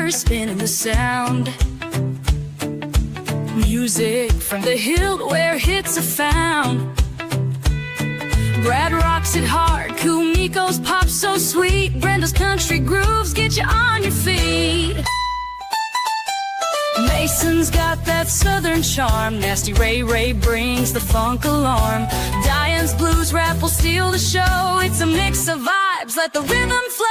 drummer spinning the sound. Music from the Hildt where hits are found. Brad rocks it hard, Kumiko's pop so sweet. Brenda's country grooves get you on your feet. Mason's got that southern charm. Nasty Ray brings the funk alarm. Diane's blues rap will steal the show. It's a mix of vibes, let the rhythm flow.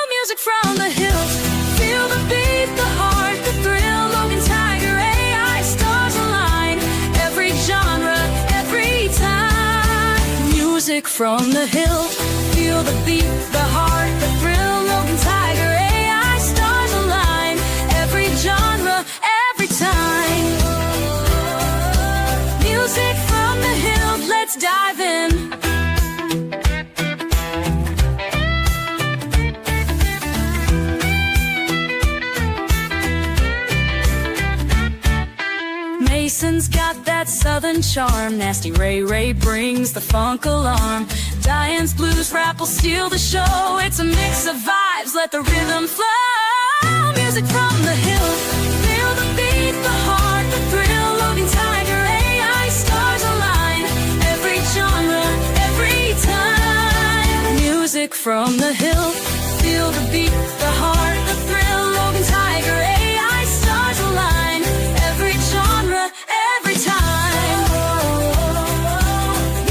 Music from the Hills, feel the beat, the heart, the thrill. Logan, Tiger, AI, stars align. Every genre, every time. Music from the Hills, feel the beat, the heart, the thrill. Logan, Tiger, AI, stars align. Every genre, every time. Music from the Hills, let's dive in. Mason's got that southern charm. Nasty Ray brings the funk alarm. Diane's blues rap will steal the show. It's a mix of vibes, let the rhythm flow. Music from the Hills, feel the beat, the heart, the thrill. Logan, Tiger, AI, stars align. Every genre, every time. Music from the Hills, feel the beat, the heart, the thrill. Logan, Tiger, AI, stars align. Every genre, every time.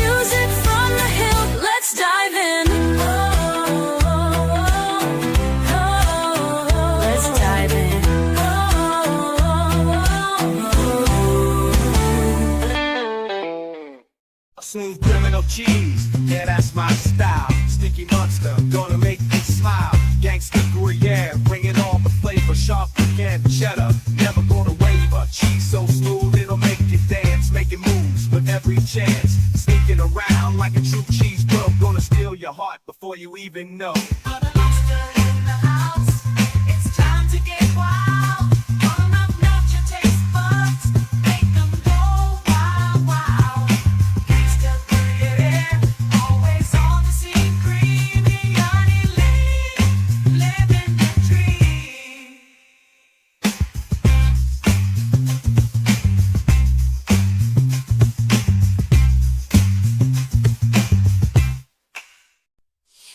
Music from the Hills, let's dive in. Let's dive in. Smooth criminal cheese, yeah, that's my style. Sticky monster, gonna make you smile. Gangsta Gruyere, bringing all the flavor. Sharp again, cheddar, never gonna waver. Cheese so smooth, it'll make you dance. Making moves with every chance. Sneaking around like a true cheese bro. Gonna steal your heart before you even know. For the monster in the house, it's time to get wild. On up, melt your taste buds, make them go wild, wild. Gangsta Gruyere, always on the scene, creamy, honey, living the dream.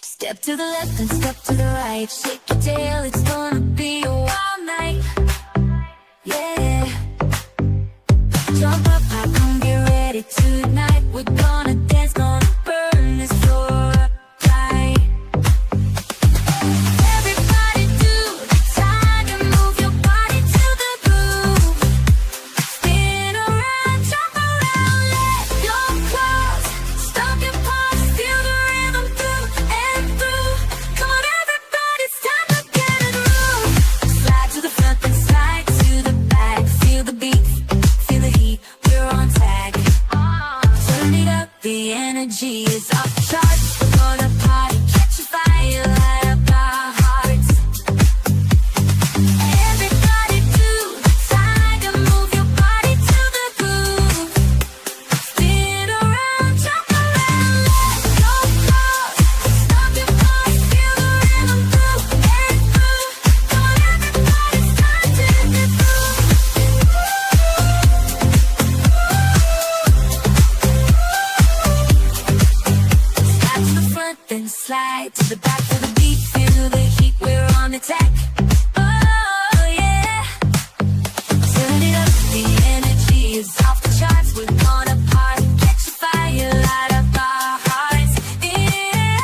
Step to the left and step to the right. Shake your tail, it's gonna be a wild night. Yeah. Jump up, hop, come get ready tonight. We're gonna dance, gonna burn this floor up right. Everybody do the tiger, move your body to the groove. Spin around, jump around, let go close. Stomp your paws, feel the rhythm through and through. Come on, everybody, it's time to get in the room. Slide to the front, then slide to the back. Feel the beat, feel the heat, we're on tag. Turn it up, the energy is off the charts. We're gonna party, catch a fire, light up our hearts. Everybody do the tiger, move your body to the groove. Spin around, jump around, let go close. Stop your paws, feel the rhythm through and through. Come on, everybody, it's time to get through. Slide to the front, then slide to the back for the beat. Feel the heat, we're on attack. Oh yeah. Turn it up, the energy is off the charts. We're gonna party, catch a fire, light up our hearts. Yeah.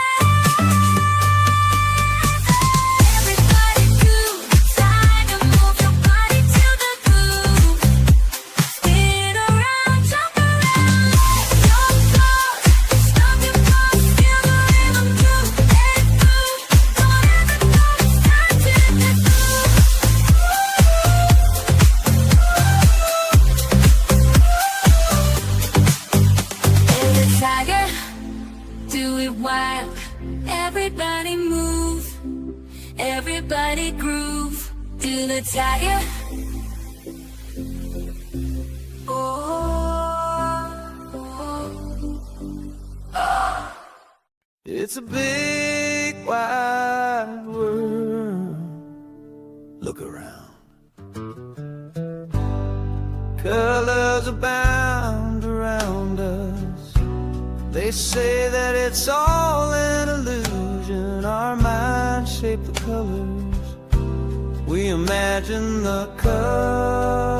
Everybody do the tiger, move your body to the groove. Spin around, jump around, let go close. Stop your paws, feel the rhythm through and through. Come on, everybody, it's time to get through. Hey, the tiger, do it wild. Everybody move, everybody groove. Do the tiger. It's a big wide world. look around. Colors abound around us. They say that it's all an illusion. Our minds shape the colors. We imagine the color.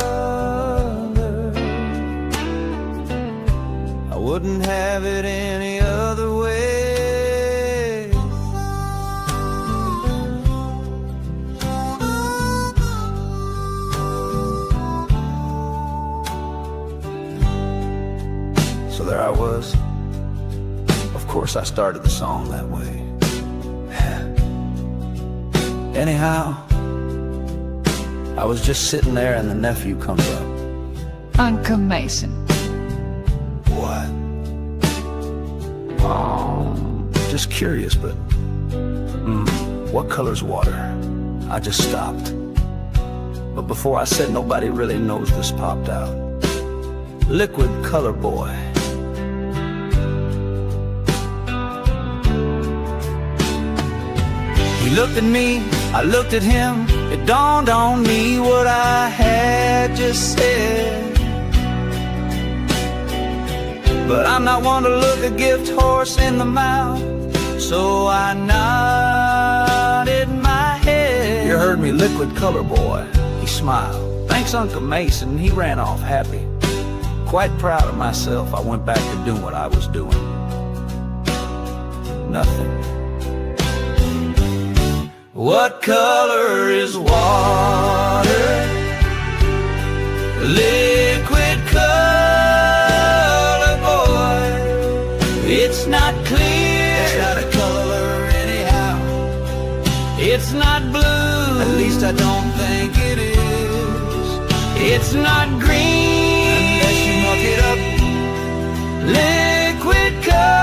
I wouldn't have it any other way. So there I was. Of course I started the song that way. Anyhow, I was just sitting there and the nephew comes up. Uncle Mason. What? Just curious, but what color's water? I just stopped. But before I said nobody really knows this popped out. Liquid color boy. He looked at me, I looked at him. It dawned on me what I had just said. But I'm not one to look a gift horse in the mouth, so I nodded my head. You heard me, liquid color boy. He smiled. Thanks, Uncle Mason. He ran off happy. Quite proud of myself, I went back to doing what I was doing. Nothing. What color is water? Liquid color, boy. It's not clear. It's not a color anyhow. It's not blue. At least I don't think it is. It's not green. Unless you muck it up. Liquid color.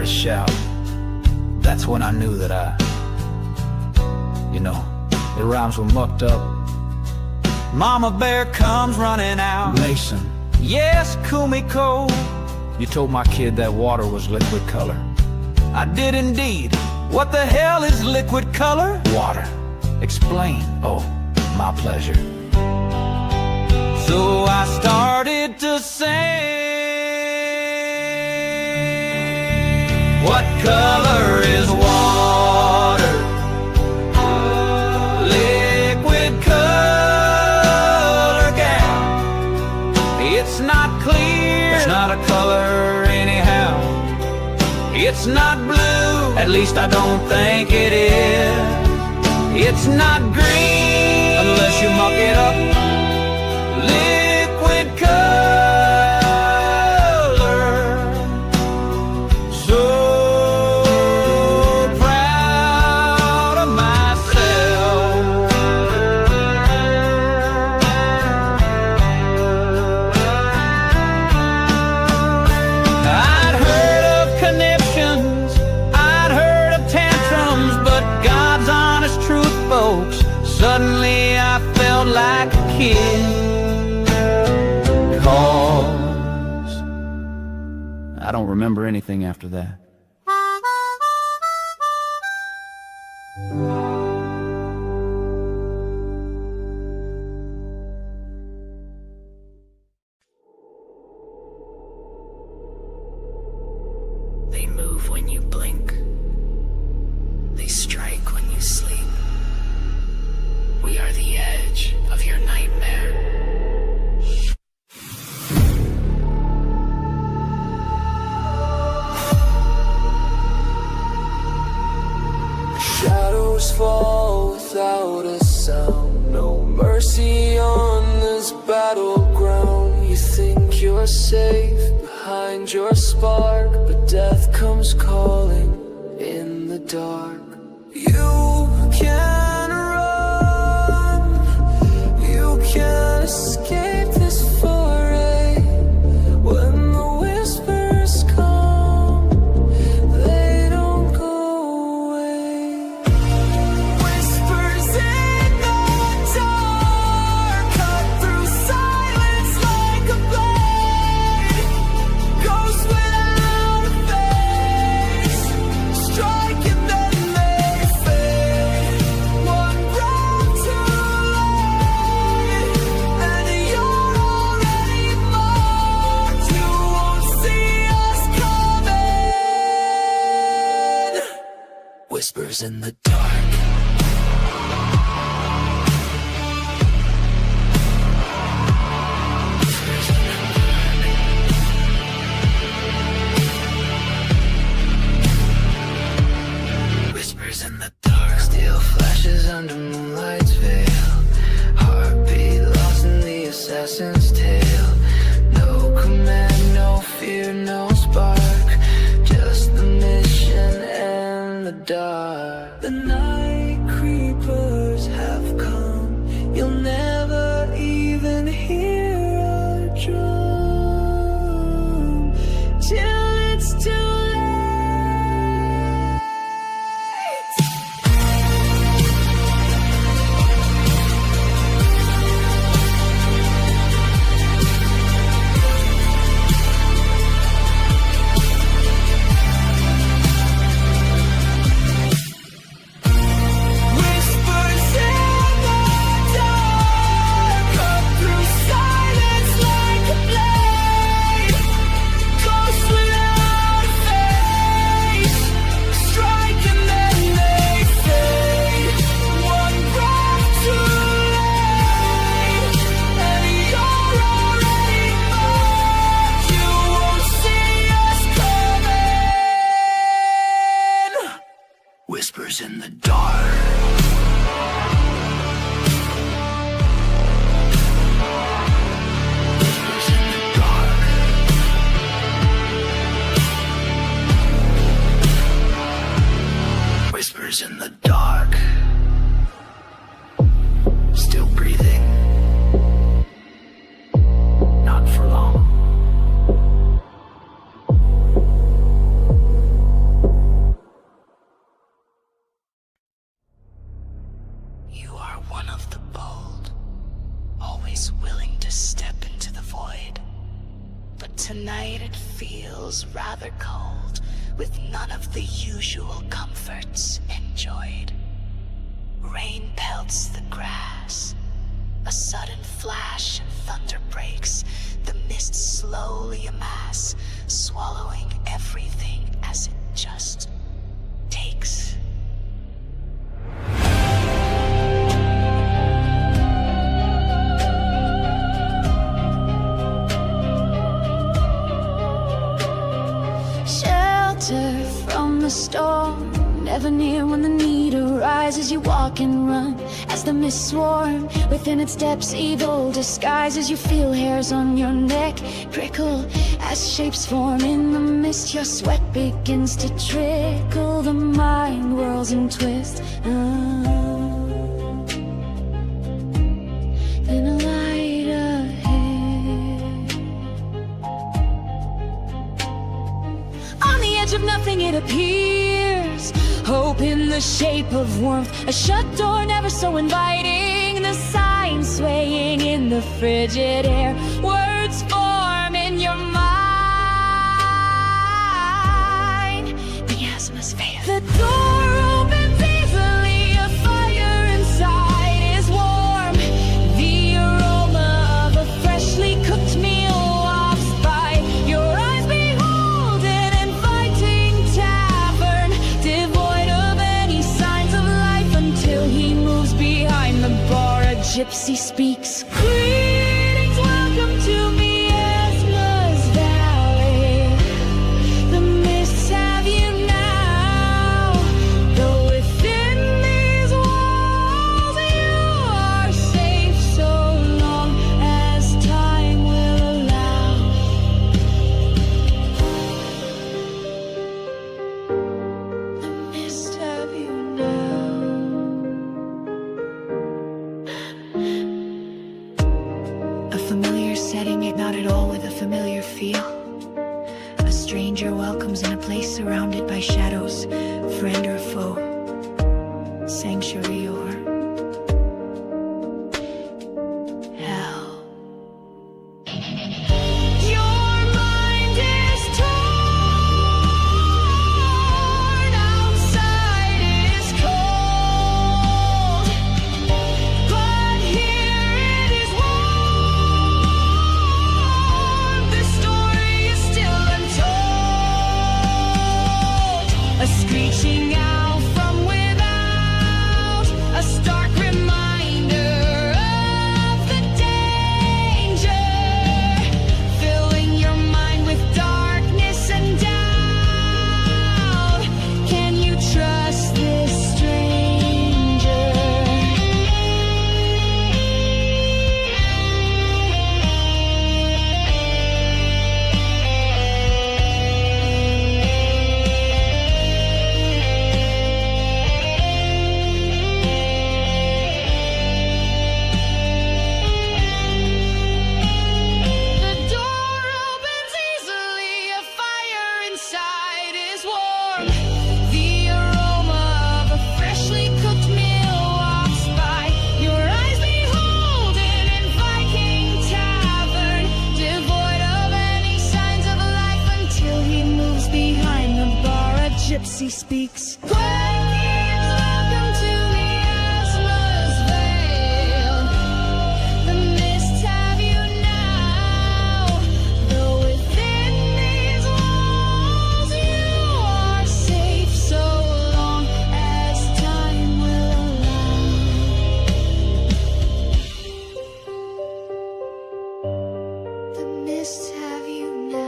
Shout. That's when I knew that the rhymes were mucked up. Mama bear comes running out. Mason. Yes, Kumiko. You told my kid that water was liquid color. I did indeed. What the hell is liquid color? Water. Explain. Oh, my pleasure. So I started to sing. What color is water? Liquid color, gal. It's not clear. It's not a color anyhow. It's not blue. At least I don't think it is. It's not green. Unless you muck it up. Liquid color. Suddenly I felt like a kid. 'Cause I don't remember anything after that. They move when you blink. They strike when you sleep. We are the edge of your nightmare. Shadows fall without a sound. No mercy on this battleground. You think you're safe behind your spark, but death comes calling in the dark. You can run, you can escape this foray. When the whispers come, they don't go away. Whispers in the dark. Whispers in the dark. Steel flashes under moonlight's veil. Heartbeat lost in the assassin's tale. No command, no fear, no spark. Just the mission and the dark. The night creepers have come. You'll never even hear a drum till it's too late. Whispers in the dark, cut through silence like a blade. Ghosts without a face, strike and then they fade. One breath too late, and you're already marked. You won't see us coming. Whispers in the dark. Whispers in the dark. Whispers in the dark. Still breathing. Not for long. You are one of the bold, always willing to step into the void. But tonight it feels rather cold, with none of the usual comforts enjoyed. Rain pelts the grass, a sudden flash and thunder breaks. The mist slowly amass, swallowing everything as it just takes. Shelter from the storm, never near when the need arises. You walk and run as the mist swarm. Within its depths, evil disguises. You feel hairs on your neck prickle as shapes form in the mist. Your sweat begins to trickle. The mind whirls and twists. Then a light ahead. On the edge of nothing it appears. Hope in the shape of warmth. A shut door never so inviting. The sign swaying in the frigid air. Words form in your mind. Miasmas veil. The door opens easily. A fire inside is warm. The aroma of a freshly cooked meal wafts by. Your eyes behold an inviting tavern, devoid of any signs of life until he moves behind the bar. A gypsy speaks. Greetings, welcome to Miasma's Valley. The mists have you now. Though within these walls you are safe so long as time will allow. The mist have you now. A familiar setting, yet not at all with a familiar feel. A stranger welcomes in a place surrounded by shadows, friend or foe, sanctuary or hell. Your mind is torn, outside is cold, but here it is warm. The story is still untold. A screeching out from within. as he speaks. Welcome to Miasma's Vale. The mists have you now. Though within these walls you are safe, so long as time will allow. The mists have you now.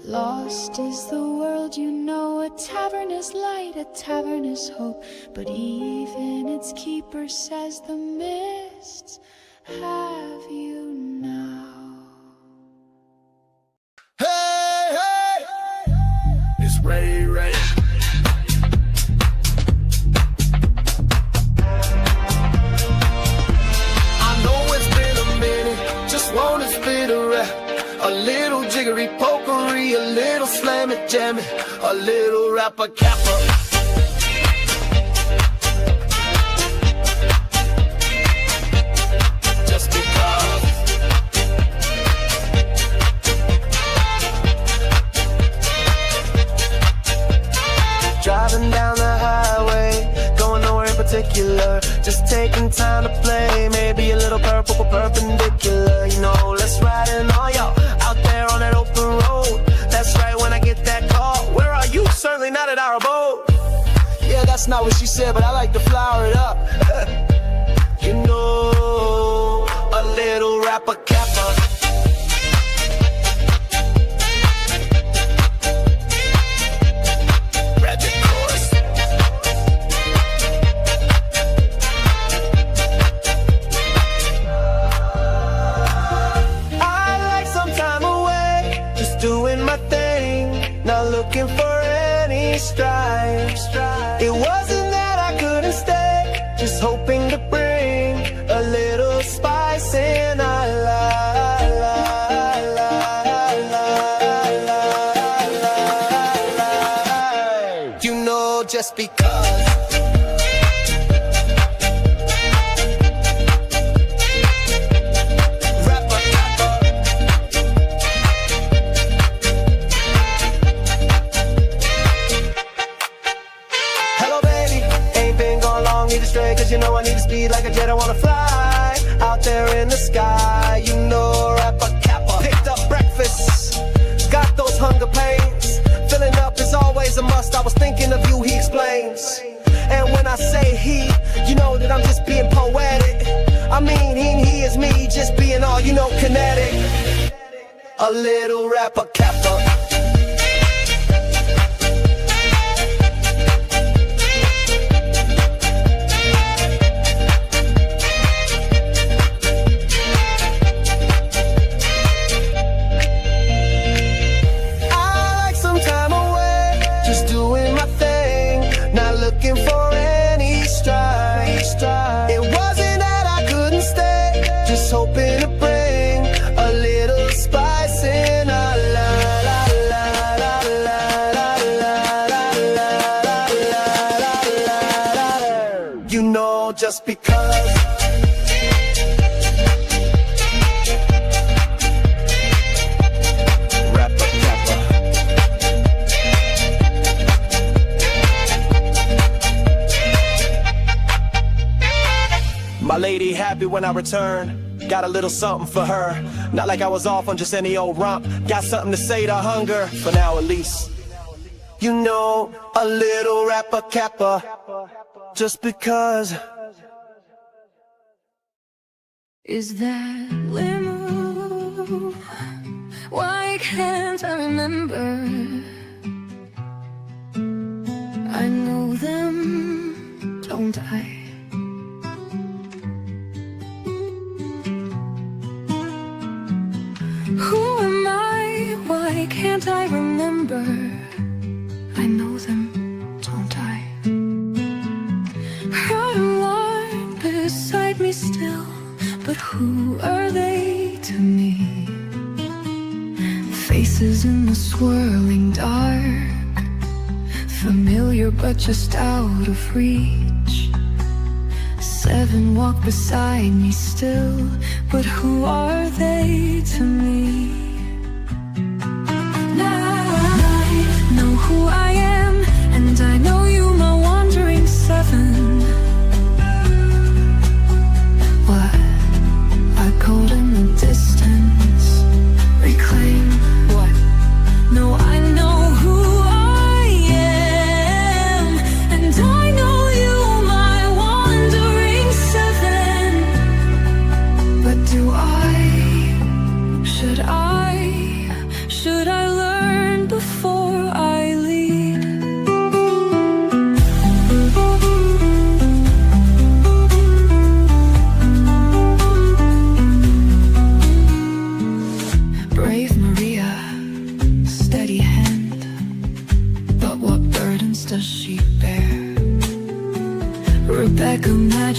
Lost is the world, you know. A tavern is light, a tavern is hope. But even its keeper says the mists have you now. Hey, hey, it's Ray Ray. I know it's been a minute, just wanna spit a rap. A little jiggery pokery, a little slammy jammy, a little rapper capper. Just because. Driving down the highway, going nowhere in particular, just taking time to play, maybe a little purple perpendicular. You know, let's ride in all y'all out there on that open road. That's right, when I get that call, where are you? Certainly not at our abode. Yeah, that's not what she said, but I like to flower it up. You know, a little rapper capper. Grab your chorus. I like some time away, just doing my thing, not looking for any strife. It wasn't that I couldn't stay, just hoping to bring a little spice in our life. You know, just because. Rapper, rapper. Hello, baby. Ain't been gone long, need to stray, cause you know I need to speed like a jet. I wanna fly out there in the sky. You know, rapper kappa. Picked up breakfast, got those hunger pains. Filling up is always a must. I was thinking of you, he explains. And when I say he, you know that I'm just being poetic. I mean, he is me, just being all, you know, kinetic. A little rapper kappa. I like some time away, just doing my thing, not looking for any strife. It wasn't that I couldn't stay, just hoping to bring a little spice in our life. You know, just because. Rapper, rapper. My lady happy when I return. Got a little something for her. Not like I was off on just any old romp. Got something to say to hunger, for now at least. You know, a little rapper kappa. Just because. Is that limo? Why can't I remember? I know them, don't I? Who am I? Why can't I remember? I know them, don't I? Heard a line beside me still, but who are they to me? Faces in the swirling dark, familiar but just out of reach. 7 walk beside me still, but who are they to me?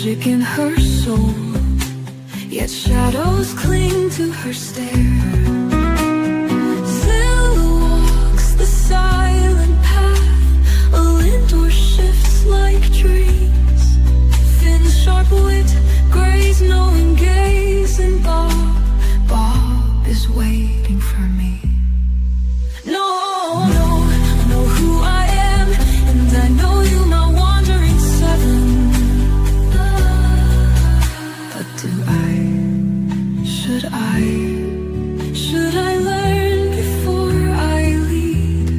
magic in her soul, yet shadows cling to her stare. Still walks the silent path, a lindor shifts like trees. Thin sharp wit, grace knowing gaze, and Bob is waiting for me. No, I know who I am, and I know you, my wandering seven. But should I learn before I lead?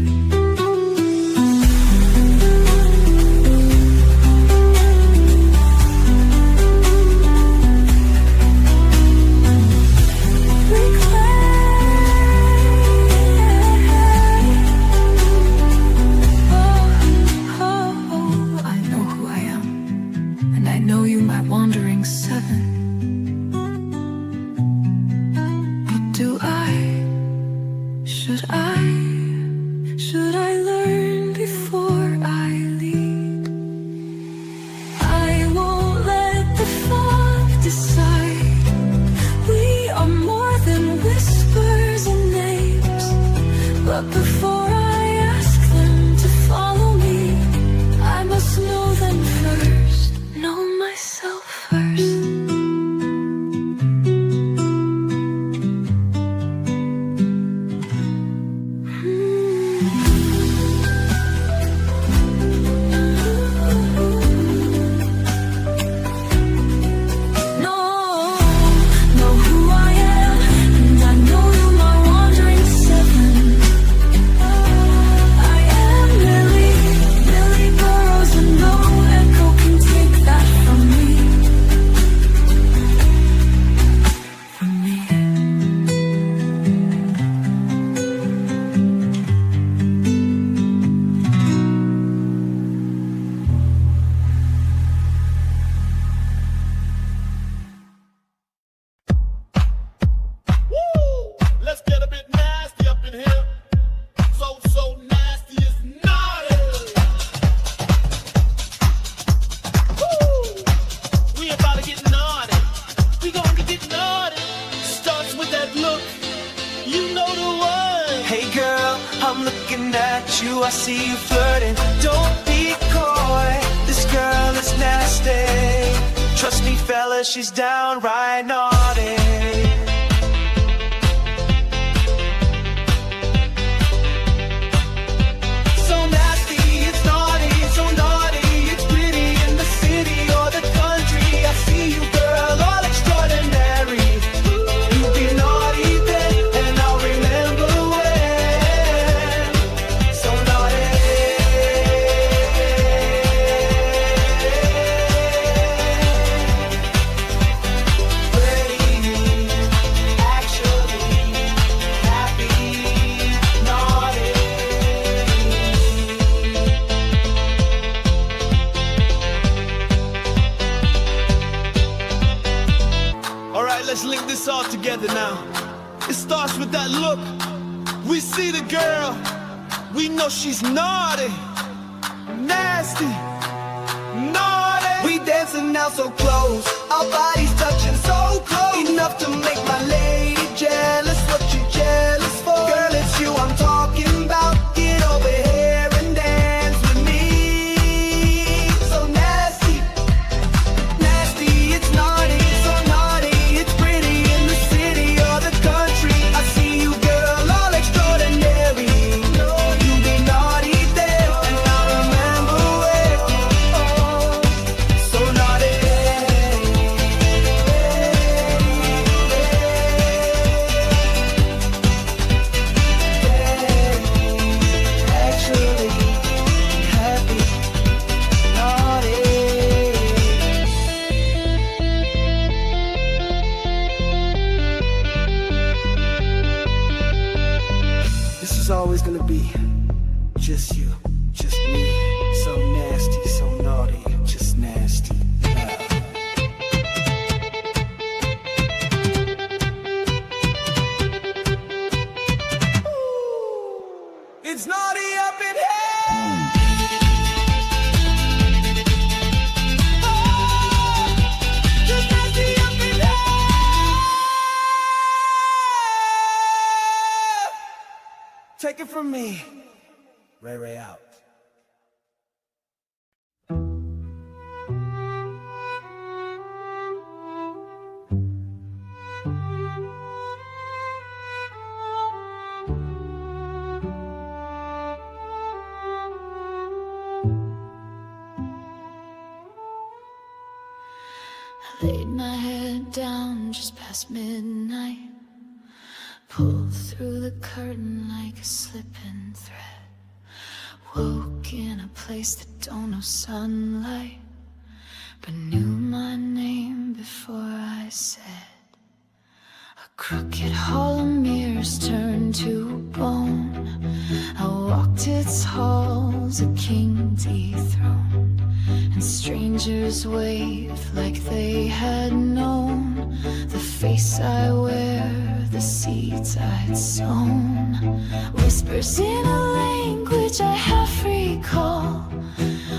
I know who I am, and I know you, my wandering seven. Should I learn before I lead? I won't let the fog decide. We are more than whispers and names. But before I ask them to follow me, I must know them first, know myself first. I see you flirting, don't be coy. This girl is nasty. Trust me, fella, she's downright naughty. So nasty, it's naughty, so naughty. It's pretty in the city or the country. I see you, girl, all extraordinary. You be naughty then, and I'll remember when. So naughty. Pretty, actually happy, naughty. Alright, let's link this all together now. It starts with that look. We see the girl, we know she's naughty, nasty, naughty. We dancing now so close, our bodies touching so close. Enough to make my lady jealous. What you jealous for? Girl, it's you I'm talking about. Get over here and dance with me. So nasty, nasty, it's naughty, so naughty. It's pretty in the city or the country. I see you, girl, all extraordinary. You be naughty there, and I remember when. So naughty. take it from me. Ray Ray out. Laid my head down just past midnight, pulled through the curtain like a slipping thread, woke in a place that don't know sunlight, but knew my name before I said. A crooked hall of mirrors turned to bone. I walked its halls, a king dethroned, and strangers waved like they had known the face I wear, the seeds I'd sown. Whispers in a language I half recall,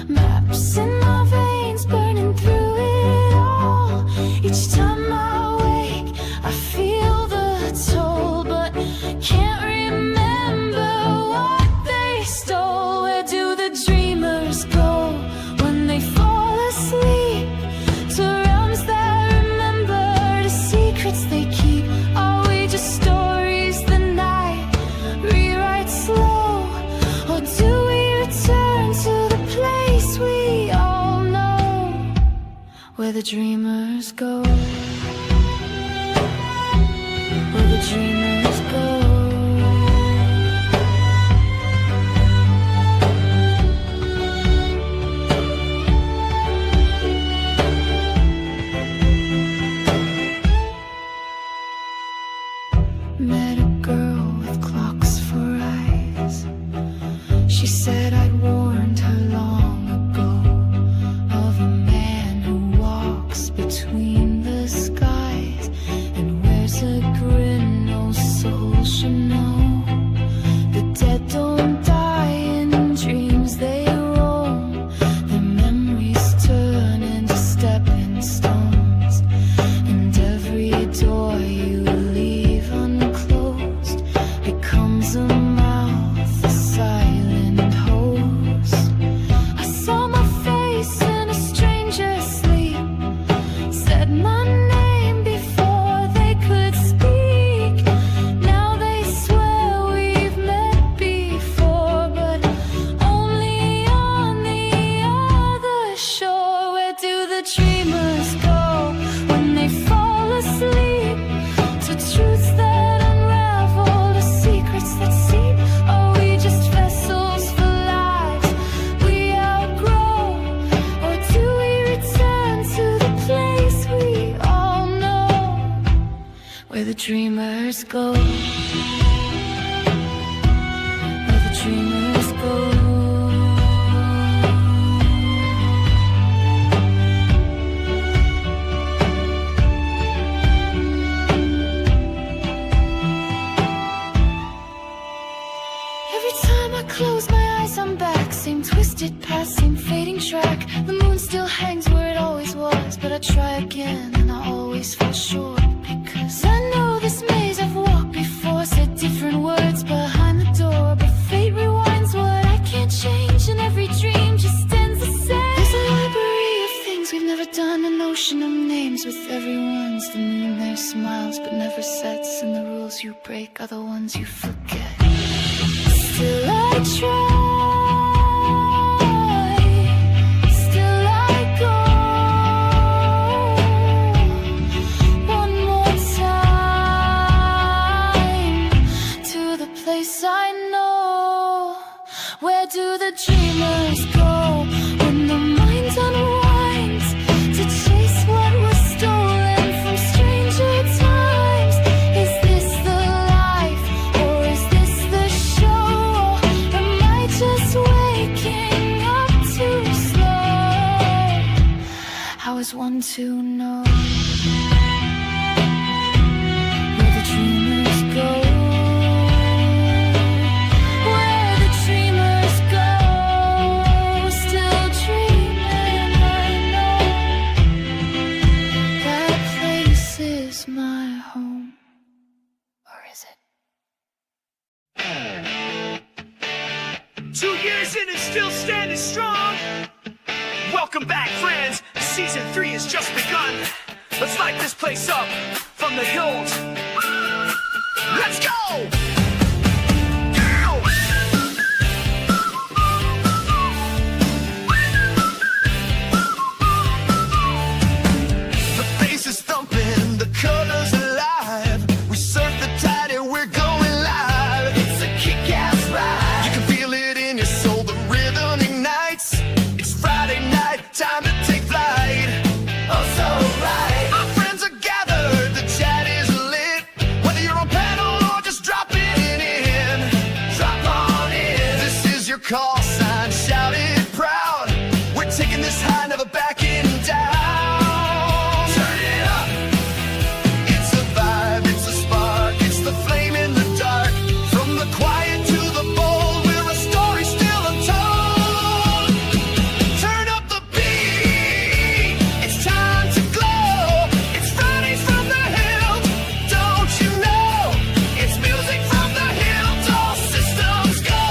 maps in my veins burning through it all. Each time I wake I feel the toll, but can't remember what they stole. Where do the dreamers go when they fall asleep? To realms that remember the secrets they keep. Are we just stories the night rewrites slow? Or do we return to the place we all know, where the dreamers go? Where the dreamers go? Met a girl with clocks for eyes. She said I'd warned her long ago of a man who walks between the skies and wears a grin no soul should know. The dead don't die in dreams they roam. Their memories turn into stepping stones, and every door you leave unclosed becomes a mouth, a silent host. I saw my face in a stranger's sleep, said my name before they could speak. Now they swear we've met before, but only on the other shore. Where do the dreamers go when they fall asleep? To truths that unravel, to secrets that seep. Are we just vessels for lives we outgrow? Or do we return to the place we all know, where the dreamers go? Where the dreamers go? Every time I close my eyes, I'm back. Same twisted path, same fading track. The moon still hangs where it always was, but I try again and I always fall short. Because I know this maze I've walked before, said different words behind the door, but fate rewinds what I can't change, and every dream just ends the same. There's a library of things we've never done, an ocean of names with everyone's. The moon there smiles but never sets, and the rules you break are the ones you forget. Still I try, still I go. One more time to the place I know. Where do the dreamers go when the mind unwinds to chase what was stolen from stranger times? Is this the life, or is this the show? Am I just waking up too slow? How is one to know where the dreamers go? Where the dreamers go? Still dreaming, I know that place is my home. Or is it? tradition is still standing strong. Welcome back, friends. Season 3 has just begun. Let's light this place up from the Hildt. Let's go! The bass is thumping, the colors alive. We surf the tide and we're going live. It's a kick-ass ride. You can feel it in your soul, the rhythm ignites. It's Friday night, time to take flight. Oh, so right. Our friends are gathered, the chat is lit. Whether you're on panel or just dropping in, drop on in. This is your call sign, shout it proud. We're taking this high, never backing down. Turn it up. It's a vibe, it's a spark, it's the flame in the dark. From the quiet to the bold, we're a story still untold. Turn up the beat, it's time to glow. It's Fridays from the Hillt, don't you know? It's music from the Hillt, all systems go.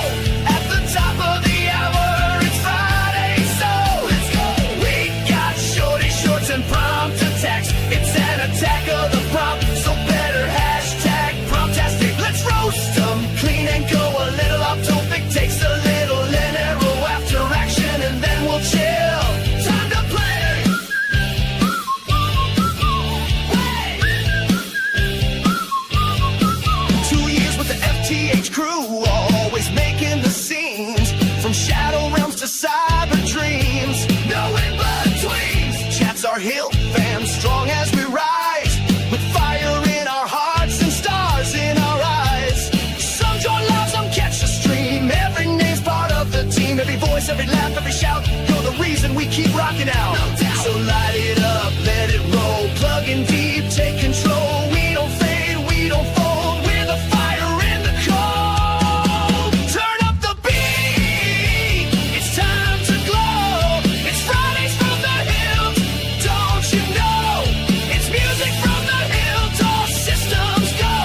At the top of the hour, it's Friday, so let's go. We got shorty shorts and prompt attacks. It's an attack of the prompt, so better hashtag promptastic. Let's roast them clean and go a little off topic. Takes a little and arrow after action, and then we'll chill. Time to play. Hey. 2 years with the FTH crew, always making the scenes. From shadow realms to cyber dreams, no in-betweens. Chats are Hillt fans, strong as we rise. With fire in our hearts and stars in our eyes. Some join live, some catch the stream. Every name's part of the team. Every voice, every laugh, every shout. You're the reason we keep rocking out. So light it up, let it roll. Plug in deep, take control. We don't fade, we don't fold. We're the fire in the cold. Turn up the beat. It's time to glow. It's Fridays from the Hillt, don't you know? It's music from the Hillt, all systems go.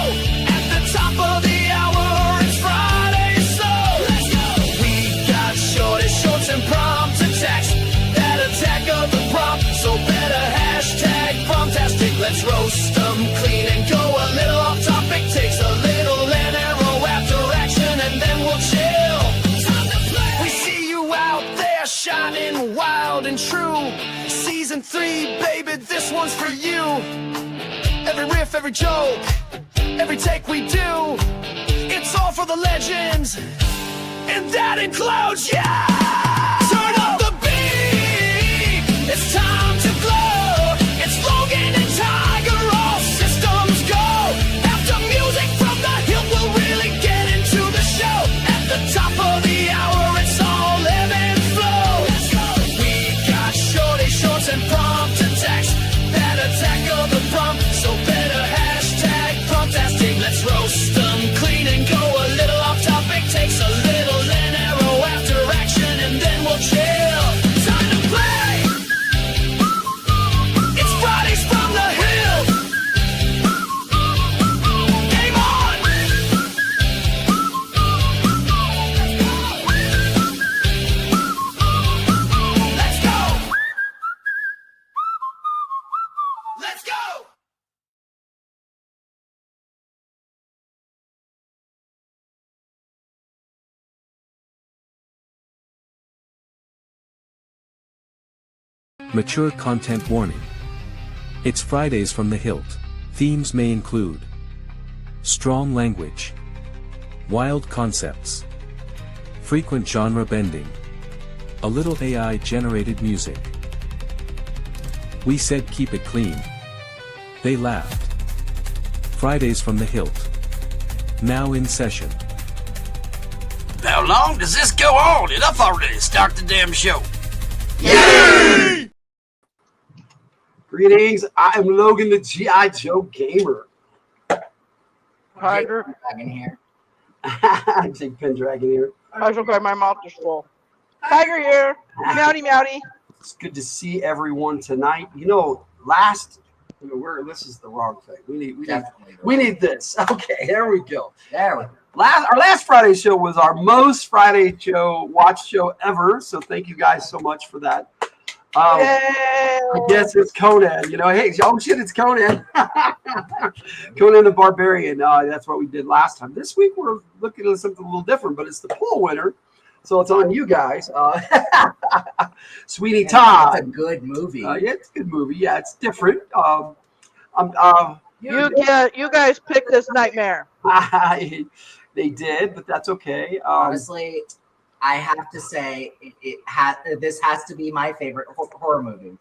At the top of the hour, it's Friday, so let's go. We got shorty shorts and prompt attacks. That attack of the prompt, so better hashtag promptastic. Let's roast them clean and go a little off topic. Takes a little and arrow after action, and then we'll chill. Time to play. We see you out there shining wild and true. Season 3, baby, this one's for you. Every riff, every joke, every take we do, it's all for the legends, and that includes, yeah! Turn up the beat, it's time to glow. It's Logan and Tiger, all systems go. After music from the Hillt, we'll really get into the show. At the top of the hour, it's all ebb and flow. Let's go. We got shorty shorts and prompt attacks. That attack of the prompt, so better hashtag promptastic. Let's roast them clean and go a little off topic. Takes a little and arrow after action, and then we'll chill. Time to play. It's Fridays from the Hillt. Game on. Let's go. Let's go. Mature content warning. It's Fridays from the Hillt. Themes may include strong language, wild concepts, frequent genre bending, a little AI-generated music. We said keep it clean. They laughed. Fridays from the Hillt. Now in session. How long does this go on? Enough already. Start the damn show. Greetings, I am Logan the G.I. Joe Gamer. Tiger. Dragon here. Big Pendragon here. That's okay, my mouth is full. Tiger here. Meowdy meowdy. It's good to see everyone tonight. This is the wrong thing. We need this. Okay, there we go. There we go. Our last Friday show was our most Friday show watch show ever. So thank you guys so much for that. I guess it's Conan. You know, hey, oh shit, it's Conan. Conan the Barbarian. That's what we did last time. This week we're looking at something a little different, but it's the poll winner, so it's on you guys. Sweeney Todd. It's a good movie. Yeah, it's a good movie. Yeah, it's different. You guys picked this nightmare. They did, but that's okay. Honestly, I have to say, this has to be my favorite horror movie.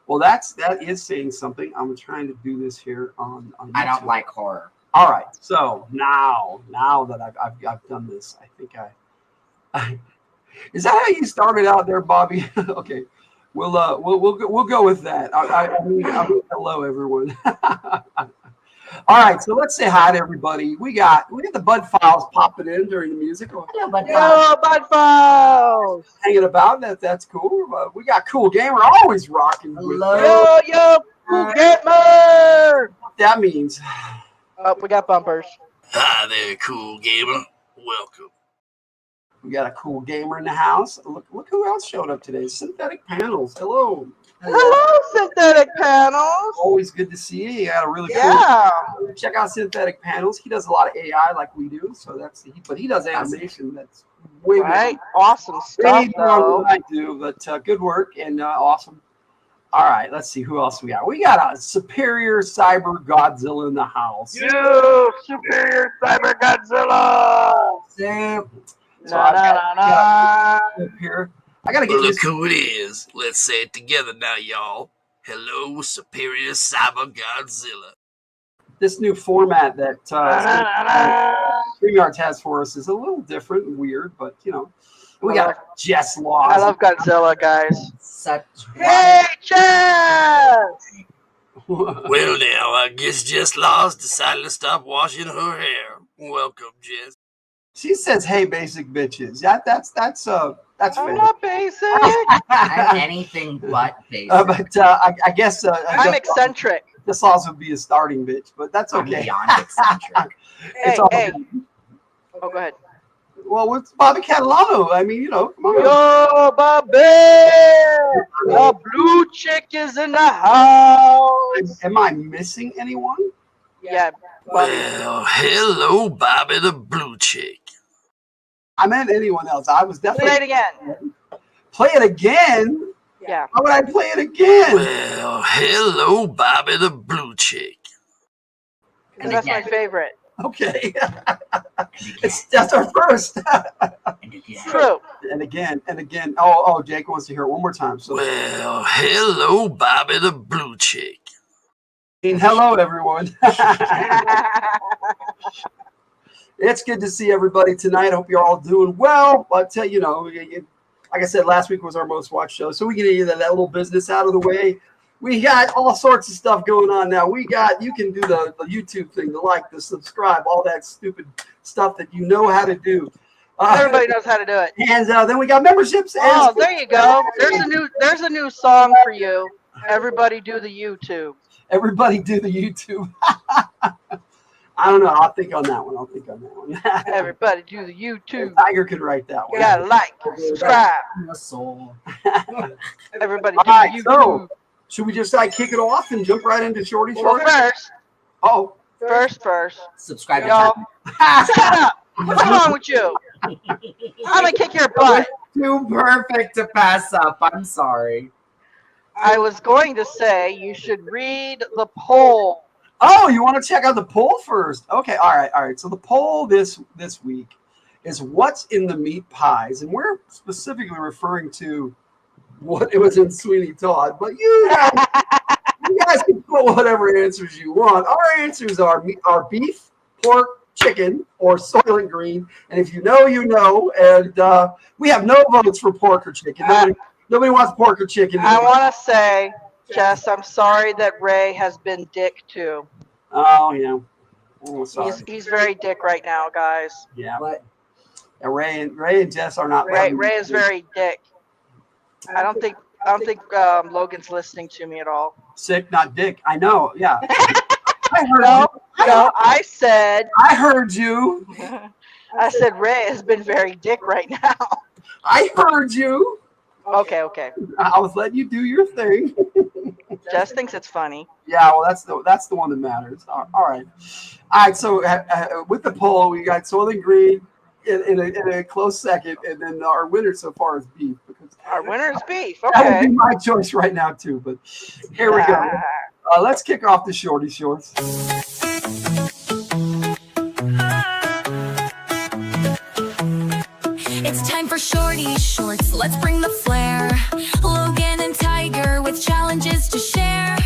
Well, that is saying something. I'm trying to do this here on I don't like horror. All right, so now that I've done this, I think I is that how you started out there, Bobby? Okay, we'll go with that. I mean, hello everyone. All right, so let's say hi to everybody. We got the Bud Files popping in during the music. Hello, Bud Yo, Bud Files. Hanging about, that's cool. We got Cool Gamer always rocking. Hello. Yo, Cool Gamer. What that means. Oh, we got bumpers. Hi there, Cool Gamer. Welcome. We got a Cool Gamer in the house. Look who else showed up today. Synthetic Panels. Hello. Hello, Synthetic Panels. Always good to see you. You got a really cool. Yeah. Check out Synthetic Panels. He does a lot of AI like we do, so but he does animation that's way Right. more. Awesome stuff, though. I do, but good work and awesome. All right, let's see who else we got. We got a Superior Cyber Godzilla in the house. You Superior Cyber Godzilla. So I've got up here. I gotta get Well, look this. who it is. Let's say it together now, y'all. Hello, Superior Cyber Godzilla. This new format that StreamYard has for us is a little different and weird, but you know, we got Jess Laws. I love Godzilla, guys. Such. Hey, Jess! Well, now, I guess Jess Laws decided to stop washing her hair. Welcome, Jess. She says, "Hey, basic bitches." That's I'm fair. not basic. I'm anything but basic. But I guess I'm eccentric. This also would be a starting bitch, but that's I'm okay. beyond eccentric. It's Hey, all hey. good. Oh, go ahead. Well, what's Bobby Catalano? I mean, you know, come on. Yo, Bobby! The blue chick is in the house. Am I missing anyone? Yeah, Bobby. Well, hello, Bobby the Blue Chick. I meant anyone else. I was Play it definitely again. play it again. Yeah. How would I play it again? Well, hello, Bobby the Blue Chick. 'Cause that's my favorite. Okay, that's our first. True. And again. Oh, Jake wants to hear it one more time. So, Well, hello, Bobby the Blue Chick. hello everyone. It's good to see everybody tonight. I hope you're all doing well. But you know, like I said, last week was our most watched show, so we get that little business out of the way. We got all sorts of stuff going on now. You can do the YouTube thing, the like, the subscribe, all that stupid stuff that you know how to do. Everybody knows how to do it. And then we got memberships. Oh, there you go. There's a new song for you. Everybody do the YouTube. Everybody do the YouTube. I don't know. I'll think on that one. Everybody do the YouTube. Tiger could write that one. You gotta like, subscribe. The soul. Everybody All do right, the so YouTube. should we just kick it off and jump right into Shorty Well, Shorty? first. Subscribe to Y'all, Tavern. shut up. What's wrong with you? I'm gonna kick your butt. Too perfect to pass up. I'm sorry. I was going to say you should read the poll. Oh, you want to check out the poll first? Okay, all right. So the poll this week is what's in the meat pies, and we're specifically referring to what it was in Sweeney Todd. But you guys can put whatever answers you want. Our answers are beef, pork, chicken, or Soylent Green. And if you know, you know. And we have no votes for pork or chicken. Nobody wants pork or chicken. I want to say, Jess, I'm sorry that Ray has been dick too. Oh, yeah. Oh, sorry. He's very dick right now, guys. Yeah. What? Ray and Jess are not. Ray is very dick. I don't think Logan's listening to me at all. Sick, not dick. I know. Yeah. I heard No, you. no, I said, I heard you. I said Ray has been very dick right now. I heard you. Okay, okay. I was letting you do your thing. Jess thinks it's funny. Yeah, well, that's the one that matters. All right. So with the poll, we got Soylent Green in a close second, and then our winner so far is beef. Because Our winner is beef. that would Okay. be my choice right now too. But here we go. Let's kick off the shorty shorts. It's time for shorty shorts, let's bring the flair. Logan and Tiger with challenges to share.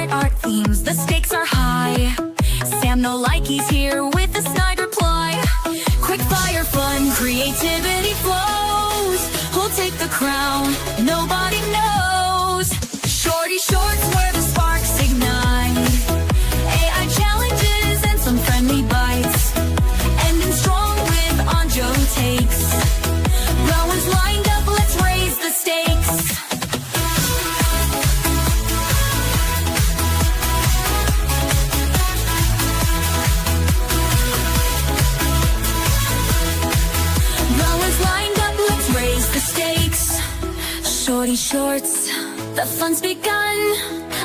Art themes, the stakes are high. Sam no likey's here with a snide reply. Quick fire fun, creativity flows. Who'll take the crown? Nobody knows. Shorty shorts where the sparks ignite. AI challenges and some friendly bites. Ending strong with Anjo takes. Rowan's lined up, let's raise the stakes. Rowan's lined up, let's raise the stakes. Shorty shorts, the fun's begun.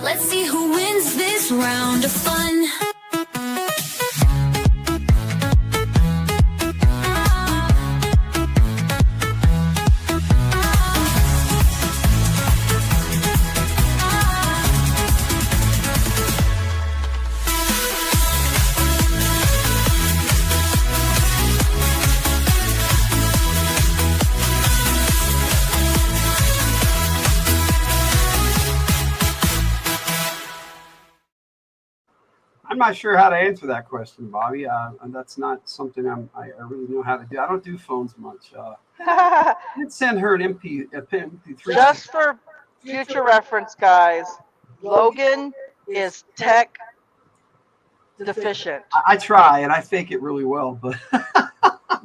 Let's see who wins this round of fun. I'm not sure how to answer that question, Bobby. And that's not something I really know how to do. I don't do phones much. I did send her an MP3. Just for future reference, guys, Logan is tech deficient. I try and I fake it really well, but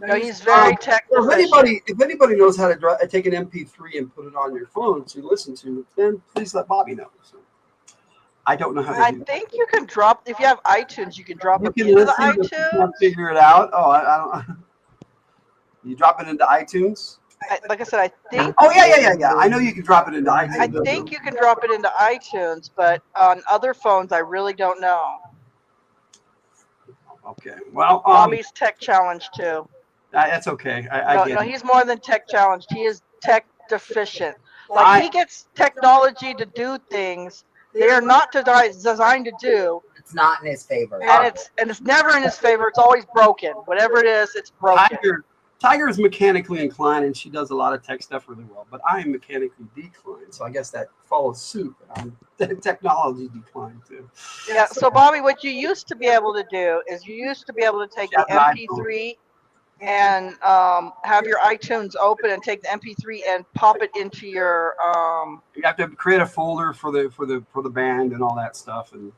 No, he's very tech if deficient. anybody knows how to take an MP3 and put it on your phone to listen to, then please let Bobby know. So I don't know how to I do that. think you can drop, if you have iTunes, you can drop You it can into the listen, but you iTunes. can't figure it out. Oh, I don't. You drop it into iTunes. Like I said, I think Oh yeah. I know you can drop it into iTunes. I think you can drop it into iTunes, but on other phones, I really don't know. Okay. Well, Bobby's tech challenged too. that's okay. I No, get no, it. he's more than tech challenged. He is tech deficient. Like he gets technology to do things they are not designed to do, It's not in his favor. and it's never in his favor. It's always broken. Whatever it is, it's broken. Tiger is mechanically inclined, and she does a lot of tech stuff really well. But I am mechanically declined, so I guess that follows suit. I'm technology declined too. Yeah. So Bobby, what you used to be able to do is you used to be able to take the Yeah, MP3 and have your iTunes open and take the MP3 and pop it into your You have to create a folder for the band and all that stuff, and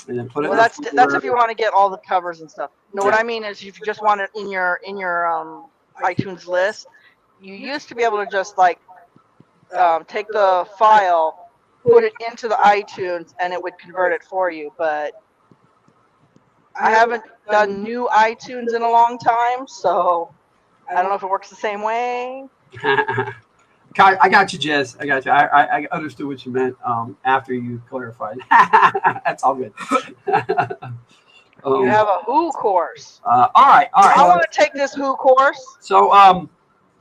then put it. well, that's if you want to get all the covers and stuff. No, what I mean is if you just want it in your iTunes list, you used to be able to just like take the file, put it into the iTunes, and it would convert it for you. But I haven't done new iTunes in a long time, so I don't know if it works the same way. I got you, Jess. I got you. I understood what you meant after you clarified. That's all good. You have a Who course. All right. I want to take this Who course. So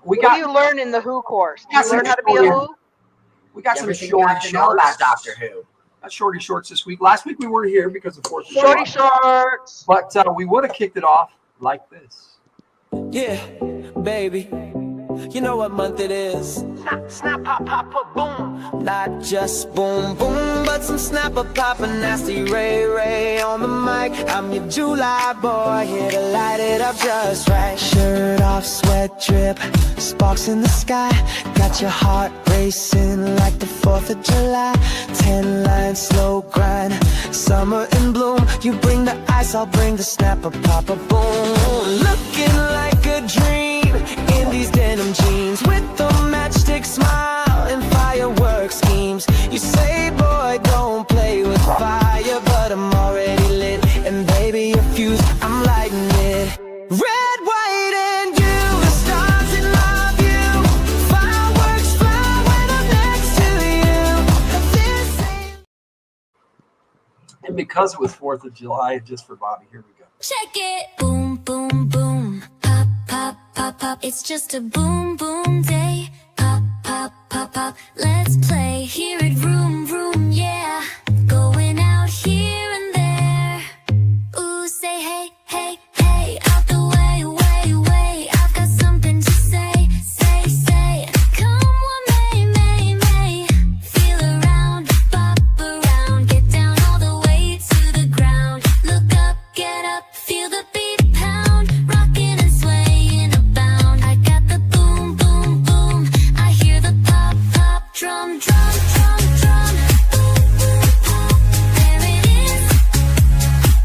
What do you learn in the Who course? Do you learn how to be a Who? We got some Everything you have shorty to know shorts. about Doctor Who. Got shorty shorts this week. Last week we weren't here because of 4th of Shorty July. shorts. But we would have kicked it off like this. Yeah, baby, you know what month it is. Snap, pop, pop, pop, boom. Not just boom, boom, but some snapper, pop, and nasty ray on the mic. I'm your July boy, here to light it up just right. Shirt off, sweat drip, sparks in the sky. Got your heart racing like the 4th of July. 10 lines, slow grind, summer in bloom. You bring the ice, I'll bring the snapper, pop, a boom. Looking like a dream in these denim jeans with the matchstick smile and firework schemes. You say, boy, don't play with fire, but And because it was 4th of July, just for Bobby, here we go. Check it. Boom, boom, boom. Pop, pop, pop, pop. It's just a boom, boom day. Pop, pop, pop, pop. Let's play. Hear it, vroom, vroom, yeah. Going out here and there. Ooh, say hey, hey, hey. Out the way, way, way. I've got something to say, say, say. Come what may, may, may. Feel around, bop around. Get down all the way to the ground. Look up, get up, feel the beat pound. Rocking and swaying abound. I got the boom, boom, boom. I hear the pop, pop, drum, drum, drum, drum. Boom, boom, pop. There it is.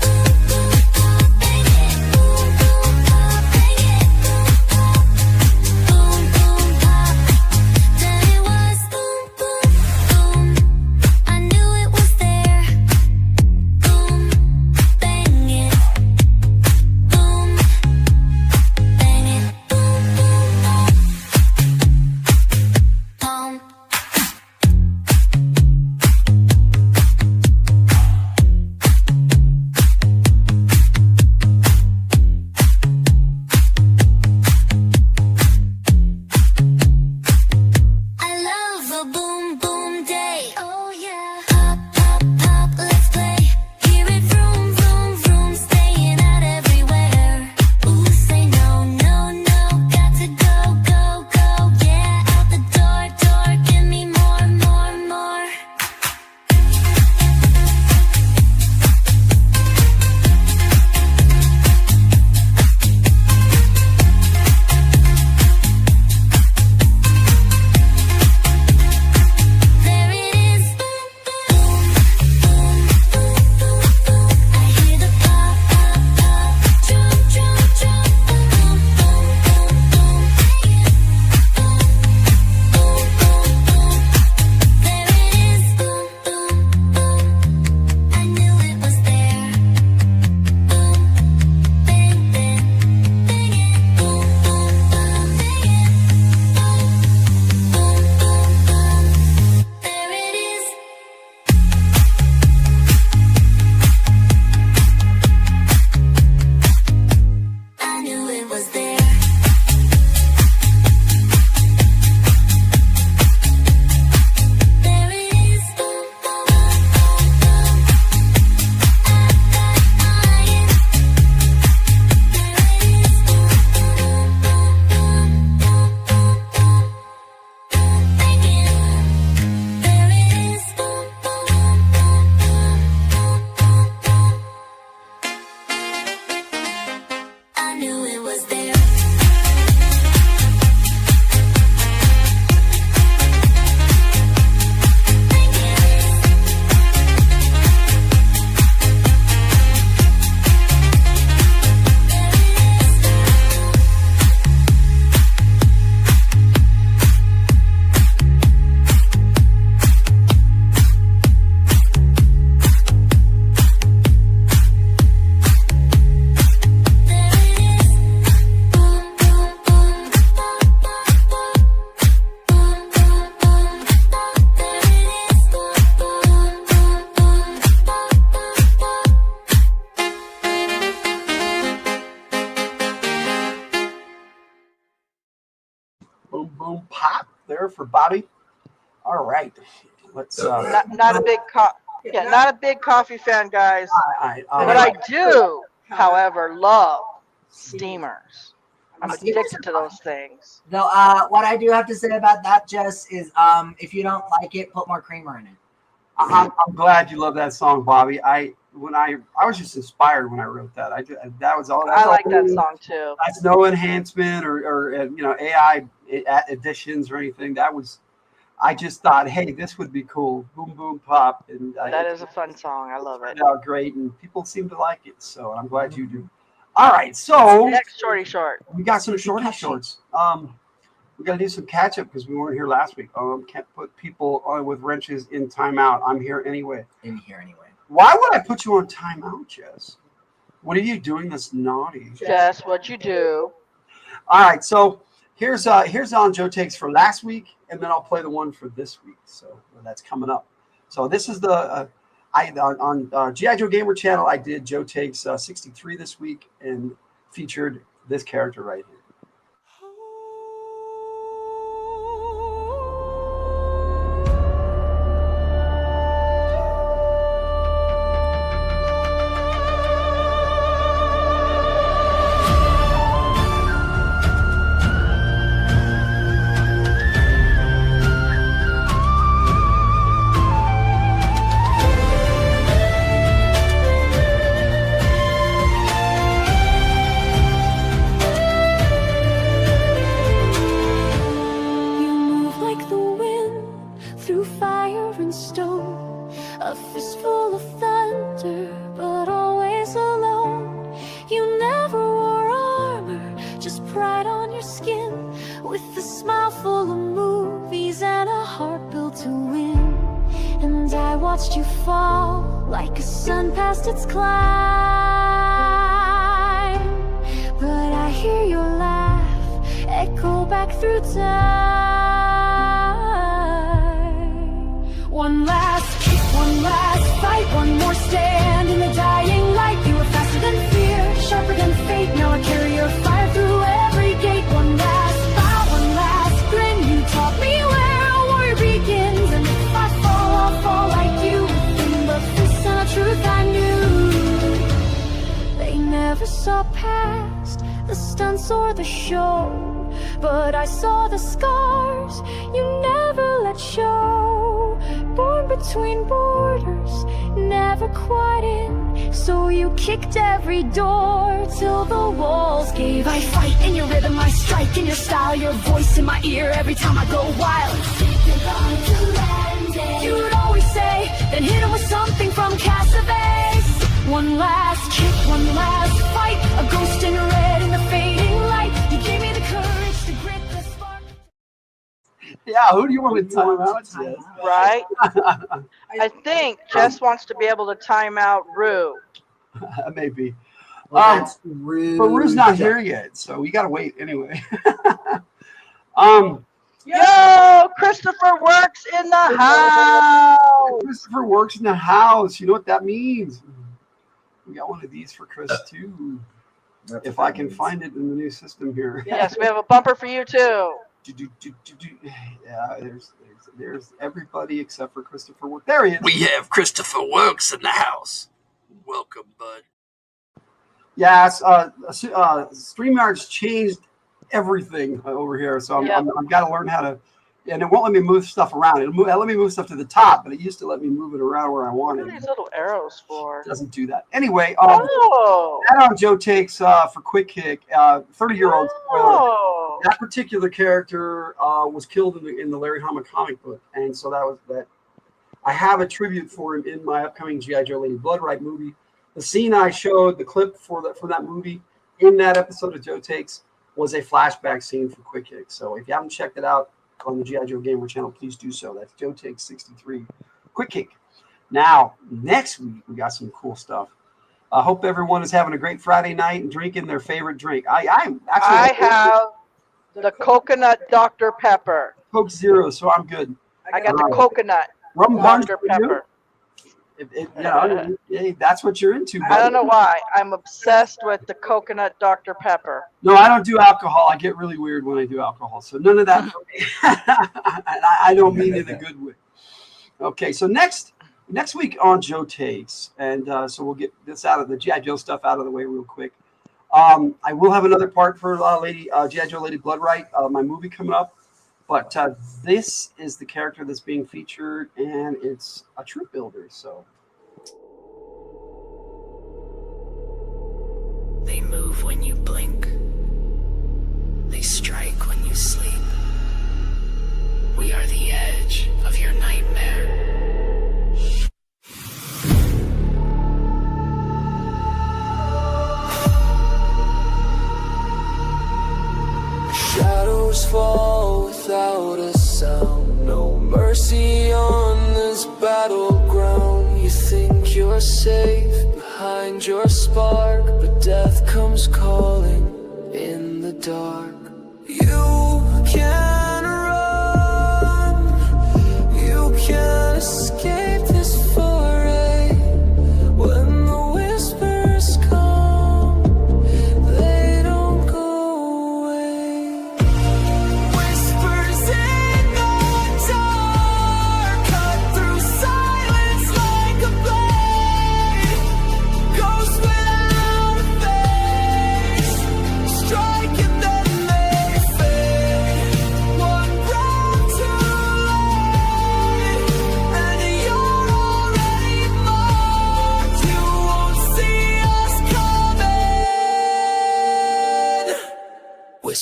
Boom, boom, pop. Bang it. Boom, boom, pop. Bang it. Boom, boom, pop. Then it was boom, boom, boom. I knew it was there. Boom, bang it. Boom, bang it. Boom, boom, pop. Boom. I love a boom boom day. Oh yeah. Pop pop pop, let's play. Hear it vroom vroom vroom, staying out everywhere. Ooh, say no no no, got to go go go. Yeah, out the door door, give me more more more. There it is. Boom boom boom boom boom boom. I hear the pop pop pop. Drum drum drum. Boom boom boom boom. Boom boom boom boom. There it is. Boom boom boom. I knew it was there. Boom bang bang bang it. Boom boom boom bang it. Boom boom boom boom. There it is. I knew it was there. There it is. Boom boom boom boom. I've got mine. There it is. Boom boom boom boom boom boom boom. Bang it. There it is. Boom boom boom boom boom boom boom. I knew it was there. Boom boom pop there for Bobby. All right. Let's Not a big not a big coffee fan, guys. But I do, however, love steamers. I'm addicted to those things. No, what I do have to say about that, Jess, is if you don't like it, put more creamer in it. I'm glad you love that song, Bobby. I was just inspired when I wrote that. That was all. I like that song too. That's no enhancement or AI additions or anything. That was. I just thought, hey, this would be cool. Boom boom pop, and That is a fun song. I love it. turned out great, and people seem to like it. So I'm glad you do. All right, so Next shorty short. we got some shorty shorts. We got to do some catch up because we weren't here last week. Can't put people on with wrenches in timeout. I'm here anyway. In here anyway. Why would I put you on timeout, Jess? What are you doing that's naughty? Jess, what you do? All right, so here's on Joe Takes for last week, and then I'll play the one for this week. So that's coming up. So this is the on G.I. Joe Gamer channel, I did Joe Takes 63 this week and featured this character right here. You move like the wind through fire and stone, a fistful of thunder, but always alone. You never wore armor, just pride on your skin, with a smile full of movies and a heart built to win. And I watched you fall like a sun past its climb, but I hear your laugh echo back through time. One last kick, one last fight, one more stand in the dying light. You were faster than fear, sharper than fate. Now I carry your fire through every gate. One last bow, one last grin. You taught me where a warrior begins, and if I fall, I'll fall like you. Within the fists and a truth I knew. They never saw past the stunts or the show, but I saw the scars you never let show. Born between borders, never quite in, so you kicked every door till the walls gave. I fight in your rhythm, I strike in your style, your voice in my ear every time I go wild. You would always say, then hit him with something from Cassavetes. One last kick, one last fight, a ghost in red in the fading light. You gave me the courage to grit the spark. Yeah, who do you want to time out? Jess? Right? I think Jess wants to be able to time out Rue. Maybe. Well, that's rude. But Rue's not here yet, so we gotta wait anyway. Yo, Christopher Works in the house. Christopher Works in the house. You know what that means? We got one of these for Chris too. If I can find it in the new system here. Yes, we have a bumper for you too. Yeah, there's everybody except for Christopher Works. There he is. We have Christopher Works in the house. Welcome, bud. Yes, StreamYard's changed everything over here, so I've got to learn how to. And it won't let me move stuff around. It'll let me move stuff to the top, but it used to let me move it around where I wanted. What are these little arrows for? It doesn't do that. Anyway, Oh. that on Joe Takes for Quick Kick, 30-year-old. Oh. That particular character was killed in the Larry Hama comic book, and so that was that. I have a tribute for him in my upcoming G.I. Joe Lady Bloodright movie. The scene I showed, the clip for that movie in that episode of Joe Takes, was a flashback scene for Quick Kick. So if you haven't checked it out on the G.I. Joe Gamer channel, please do so. That's Joe Takes 63 Quick Kick. Now, next week, we got some cool stuff. I hope everyone is having a great Friday night and drinking their favorite drink. I have the coconut Dr. Pepper. Coke Zero, so I'm good. I got the coconut Rum punch Dr. for you? Pepper. Hey, that's what you're into. I don't know why. I'm obsessed with the coconut Dr. Pepper. No, I don't do alcohol. I get really weird when I do alcohol. So none of that for me. I don't mean it in a good way. Okay, so next week on Joe Takes, and so we'll get this out of the G.I. Joe stuff out of the way real quick. I will have another part for G.I. Joe Lady Bloodright, my movie coming up. But this is the character that's being featured, and it's a troop builder. So They move when you blink. They strike when you sleep. We are the edge of your nightmare. Shadows fall without a sound. No mercy on this battleground. You think you're safe behind your spark, but death comes calling in the dark. You can run, you can escape this foray.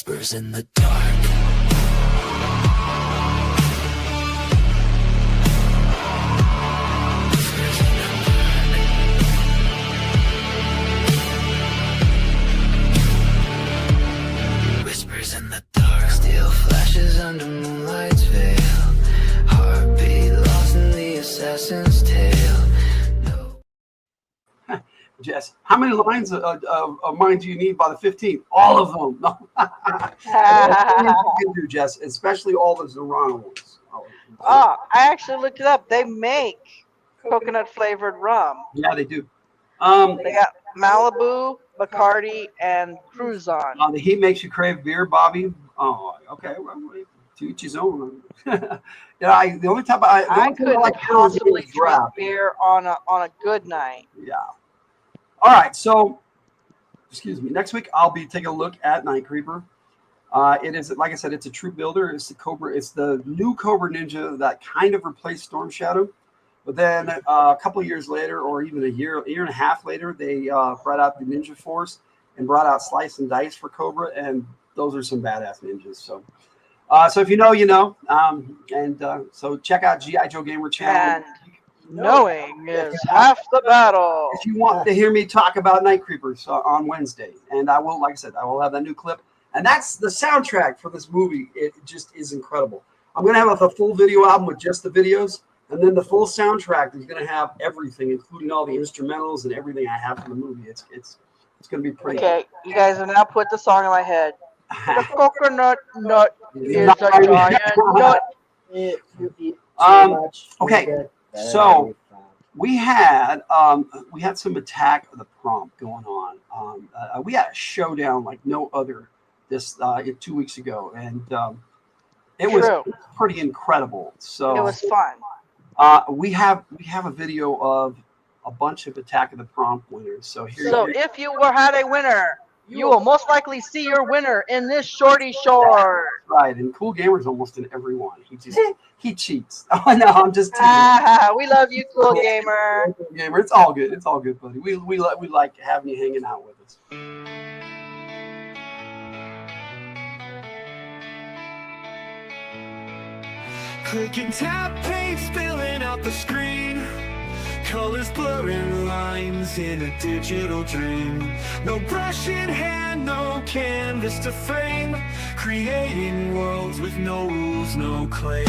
Whispers in the dark. Whispers in the dark. Steel flashes under moonlight's veil. Heartbeat lost in the assassin's tale. Jess, how many lines of mine do you need by the 15th? All of them. No. You can do, Jess, especially all the Zorano ones. Oh, I actually looked it up. They make coconut flavored rum. Yeah, they do. They got Malibu, Bacardi, and Cruzon. The heat makes you crave beer, Bobby. Oh, okay. Well, to each his own. Yeah, the only time I couldn't possibly drink beer on a good night. Yeah. All right, so excuse me. Next week I'll be taking a look at Night Creeper. It is, like I said, it's a true builder. It's the Cobra. It's the new Cobra Ninja that kind of replaced Storm Shadow. But then a couple of years later, or even a year and a half later, they brought out the Ninja Force and brought out Slice and Dice for Cobra, and those are some badass ninjas. So, so if you know, you know. So check out G.I. Joe Gamer channel. And knowing is half the battle. If you want to hear me talk about Night Creepers on Wednesday, and I will, like I said, I will have that new clip. And that's the soundtrack for this movie. It just is incredible. I'm going to have a full video album with just the videos. And then the full soundtrack is going to have everything, including all the instrumentals and everything I have for the movie. It's going to be pretty. Okay, you guys have now put the song in my head. The coconut nut is a giant nut. Okay, so we had some Attack of the Prompt going on. We had a showdown like no other this 2 weeks ago, and it was pretty incredible. So it was fun. We have a video of a bunch of Attack of the Prompt winners. So if you had a winner, you will most likely see your winner in this shorty short. Right, and Cool Gamer's almost in every one. He cheats. Oh no, I'm just teasing. We love you, Cool Gamer. Gamer, it's all good. It's all good, buddy. We like having you hanging out with us. Clicking tab page, spilling out the screen. Colors blurring lines in a digital dream. No brush in hand, no canvas to frame. Creating worlds with no rules, no claim.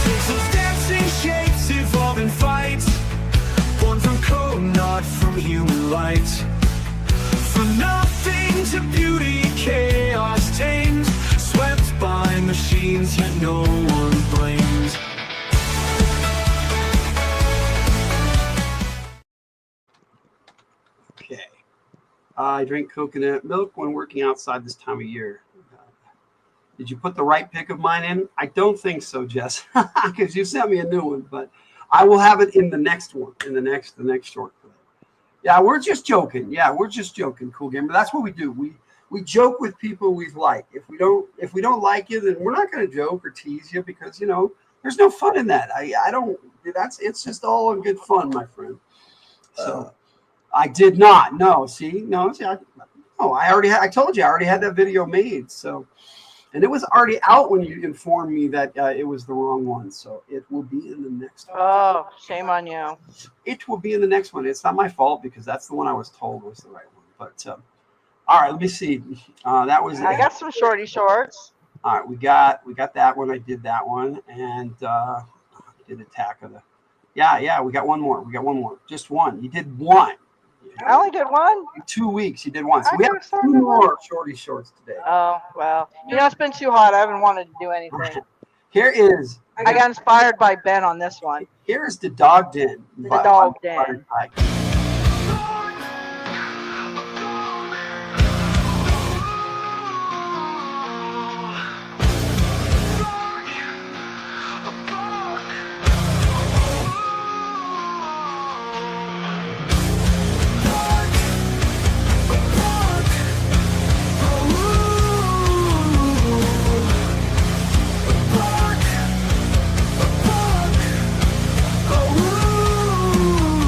Pixels dancing shapes, evolving fights. Born from code, not from human light. From nothing to beauty, chaos tamed. Swept by machines, yet no one blamed. Okay. I drink coconut milk when working outside this time of year. Did you put the right pic of mine in? I don't think so, Jess, because you sent me a new one. But I will have it in the next one, in the next short clip. Yeah, we're just joking. Yeah, we're just joking, Cool Gamer. That's what we do. We joke with people we like. If we don't like you, then we're not going to joke or tease you because there's no fun in that. I don't. It's just all in good fun, my friend. So I did not. No, see, no, see, I told you I already had that video made. So, and it was already out when you informed me that it was the wrong one. So it will be in the next one. Oh, shame on you. It will be in the next one. It's not my fault because that's the one I was told was the right one. But all right, let me see. That was. I got some shorty shorts. All right, we got that one. I did that one, and did Attack of the. Yeah. We got one more. Just one. You did one. I only did one. In 2 weeks, you did one. So we have 2 more shorty shorts today. Oh well, it's been too hot. I haven't wanted to do anything. Here is. I got inspired by Ben on this one. Here's the Dog Den. The Dog Den. Ooh.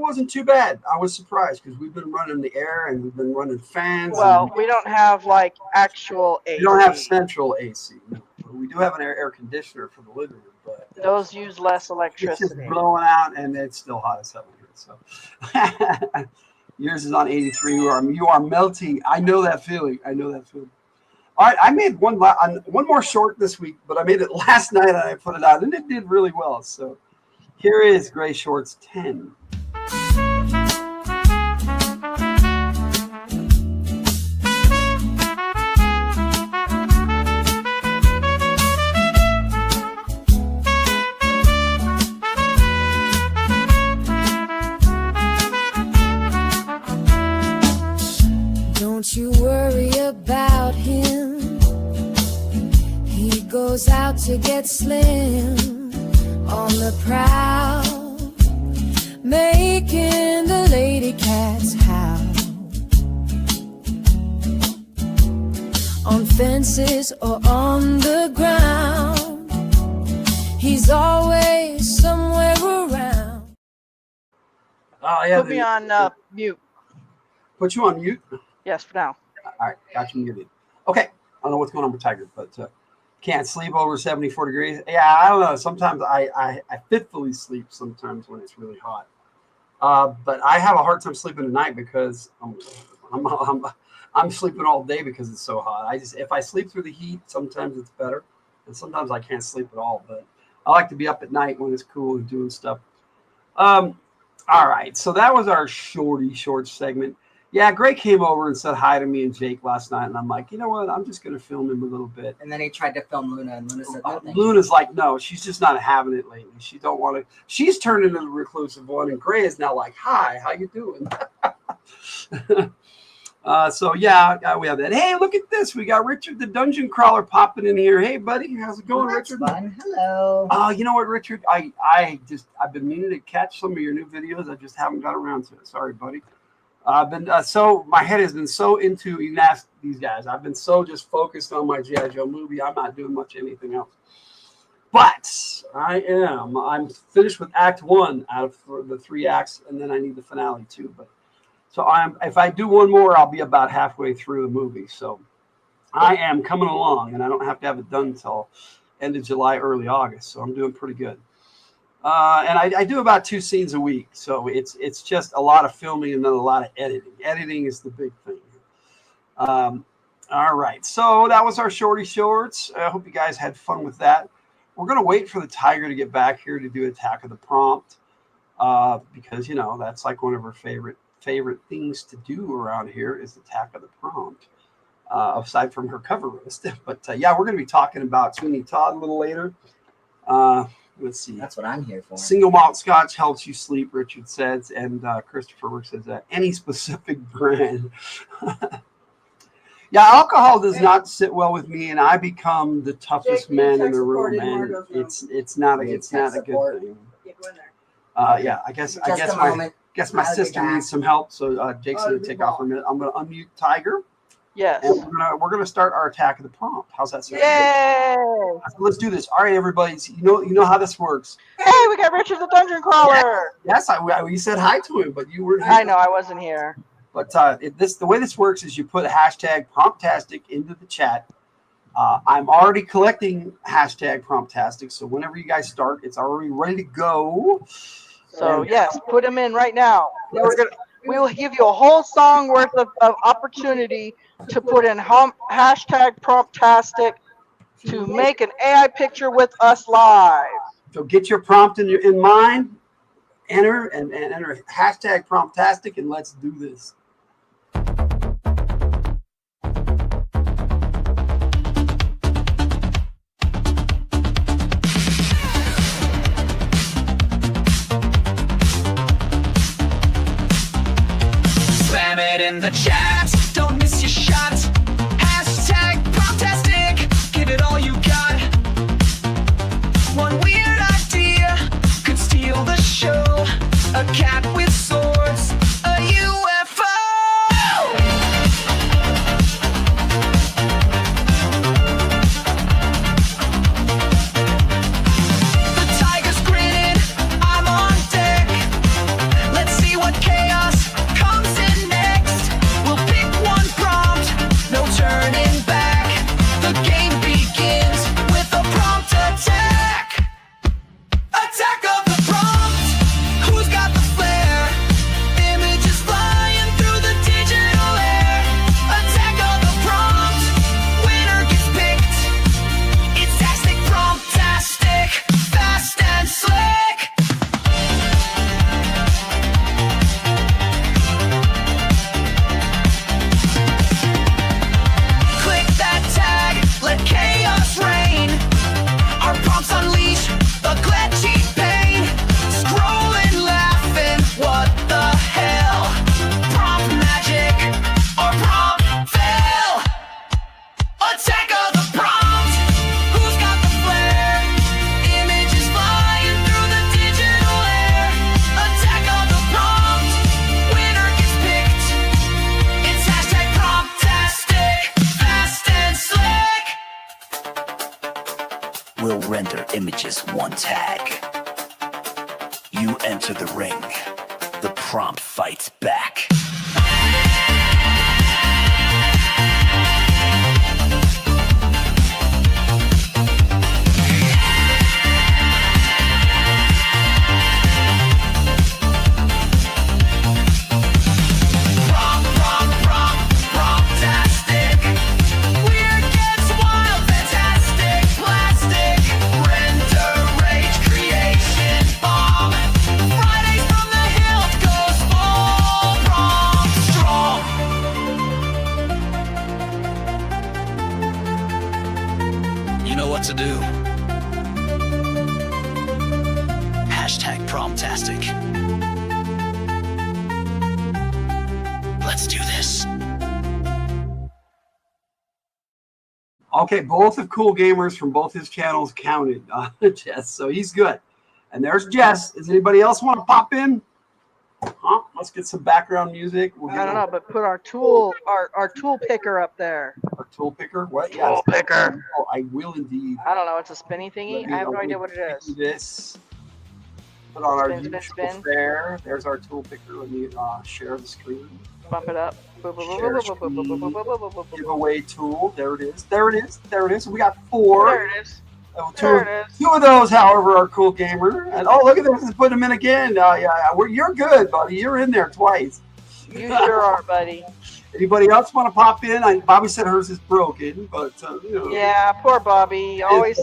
wasn't too bad. I was surprised because we've been running the air and we've been running fans. Well, we don't have like actual AC. We don't have central AC. No. We do have an air conditioner for the living room, but Those use less it's just electricity. blowing out and it's still hot as hell here. So yours is on 83. You are melting. I know that feeling. All right, I made one more short this week, but I made it last night and I put it out, and it did really well. So here is Gray Shorts 10. Don't you worry about him. He goes out to get slim on the prowl, making the lady cats howl on fences or on the ground. He's always somewhere around. Oh yeah, Put me on mute. Put you on mute. Yes, for now. All right, got you muted. Okay, I don't know what's going on with Tiger, but can't sleep over 74 degrees. Yeah, I don't know. Sometimes I fitfully sleep sometimes when it's really hot. But I have a hard time sleeping at night because I'm sleeping all day because it's so hot. If I sleep through the heat, sometimes it's better, and sometimes I can't sleep at all. But I like to be up at night when it's cool and doing stuff. All right, so that was our short segment. Yeah, Gray came over and said hi to me and Jake last night, and I'm like, you know what? I'm just going to film him a little bit. And then he tried to film Luna, and Luna said no. Luna's like, no, she's just not having it lately. She don't want to. She's turned into the reclusive one, and Gray is now like, hi, how you doing? So yeah, we have that. Hey, look at this. We got Richard the Dungeon Crawler popping in here. Hey, buddy, how's it going, Richard? Fun. Hello. You know what, Richard? I've been meaning to catch some of your new videos. I just haven't got around to it. Sorry, buddy. I've been my head has been so into, you can ask these guys, I've been so just focused on my G.I. Joe movie, I'm not doing much anything else. But I'm finished with Act 1 out of the 3 acts, and then I need the finale too. But so if I do one more, I'll be about halfway through the movie. So I am coming along, and I don't have to have it done until end of July, early August. So I'm doing pretty good. And I do about 2 scenes a week, so it's just a lot of filming and then a lot of editing. Editing is the big thing. All right, so that was our shorty shorts. I hope you guys had fun with that. We're gonna wait for the Tiger to get back here to do Attack of the Prompt, because that's like one of her favorite things to do around here is Attack of the Prompt. Aside from her cover list, but yeah, we're gonna be talking about Sweeney Todd a little later. Let's see. That's what I'm here for. Single malt scotch helps you sleep, Richard says, and Christopher Work says that any specific brand. Yeah, alcohol does not sit well with me, and I become the toughest man in the room, man. It's not a good thing. Yeah, I guess my sister needs some help, so Jake's gonna take off for a minute. I'm gonna unmute Tiger. Yes. And we're gonna start our Attack of the Prompt. How's that sound? Yay! Let's do this. All right, everybody. So you know how this works. Hey, we got Richard the Dungeon Crawler. Yes, we said hi to him, but you weren't here. I know, I wasn't here. But the way this works is you put hashtag Promptastic into the chat. I'm already collecting hashtag Promptastic, so whenever you guys start, it's already ready to go. So yes, put them in right now. We will give you a whole song worth of opportunity to put in hashtag Promptastic to make an AI picture with us live. So get your prompt in mind, enter hashtag Promptastic, and let's do this. Spam it in the chat, don't miss your shot. Hashtag Promptastic, give it all you got. One weird idea could steal the show. A cat with swords, a UFO. images, one tag. You enter the ring. The prompt fights back. You know what to do. Hashtag promptastic. Let's do this. Okay, both of Cool Gamers from both his channels counted, Jess, so he's good. And there's Jess. Does anybody else want to pop in? Huh? Let's get some background music. I don't know, but put our tool picker up there. Our tool picker? What? Tool picker. Oh, I will indeed. I don't know. It's a spinny thingy. I have no idea what it is. Do this. Put on our Spin, usual spin. there. There's our tool picker. Let me share the screen. Bump it up. Share screen. Giveaway tool. There it is. There it is. There it is. We got 4. There it is. There it is. Two of those, however, are Cool Gamer. And oh, look at this! Put them in again. You're good, buddy. You're in there twice. You sure are, buddy. Anybody else want to pop in? Bobby said hers is broken, but you know. Yeah, poor Bobby. Always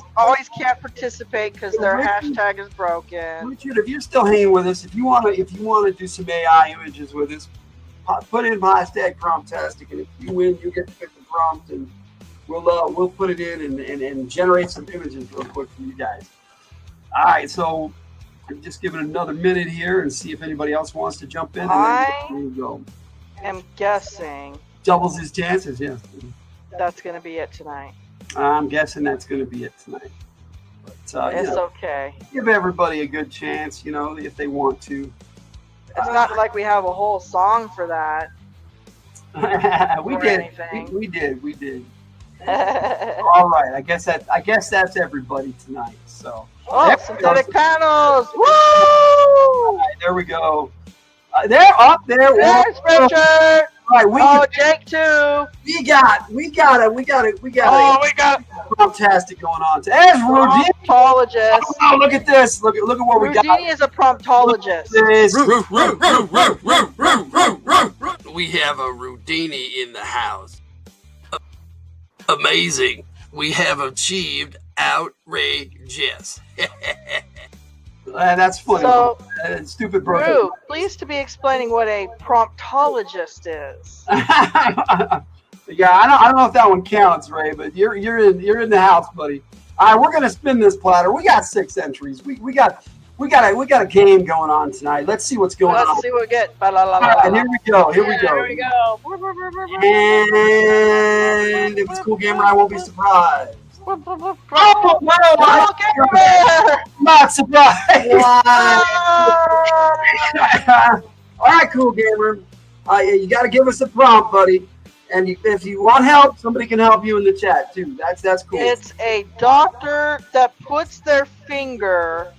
can't participate because their hashtag is broken. Richard, if you're still hanging with us, if you want to do some AI images with us, put in hashtag promptastic, and if you win, you get to pick the prompt, and we'll put it in and generate some images real quick for you guys. All right, so I'm just giving another minute here and see if anybody else wants to jump in. I'm guessing doubles his chances. Yeah, that's going to be it tonight. I'm guessing that's going to be it tonight. But, it's okay. Give everybody a good chance, if they want to. It's not like we have a whole song for that. We did. All right. I guess that's everybody tonight. So. Oh, synthetic panels! Woo! All right, there we go. They're up there. There's Richard. Right, Jake too. We got it. We got it. Fantastic going on. There's Rudini. Promptologist. Oh, look at this. Look at what we got. Rudini is a promptologist. We have a Rudini in the house. Amazing. We have achieved outrageous. That's funny. So, stupid bro. Drew, please to be explaining what a promptologist is. Yeah, I don't know if that one counts, Ray, but you're in the house, buddy. All right, we're gonna spin this platter. We got 6 entries. We got a game going on tonight. Let's see what's going on. Let's see what we get. And here we go. Here we go. And if it's Cool Gamer, I won't be surprised. Oh, well, not surprised. All right, Cool Gamer. You got to give us a prompt, buddy. And if you want help, somebody can help you in the chat too. That's cool. It's a doctor that puts their finger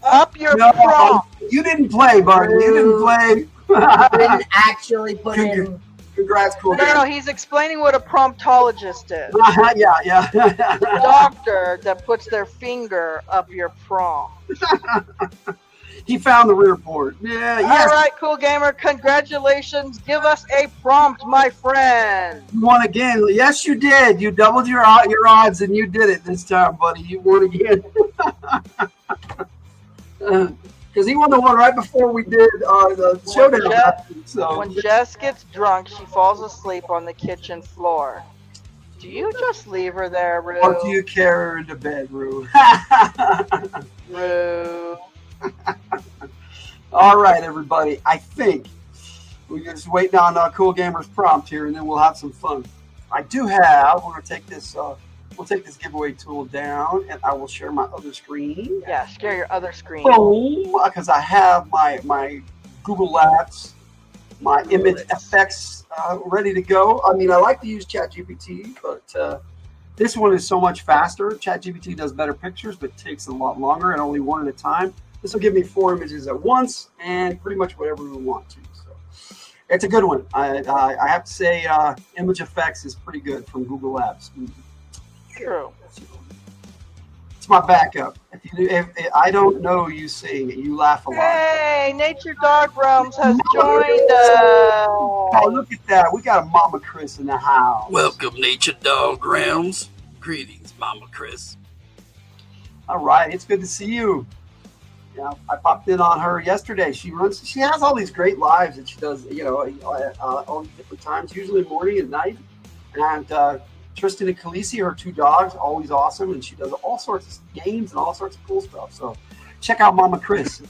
up your prompt. You didn't play, buddy. You didn't play. I didn't actually put in. Congrats, Cool Gamer. No, he's explaining what a promptologist is. Yeah. A doctor that puts their finger up your prompt. He found the rear port. Yeah. Yes. All right, Cool Gamer. Congratulations. Give us a prompt, my friend. You won again. Yes, you did. You doubled your odds, and you did it this time, buddy. You won again. Because he won the one right before we did the showdown. When Jess gets drunk, she falls asleep on the kitchen floor. Do you just leave her there, Rue? Or do you carry her into bed, Rue? Rue. All right, everybody. I think we're just waiting on Cool Gamer's prompt here, and then we'll have some fun. We're going to take this. We'll take this giveaway tool down, and I will share my other screen. Yeah, share your other screen. Boom, because I have my Google Labs, my image effects ready to go. I mean, I like to use ChatGPT, but This one is so much faster. ChatGPT does better pictures, but takes a lot longer and only one at a time. This will give me 4 images at once and pretty much whatever we want to. So it's a good one. I have to say, Image Effects is pretty good from Google Labs. True. It's my backup. If I don't know you sing, you laugh a lot. Hey, Nature Dog Realms has joined us. Oh, look at that. We got a Mama Chris in the house. Welcome, Nature Dog Realms. Greetings, Mama Chris. All right. It's good to see you. Yeah, I popped in on her yesterday. She has all these great lives that she does, all different times, usually morning and night. And Tristan and Khaleesi, her 2 dogs, always awesome. And she does all sorts of games and all sorts of cool stuff. So check out Mama Chris.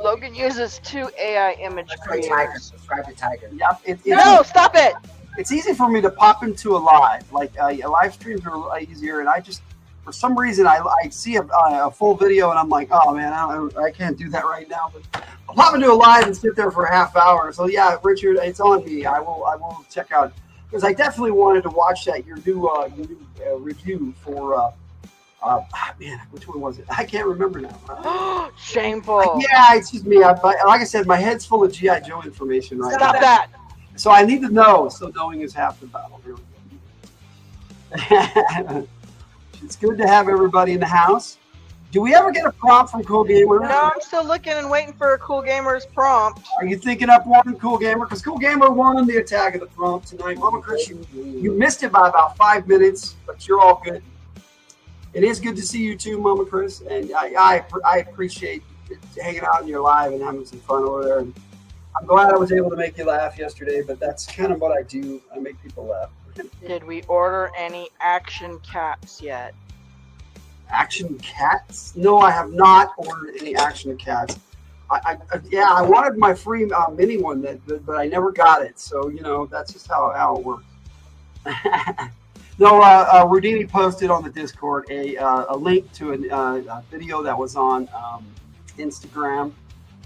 Logan uses 2 AI image creators. Subscribe to Tiger. Yep. No, stop it. It's easy for me to pop into a live. Like live streams are easier. And I just, for some reason, I see a full video and I'm like, oh man, I can't do that right now. But I'll pop into a live and sit there for a half hour. So yeah, Richard, it's on me. I will check out, because I definitely wanted to watch that your new review for man, which one was it? I can't remember now. Shameful. Yeah, it's just me. Like I said, my head's full of GI Joe information right now. Stop that. So I need to know. So knowing is half the battle. Here we go. It's good to have everybody in the house. Do we ever get a prompt from Cool Gamer? No, I'm still looking and waiting for a Cool Gamer's prompt. Are you thinking up one, Cool Gamer? Because Cool Gamer won the attack of the prompt tonight. Mama Chris, you missed it by about 5 minutes, but you're all good. It is good to see you too, Mama Chris, and I appreciate hanging out in your live and having some fun over there. And I'm glad I was able to make you laugh yesterday, but that's kind of what I do. I make people laugh. Did we order any action cats yet? Action cats? No, I have not ordered any action cats. I wanted my free mini one, but I never got it. So that's just how it works. No, Rudini posted on the Discord a link to a video that was on Instagram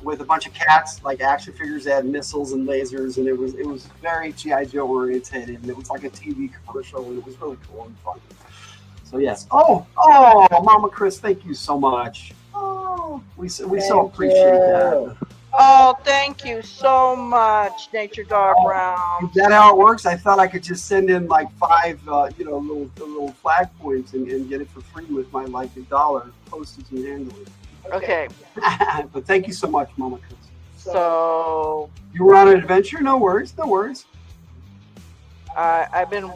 with a bunch of cats, like action figures that had missiles and lasers, and it was very G.I. Joe oriented, and it was like a TV commercial, and it was really cool and fun. So yes. Oh, Mama Chris, thank you so much. Oh, we so appreciate that. Oh, thank you so much, Nature Dog Brown. Is that how it works? I thought I could just send in like 5, little flag points and get it for free with my like $1 postage and handling. Okay. But thank you so much, Mama Chris. So you were on an adventure? No worries, no worries. I've been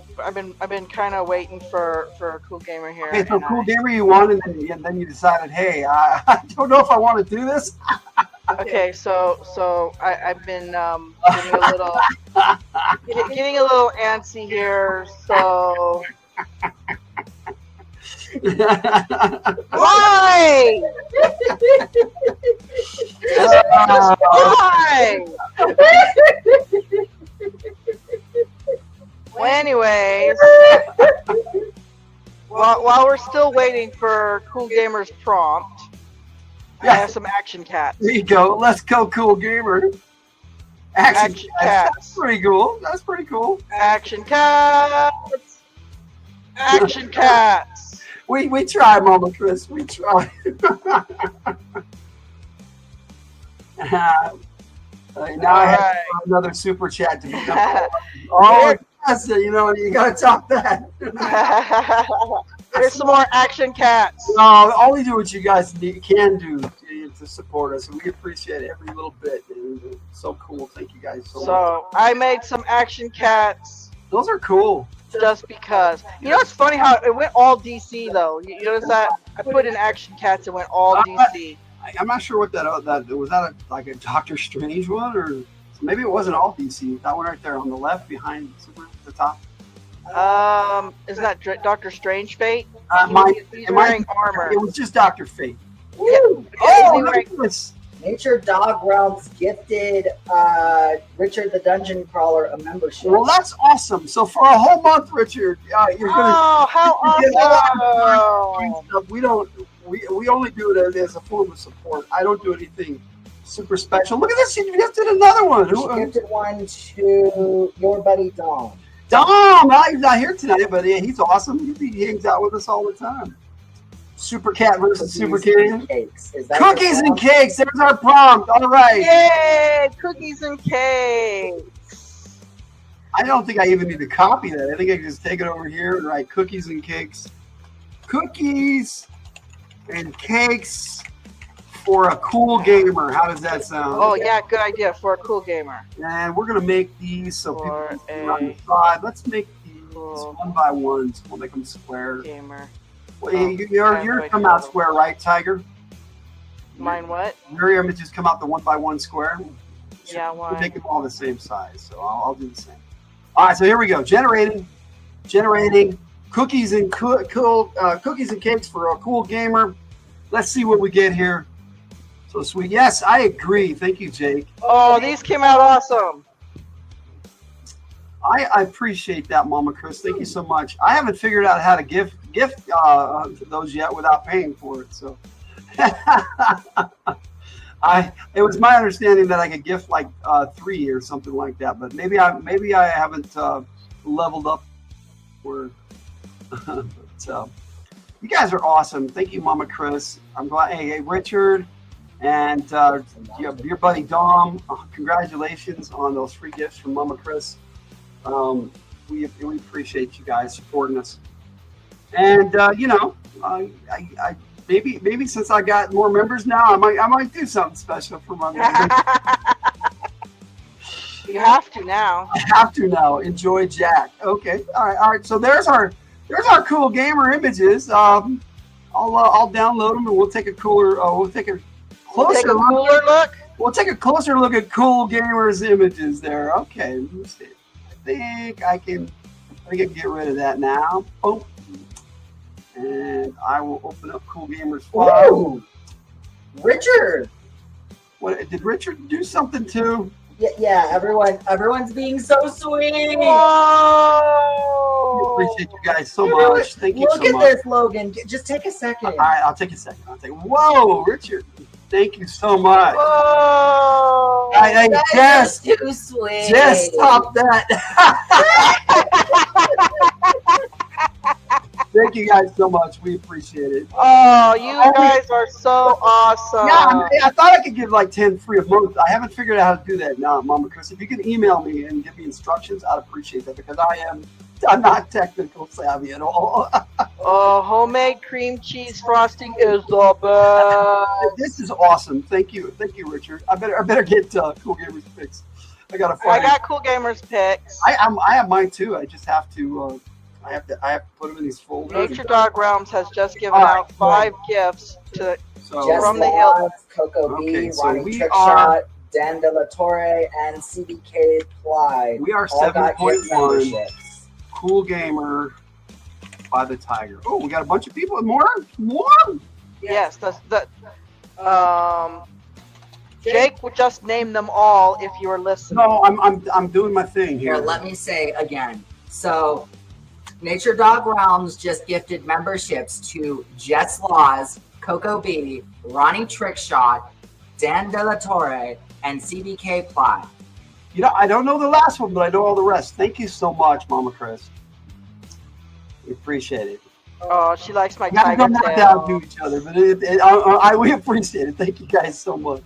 kind of waiting for a Cool Gamer here. Okay, so Cool Gamer you won, and then you decided, hey, I don't know if I want to do this. Okay, so I've been getting a little antsy here. So why? Why? Well, anyways, while we're still waiting for Cool Gamer's prompt, I have some action cats. There you go. Let's go, Cool Gamer. Action cats. That's pretty cool. That's pretty cool. Action cats. Action cats. We try, Mama Chris. We try. Now I have another super chat to be done. Oh, yes, you got to top that. There's some more action cats. No, only do what you guys can do to support us, and we appreciate every little bit. It's so cool. Thank you guys so much. So I made some action cats. Those are cool. Just because. It's funny how it went all DC though. You notice that? I put in action cats and went all DC. I'm not sure what that was. That like a Doctor Strange one, or maybe it wasn't all DC. That one right there on the left behind Superman at the top. Isn't that Doctor Strange Fate? He's wearing armor. It was just Doctor Fate. Woo! Oh, look at this. Nature Dog Realms gifted Richard the Dungeon Crawler a membership. Well, that's awesome. So for a whole month, Richard, you're gonna. Oh, how awesome! We only do it as a form of support. I don't do anything super special. Look at this. You gifted another one. She gifted one to your buddy Dom. Dom, he's not here tonight, but yeah, he's awesome. He hangs out with us all the time. Super Cat versus Super Cat. Cakes. Is that Cookies and cakes. There's our prompt. All right. Yay! Cookies and cakes. I don't think I even need to copy that. I think I can just take it over here and write cookies and cakes. Cookies and cakes for a cool gamer. How does that sound? Oh yeah, good idea for a cool gamer. And we're gonna make these so For people can see on the side. Let's make these one by ones. We'll make them square. Gamer. Well, you're come out square, right, Tiger? Mine what? Your images come out the one by one square. Yeah, We'll why? make them all the same size, so I'll do the same. All right, so here we go. Generating cookies and cookies and cakes for a cool gamer. Let's see what we get here. So sweet. Yes, I agree. Thank you, Jake. Oh, these came out awesome. I appreciate that, Mama Chris. Thank you so much. I haven't figured out how to gift those yet without paying for it. So, it was my understanding that I could gift like 3 or something like that. But maybe I haven't leveled up. Or, but, you guys are awesome. Thank you, Mama Chris. I'm glad. Hey, Richard, and your buddy Dom. Congratulations on those free gifts from Mama Chris. We appreciate you guys supporting us, and I maybe since I got more members now, I might do something special for my members. You have to now. I have to now. Enjoy Jack. Okay, all right. So there's our cool gamer images. I'll download them and we'll take a cooler closer look. We'll take a closer look at cool gamers images there. Okay, let me see. I think I can get rid of that now. Oh, and I will open up Cool Gamers file. Ooh, Richard. What did Richard do something too? Yeah. Everyone's being so sweet. Whoa! Appreciate you guys so much. Thank you so much. Look at this, Logan. Just take a second. All right, I'll take a second. Whoa, Richard. Thank you so much. Whoa! Hey, Jess, too sweet. Jess, stop that. Thank you guys so much. We appreciate it. Oh, you guys are so awesome. Yeah, I thought I could give like 10 free a month. I haven't figured out how to do that now, Mama Chris. If you can email me and give me instructions, I'd appreciate that because I'm not technical savvy at all. Homemade cream cheese frosting is the best. This is awesome. Thank you, Richard. I better get Cool Gamers picks. I got Cool Gamers picks. I have mine too. I just have to. I have to put them in these folders. Nature Dog Realms has just given out 5 gifts to from the Hildt. Coco B, Ronnie Trickshot, Dan De La Torre, and CBK Ply. We are 7.1. Cool Gamer by the Tiger. Oh, we got a bunch of people. More. Yes, Jake would just name them all if you were listening. No, I'm doing my thing here. Here, let me say again. So, Nature Dog Realms just gifted memberships to Jess Laws, Coco B, Ronnie Trickshot, Dan De La Torre, and CBK Ply. I don't know the last one, but I know all the rest. Thank you so much, Mama Chris. We appreciate it. Oh, she likes my tiger tail. tail. Down to each other, but we appreciate it. Thank you guys so much.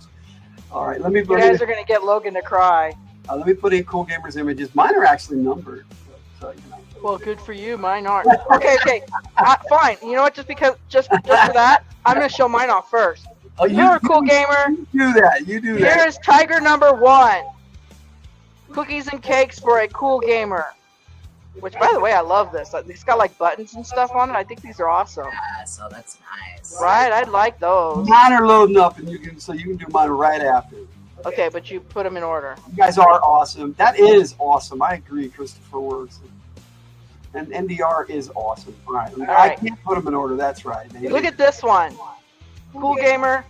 All right, let me. You guys are gonna get Logan to cry. Let me put in Cool Gamers images. Mine are actually numbered. So, Well, good for you. Mine aren't. Okay. Fine. You know what? Just for that, I'm gonna show mine off first. Oh, You're a cool gamer. You do that. Here's Tiger number 1. Cookies and cakes for a cool gamer. Which, by the way, I love this. It's got like buttons and stuff on it. I think these are awesome. Yeah, so that's nice. Right? I'd like those. Mine are loading up, and you can do mine right after. Okay, but you put them in order. You guys are awesome. That is awesome. I agree, Christopher Works. And NDR is awesome. All right. I can't put them in order. That's right. Look at this one. Cool gamer.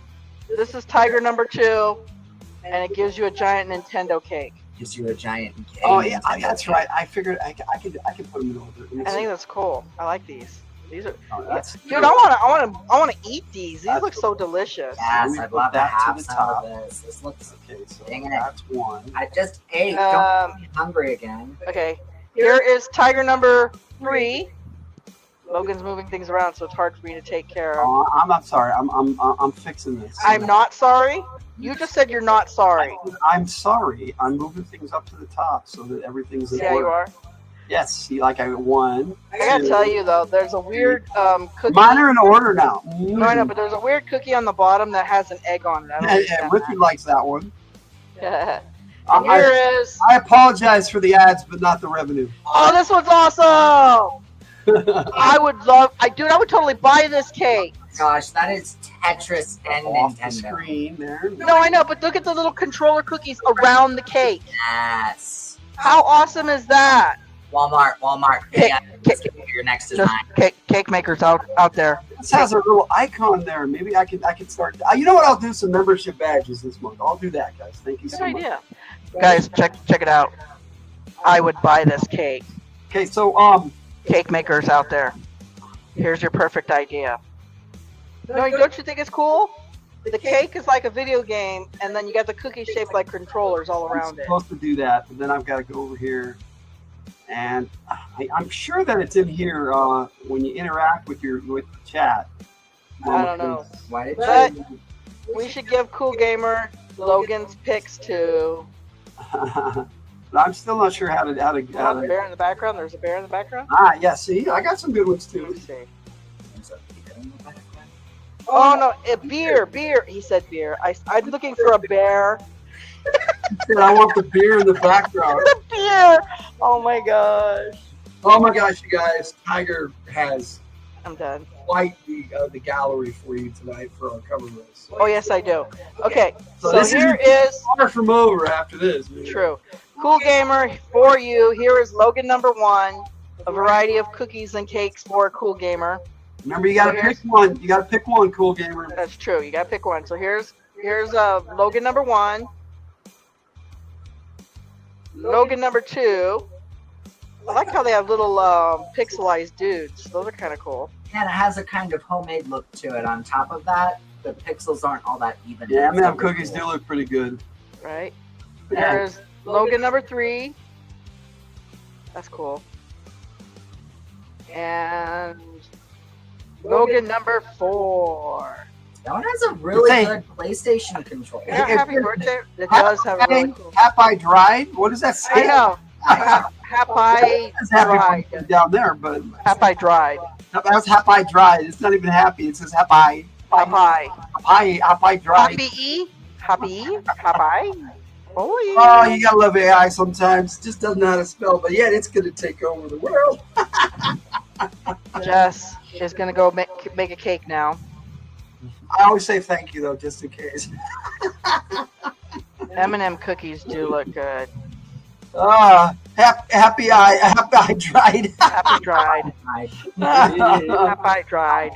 This is Tiger number 2, and it gives you a giant Nintendo cake. Gives you a giant cake. Oh yeah, that's right. I figured I could put them in order. I think that's cool. I like these. These are. Dude, I want to eat these. These look so delicious. Yes, I'd love to have some of this. This looks. Okay, so dang it. that's one. I just ate. Don't get me hungry again. Okay. Here is tiger number 3. Logan's moving things around, so it's hard for me to take care of. Oh, I'm not sorry. I'm fixing this. I'm not sorry? You just said you're not sorry. I'm sorry. I'm moving things up to the top so that everything's in Yeah, order. you are. Yes, see, like I won. I gotta tell you though, there's a weird cookie. Mine are in order now. No, I know, but there's a weird cookie on the bottom that has an egg on it. I don't And understand Ricky likes that one. that. And here is. I apologize for the ads, but not the revenue. Oh, this one's awesome! I would totally buy this cake. Gosh, that is Tetris and Off the Nintendo. screen there. No, I know, but look at the little controller cookies around the cake. Yes. How awesome is that? Walmart. Cake, Yeah, let's get your next Just design. cake makers out there. This has a little icon there. Maybe I can start. You know what? I'll do some membership badges this month. I'll do that, guys. Thank you Good so much. idea. Guys, check it out. I would buy this cake. Okay, so Cake makers out there. Here's your perfect idea. No, don't you think it's cool? The cake is like a video game, and then you got the cookies shaped like controllers all I'm around it. supposed to do that, but then I've got to go over here, and I'm sure that it's in here when you interact with the chat. I don't know. Why did But you? we should give Cool Gamer Logan's picks too. But I'm still not sure how to. There's a bear in the background. There's a bear in the background. Yeah. See, I got some good ones too. Let's see. Oh no, beer. He said beer. I'm looking for a bear. I want the beer in the background. The beer. Oh my gosh. Oh my gosh, you guys! Tiger has I'm done. quite the gallery for you tonight for our cover list. Oh yes, I do. Okay, so this here is is far from over after this. Man. true. Cool Gamer for you. Here is Logan number 1. A variety of cookies and cakes for Cool Gamer. Remember, you gotta pick one. You gotta pick one, Cool Gamer. That's true. You gotta pick one. So here's Logan number 1. Logan number 2. I like how they have little pixelized dudes. Those are kind of cool. And it has a kind of homemade look to it. On top of that, the pixels aren't all that even. Yeah, It's M&M really cookies cool. do look pretty good. Right? Yeah. There's Logan number 3. That's cool. And Logan number 4. That one has a really Hey. good PlayStation controller. Yeah, happy birthday. It does have a really cool. Happy dried. What does that say? I know. Happy It's happy dried. down there, but Happy dried. that's happy dried. It's not even happy. It says happy. Happy. Happy dried. Happy E. Happy. Happy. Oh yeah. Oh, you gotta love AI sometimes. Just doesn't know how to spell, but yet it's gonna take over the world. Jess is gonna go make a cake now. I always say thank you though, just in case. M&M cookies do look good. Happy eye dried. Happy dried. Happy dried.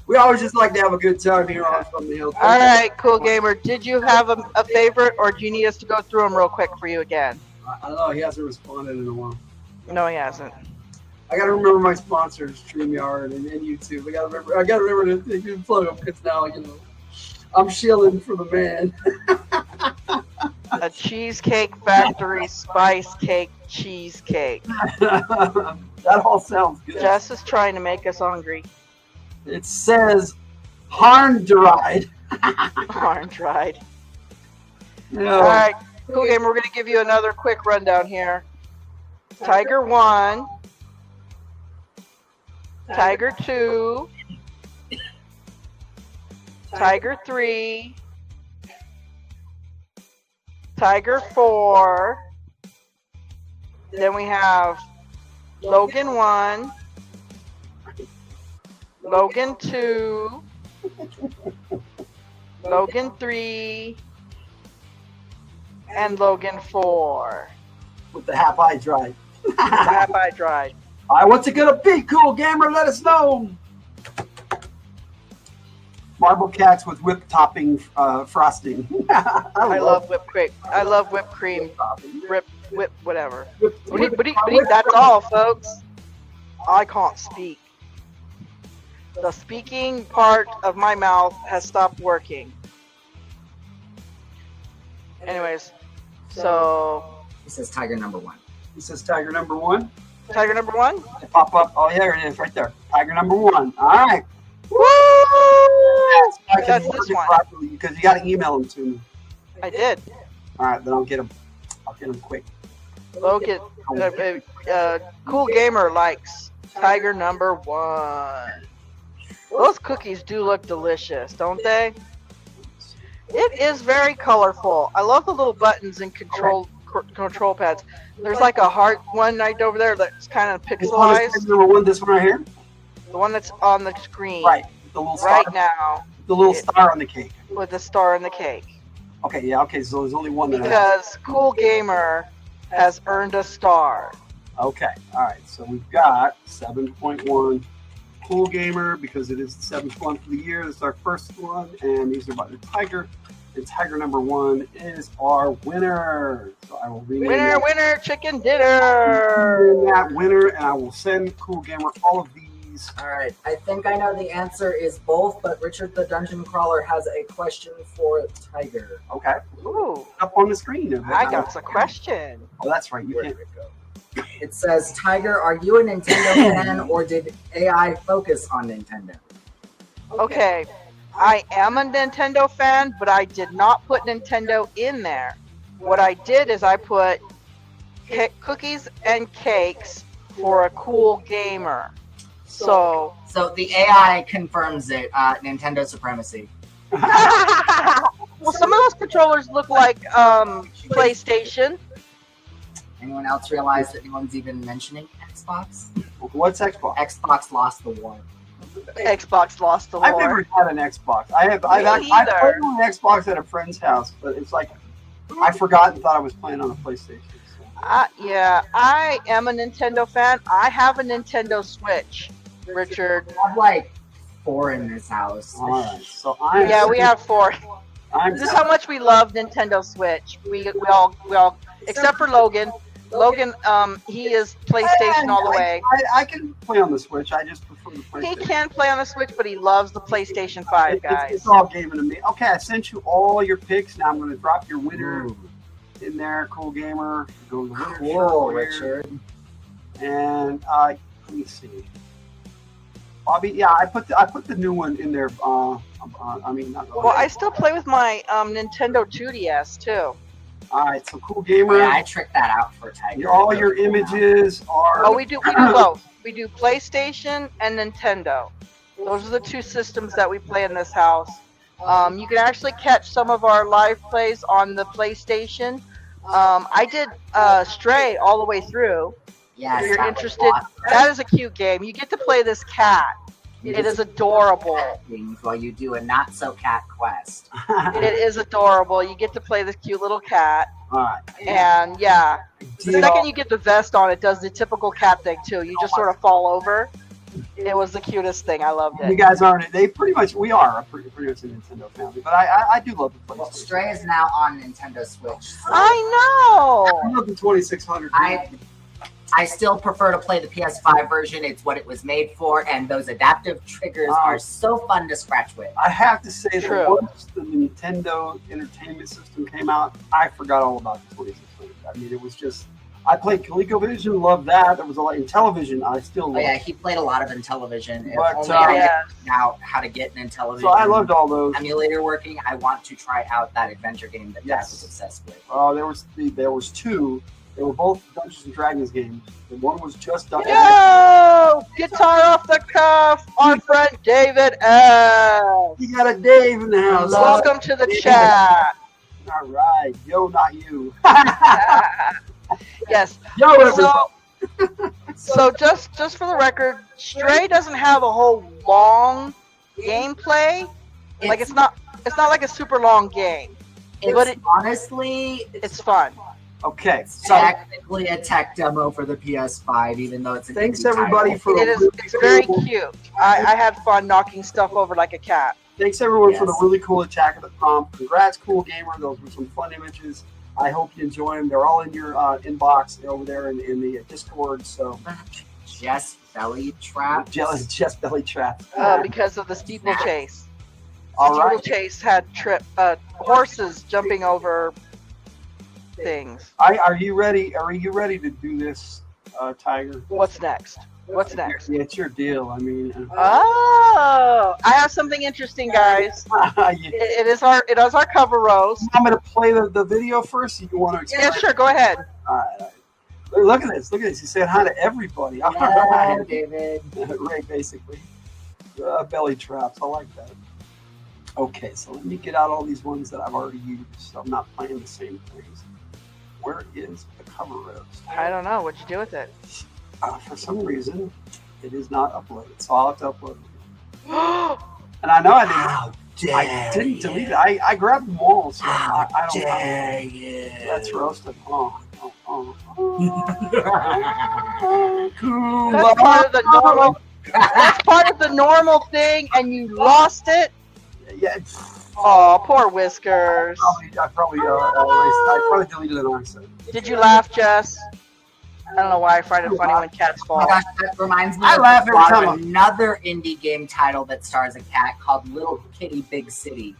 We always just like to have a good time here on From the Hill. All right, Cool Gamer. Did you have a favorite, or do you need us to go through them real quick for you again? I don't know. He hasn't responded in a while. No, he hasn't. I gotta remember my sponsors, StreamYard and YouTube. I gotta remember to plug them because now I'm shilling for the man. A Cheesecake Factory spice cake cheesecake. That all sounds good. Jess is trying to make us hungry. It says Harn dried. Harn dried. No. All right, Cool Gamer. We're gonna give you another quick rundown here. Tiger 1. Tiger 2. Tiger 3. Tiger 4. Then we have Logan 1. Logan 2. Logan 3. And Logan 4. With the half eye dried. Half eye dried. All right, what's it gonna be, Cool Gamer? Let us know. Marble cats with whipped topping frosting. I love whipped cream. I love whipped cream. Whip, whatever. That's all, folks. I can't speak. The speaking part of my mouth has stopped working. Anyways, so This is Tiger number 1. It says Tiger number 1. Tiger number 1. They pop up. Oh yeah, there it is, right there. Tiger number 1. All right. Woo! That's this one. Properly because you got to email them to me. I did. All right, then I'll get them. I'll get them quick. Logan, Cool Gamer likes Tiger number 1. Those cookies do look delicious, don't they? It is very colorful. I love the little buttons and control pads. There's like a heart one right over there that's kind of pixelized. Number 1, this one right here. The one that's on the screen. Right. The little star. Right now. The little star on the cake. With the star on the cake. Okay, yeah, okay, so there's only one that Because Cool Gamer has earned a star. Okay, all right, so we've got 7.1 Cool Gamer because it is the 7th one for the year. This is our first one, and these are by the Tiger. And Tiger number 1 is our winner. So I will rename Winner, chicken dinner. that winner, and I will send Cool Gamer all of these. All right, I think I know the answer is both, but Richard the Dungeon Crawler has a question for Tiger. Okay. Ooh. Up on the screen. I got a question. Oh, that's right. You can't go. It says, Tiger, are you a Nintendo fan or did AI focus on Nintendo? Okay, I am a Nintendo fan, but I did not put Nintendo in there. What I did is I put cookies and cakes for a Cool Gamer. So the AI confirms it, Nintendo supremacy. Well, some of those controllers look like PlayStation. Anyone else realize that no one's even mentioning Xbox? What's Xbox? Xbox lost the war. Xbox lost the war. I've never had an Xbox. I've played on an Xbox at a friend's house, but it's like I forgot and thought I was playing on a PlayStation. So. Yeah, I am a Nintendo fan. I have a Nintendo Switch, Richard. I have like 4 in this house. All right, so we have 4. This is how much we love Nintendo Switch. We all except for Logan. Logan, he is PlayStation all the way. I can play on the Switch. I just prefer the PlayStation. He can play on the Switch, but he loves the PlayStation 5, guys. It's all gaming to me. Okay, I sent you all your picks. Now I'm going to drop your winner in there. Cool Gamer. Go to the winner. Cool, Richard. And let me see. Bobby, yeah, I put the new one in there. I still play with my Nintendo 2DS too. All right, so Cool Gamer. Yeah, I tricked that out for Tiger. All your images are. Oh, we do both. We do PlayStation and Nintendo. Those are the 2 systems that we play in this house. You can actually catch some of our live plays on the PlayStation. I did Stray all the way through. Yes, if you're interested, that is a cute game. You get to play this cat. It is adorable. While you do a not-so-cat quest. It is adorable. You get to play this cute little cat. All right. And yeah, the second you get the vest on, it does the typical cat thing too. You just sort of fall over. It was the cutest thing. I loved it. You guys aren't. They pretty much. We are pretty much a Nintendo family. But I do love the PlayStation. Well, Stray is now on Nintendo Switch. So I know. I love the 2600. I still prefer to play the PS5 version. It's what it was made for, and those adaptive triggers are so fun to scratch with. I have to say that once the Nintendo Entertainment System came out, I forgot all about the 2600. I mean, it was just. I played ColecoVision, loved that. There was a lot in television. I still loved. Oh, yeah, he played a lot of Intellivision. But, only I figured out how to get an Intellivision. So I loved all those. Emulator working. I want to try out that adventure game that Dad was obsessed with. There was 2. They were both Dungeons and Dragons games. The one was just Dungeons. Yo! Guitar off the cuff, our friend David S. You got a Dave in the house. Welcome to the chat. All right. Yo, not you. Yes. Yo, everybody. So just for the record, Stray doesn't have a whole long gameplay. It's not like a super long game. But honestly, it's fun. Okay, it's technically a tech demo for the PS5, even though it's an thanks everybody for it's very cute. I had fun knocking stuff over like a cat. Thanks everyone for the really cool Attack of the Prompt. Congrats, Cool Gamer. Those were some fun images. I hope you enjoy them. They're all in your inbox. They're over there in the Discord. So Jess Belly Trap. Jess Belly Trap. Because of the steeplechase. All right. Steeplechase had horses jumping over things. Are you ready? Are you ready to do this, Tiger? What's next? What's next? Yeah, it's your deal. I mean, Oh, I have something interesting, guys. It is our cover rose. You want me to play the video first? Or you want to explain? Yeah, sure. Go ahead. All right. Look at this. Look at this. He said hi to everybody. All Yeah, right. David. Right, basically. Belly traps. I like that. Okay, so let me get out all these ones that I've already used. So I'm not playing the same things. Where is the cover roast? I don't know. What'd you do with it? For some reason, it is not uploaded. So I'll have to upload it. And I know I didn't delete it. I grabbed them all. So I don't know. That's roasted. Oh. Cool. That's part of the normal. That's part of the normal thing, and you lost it. Yeah. Oh, poor Whiskers. I probably deleted it on accident. Did you laugh, Jess? I don't know why I find it funny when cats Oh fall. my gosh, that reminds me I of laugh every time. another indie game title that stars a cat called Little Kitty Big City.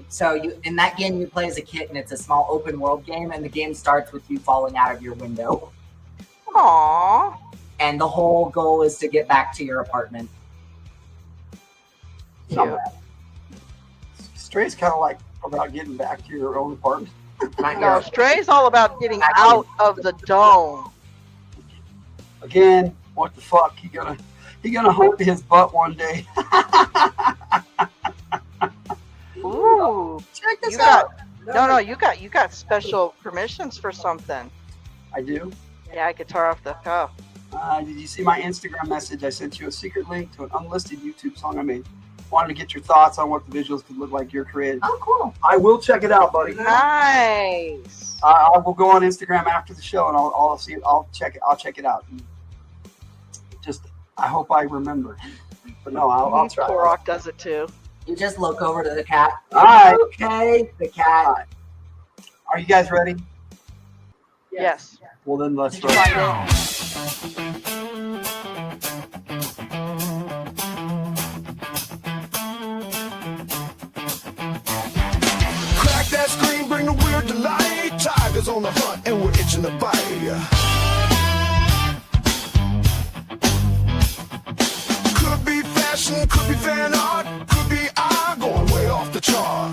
So in that game you play as a kitten. It's a small open world game, and the game starts with you falling out of your window. Aww. And the whole goal is to get back to your apartment. Not bad. Stray's kind of like about getting back to your own apartment. No, Stray's all about getting out of the dome. Again, what the fuck? He gonna hump his butt one day. Ooh, Check this you out. you got special permissions for something. I do. Yeah, I could tear off the cuff. Did you see my Instagram message? I sent you a secret link to an unlisted YouTube song I made. Wanted to get your thoughts on what the visuals could look like you're creating. Oh, cool. I will check it out, buddy. Nice. I will go on Instagram after the show and I'll see it. I'll check it out. Just I hope I remember. But no, I'll try. Korok does it too. You just look over to the cat. All right. Okay, the cat. All right. Are you guys ready? Yes. Well then let's Did you find it? Crack that screen, bring the weird delight. Tigers on the hunt and we're itching to bite. Could be fashion, could be fan art, could be I going way off the chart.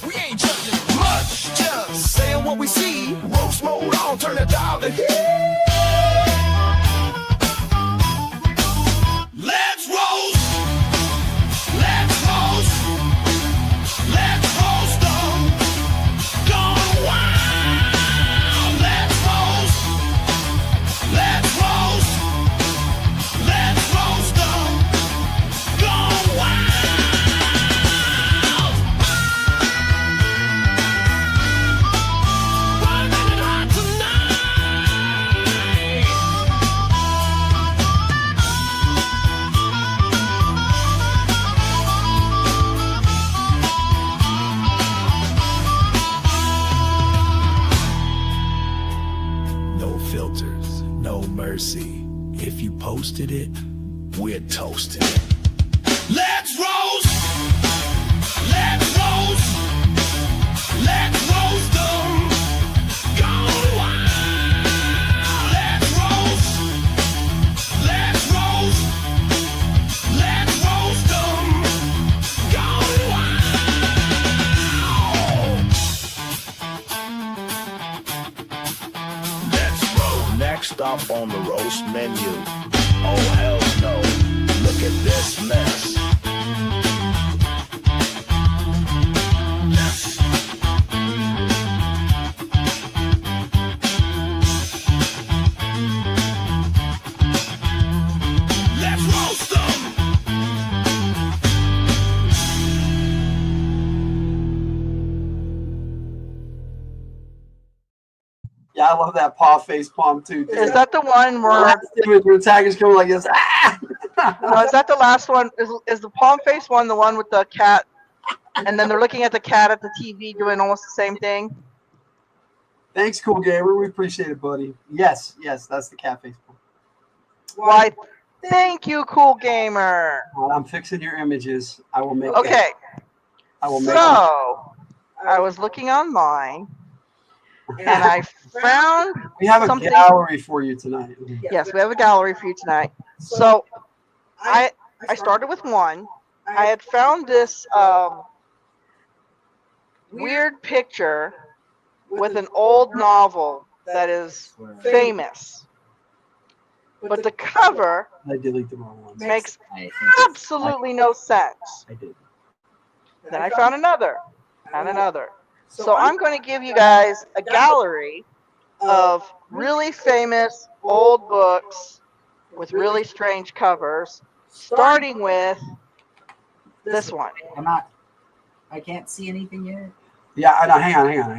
We ain't judging much, just saying what we see. Roast mode on, turn the dial to heat. Let's roast. Let's roast. Let's roast them. Gone wild. Let's roast. Let's roast. Let's roast them. Gone wild. Burning it hot tonight. No filters, no mercy. If you posted it, we're toasting it. Let's roast! Let's roast! Let's roast them! Gone wild! Let's roast! Let's roast! Let's roast them! Gone wild! Let's roast. Next up on the roast menu. Oh hell no. Look at this mess. Let's roast them. Yeah, I love that paw face palm too. Dude. Is that the one where? When the attackers come like this? Ah! No, is that the last one? Is the palm face one the one with the cat? And then they're looking at the cat at the TV doing almost the same thing. Thanks, Cool Gamer. We appreciate it, buddy. Yes, that's the cat face palm. Why? Thank you, cool gamer. Well, I'm fixing your images. I will make. Okay. I will make So, I was looking online, and I found We have a something. gallery for you tonight. Yes, we have a gallery for you tonight. So, I started with one. I had found this weird picture with an old novel that is famous, but the cover I delete the wrong one. makes I think it's- absolutely no sense. I did. Then I found another and another. So I'm going to give you guys a gallery of really famous old books with really strange covers, starting with this one. I can't see anything yet. Yeah, no, hang on.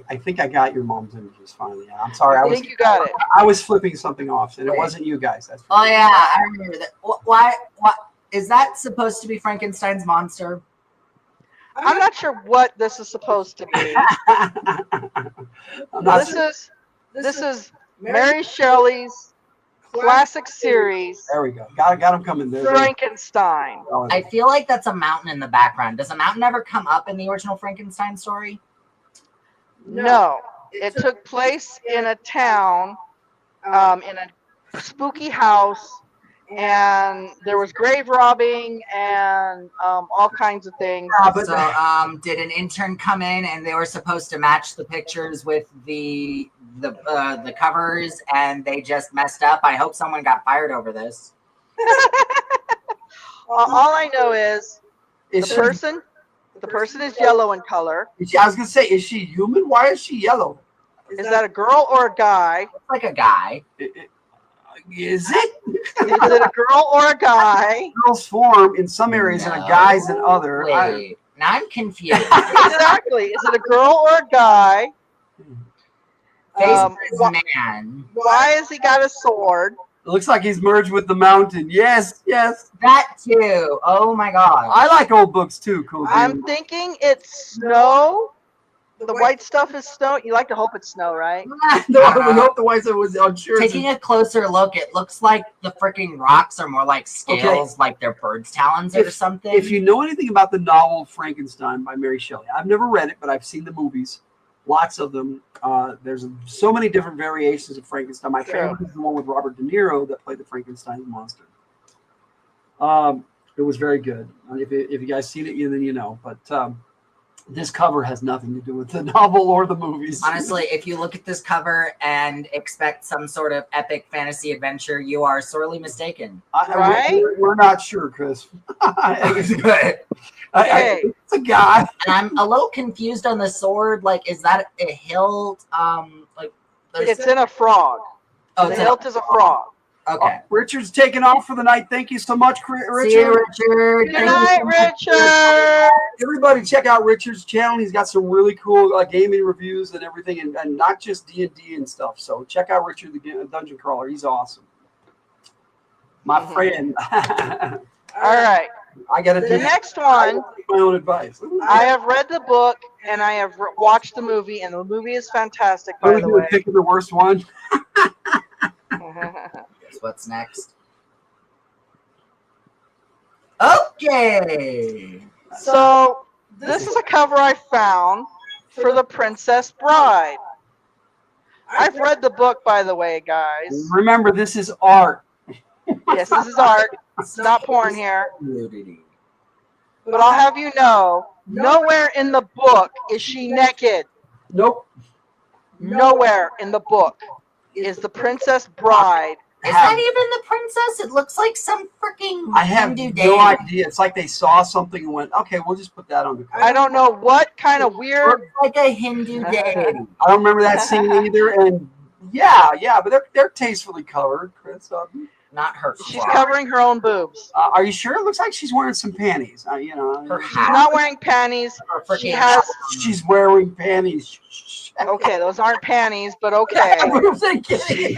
I think I got your mom's images finally. I'm sorry. I think you got it. I was flipping something off, and it wasn't you guys. That's Oh yeah, I remember that. Why is that supposed to be Frankenstein's monster? I'm not sure what this is supposed to be. I'm not sure. This is Mary Shelley's classic series, There we go. Got him coming there. Frankenstein. I feel like that's a mountain in the background. Does a mountain ever come up in the original Frankenstein story? No, it took place in a town, in a spooky house, and there was grave robbing and all kinds of things. So, did an intern come in and they were supposed to match the pictures with the covers, and they just messed up? I hope someone got fired over this. All I know is Is the she- person is yellow in color. I was gonna say, is she human? Why is she yellow? Is that a girl or a guy? It's like a guy. Is it? Is it a girl or a guy? Girls form in some areas and a guys in other. Wait, now I'm confused. Exactly. Is it a girl or a guy? Face man. Why has he got a sword? It looks like he's merged with the mountain. Yes. That too. Oh my god. I like old books too. Cool. I'm thinking it's snow. The white stuff is snow. You like to hope it's snow, right? No, I would hope the white stuff was unsure. Taking a closer look, it looks like the freaking rocks are more like scales, like they're birds' talons or something. If you know anything about the novel Frankenstein by Mary Shelley, I've never read it, but I've seen the movies. Lots of them. There's so many different variations of Frankenstein. My favorite is the one with Robert De Niro that played the Frankenstein monster. It was very good. If you guys seen it, then you know. But this cover has nothing to do with the novel or the movies. Honestly, if you look at this cover and expect some sort of epic fantasy adventure, you are sorely mistaken. Right? We're not sure, Chris. Okay. It's a guy. And I'm a little confused on the sword. Like, is that a hilt? Like, It's in a frog. Oh, The it's in a- hilt is a frog. Okay. Richard's taking off for the night. Thank you so much, Richard. See you, Richard. Good night, Richard. Everybody, check out Richard's channel. He's got some really cool gaming reviews and everything, and not just D&D and stuff. So check out Richard the Dungeon Crawler. He's awesome. My friend. All right. I got to The do next one, my own advice. I have read the book and I have watched the movie, and the movie is fantastic, by the way. Picking the worst one. Guess what's next? Okay. So this is a cover I found for The Princess Bride. I've read the book, by the way, guys. Remember, this is art. Yes, this is art. It's not porn here. Nudity. But I'll have you know, nowhere in the book is she naked. Nope. Nowhere in the book is the Princess Bride. Is that even the princess? It looks like some freaking I have Hindu no deity. idea. It's like they saw something and went, okay, we'll just put that on the cover. I don't know what kind of weird. Looks like a Hindu deity. I don't remember that scene either. And yeah, but they're tastefully covered, Chris. Not her. She's covering her own boobs. Are you sure? It looks like she's wearing some panties. Her She's hat. not wearing panties. Her She freaking has. She's wearing panties. Okay, those aren't panties, but okay. What was I kidding?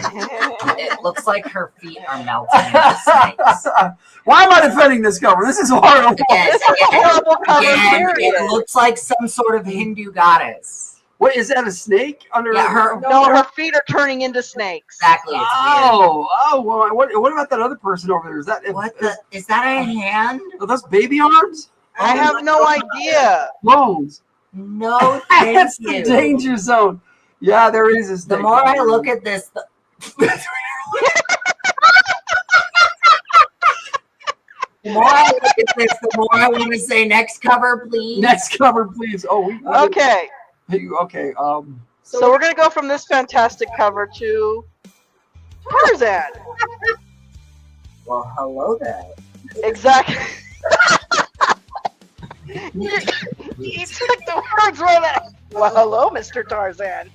It looks like her feet are melting into snakes. Why am I defending this cover? This is horrible. Again, This is a horrible cover, again, period. it looks like some sort of Hindu goddess. What is that? A snake under? Yeah, her. No, her feet are turning into snakes. Exactly. It's weird. Oh, well, what about that other person over there? Is that What the? Is that a hand? Are those baby arms? I have no idea. Bones. No, thank That's you. the danger zone. Yeah, there is a The more I look at this, the more I look at this, the more I want to say next cover, please. Next cover, please. Oh, we Okay. Okay. So we're gonna go from this fantastic cover to Tarzan. Well, hello there. Exactly. you took the words right out. Well, hello, Mr. Tarzan.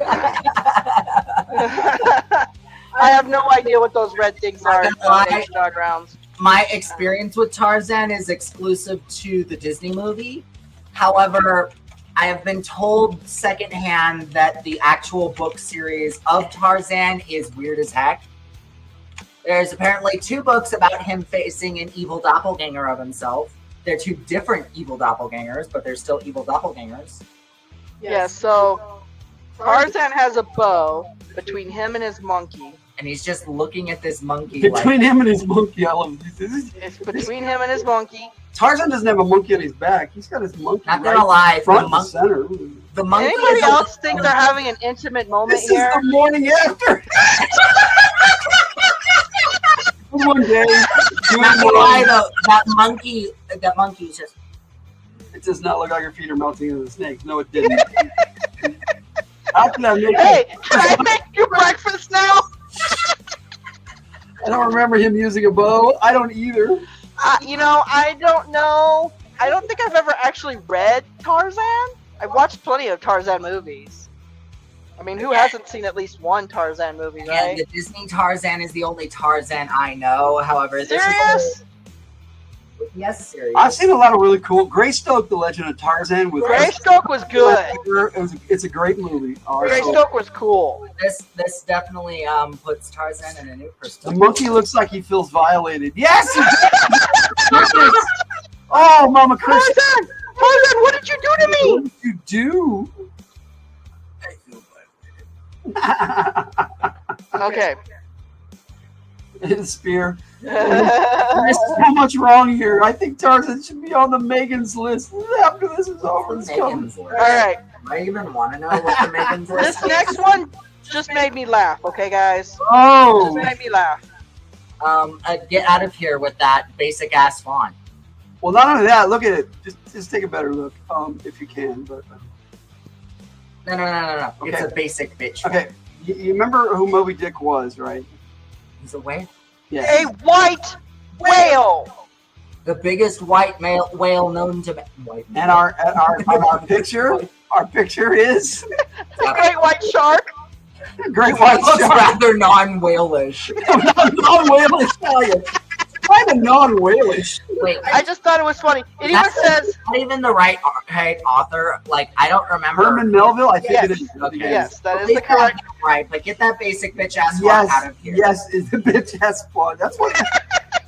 I have no idea what those red things are. Dog rounds. My experience with Tarzan is exclusive to the Disney movie. However, I have been told secondhand that the actual book series of Tarzan is weird as heck. There's apparently 2 books about him facing an evil doppelganger of himself. They're 2 different evil doppelgangers, but they're still evil doppelgangers. Yeah, so Tarzan has a bow between him and his monkey. And he's just looking at this monkey. Between him and his monkey, I love this. It's between him and his monkey. Tarzan doesn't have a monkey on his back. He's got his monkey Not gonna lie, front and center. The monkey. Anybody else think they're having an intimate moment This here? is the morning after. One day, Not gonna lie though, that monkey is just. It does not look like your feet are melting into the snake. No, it didn't. How can I make Hey, can I make you breakfast now? I don't remember him using a bow. I don't either. I don't know. I don't think I've ever actually read Tarzan. I've watched plenty of Tarzan movies. I mean, who hasn't seen at least one Tarzan movie, And right? the Disney Tarzan is the only Tarzan I know. However, this Serious? is yes, serious. I've seen a lot of really cool. Greystoke, The Legend of Tarzan. With Greystoke was good. It's a great movie. Greystoke was cool. This definitely puts Tarzan in a new The perspective. monkey looks like he feels violated. Yes! Oh, Mama Christian. Tarzan, what did you do to me? What did you do? Okay. His spear. There's so much wrong here. I think Tarzan should be on the Megan's list after this is over. It's coming. All right. I even want to know what the Megan's list This next one just made me laugh. Okay, guys. Oh. Just made me laugh. Get out of here with that basic ass font. Well, not only that, look at it. Just take a better look, if you can. But No. Okay. It's a basic bitch. okay, you remember who Moby Dick was, right? He's a whale. Yeah. A white whale. The biggest white whale known to white. And our picture is A great white shark. great white looks shark. rather non-whalish. Non-whalish. Kind of non-whalish. Wait, I just thought it was funny. It even that's says not even the right author. Like, I don't remember. Herman Melville. I think Yes. it is. Okay. yes, that is Please the correct. not right, but get that basic bitch ass Yes, out of here. yes, it's the bitch ass font. That's what.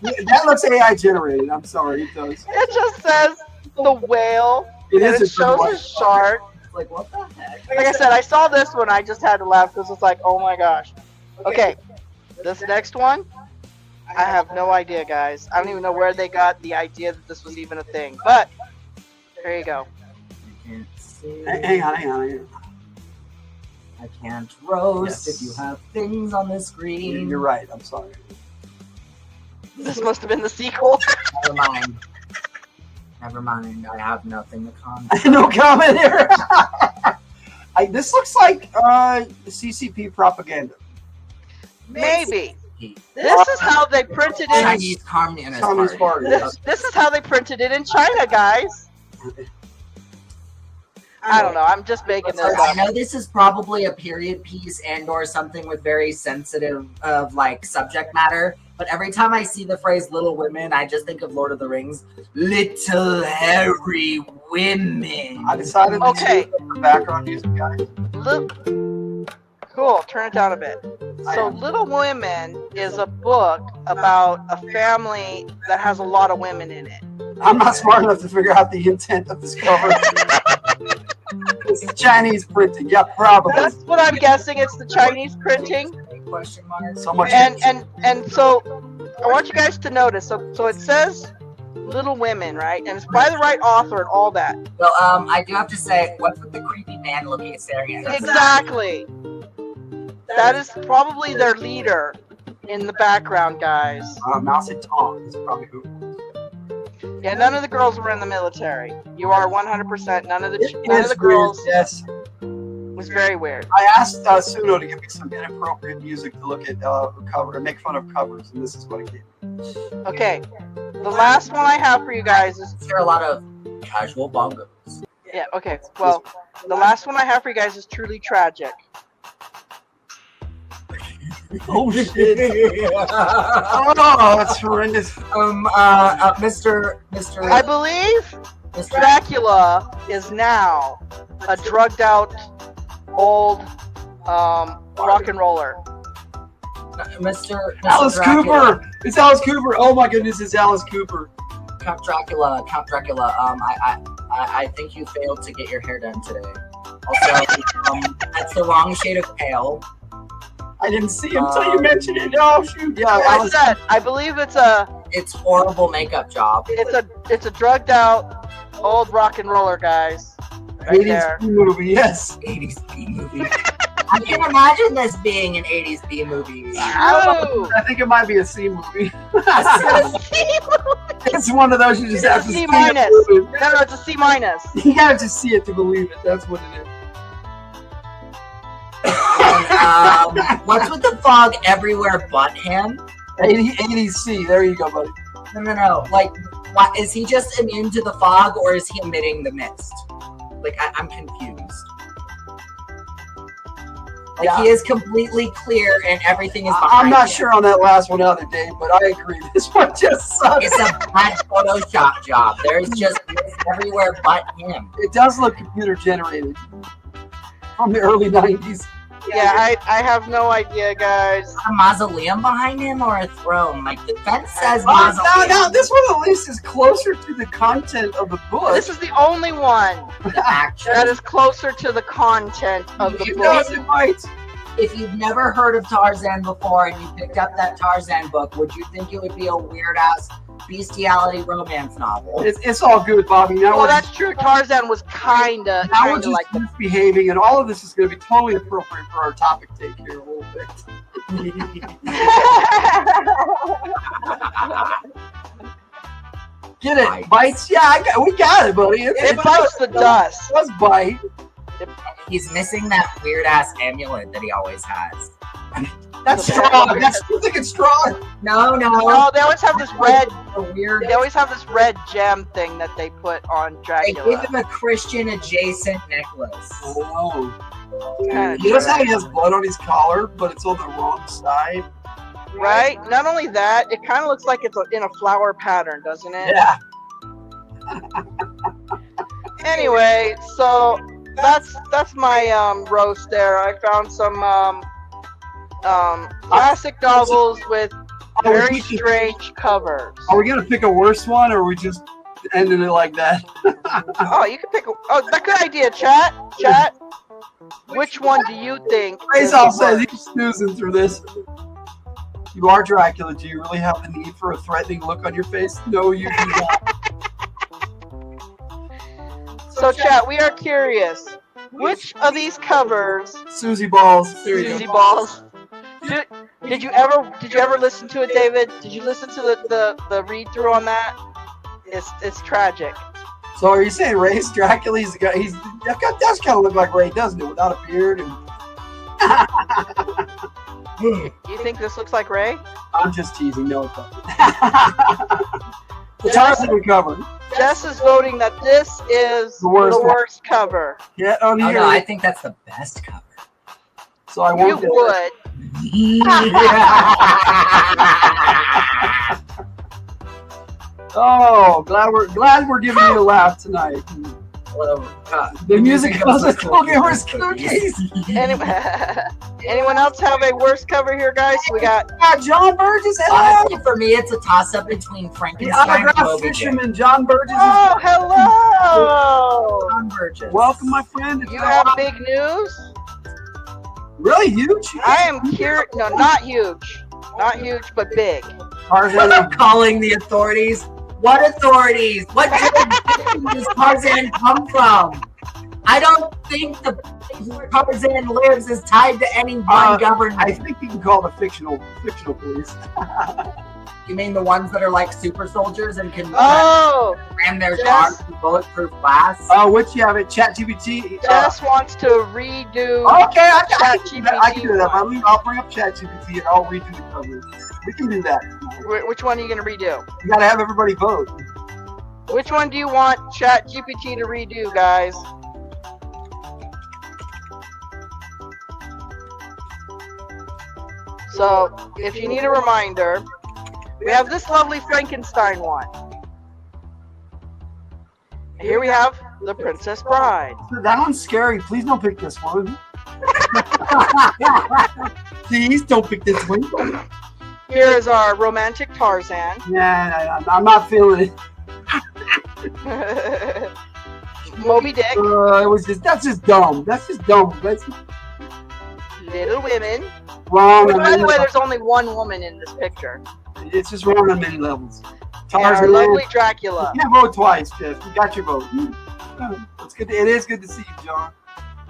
That looks AI generated. I'm sorry, it does. It just says the whale. It and is it a good shows one. a shark. Like, what the heck? Like I said, I saw this one. I just had to laugh because it's like, oh my gosh. Okay, this next one, I have no idea, guys. I don't even know where they got the idea that this was even a thing. But there you go. I can't see. Hang on. I can't roast Yes. if you have things on the screen. You're right. I'm sorry. This must have been the sequel. Never mind. Never mind. I have nothing to comment. No comment here. This looks like CCP propaganda. Maybe. This is how they printed it. Chinese Communist Communist Party. Party. This is how they printed it in China, guys. I don't know. I'm just making this I up. know this is probably a period piece and or something with very sensitive subject matter, but every time I see the phrase Little Women, I just think of Lord of the Rings. Little hairy women. I decided to Okay. use the background music, guys. Cool. Turn it down a bit. So, Little Women is a book about a family that has a lot of women in it. I'm not smart enough to figure out the intent of this cover. It's Chinese printing. Yeah, probably. That's what I'm guessing. It's the Chinese printing. Question mark. So much. And so I want you guys to notice. So it says Little Women, right? And it's by the right author and all that. Well, I do have to say, what's with the creepy man looking and staring at us? Exactly. That is probably their leader in the background, guys. Mouse and Tom is probably who. Yeah, none of the girls were in the military. You are 100%. None of the It's girls. weird, yes. Was very weird. I asked Suno to give me some inappropriate music to look at cover and make fun of covers, and this is what it gave me. Okay, the last one I have for you guys is There are a lot of casual bongos. yeah. Okay, well, the last one I have for you guys is Truly Tragic. Oh shit! Oh, that's horrendous. Mr. I believe Dracula is now a drugged out old rock and roller. Mr. Alice Dracula. Cooper. It's Alice Cooper. Oh my goodness, it's Alice Cooper. Count Dracula. I think you failed to get your hair done today. Also, that's the wrong shade of pale. I didn't see him until you mentioned it. Oh shoot! Yeah, Like I Alice. said, I believe It's horrible makeup job. it's a drugged out old rock and roller, guys. Right 80s there. B movie. Yes. 80s B movie. I can imagine this being an 80s B movie. Oh, I think it might be a C movie. It's one of those you just have to C see. minus. It. No, it's a C minus. You gotta just see it to believe it. That's what it is. What's with the fog everywhere but him? 80s C. There you go, buddy. No. Like, what, is he just immune to the fog, or is he emitting the mist? Like, I'm confused. Like, Yeah. he is completely clear and everything is behind I'm not him. sure on that last one either, Dave, but I agree. This one just sucks. It's a bad Photoshop job. There's just mist everywhere but him. It does look computer generated from the early 90s. Yeah, I have no idea, guys. A mausoleum behind him or a throne? Like, the fence says No, mausoleum. this one at least is closer to the content of the book. This is the only one that is closer to the content of the It book. does, it might. If you've never heard of Tarzan before and you picked up that Tarzan book, would you think it would be a weird-ass bestiality romance novel? It's all good, Bobby. Now Well, we're that's true. Tarzan was kinda just like that. misbehaving, and all of this is going to be totally appropriate for our topic take here a little bit. Get it? Bites? Yeah, we got it, buddy. It bites the dust. It does bite. He's missing that weird-ass amulet that he always has. That's strong. You think it's strong? No. No, they always have this red. A weird. They always have this red gem thing that they put on They Dracula. give him a Christian-adjacent necklace. Oh. Kinda You notice how true. he has blood on his collar, but it's on the wrong side? Right? Not only that, it kind of looks like it's in a flower pattern, doesn't it? Yeah. Anyway, so that's my roast there. I found some classic novels with very strange covers. Are we going to pick a worse one, or are we just ending it like that? Oh, you can pick. That's a good idea, chat. Which one do you think? is the Razal says worst? he's snoozing through this. You are Dracula. Do you really have the need for a threatening look on your face? No, you do not. So, chat, we are curious. Which of these covers, Susie Balls. There you Susie go. Balls, did you ever listen to it, David? Did you listen to the read through on that? It's tragic. So are you saying Ray's Dracula? He's the guy. That does kind of look like Ray, doesn't it? Without a beard and. You think this looks like Ray? I'm just teasing. No, it doesn't. The Tarzan cover. Jess is voting that this is The worst one. worst cover. Get on Oh here. no, I think that's the best cover. So I You won't do it. would. Oh, glad we're giving you a laugh tonight. The music goes with Cookies. Cookies. Anyone else have a worst cover here, guys? We got John Burgess. Hello. Honestly, for me, it's a toss-up between The Frankenstein and autographed Moby Dick. fisherman John Burgess. Oh, hello! John Burgess. Welcome, my friend. It's You been a have while. big news? Really huge. I am curious. No, not huge. Not huge, but big. Tarzan. I'm calling the authorities. What authorities? What jurisdiction does Tarzan come from? I don't think the where Tarzan lives is tied to any one government. I think you can call the fictional police. You mean the ones that are like super soldiers and can ram their cars with bulletproof glass? Oh, which you have it? ChatGPT. Jess wants to redo. Okay, I can do that. ChatGPT. I'll bring up ChatGPT and I'll redo the cover. We can do that. Which one are you gonna redo? You gotta have everybody vote. Which one do you want ChatGPT to redo, guys? So, if you need a reminder, we have this lovely Frankenstein one. Here we have the Princess Bride. That one's scary. Please don't pick this one. Please don't pick this one. Here is our romantic Tarzan. Yeah, I'm not feeling it. Moby Dick. That's just dumb. That's Little Women. wrong. By the way, there's only one woman in this picture. It's just wrong on many levels. And our lovely Dracula. You can't vote twice, Jeff. You got your vote. It's good. It is good to see you, John.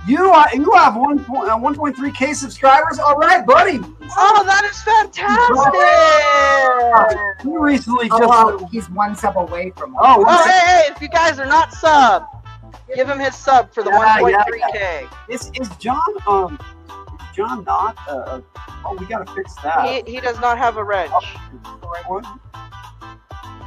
You have 1.3K subscribers. All right, buddy. Oh, that is fantastic. You recently he's one sub away from. Hey, if you guys are not subbed, give him his sub for the 1.3K. Is John John not? We gotta fix that. He does not have a wrench. The right one?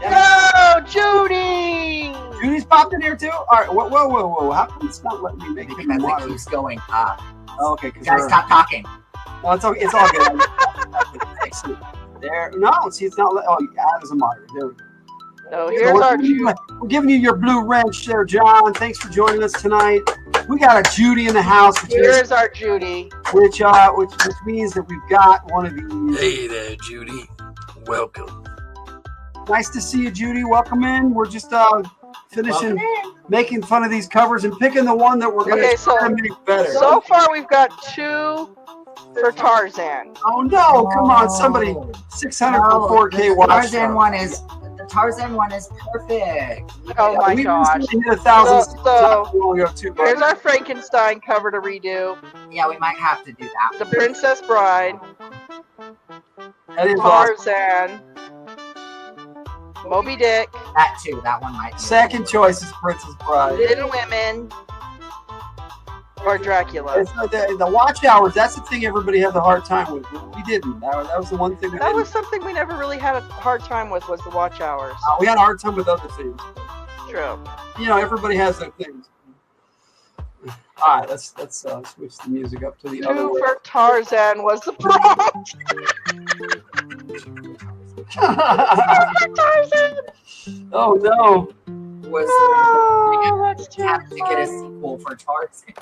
No, Judy! Judy's popped in here too? Alright, whoa. How come it's not letting me make it? Because it keeps going up. Oh, okay, guys, stop talking. No, it's all good. There. No, see, it's not. Add as a moderator. There we go. No, here's our Judy. We're giving you your blue wrench there, John. Thanks for joining us tonight. We got a Judy in the house. Here's our Judy. Which means that we've got one of these. Hey there, Judy. Welcome. Nice to see you, Judy. Welcome in. We're just finishing making fun of these covers and picking the one that we're going to make better. So far, we've got 2 for Tarzan. Oh no! Come on, somebody! 600 for 4K watch. The Tarzan one is perfect. Oh my god! We hit 1,000. So here's our Frankenstein cover to redo. Yeah, we might have to do that. The Princess Bride. That is Tarzan. Moby Dick. That too. That one might. Second choice is Princess Bride. Little Women. Or Dracula. It's the watch hours. That's the thing everybody had the hard time with. We didn't. That was the one thing. That was something we never really had a hard time with. Was the watch hours. We had a hard time with other things. True. You know, everybody has their things. All right, let's switch the music up to the other way. 2 for Tarzan was the prompt. Oh no! That's have to get a sequel for Tarzan.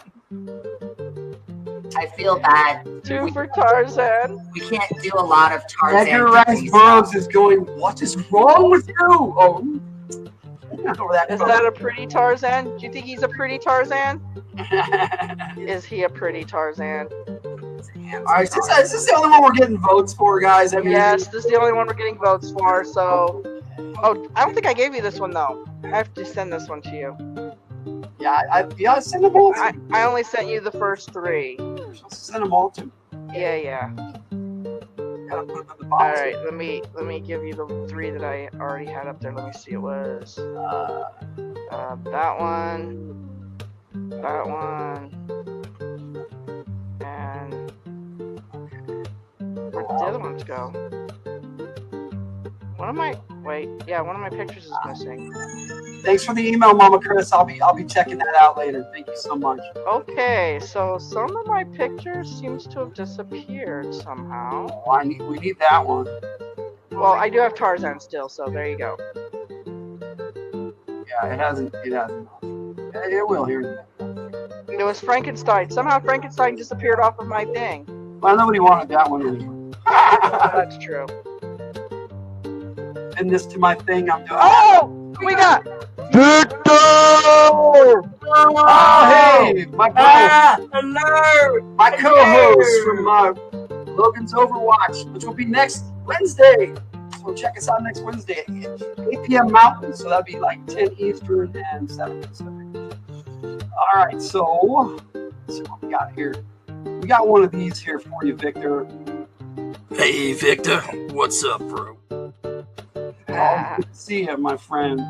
I feel bad. 2 for Tarzan. We can't do a lot of Tarzan. Edgar Rice Burroughs is going. What is wrong with you? Oh, is that a pretty Tarzan? Do you think he's a pretty Tarzan? Is he a pretty Tarzan? All right, is this the only one we're getting votes for, guys? I mean, yes, this is the only one we're getting votes for. So, I don't think I gave you this one though. I have to send this one to you. Yeah, send them all. I only sent you the first 3. Send them all to. Yeah. Gotta put them in the All box. right, let me give you the 3 that I already had up there. Let me see. It was that one, and where did the other ones go? One of my pictures is missing. Thanks for the email, Mama Chris. I'll be checking that out later. Thank you so much. Okay, so some of my pictures seems to have disappeared somehow. Oh, we need that one. Well, I do have Tarzan still, so there you go. Yeah, it hasn't. It will here. It was Frankenstein. Somehow Frankenstein disappeared off of my thing. Well, nobody wanted that one anyway. That's true. And this to my thing, I'm doing. Oh, we got Victor! Oh, hey, my co-host from Logan's Overwatch, which will be next Wednesday. So So check us out next Wednesday at 8 p.m. Mountain. So that'd be like 10 Eastern and 7 Pacific. All right, so let's see what we got here. We got one of these here for you, Victor. Hey, Victor. What's up, bro? Oh, good to see you, my friend.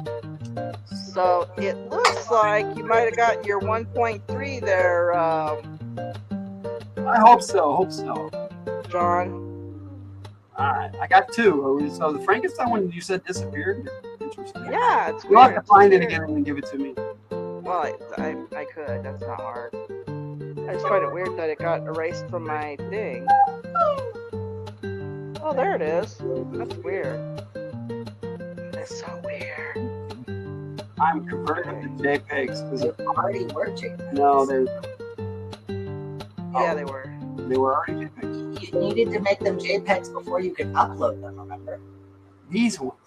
So it looks like you might have got your 1.3 there, I hope so. John. All right, I got 2. So the Frankenstein one you said disappeared. Interesting. Yeah, it's You'll have weird. to find it again and then give it to me. Well, I could. That's not hard. I just find it weird that it got erased from my thing. Oh, there it is. That's weird. That's so weird. I'm converting them to JPEGs because They already were JPEGs. no, Yeah, they were. they were already JPEGs. You needed to make them JPEGs before you could upload them, remember? These ones,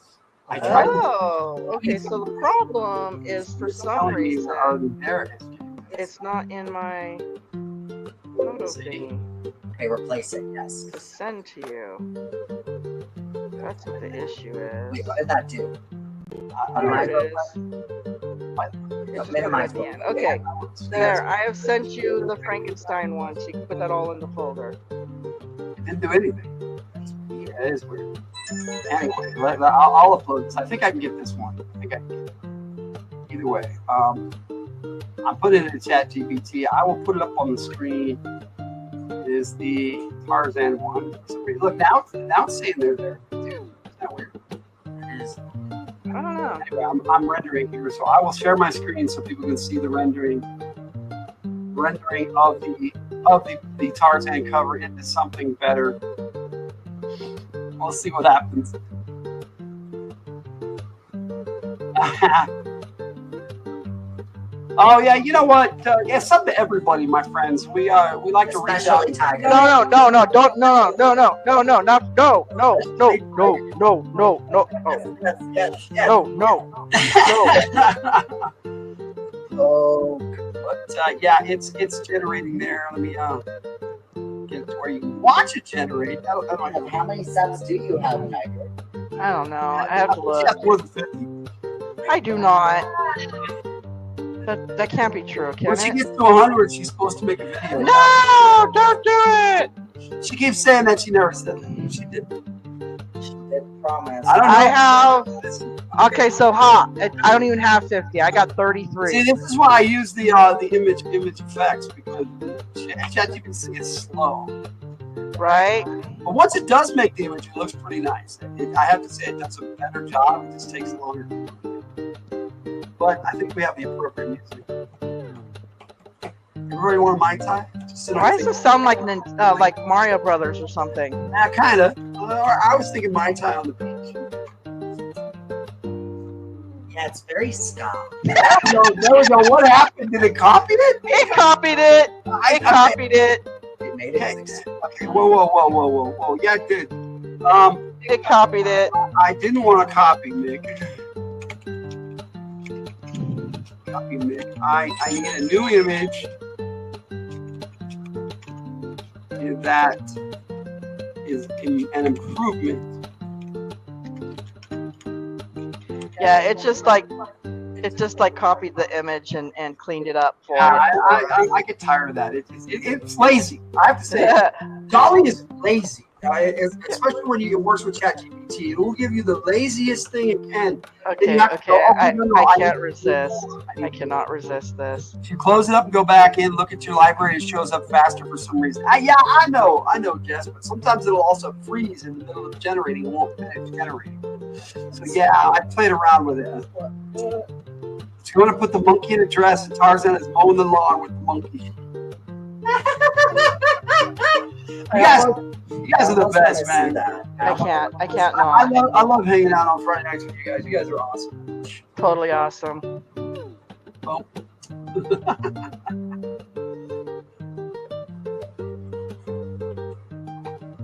I tried. Oh, okay. So the problem is for some Telling me reason they're already there as JPEGs. it's not in my photo See? thingy Okay, replace it, yes. to send to you. That's what the issue is. Wait, what did that do? I don't There know. it is. Just minimize At the it. end. Okay, there. I have sent you the Frankenstein one, so you can put that all in the folder. It didn't do anything. Yeah, it is weird. Anyway, I'll upload this. I think I can get this one. I think I can get it. Either way, I'm putting it in chat GPT. I will put it up on the screen. It is the Tarzan one. So, look, now it's saying they're there too. Isn't that weird? It is. I don't know. Anyway, I'm rendering here, so I will share my screen so people can see the rendering of the Tarzan cover into something better. We'll see what happens. Oh yeah, you know what? Yeah, something to everybody, my friends. We like to reach out. Especially Tiger. No, not no, not no. Oh, But yeah, it's generating there. Let me get it to where you can watch it generate. I don't have how many subs do you have, Tiger? I don't know. I have to look. More than 50. I do not. That can't be true, can When she it? gets to 100, she's supposed to make a video. No, don't do it. She keeps saying that she never said that. She did. She did promise. I don't know. I have. Okay, so I don't even have 50. I got 33. See, this is why I use the image effects because ChatGPT is slow. Right? But once it does make the image, it looks pretty nice. I have to say it does a better job. It just takes longer. But I think we have the appropriate music. Everybody want a Mai Tai? Why does this sound like Mario Brothers or something? Yeah, kind of. I was thinking Mai Tai on the beach. Yeah, it's very ska. No, there we go. What happened? Did it copy it? It copied it. It copied it. It made it. Okay. Whoa. Yeah, it did. It copied it. I didn't want to copy Nick. Copy Nick. I need a new image. And that is an improvement. Yeah, it's just like copied the image and cleaned it up for Yeah, I get tired of that. It's lazy. I have to say, Dolly is lazy. Especially when it works with ChatGPT, it will give you the laziest thing it can. Okay, I can't resist. I cannot resist this. If you close it up and go back in, look at your library, it shows up faster for some reason. Yeah, I know, Jess, but sometimes it'll also freeze in the middle of generating. It won't finish generating. So yeah, I played around with it. So you want to put the monkey in a dress, and Tarzan is mowing the lawn with the monkey. You guys are the best, man. I can't not. I love hanging out on Friday nights with you guys. You guys are awesome. Totally awesome. Well.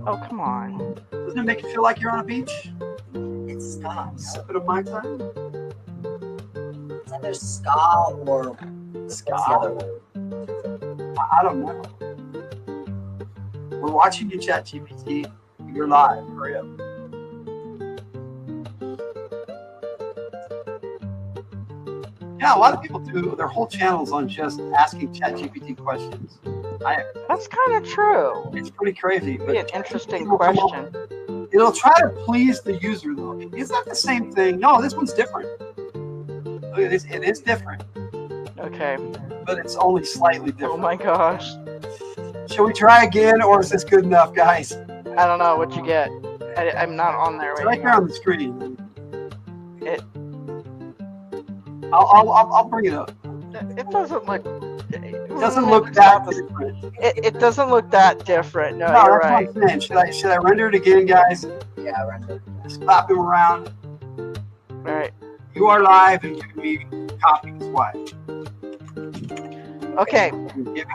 Oh, come on. Doesn't it make you feel like you're on a beach? It's ska. Sip it of my time. It's either ska or what's the other one? I don't know. We're watching you, ChatGPT. You're live. Hurry up. Yeah, a lot of people do their whole channels on just asking ChatGPT questions. That's kind of true. It's pretty crazy. Be an interesting people come up- question. It'll try to please the user though. Is that the same thing? No, this one's different. Look at this. It is different, Okay. but it's only slightly different. Oh my gosh. Shall we try again, or is this good enough, guys? I don't know what you get. I'm not on there It's right right there now. on the screen. It I'll bring it up. it doesn't look. It doesn't look that different. It doesn't look that different. No, No, you're that's right. what I'm saying. Should I render it again, guys? Yeah, render. Just clap him around. All right. You are live and giving me copies. Why? Okay.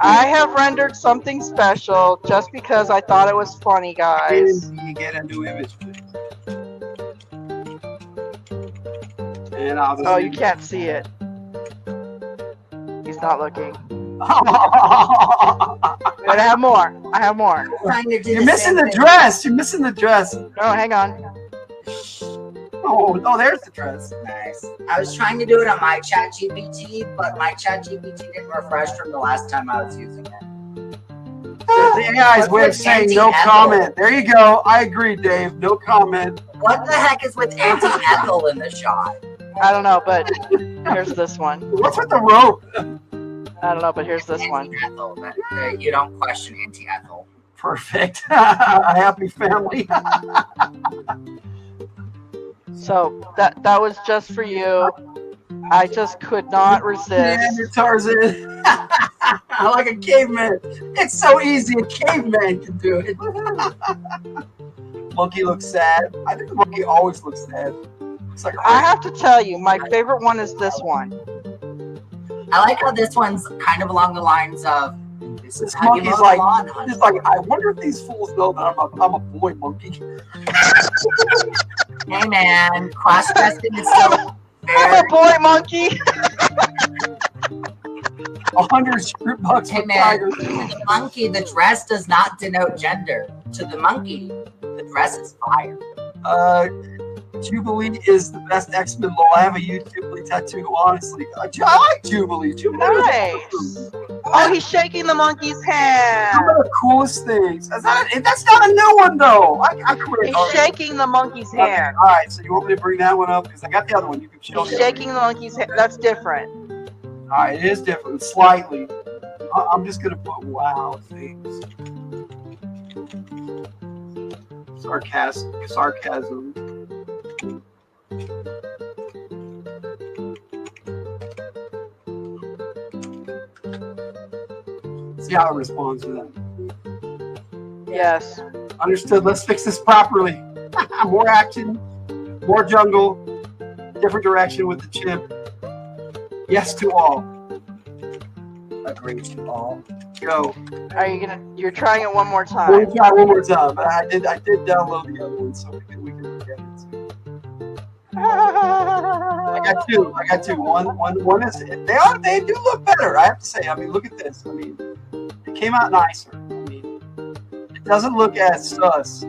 I have rendered something special just because I thought it was funny, guys. You get a new image, please. And I'll just Oh, you can't see it. He's not looking. But I have more. I have more. Trying to do You're the missing same the thing. dress. You're missing the dress. Oh, hang on. Oh, there's the dress. Nice. I was trying to do it on my ChatGPT, but my ChatGPT didn't refresh from the last time I was using it. The AI's way of saying no comment. There you go. I agree, Dave. No comment. What the heck is with Auntie Ethel in the shot? I don't know, but here's this one. What's with the rope? I don't know, but here's this one. Auntie Ethel. You don't question Auntie Ethel. Perfect. A happy family. So that was just for you. I just could not Man, resist. you're Tarzan. Like a caveman. It's so easy. A caveman can do it. Monkey looks sad. I think the monkey always looks sad. It's like I have to tell you, my favorite one is this one. I like how this one's kind of along the lines of this is this how you monkey's mow the like, lawn, honey. it's like, I wonder if these fools know that I'm a boy monkey. Hey man, cross-dressing is so I'm a very... boy monkey. $100 Hey for man, tiger. to the monkey, the dress does not denote gender. To the monkey, the dress is fire. Jubilee is the best X-Men lol. I have a YouTube tattoo, honestly. I like Jubilee. Jubilee Nice. Oh, he's shaking the monkey's hand. One of the coolest things. That's not a new one, though. I quit. He's shaking the monkey's Okay, hand. all right, so you want me to bring that one up? Because I got the other one. You can show He's me. shaking the monkey's hand. That's different. All right, it is different, slightly. I'm just going to put wow things. Sarcasm. See how it responds to that. Yes. Understood. Let's fix this properly. More action, more jungle, different direction with the chimp. Yes to all. Agree to all. Go. Are you gonna? You're trying it one more We'll time. try one more time. But I did download the other one so we can look at it. I got two. One is they do look better. I have to say. I mean, look at this. I mean, it came out nicer. I mean, it doesn't look as sus.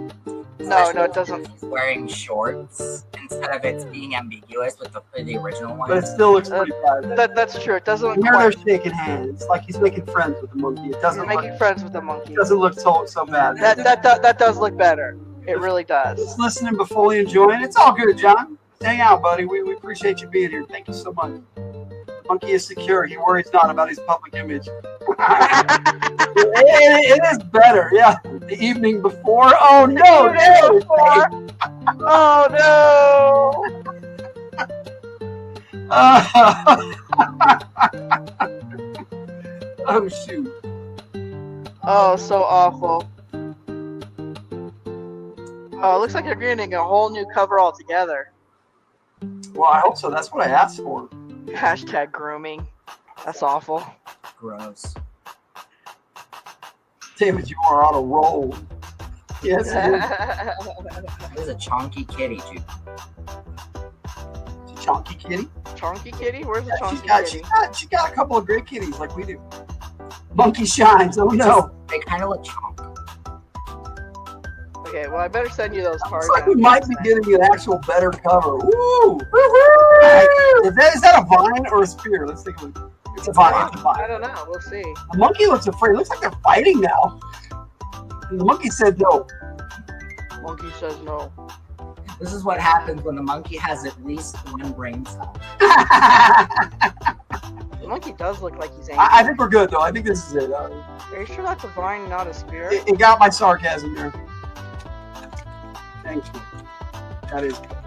No, it doesn't. He's wearing shorts instead of it being ambiguous with the original one. But it still looks pretty bad. That's true. It doesn't look Here they're quite. shaking hands, like he's making friends with the monkey. It He's doesn't making look, friends with the monkey. doesn't look so bad. That does look better. It really does. Just listening but fully enjoying. It's all good, John. Hang out, buddy. We appreciate you being here. Thank you so much. Monkey is secure. He worries not about his public image. it is better. Yeah. The evening before. Oh no! Dave. Oh no! Oh shoot. Oh, so awful. Oh, it looks like you're getting a whole new cover altogether. Well, I hope so. That's what I asked for. Hashtag grooming. That's awful. Gross. David, you are on a roll. Yes, It was a chonky kitty, dude. Chonky kitty. Chonky kitty? Where's the chonky kitty? She's got a couple of great kitties like we do. Monkey shines. Oh no. They kind of look chonk. Okay, well I better send you those cards. Looks like we might be getting an actual better cover. Woo! Is that a vine or a spear? Let's take a look. It's a vine. It's a I vine. don't know. We'll see. The monkey looks afraid. It looks like they're fighting now. And the monkey said no. Monkey says no. This is what happens when the monkey has at least one brain cell. The monkey does look like he's angry. I think we're good though. I think this is it. Are you sure that's a vine, not a spear? It got my sarcasm there. Thank you. That is good.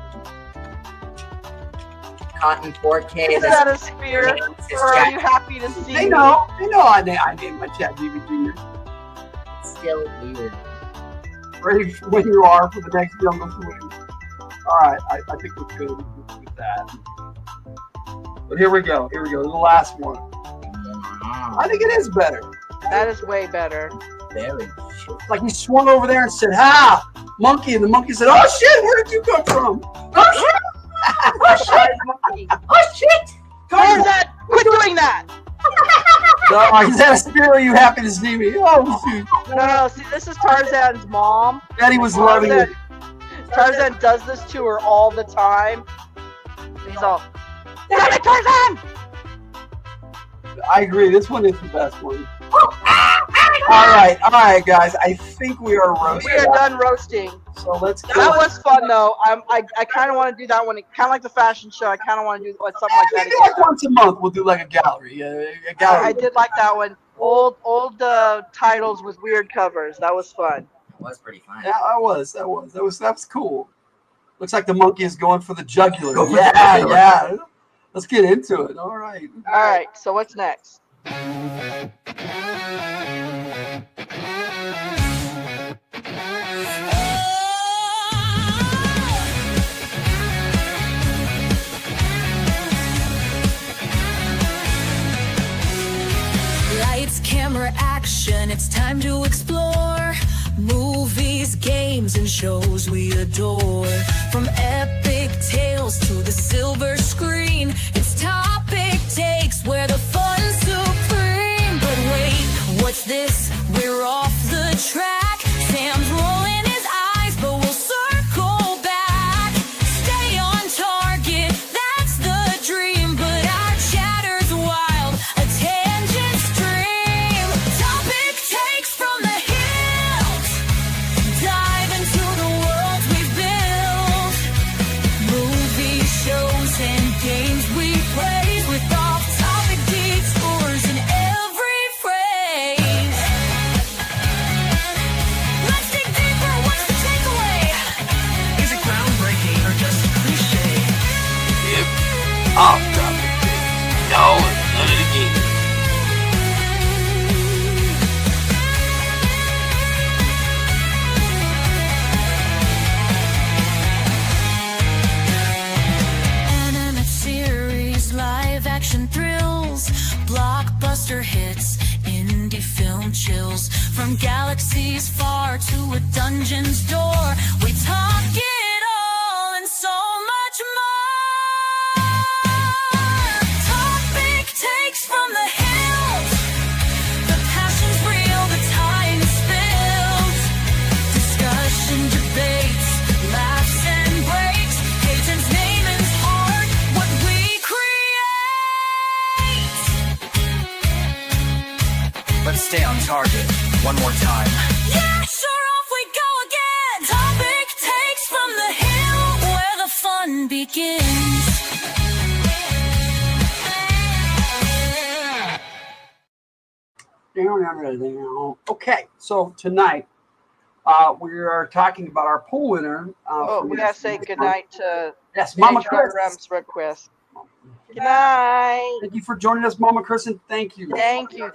Cotton 4K. Is that a spear? Or are you happy to see? They know. They know I named my chat DVD. It's still weird. Ready when you are for the next jungle swing. All right, I think we're good with that. But here we go. Here we go. The last one. I think it is better. That is way better. Very. Like he swung over there and said, "Ha, monkey!" And the monkey said, "Oh shit! Where did you come from? Oh shit! Oh shit! Monkey. Oh shit! Tarzan, quit doing that! Is that a spirit? Are you happy to see me? Oh shoot! No, see, this is Tarzan's mom. Daddy was loving it. Tarzan does this to her all the time. He's all, damn it, Tarzan! I agree. This one is the best one. All right, guys. I think we are roasting. We are done roasting. So let's go. That was fun though. I kind of want to do that one. Kind of like the fashion show. I kind of want to do something like that Maybe like once a month we'll do like a gallery. A gallery. I did like that one. Old titles with weird covers. That was fun. It was pretty fun. Yeah, that was cool. Looks like the monkey is going for the jugular. Go for the Yeah. jugular. Let's get into it. All right. All right. So what's next? Lights, camera, action, it's time to explore. Movies, games, and shows we adore. From epic tales to the silver screen, it's Topic Takes where the fun's supreme. But wait, what's this? We're off the track. Sam's rolling his eyes, but we'll circle back. Stay on target, that's the dream. But our chatter's wild, a tangent stream. Topic Takes from the Hillt. Dive into the world we've built. Movies, shows, and games we praise with off-topic detours in every phrase. Let's dig deeper. What's the takeaway? Is it groundbreaking or just cliche? Yep. Off topic. Y'all have done it again. Animate series, live action thrills, blockbuster hits, indie film chills. From galaxies far to a dungeon's door, we talk it all and so much more. Topic Takes from the Hills. The passion's real, the time is spilled. Discussion, debates, laughs and breaks. Peyton's name and heart, what we create. Let's stay on target one more time. Yeah, sure, off we go again. Topic Takes from the Hill, where the fun begins. Okay, so tonight we are talking about our poll winner. We gotta say goodnight to Yes, Mama H.R. Chris. Rem's request. Good night. Thank you for joining us, Mama Chris, and thank you. Thank you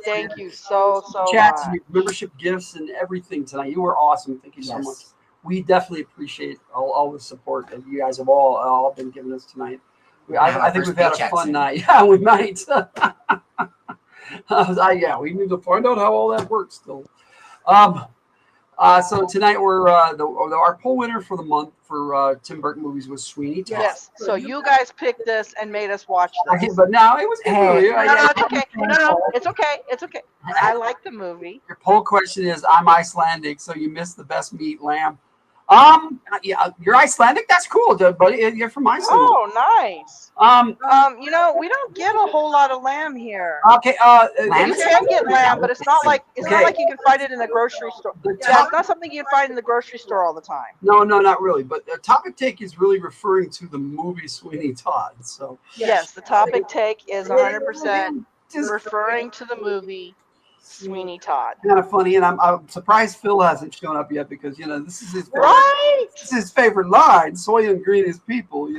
so Chats, much. and membership gifts, and everything tonight. You were awesome. Thank you so Yes. much. We definitely appreciate all the support that you guys have all been giving us tonight. I think we've had a fun night. Yeah, we might. Yeah, we need to find out how all that works still. So tonight we're our poll winner for the month for Tim Burton movies was Sweeney. Todd. Yes. So you guys picked this and made us watch this. But now it was Hey. No, it's okay. No, it's okay. It's okay. I like the movie. Your poll question is: I'm Icelandic, so you missed the best meat, lamb. Yeah, you're Icelandic. That's cool, buddy. You're from Iceland. Oh, nice. You know, we don't get a whole lot of lamb here. Okay. You can get lamb, but it's not like you can find it in the grocery store. Yeah, it's not something you can find in the grocery store all the time. No, not really. But the topic take is really referring to the movie Sweeney Todd. So yes, the topic take is 100% referring to the movie Sweeney Todd. Kind of funny, and I'm surprised Phil hasn't shown up yet because this is his favorite, right. This is his favorite line. Soy and green is people,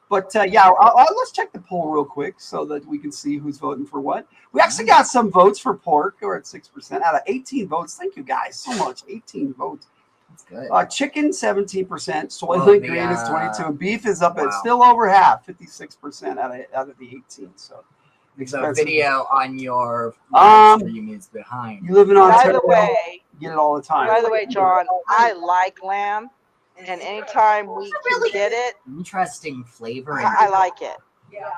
But yeah, let's check the poll real quick so that we can see who's voting for what. We actually got some votes for pork. We're at 6% out of 18 votes. Thank you guys so much. 18 votes. That's good. Chicken 17%. Soy and green is 22, and beef is up at still over half, 56% out of the 18. So. The video on your stream is behind. You live in Ontario. By the way, get it all the time. By the way, John, I like lamb, and anytime we can get it, interesting flavor. I like it. Yeah,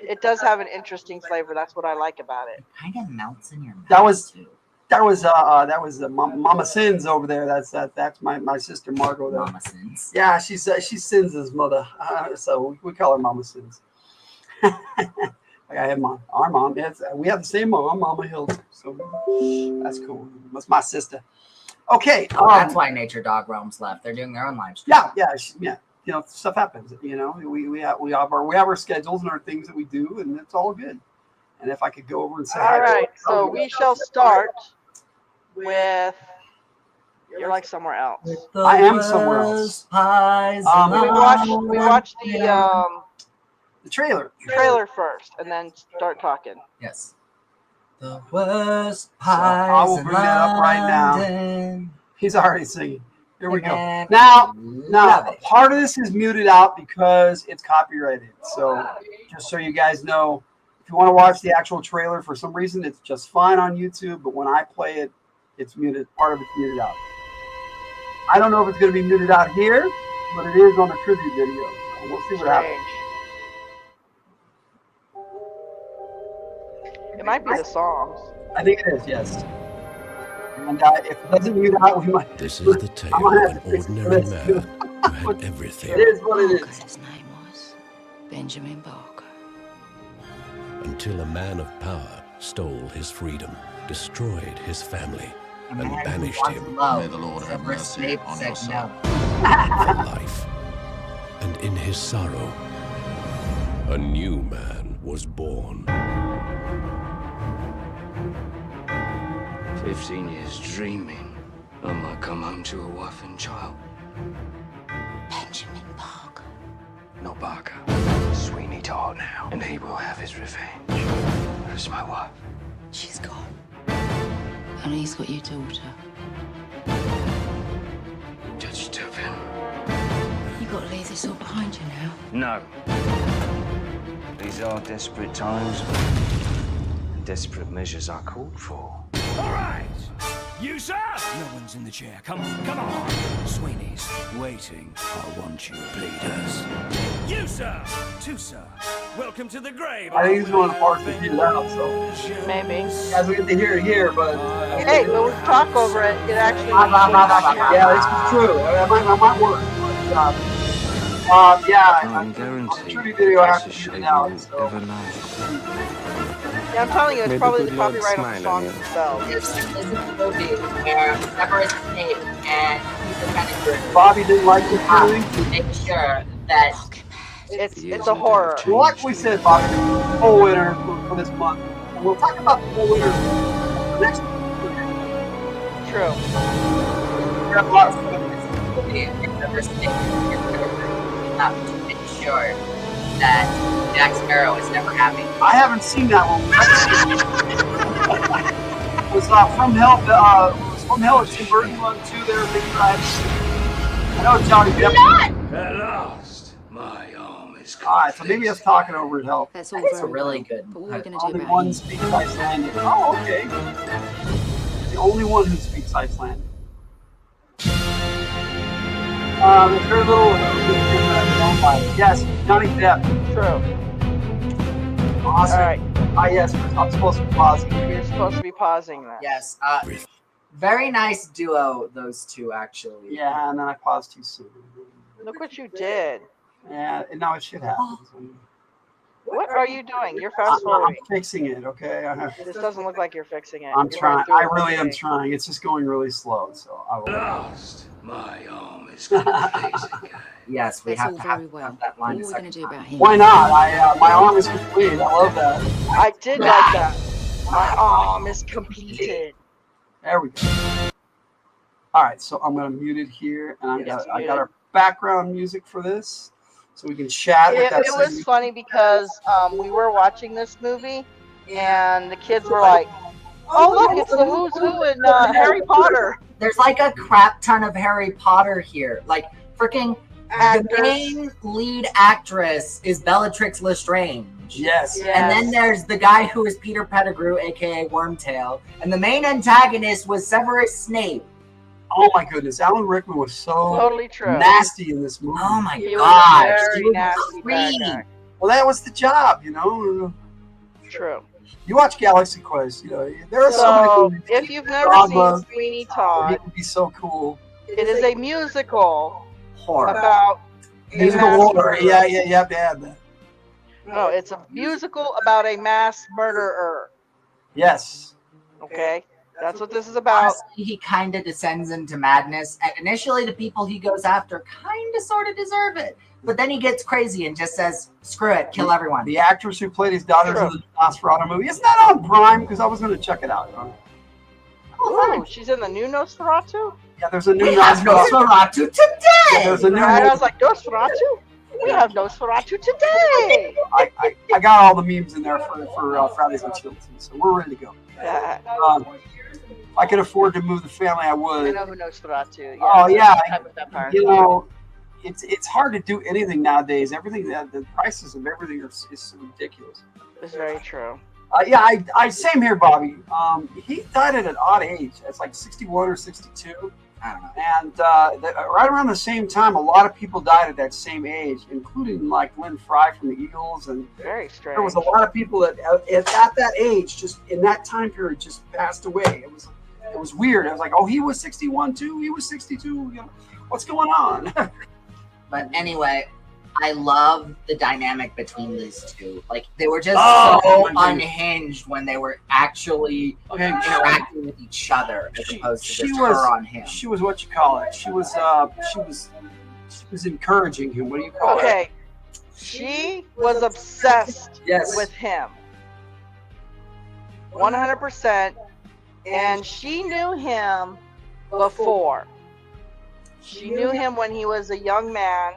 it does have an interesting flavor. That's what I like about it. It kind of melts in your mouth. That was Mama Sins over there. That's my sister Margot. There. Mama Sins. Yeah, she Sins' mother. So we call her Mama Sins. I have our mom. We have the same mom, Mama Hildt. So that's cool. That's my sister. Okay. That's why Nature Dog Realms left. They're doing their own live stream. Yeah. Stuff happens. We have our schedules and our things that we do, and it's all good. And if I could go over and say, all right. So we shall start with. You're like somewhere else. I am somewhere else. We watched the trailer first, and then start talking. Yes. The worst pies. I will bring that up right now. He's already singing. Here we go. Now, part of this is muted out because it's copyrighted. So, just so you guys know, if you want to watch the actual trailer, for some reason, it's just fine on YouTube. But when I play it, it's muted. Part of it's muted out. I don't know if it's going to be muted out here, but it is on the tribute video. So we'll see what happens. It might be the songs. I think it is, yes. And if it doesn't mute out, we might. This is the tale of an ordinary man who had everything. It is what it is. His name was Benjamin Barker. Until a man of power stole his freedom, destroyed his family, and banished him May the Lord have mercy on your soul. for life. And in his sorrow, a new man was born. 15 years dreaming I might come home to a wife and child. Benjamin Barker. Not Barker. Sweeney Todd now. And he will have his revenge. Where's my wife? She's gone. And he's got your daughter. Judge Tavern. You've got to leave this all behind you now. No. These are desperate times. And desperate measures are called for. All right. You, sir? No one's in the chair. Come on. Sweeney's waiting. I want you bleeders. You, sir? Two, sir. Welcome to the grave. I think this is one of the parts that muted out, so. Maybe. Guys, we get to hear it here, but. Hey, but we talk over it. It actually. Yeah, this is true. I might work. I'm guaranteed tribute video I have to mute out, so. Yeah, I'm telling you, it's probably the copyright on the songs themselves. This is a movie where Severus Snape and Peter Pettigrew. Bobby didn't like this movie. Make sure that it's a horror. Well, like we said, Bobby, the poll winner for this month. We'll talk about the poll winner next week. True. we have a lot of fun with this movie and Severus Snape and Peter Pettigrew enough to make sure that Jack Sparrow is never happy. I haven't seen that one. It was from Hell. From Hell. It's Tim Burton 1, 2 there. Big I know Johnny Depp. At last, my arm is complete. Alright, so maybe us talking over at Hell. That's all It's very really well, good. But what are we going to do Only about one him? speaks Icelandic. Oh, okay. The only one who speaks Icelandic. There's very little. Yes, Johnny Depp. True. Awesome. All right. Yes, I'm supposed to be pausing. You're supposed to be pausing that. Yes. Very nice duo, those two, actually. Yeah, and then I paused too soon. Look what you did. Yeah, and now it should happen. What are you doing? You're I'm fast forwarding. fixing it, okay? This doesn't look like you're fixing it. I'm You're trying. going through I the really whole am thing. trying. It's just going really slow, so I will. Lost. My arm is complete. Yes, we That's have all to very have well. that What line are a we second going to do time. about him? Why not? My arm is complete. I love that. I did like that. My arm is completed. There we go. All right, so I'm gonna mute it here, and Yes, I mute got it. our background music for this, so we can chat. with It that was same- funny because we were watching this movie, and the kids were like, "Oh look, it's the who's who in Harry Potter." There's like a crap ton of Harry Potter here. Like, freaking the main lead actress is Bellatrix Lestrange. Yes. And then there's the guy who is Peter Pettigrew, aka Wormtail. And the main antagonist was Severus Snape. Oh my goodness, Alan Rickman was so Totally true. nasty in this movie. Oh my He was a gosh. very He was nasty bad creepy. guy. Well, that was the job, you know. True. You watch Galaxy Quest, you know. There are so So, many movies. if you've never Dogma, seen Sweeney He Todd, would be so cool. it is a musical Horror. about a Musical mass horror. murderer. Yeah, you have to add that. No, it's a musical about a mass murderer. Yes. Okay, that's what this is about. Honestly, he kind of descends into madness. And initially, the people he goes after kind of sort of deserve it. But then he gets crazy and just says, screw it, kill everyone. The actress who played his daughters True. in the Nosferatu movie. Isn't that on Prime? Because I was going to check it out. Oh, she's in the new Nosferatu? Yeah, there's a new We have Nosferatu today! Yeah, there's a new I was like, Nosferatu? We have Nosferatu today! I got all the memes in there for Fridays on Chilton, so we're ready to go. If I could afford to move the family, I I would. know who Nosferatu. Oh yeah, Type of vampire. you know, it's hard to do anything nowadays. Everything, the prices of everything is ridiculous. It's very true. Yeah, I same here, Bobby. He died at an odd age. It's like 61 or 62. I don't know. And right around the same time, a lot of people died at that same age, including like Lynn Fry from the Eagles, and Very strange. there was a lot of people that at that age, just in that time period, just passed away. It was weird. I was like, oh, he was 61 too. He was 62. You know, what's going on? But anyway, I love the dynamic between these two. Like, they were just Oh, so my goodness. unhinged when they were actually Okay, interacting with each other as opposed to she just was her on him. She was what you call it. She was encouraging him. What do you call it? Okay, she was obsessed Yes. with him. 100%. And she knew him before. She knew him when he was a young man.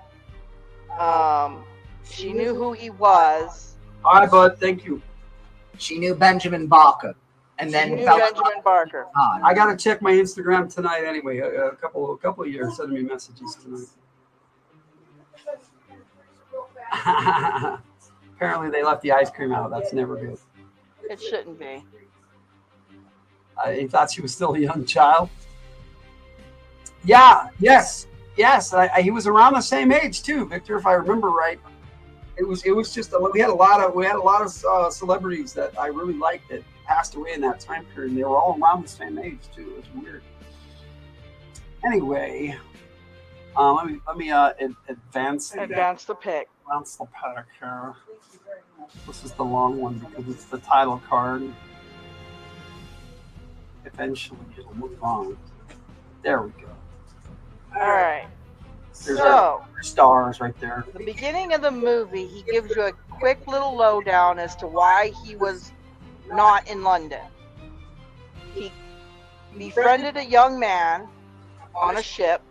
She knew who he was. All right, bud. Thank you. She knew Benjamin Barker, and She then knew fell in Benjamin love Barker. with Todd. I gotta check my Instagram tonight anyway. A couple of you are sending me messages tonight. Apparently they left the ice cream out. That's never good. It shouldn't be. He thought she was still a young child. Yeah. Yes. He was around the same age too, Victor, if I remember right. It was just we had a lot of celebrities that I really liked that passed away in that time period. And they were all around the same age too. It was weird. Anyway, let me advance Advance the pick. Advance the pack here. This is the long one because it's the title card. Eventually it'll move on. There we go. All right. There's So, our stars right there. the beginning of the movie, he gives you a quick little lowdown as to why he was not in London. He befriended a young man on a ship,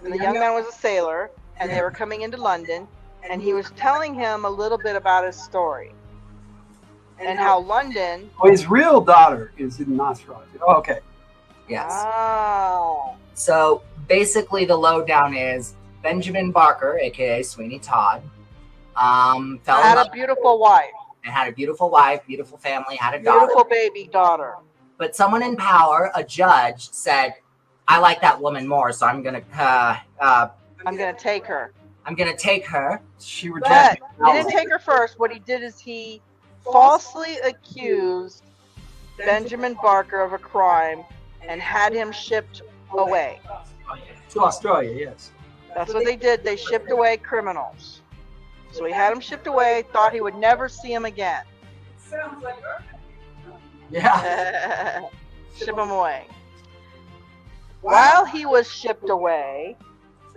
and the young man was a sailor, and they were coming into London, and he was telling him a little bit about his story and how London. Oh, his real daughter is in Nosferatu. Oh, okay. Yes. Oh. So basically, the lowdown is Benjamin Barker, aka Sweeney Todd, fell in Had love a beautiful wife, and had a beautiful wife, beautiful family, had a daughter. beautiful baby daughter. But someone in power, a judge, said, "I like that woman more, so I'm gonna take her." I'm gonna take her." She But rejected. he didn't take her first. What he did is he falsely accused Benjamin Barker of a crime and had him shipped away. To Australia, yes. That's what they did. They shipped away criminals. So he had him shipped away, thought he would never see him again. Sounds like Yeah. Ship him away. While he was shipped away,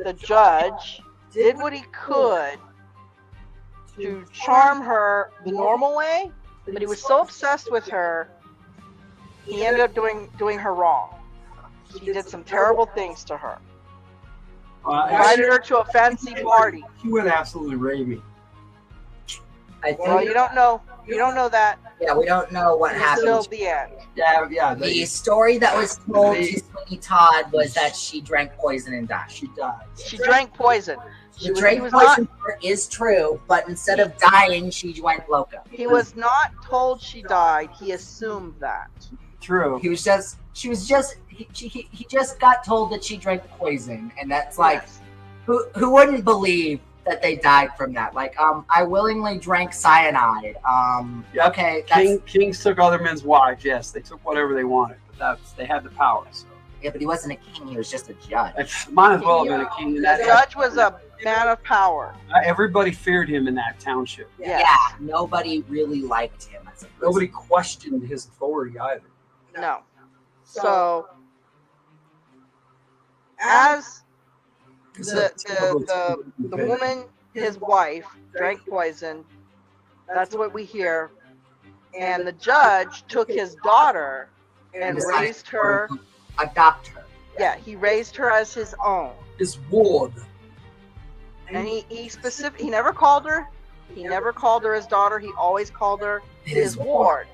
the judge did what he could to charm her the normal way, but he was so obsessed with her, he ended up doing her wrong. He did some terrible things to her. Invited her to a fancy party. He would absolutely rape me. I think, Well, you don't know. You don't know that yeah, we don't know what until happened. the end. Yeah. The story that was told to Sweeney Todd was that she drank poison and died. She died. She drank poison. The drink poison part is true, but instead of dying, she went loco. He was not told she died. He assumed that. True. He just got told that she drank poison, and that's like, Yes. who wouldn't believe that they died from that? Like, I willingly drank cyanide. Yep. Okay, that's, Kings took other men's wives. Yes, they took whatever they wanted, but they had the power. So yeah, but he wasn't a king; he was just a judge. it might as well have been a king. The judge was a man of power. Everybody feared him in that township. Yes. Yeah, nobody really liked him as a person. Nobody questioned his authority either. No. So, as the woman, his wife, drank poison, that's what we hear. And the judge took his daughter and raised her. Adopt her. Yeah, he raised her as his own. His ward. And he never called her. He never called her his daughter. He always called her his ward.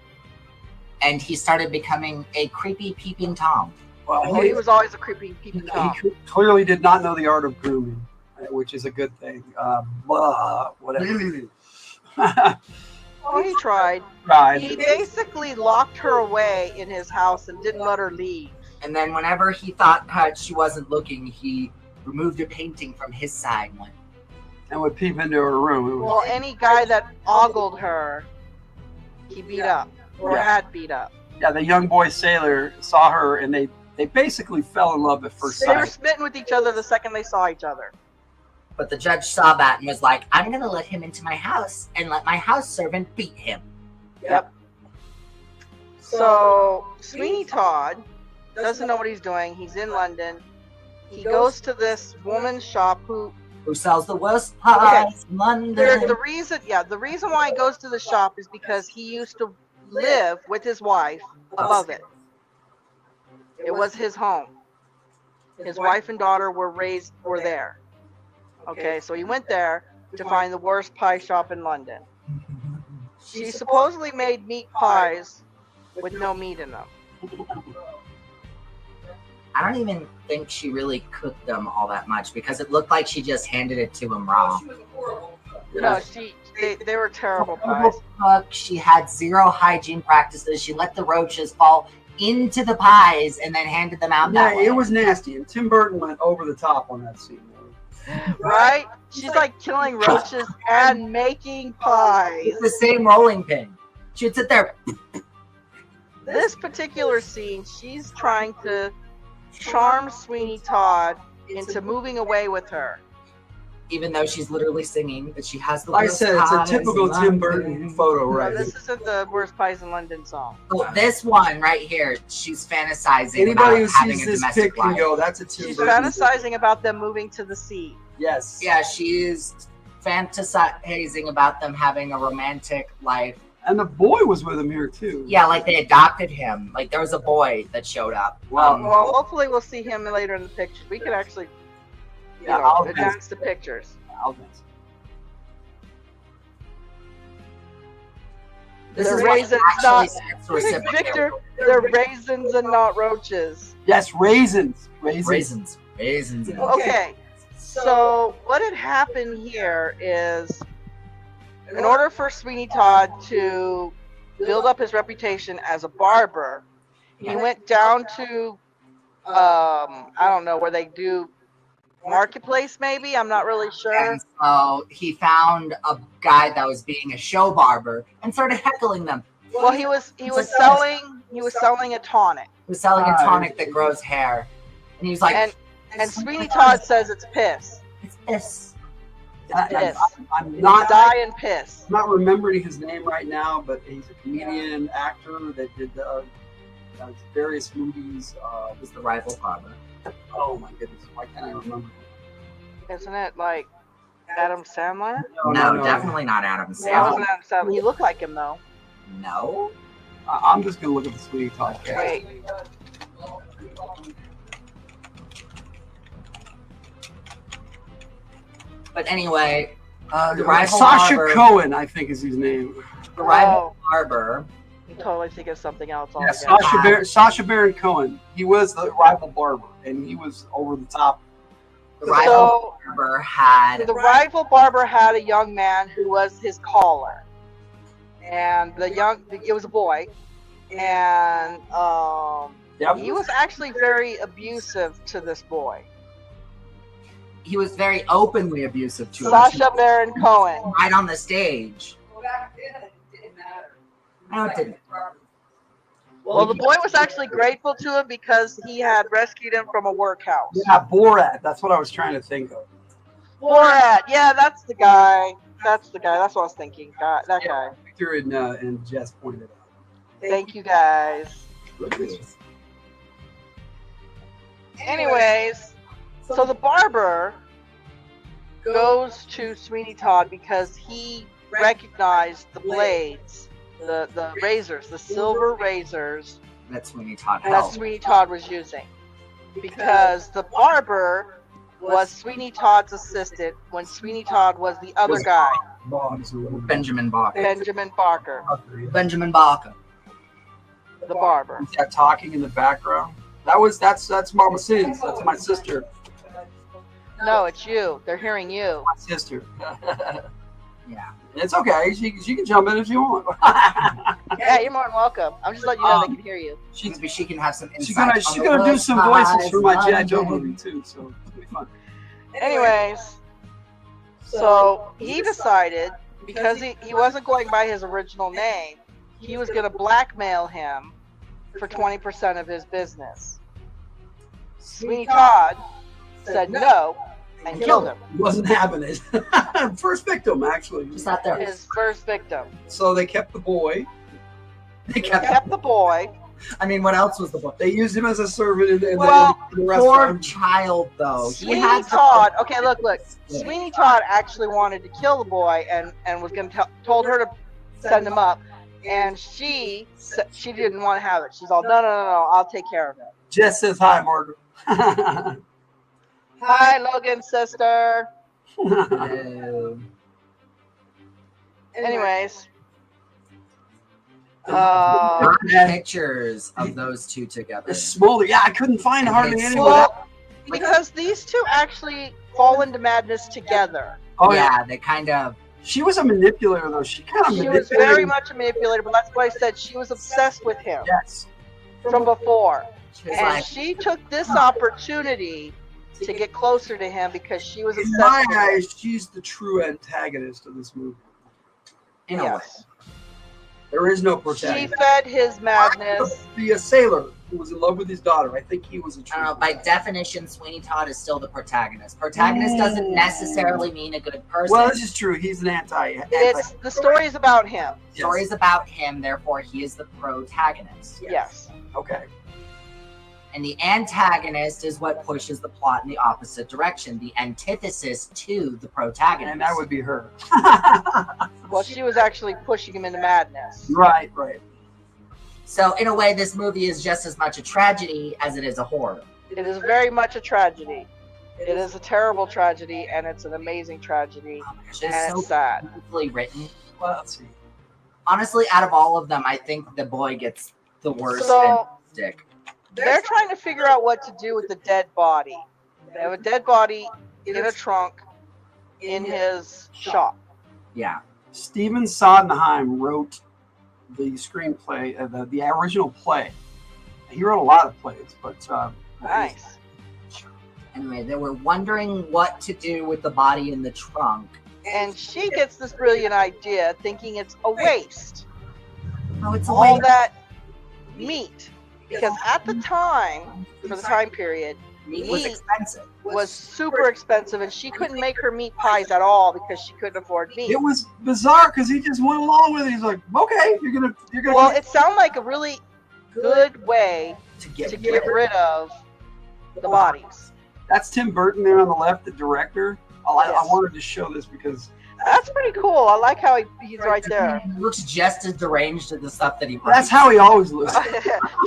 And he started becoming a creepy peeping Tom. Well, he was always a creepy peeping Tom. He clearly did not know the art of grooming, which is a good thing. Whatever. Well, he tried. Right. He basically locked her away in his house and didn't let her leave. And then whenever he thought she wasn't looking, he removed a painting from his side one. And would peep into her room. Well, any guy that ogled her, he beat up or had beat up. Yeah, the young boy sailor saw her, and they basically fell in love at first They were sight. smitten with each other the second they saw each other. But the judge saw that and was like, I'm going to let him into my house and let my house servant beat him. Yep. So Sweeney Todd doesn't know what he's doing. He's in London. He goes to this woman's shop who sells the worst pies in London. the reason why he goes to the shop is because he used to live with his wife above it. It was his home. His wife and daughter were there. Okay, so he went there to find the worst pie shop in London. She supposedly made meat pies with no meat in them. I don't even think she really cooked them all that much because it looked like she just handed it to him raw. No, they were terrible pies. She had zero hygiene practices. She let the roaches fall into the pies and then handed them out that way. It was nasty, and Tim Burton went over the top on that scene. Right? She's like killing roaches and making pies. It's the same rolling pin. She'd sit there. This particular scene, she's trying to charm Sweeney Todd into moving away with her. Even though she's literally singing that she has the Like I worst said, it's a pies typical in Tim London. Burton photo, right? No, this isn't the Worst Pies in London song. Oh, this one right here, she's fantasizing Anybody about who having sees a this domestic pic can life. go, that's a Tim She's Burton. fantasizing about them moving to the sea. Yes. Yeah, she's fantasizing about them having a romantic life. And the boy was with him here, too. Yeah, like they adopted him. Like there was a boy that showed up. Well, hopefully we'll see him later in the pictures. We could actually advance the pictures. I'll dance. They're raisins, not Victor. They're raisins and not roaches. Yes, raisins. Raisins. Okay, so what had happened here is, in order for Sweeney Todd to build up his reputation as a barber, he went down to, I don't know, where they do marketplace maybe? I'm not really sure. And so he found a guy that was being a show barber and started heckling them. Well, he was selling a tonic. He was selling a tonic that grows hair, and he was like, and Sweeney Todd says it's piss. It's piss. Piss. I'm not die and piss. I'm not remembering his name right now, but he's a comedian, actor that did various movies. Was the Rival Barber. Oh my goodness, why can't I remember? Isn't it like Adam Sandler? No, definitely not Adam Sandler. Yeah, it wasn't Adam Sandler. He looked like him though. No. I'm just gonna look at the Sweeney Todd cast. Wait. But anyway, the Rival Sasha Barber, Cohen, I think is his name. The Rival Barber. You totally think of something else. Yeah, Sasha Baron Cohen. He was the Rival Barber, and he was over the top. The Rival Barber had a young man who was his caller, and it was a boy, and he was actually very abusive to this boy. He was very openly abusive to him. Sasha Baron Cohen. Right on the stage. No, it didn't. Well, the boy was actually grateful to him because he had rescued him from a workhouse. Yeah, Borat. That's what I was trying to think of. Borat. Yeah, that's the guy. That's what I was thinking. That guy. Victor and Jess pointed out. Thank you, guys. Look at this. Anyways, so the barber goes to Sweeney Todd because he recognized the blades, the razors, the silver razors that Sweeney Todd was using. Because the barber was Sweeney Todd's assistant when Sweeney Todd was the other guy. Benjamin Barker. Benjamin Barker. Benjamin Barker. The barber. Is that talking in the background? That's Mama Sins. That's my sister. No, it's you. They're hearing you. My sister. Yeah. It's okay. She can jump in if she wants. Yeah, you're more than welcome. I'm just letting you know they can hear you. Maybe she can have some insight. She's gonna do some voices for my G.I. Joe movie too, so it'll be fun. Anyways, so he decided, because he wasn't going by his original name, he was going to blackmail him for 20% of his business. Sweeney Todd said no and killed him. He wasn't having it. First victim, actually. Just out there. His first victim. So they kept the boy. They kept the boy. I mean, what else was the boy? They used him as a servant in the poor restaurant. child, though. Sweeney Todd. Okay, look. Sweeney Todd actually wanted to kill the boy and was going to told her to send him up, and she didn't want to have it. She's all, no, I'll take care of it. Jess says hi, Margaret. Hi, Logan's sister. Anyways. Pictures of those two together. Smolder. Yeah, I couldn't find hardly anyone. Well, because these two actually fall into madness together. Oh yeah, they kind of. She was a manipulator, though. She was very much a manipulator, but that's why I said she was obsessed with him. Yes. From before. And she took this opportunity to get closer to him because she was obsessed with him. In my him. eyes, she's the true antagonist of this movie. In a way. There is no protagonist. She fed his madness. The sailor who was in love with his daughter. I think he was a true. By definition, Sweeney Todd is still the protagonist. Protagonist doesn't necessarily mean a good person. Well, this is true. He's an anti. The story is about him. The story is about him, therefore he is the protagonist. Yes. Okay. And the antagonist is what pushes the plot in the opposite direction. The antithesis to the protagonist. And that would be her. Well, she was actually pushing him into madness. Right. So, in a way, this movie is just as much a tragedy as it is a horror. It is very much a tragedy. It is a terrible tragedy, and it's an amazing tragedy. It's and so it's sad. beautifully written. Well, let's see. Honestly, out of all of them, I think the boy gets the worst stick. They're trying to figure out what to do with the dead body. They have a dead body in a trunk in his shop. Yeah. Stephen Sondheim wrote the screenplay, the original play. He wrote a lot of plays, but nice. Anyway, they were wondering what to do with the body in the trunk. And she gets this brilliant idea, thinking it's a waste. Oh, it's a all way- that meat. Because at the time, for the time period, Meat was expensive. was super expensive, and she couldn't make her meat pies at all because she couldn't afford meat. It was bizarre because he just went along with it. He's like, okay, you're gonna. Well, it sounded like a really good way to get rid of the bodies. That's Tim Burton there on the left, the director. I Yes. wanted to show this because That's pretty cool. I like how he's right there. He looks just as deranged as the stuff that he. that's how he always looks.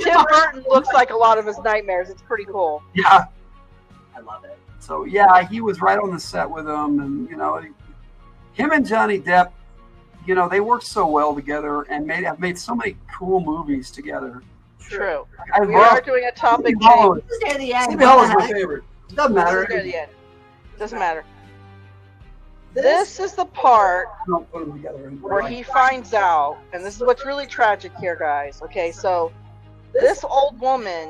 Tim Burton looks like a lot of his nightmares. It's pretty cool. Yeah. I love it. So yeah, he was right on the set with him, and him and Johnny Depp, they worked so well together and have made so many cool movies together. True. I We love are doing a topic Sleepy Hollow. change. Near the end. Sleepy Hollow is my favorite. Doesn't matter. Near the end. Doesn't matter. This is the part Don't put them together. where he finds out, and this is what's really tragic here, guys. Okay, so this old woman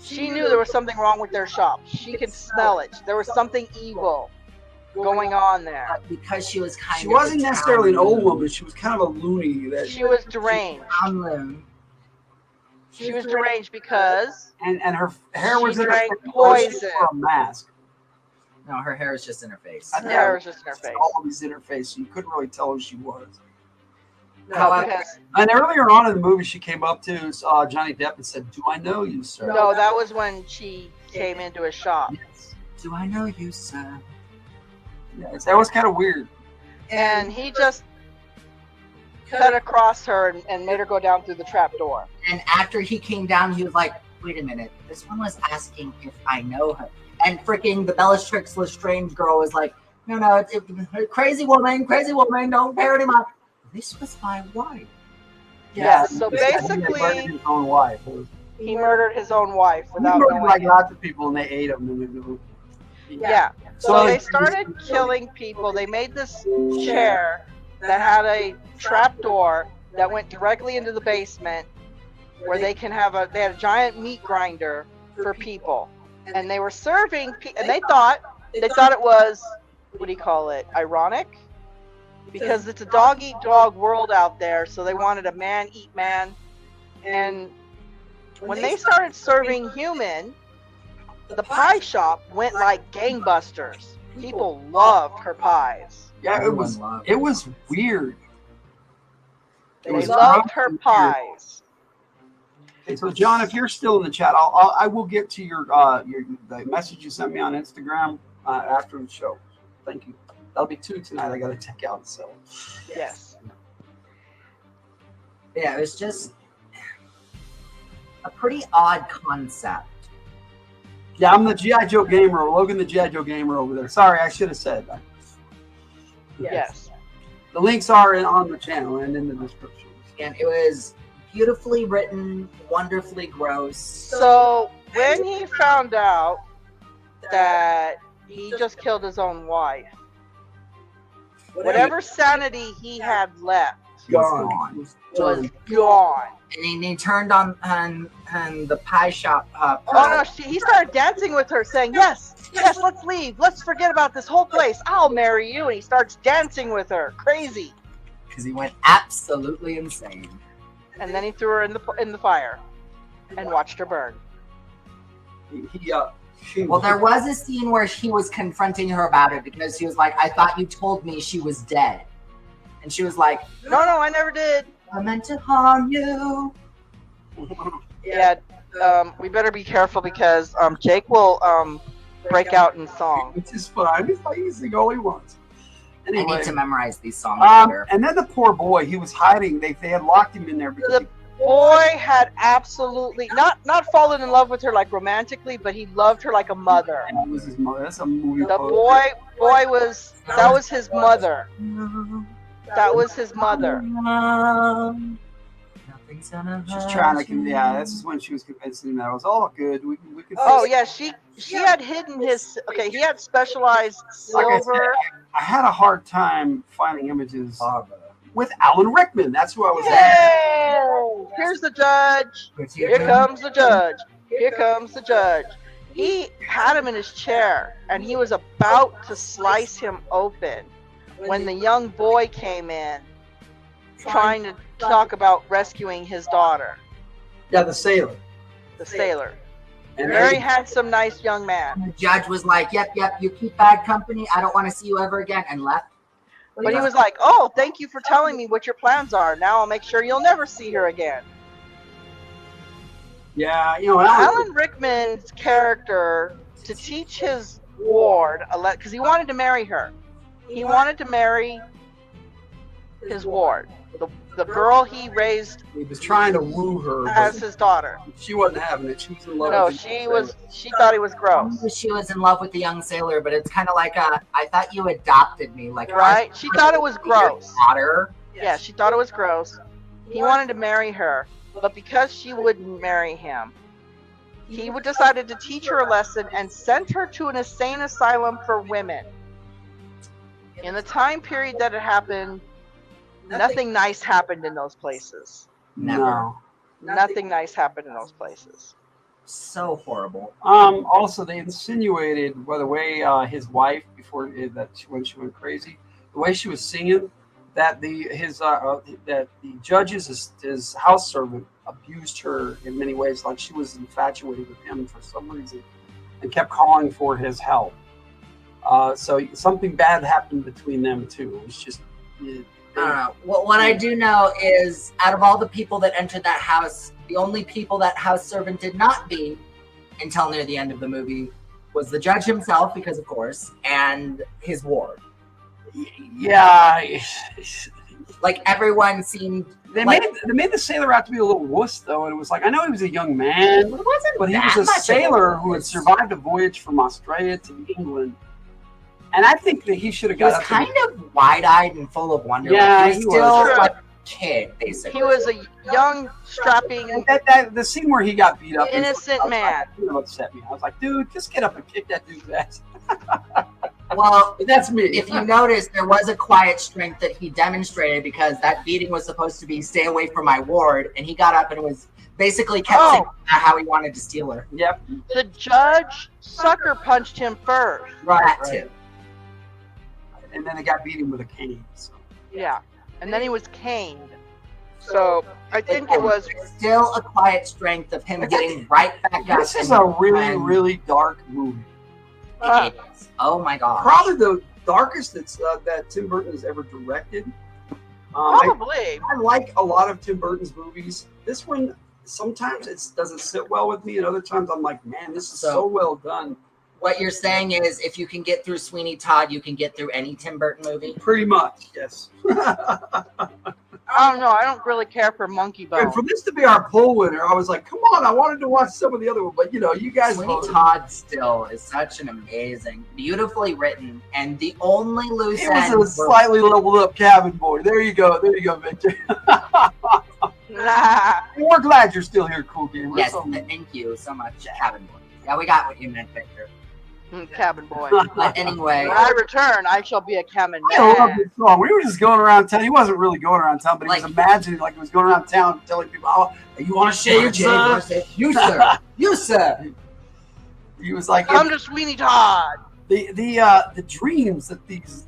she knew there was something wrong with their shop. She could smell it. There was something evil going on there. Because she was kind She of. wasn't a necessarily an town old woman. She was kind of a loony. She was deranged. town loon. She was deranged because And her hair was she in drank her poison. for a mask. No, her hair is just in her face. Her hair was just in her face. Always in her face, so you couldn't really tell who she was. No, because And earlier on in the movie, she came up to Johnny Depp and said, "Do I know you, sir?" no, that was when she came into his shop. Do I know you, sir? Yes, that was kind of weird. And he just cut across her and made her go down through the trap door. And after he came down, he was like, "Wait a minute, this one was asking if I know her." And freaking the Bellatrix Lestrange girl was like, "No, it's crazy woman, don't pay her any mind." This was my wife. Yeah, so He murdered basically, his own wife. he murdered his own wife He without murdered knowing like it. lots of people, and they ate them. Yeah. So So- they started killing people. They made this chair that had a trap door that went directly into the basement where they had a giant meat grinder for people. And they were serving, and they thought it was, what do you call it, ironic? Because it's a dog eat dog world out there, so they wanted a man eat man. And when they started serving human, the pie shop went like gangbusters. People loved her pies. Yeah, it was weird. They loved her pies. Okay, so John, if you're still in the chat, I will get to the message you sent me on Instagram after the show. Thank you. That'll be 2 tonight. I got to take out. So Yes. Yeah, it was just a pretty odd concept. yeah, I'm the GI Joe gamer, Logan, the GI Joe gamer over there. Sorry, I should have said that. Yes. The links are on the channel and in the description. And it was beautifully written, wonderfully gross. So when he found out that he just killed his own wife, whatever sanity he had left Gone. was gone. And then he turned on the pie shop. Oh no, he started dancing with her, saying, yes, let's leave. Let's forget about this whole place. I'll marry you. And he starts dancing with her. Crazy. Because he went absolutely insane. And then he threw her in the fire and watched her burn. Well, there was a scene where he was confronting her about it because he was like, "I thought you told me she was dead." And she was like, No, I never did. "I meant to harm you." Yeah, we better be careful because Jake will break out in song. Which is fine. He's like, he can sing all he wants. I Anyway, need to memorize these songs better. and then the poor boy, he was hiding. They had locked him in there because The boy had absolutely not fallen in love with her like romantically, but he loved her like a mother. that was his mother. That's a movie. The quote. boy was his mother. That was his mother. Nothing's gonna She's hurt trying to you. this is when she was convincing him that it was all good. We could Oh fix it. yeah, she had hidden his. Okay, he had specialized Like I said, silver. I had a hard time finding images with Alan Rickman. That's who I was at. Yay! Here's the judge. Here comes the judge. Here comes the judge. He had him in his chair, and he was about to slice him open when the young boy came in trying to talk about rescuing his daughter, Yeah, the sailor. the sailor. And Very then- handsome, nice young man. The judge was like, yep, you keep bad company. I don't want to see you ever again, and left. But he was like, "Oh, thank you for telling me what your plans are. Now I'll make sure you'll never see her again." Yeah, you know, and I was- Alan Rickman's character, to teach his ward because he wanted to marry her. He wanted to marry his ward, the girl he raised he was trying to woo her. as But his daughter. she wasn't having it. She was in love No, with him. she thought he was gross. She was in love with the young sailor, but it's kind of like I thought you adopted me, like Right? She thought it was gross. Daughter. Yeah, she thought it was gross. He wanted to marry her, but because she wouldn't marry him, he decided to teach her a lesson and sent her to an insane asylum for women. In the time period that it happened, nothing nice happened in those places. No. Nothing nice happened in those places. So horrible. Also, they insinuated, by the way, his wife when she went crazy, the way she was singing, that the judge's his house servant abused her in many ways, like she was infatuated with him for some reason, and kept calling for his help. So something bad happened between them too. It was just. I don't know. What I do know is, out of all the people that entered that house, the only people that house servant did not beat until near the end of the movie was the judge himself, because of course, and his ward. Yeah. Like everyone seemed. They made the sailor out to be a little wuss, though, and it was like, I know he was a young man, It wasn't but he that was a much of sailor a who had wuss. survived a voyage from Australia to England, and I think that he should have He was got up to kind of wide-eyed and full of wonder. Yeah, Like, he he was still was. like a kid, basically. He was a young, strapping, the scene where he got beat up. innocent man. It upset me. I was like, dude, just get up and kick that dude's ass. Well, that's me. If you notice, there was a quiet strength that he demonstrated, because that beating was supposed to be "stay away from my ward," and he got up and was basically kept saying how he wanted to steal her. Yep. The judge sucker punched him first. That too. And then they got beat him with a cane. So. Yeah, and then he was caned. So I think it was still a quiet strength of him getting right back up. This is a really dark movie. It is. Oh my god! Probably the darkest that Tim Burton has ever directed. Probably. I like a lot of Tim Burton's movies. This one, sometimes it doesn't sit well with me, and other times I'm like, man, this is so well done. What you're saying is, if you can get through Sweeney Todd, you can get through any Tim Burton movie? Pretty much, yes. I don't know. I don't really care for Monkey Bone. And for this to be our poll winner, I was like, come on, I wanted to watch some of the other one, but you guys Sweeney voted. Todd still is such an amazing, beautifully written, and the only loose He end was a slightly leveled up cabin boy. There you go, Victor. Nah. We're glad you're still here, Cool Gamer. Yes, So- thank you so much, Cabin Boy. Yeah, we got what you meant, Victor. Cabin boy. But anyway, When I return, I shall be a cabin I love man. this song. We were just going around town. He wasn't really going around town, but he was imagining like he was going around town telling people, "Oh, you want to shave, son?" You sir, you sir. He was like, Come to Sweeney Todd. the dreams that these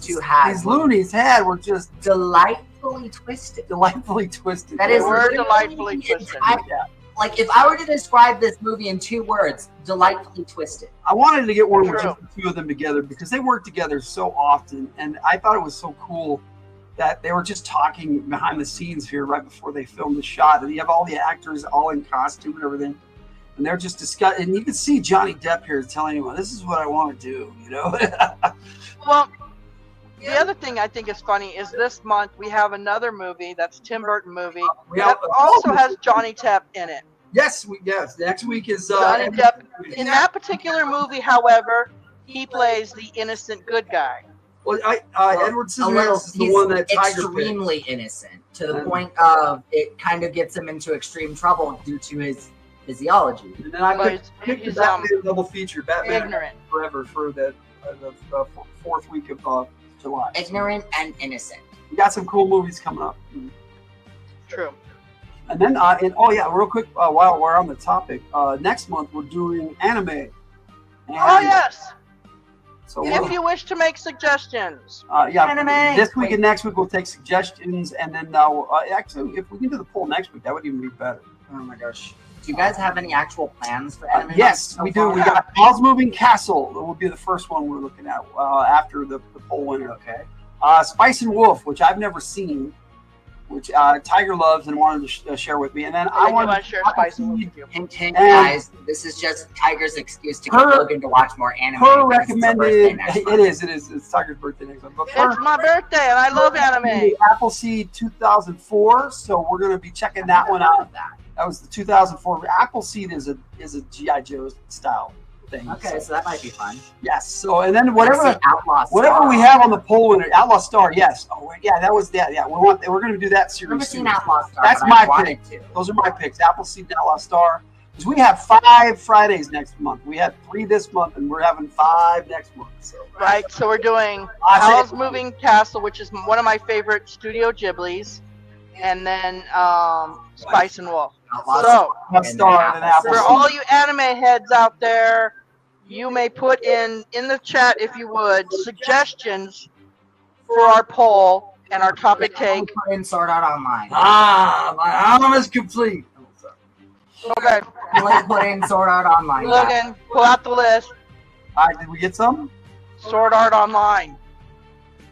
two had, these loonies had, were just delightfully twisted. Delightfully twisted. That They is were literally delightfully the twisted. entire- Like, if I were to describe this movie in 2 words, delightfully twisted. I wanted to get one with True. just the two of them together because they work together so often, and I thought it was so cool that they were just talking behind the scenes here right before they filmed the shot, and you have all the actors all in costume and everything, and they're just discussing. And you can see Johnny Depp here telling you, well, "This is what I want to do," you know. Well, the other thing I think is funny is this month we have another movie that's a Tim Burton movie that also has Johnny Depp in it. Yes. Next week is Johnny Depp. In that particular movie, however, he plays the innocent good guy. Well, Edward Scissorhands is the he's one that Tiger extremely innocent, to the point of it kind of gets him into extreme trouble due to his physiology. And then I But picked the he's, Batman double feature, Batman ignorant. Forever, for the fourth week of July. Ignorant and innocent. We got some cool movies coming up. True. And then, real quick, while we're on the topic, next month we're doing anime. And Oh yes. So If you wish to make suggestions. yeah, Anime. this week and next week we'll take suggestions, and then actually, if we can do the poll next week, that would even be better. Oh my gosh. Do you guys have any actual plans for anime? Yes, so we do. far? We got Howl's Moving Castle. That will be the first one we're looking at after the poll winner. Okay. Spice and Wolf, which I've never seen, which Tiger loves and wanted to share with me. And then I wanted to share Spice and Wolf with you. Hint, hint, guys. This is just Tiger's excuse to get Logan to watch more anime. Her because it's her birthday recommended. next It month. is. It's Tiger's birthday next month. But It's my birthday and I love anime. Appleseed 2004. So we're going to be checking that one out. That was the 2004. Appleseed is a GI Joe style thing. Okay, so that might be fun. Yes. So and then whatever Outlaw whatever we Star. have on the poll winner, Outlaw Star. Yes. Oh yeah, that was that. Yeah, we're going to do that series. I've never seen too. Outlaw Star. That's but I my wanted pick. to. Those are my picks. Appleseed and Outlaw Star. Because we have 5 Fridays next month. We had 3 this month, and we're having 5 next month. So. Right, so we're doing I say- Howl's Moving Castle, which is one of my favorite Studio Ghiblis, and then Spice and Wolf. So, Star and Appleseed. for all you anime heads out there, you may put in the chat, if you would, suggestions for our poll and our topic take. Put in Sword Art Online. My arm is complete. Okay. Let's put in Sword Art Online. Logan, pull out the list. All right, did we get some? Sword Art Online.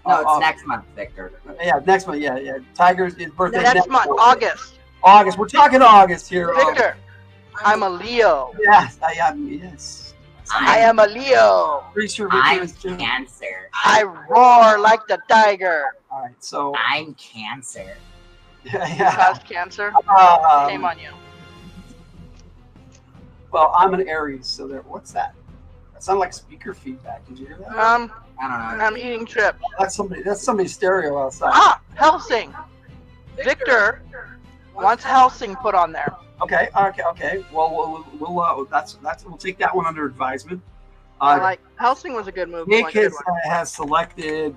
No, it's next month, Victor. Yeah, next month. Yeah. Tiger's his birthday. Next month, August. August. We're talking August here. Victor, I'm a Leo. Yes, I am. Yes. I am a Leo. Pretty sure Victor I'm is too. Cancer. I roar like the tiger. All right, so I'm Cancer. yeah. Past cancer. Shame on you. Well, I'm an Aries, so there. What's that? That sounded like speaker feedback. Did you hear that? I don't know. I'm eating chips. That's somebody's stereo outside. Ah, Helsing. Victor wants Helsing put on there. Okay. Well, we'll take that one under advisement. Helsing was a good movie. Nick One good one. has selected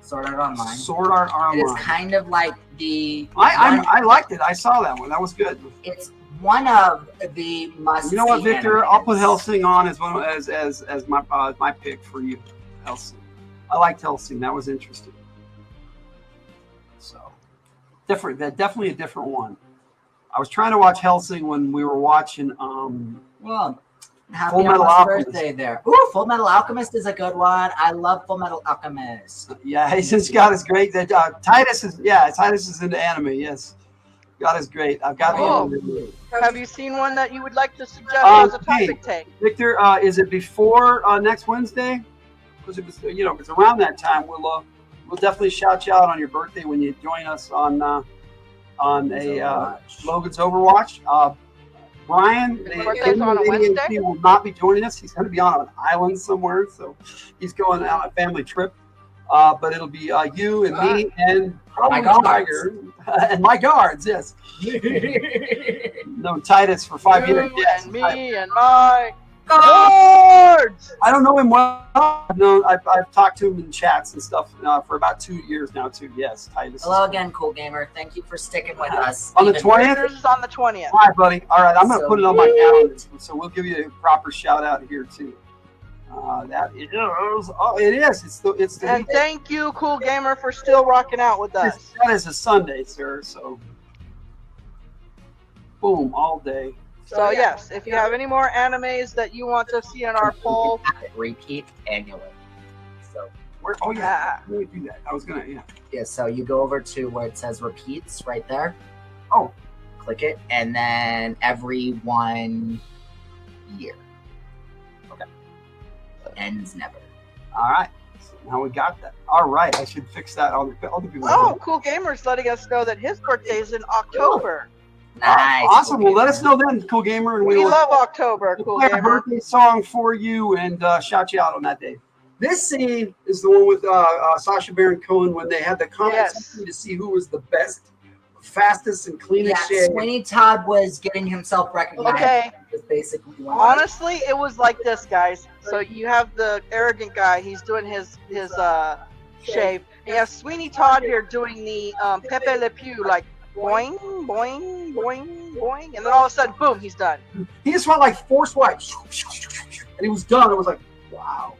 Sword Art Online. Sword Art It is Online. kind of like the. I liked it. I saw that one. That was good. It's one of the must. You know what, Victor? I'll put Helsing on as one as my pick for you. Helsing. I liked Helsing. That was interesting. So different. Definitely a different one. I was trying to watch Helsing when we were watching. Well, happy Full Metal almost Alchemist. birthday there. Ooh, Full Metal Alchemist is a good one. I love Full Metal Alchemist. Yeah, he's just got his great. Titus is into anime. Yes, God is great. I've got the. Have you seen one that you would like to suggest as a topic take? Victor, is it before next Wednesday? Because if it's around that time, we'll definitely shout you out on your birthday when you join us on Logan's Overwatch. Brian, birthday's on a Wednesday? he will not be joining us. He's going to be on an island somewhere, so he's going on a family trip. But it'll be you and me and probably Tiger and my guards. Yes. No, Titus for 5 years. Yes, and me and my guards. I don't know him well. I've talked to him in chats and stuff for about 2 years now too. Yes, Titus. Hello again, Cool Gamer. Thank you for sticking with us. On the even- 20th? This is on the 20th. All right, buddy. All right, I'm going to So put it on my calendar, so we'll give you a proper shout out here too. That is. Oh, it is. It's the. And thank you, Cool Gamer, for still rocking out with us. That is a Sunday, sir. So, boom, all day. So yes, if you have any more animes that you want to see in our poll, repeat annually. So where? Oh yeah, let me do that. I was gonna. yeah. So you go over to where it says repeats right there. Oh, click it, and then every 1 year. Okay. So ends never. All right. So now we got that. All right. I should fix that. All the people. oh, Cool Gamer's letting us know that his birthday is in October. Nice. Awesome. Well, let us know then, Cool Gamer, and We we'll love October, Cool play a Gamer. birthday song for you and shout you out on that day. This scene is the one with Sacha Baron Cohen when they had the competition to see who was the best, fastest, and cleanest Yeah, shave. Sweeney Todd was getting himself recognized. Okay. As basically one. Honestly, it was like this, guys. So you have the arrogant guy. He's doing his shave. You have Sweeney Todd here doing the Pepe Le Pew, like boing, boing, boing, boing, and then all of a sudden, boom, he's done. He just went like 4 swipes, and he was done. It was like, wow.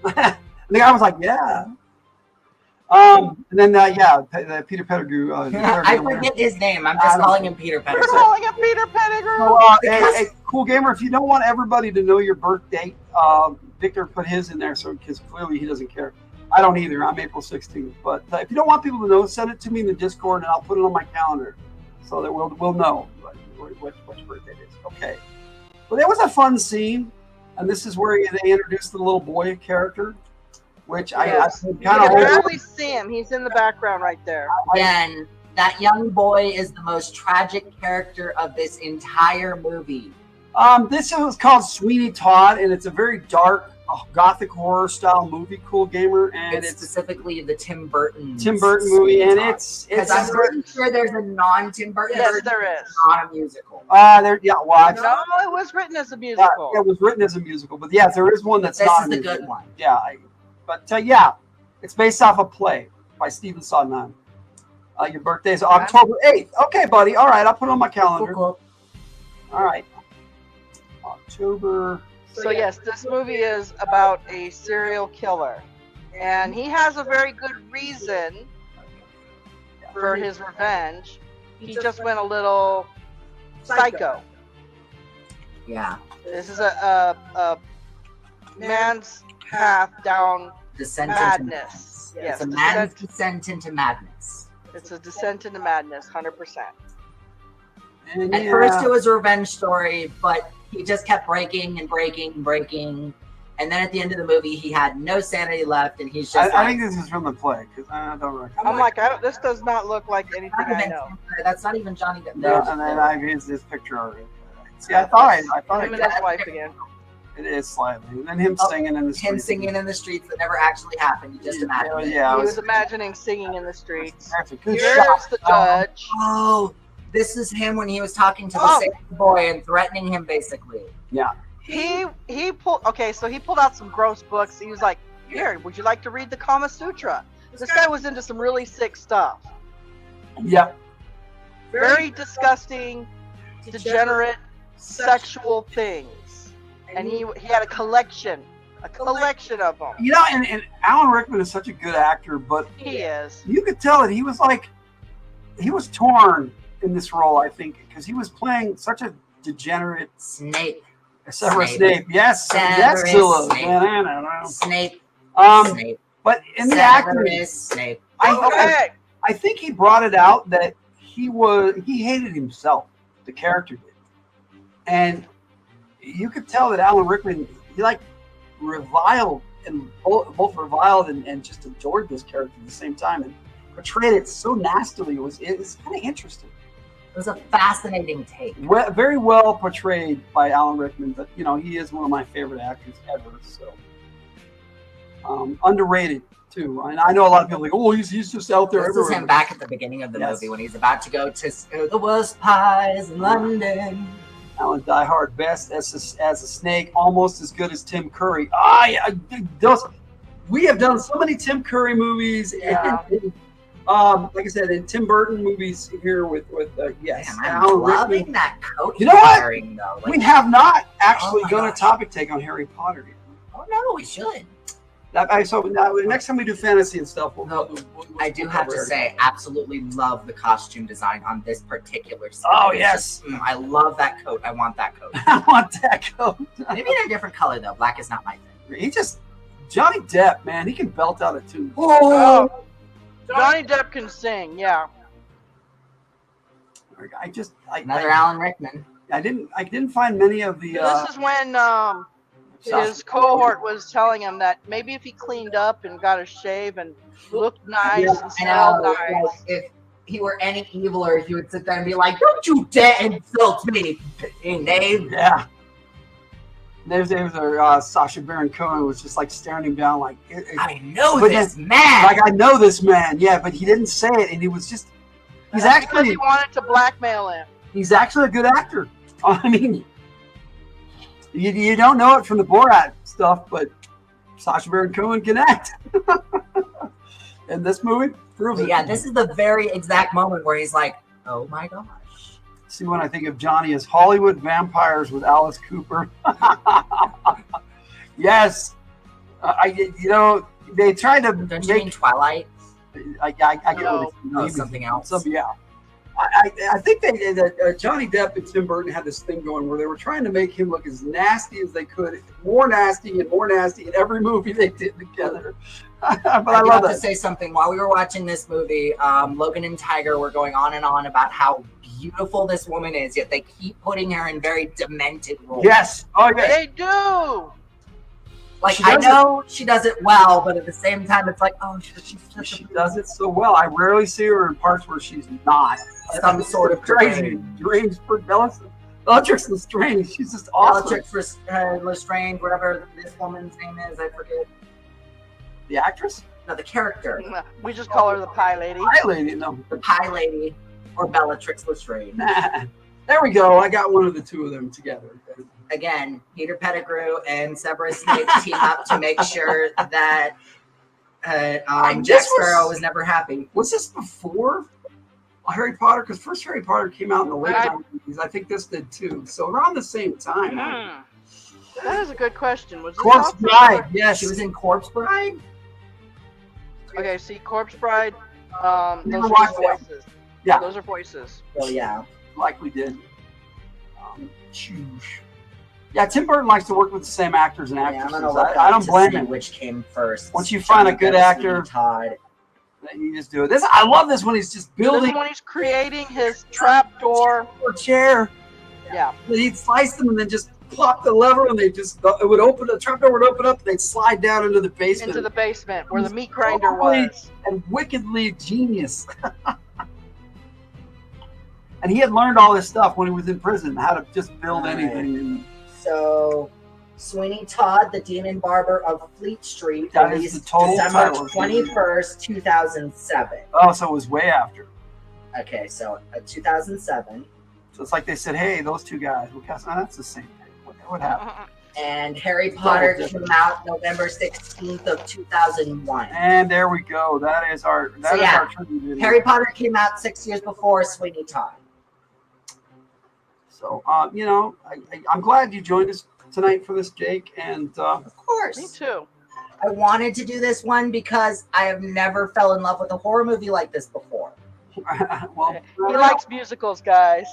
And the guy was like, yeah. And then, Peter Pettigrew. I forget his name. I'm just calling him Peter Pettigrew. You're calling him Peter Pettigrew. So, hey, cool gamer, if you don't want everybody to know your birth date, Victor put his in there because clearly he doesn't care. I don't either. I'm April 16th. But if you don't want people to know, send it to me in the Discord and I'll put it on my calendar so that we'll know which birthday it is. Okay. Well, that was a fun scene. And this is where they introduced the little boy character, which I kind of... You can barely see him. He's in the background right there. Again, that young boy is the most tragic character of this entire movie. This is called Sweeney Todd, and it's a very dark gothic horror style movie. Cool gamer, and it's specifically the Tim Burton movie, and it's I'm pretty sure there's a non-Tim Burton Yes, version. there is. Not a musical. No, it was written as a musical. It was written as a musical, but yes, there is one that's This not is a the musical. good one. Yeah, it's based off a play by Stephen Sondheim. Your birthday's October 8th. Okay, buddy. All right, I'll put it on my calendar. Cool. All right. October. So yes, this movie is about a serial killer. And he has a very good reason for his revenge. He just went a little psycho. Yeah. This is a man's path down Descent madness. Into Yes, it's a man's descent into madness. It's a descent into madness, 100%. At first it was a revenge story, but he just kept breaking and breaking and breaking. And then at the end of the movie, he had no sanity left, and he's just I think this is from the play, because I don't know. I'm like, this does not look like anything I know. That's not even Johnny Depp. No, and then I here's this picture of it. See, I thought Him and his wife again. It is slightly. And then him singing in the streets. Him singing in the streets that never actually happened. You just imagined it. Yeah, He was imagining singing in the streets. That's a good Here's shot. the judge. Oh, this is him when he was talking to the sick boy and threatening him, basically. Yeah. He pulled out some gross books. He was like, "Here, would you like to read the Kama Sutra?" This guy was into some really sick stuff. Yeah. Very disgusting, degenerate, sexual things. And he had a collection of them. You know, and Alan Rickman is such a good actor, but He is. you could tell that he was torn in this role, I think, because he was playing such a degenerate Snape. Severus Snape. Yes, Severus Zilla. Snape. Snape. Snape. But in the acting, Severus Snape. I think he brought it out that he hated himself. The character did, and you could tell that Alan Rickman he reviled and both reviled and just adored this character at the same time and portrayed it so nastily. It was kind of interesting. It was a fascinating take. Very well portrayed by Alan Rickman, but he is one of my favorite actors ever. So underrated too. I know a lot of people are like, oh, he's just out there. This is him back at the beginning of the movie when he's about to go to the worst pies in London. Alan Die Hard best as a snake, almost as good as Tim Curry. We have done so many Tim Curry movies. Yeah. And, like I said, in Tim Burton movies here with yes, Man, I'm Alan loving Rickman. that coat You know he's what? wearing, though. We have not actually Oh my done a gosh. topic take on Harry Potter yet. Oh no, we should. So next time we do fantasy and stuff, I do have to say, absolutely love the costume design on this particular scene. Oh, It's yes. just, I love that coat. I want that coat. I want that coat. Maybe in a different color though. Black is not my thing. Johnny Depp, man, he can belt out a tune. Oh, Johnny Depp can sing, yeah. Another Alan Rickman. I didn't find many of the. This is when his cohort was telling him that maybe if he cleaned up and got a shave and looked nice and I smelled know, nice. like, if he were any eviler, he would sit there and be like, "Don't you dare insult me, Dave." Yeah. There's Sacha Baron Cohen was just staring him down like, I know but this then- man. Like I know this man, yeah, but he didn't say it, and he was just. That's because he wanted to blackmail him. He's actually a good actor. I mean, you don't know it from the Borat stuff, but Sacha Baron Cohen can act. And this movie proves it. Yeah, this is the very exact moment where he's like, "Oh my gosh." See, when I think of Johnny as Hollywood Vampires with Alice Cooper. Yes. They tried to Don't you mean Twilight? I get No. what Oh, something else. Yeah. I think they did that. Johnny Depp and Tim Burton had this thing going where they were trying to make him look as nasty as they could, more nasty in every movie they did together. But I love to that. say something. While we were watching this movie, Logan and Tiger were going on and on about how beautiful this woman is, yet they keep putting her in very demented roles. Yes. Oh yeah. They do. Like, She I does know she does it well, but at the same time, it's like, oh, She does it so well. I rarely see her in parts where she's not some sort of crazy. Dreams for Bellatrix Lestrange. She's just awesome. Bellatrix Lestrange, whatever this woman's name is, I forget. The actress? No, the character. We just call her the Pie Lady. Pie Lady, no. The Pie Lady or Bellatrix Lestrange. There we go. I got one of the two of them together. Again, Peter Pettigrew and Severus Snape team up to make sure that Jack Sparrow was never happy. Was this before Harry Potter? Because first Harry Potter came out in the late 90s. I think this did too. So around the same time. That is a good question. Was Corpse Bride. Yes. She was in Corpse Bride? Okay, see, Corpse Bride, Never those watched are that. voices. Yeah. Those are voices. Oh, yeah. Like we did. Yeah, Tim Burton likes to work with the same actors and actresses. I don't blame him. Which came first? Once you find a good actor, Todd. you just do it. I love this when he's just This building is when he's creating his trapdoor. chair. Yeah. He'd slice them and then just plop the lever, and it would open. The trapdoor would open up. And they'd slide down into the basement. Into the basement where the meat grinder was. And wickedly genius. And he had learned all this stuff when he was in prison, how to just build anything. So, Sweeney Todd, the Demon Barber of Fleet Street, That is released the total December title. 21st, 2007. Oh, so it was way after. Okay, so 2007. So it's like they said, hey, those two guys. That's the same thing. What happened? And Harry Potter came out November 16th of 2001. And there we go. That is our tribute video. Harry Potter came out 6 years before Sweeney Todd. So, I'm glad you joined us tonight for this, Jake. And of course. Me too. I wanted to do this one because I have never fell in love with a horror movie like this before. Well, he likes musicals, guys.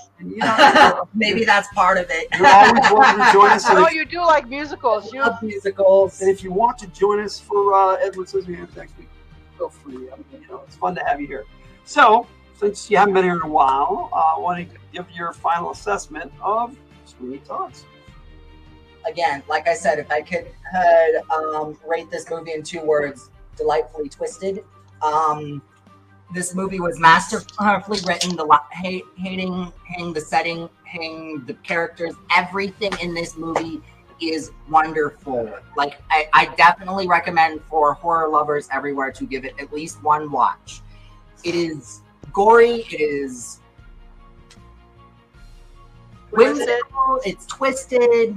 Maybe that's part of it. You're always welcome to join us. No, you do like musicals. You love musicals. And if you want to join us for Edward Scissorhands next week, feel free. It's fun to have you here. So, since you haven't been here in a while, I want to give your final assessment of Sweeney Todd's. Again, like I said, if I could rate this movie in 2 words, delightfully twisted. This movie was masterfully written. Hating the setting, hating the characters, everything in this movie is wonderful. Like, I definitely recommend for horror lovers everywhere to give it at least one watch. It is gory. It is whimsical. It's twisted.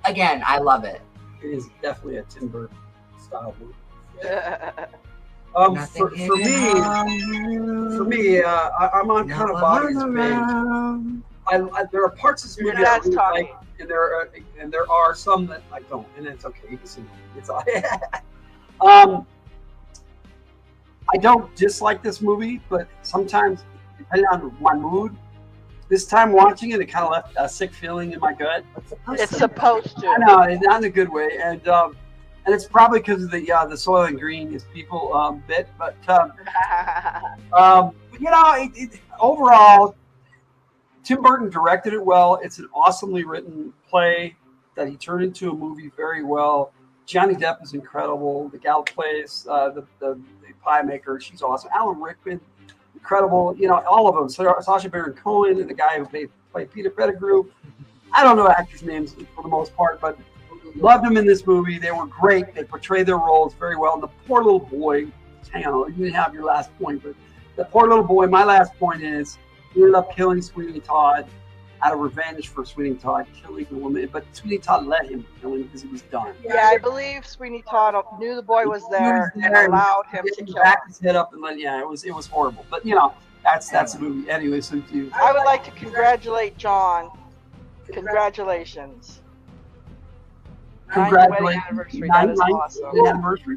Again, I love it. It is definitely a Tim Burton style movie. Nothing For me, I'm on kind of Bobby's page. There are parts of this movie that I really like, and there are some that I don't, and it's okay. You can see it's all. I don't dislike this movie, but sometimes, depending on my mood, this time watching it, it kind of left a sick feeling in my gut. It's supposed to. I know, not in a good way, and it's probably because of the Soylent Green is people bit, but overall, Tim Burton directed it well. It's an awesomely written play that he turned into a movie very well. Johnny Depp is incredible. The gal plays the pie maker. She's awesome. Alan Rickman, incredible. All of them. Sacha Baron Cohen and the guy who played Peter Pettigrew. I don't know actors' names for the most part, but loved them in this movie. They were great. They portrayed their roles very well. And the poor little boy, hang on, you didn't have your last point, but the poor little boy, my last point is, he ended up killing Sweeney Todd out of revenge for Sweeney Todd killing the woman. But Sweeney Todd let him kill him because he was done. Yeah, I believe Sweeney Todd knew the boy was there and allowed him to kill him. Back his head up and let, it was horrible. But that's the movie. Anyway, so I would like to congratulate John. Congratulations. Congratulations. anniversary. That is 9th awesome. anniversary.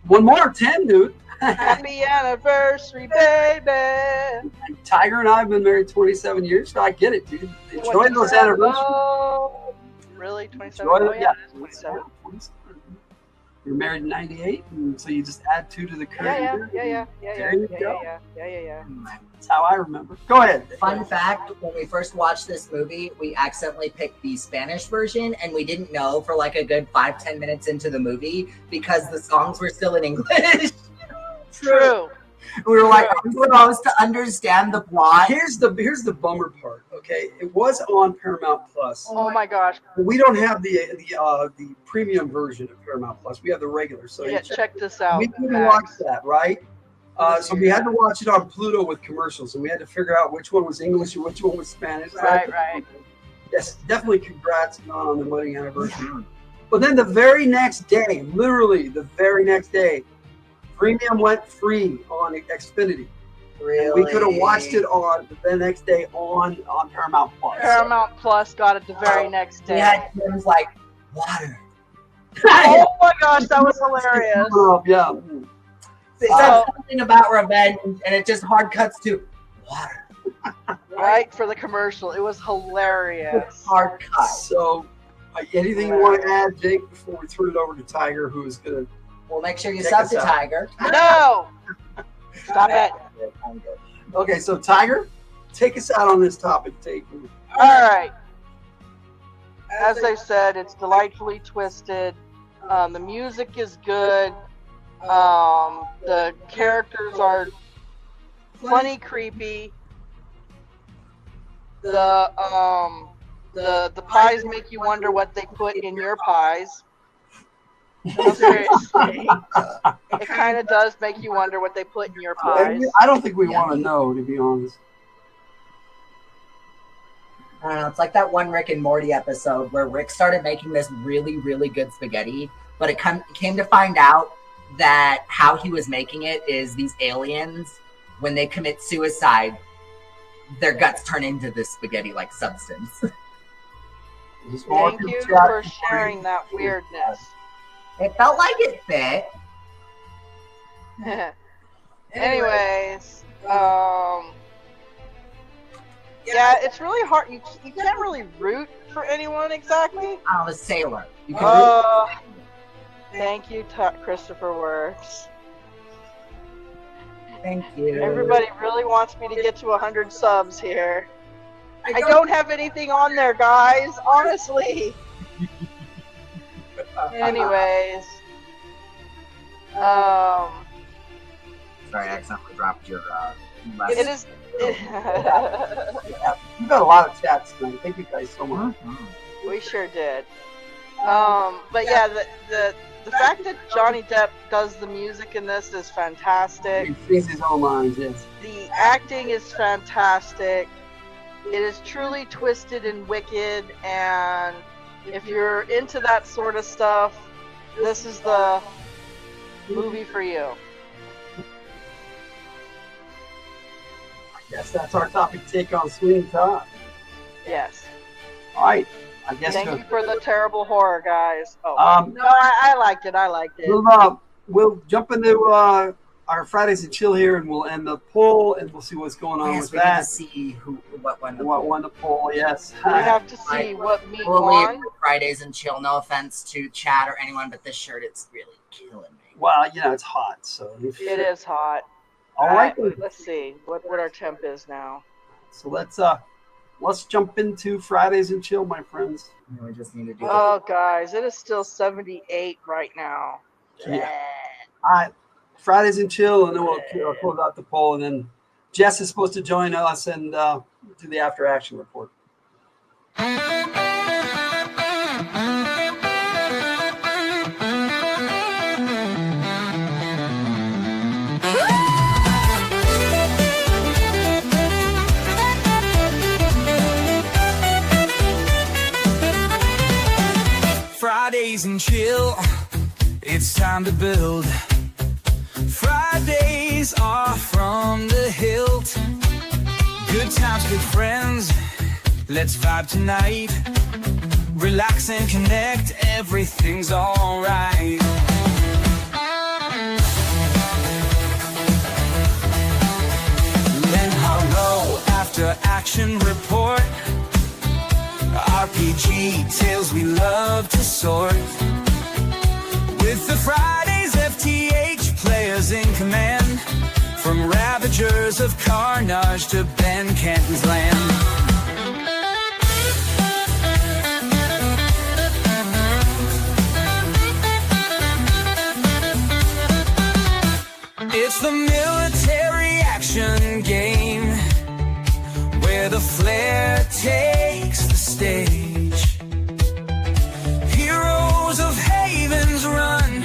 One more, 10, dude. Happy anniversary, baby. And Tiger and I have been married 27 years, so I get it, dude. Enjoy those anniversaries. Oh, really? 27? Enjoy Oh, them, yeah, it's 27. 27. You're married in 98, and so you just add 2 to the current. Yeah. There you go. Yeah. That's how I remember. Go ahead. Fun fact, when we first watched this movie, we accidentally picked the Spanish version, and we didn't know for like a good 5-10 minutes into the movie because the songs were still in English. True. We were like, I'm supposed to understand the plot. Here's the bummer part. Okay, it was on Paramount Plus. Oh my gosh. But we don't have the premium version of Paramount Plus. We have the regular. So Yeah, check this out. we couldn't watch that, right? So we had to watch it on Pluto with commercials, and we had to figure out which one was English and which one was Spanish. Right. Yes, definitely congrats on the wedding anniversary. But then the very next day, literally the very next day, premium went free on Xfinity. Really? And we could have watched it on the next day on Paramount Plus. Paramount Plus got it the very next day. Yeah, it was like water. Oh my gosh, that was hilarious. Yeah. They said something about revenge, and it just hard cuts to water. Right for the commercial, it was hilarious. Hard cut. So, anything you want to add, Jake, before we turn it over to Tiger, who is going to? Well, make sure you Check sub us to out. Tiger. No! Stop it. I'm good. Okay, so Tiger, take us out on this topic. All right. As I said, it's delightfully twisted. The music is good. The characters are funny, creepy. The pies make you wonder what they put in your pies. No, seriously. It kind of does make you wonder what they put in your pies. I don't think we want to know, to be honest. I don't know. It's like that one Rick and Morty episode where Rick started making this really, really good spaghetti, but it came to find out that how he was making it is these aliens, when they commit suicide, their guts turn into this spaghetti-like substance. Thank you for sharing that weirdness. It felt like it fit. Anyways, yeah, it's really hard. You can't really root for anyone exactly. I'm a sailor. You can Thank you, Christopher Works. Thank you. Everybody really wants me to get to 100 subs here. I don't have anything on there, guys. Honestly. Anyways, Sorry, I accidentally dropped your. it is. You got a lot of chats tonight. Thank you guys so much. We sure did. But yeah, the fact that Johnny Depp does the music in this is fantastic. He sings his own lines, yes. The acting is fantastic. It is truly twisted and wicked, and if you're into that sort of stuff, this is the movie for you. Yes, that's our topic take on Sweeney Todd. Yes. All right. I guess Thank you for the terrible horror, guys. Oh, Um, no, I liked it. I liked it. we'll jump into our Fridays and chill here, and we'll end the poll, and we'll see what's going on with we need that. to see what won the What won the poll? Yes. We have to see what meat We'll won. leave Fridays and chill. No offense to Chad or anyone, but this shirt, it's really killing me. Well, it's hot, so. It is hot. All right. Let's see what our temp is now. So let's jump into Fridays and chill, my friends. We just need to do. Oh, guys, it is still 78 right now. Yeah. All right. Fridays and chill, and then we'll close out the poll, and then Jess is supposed to join us and do the after action report. Fridays and chill, it's time to build. Fridays are from the Hildt. Good times, good friends, let's vibe tonight. Relax and connect, everything's alright. Then I'll after action report. RPG tales we love to sort. With the Fridays FTH players in command. From Ravagers of Carnage to Ben Canton's land. It's the military action game where the flair takes the stage. Heroes of Havens run,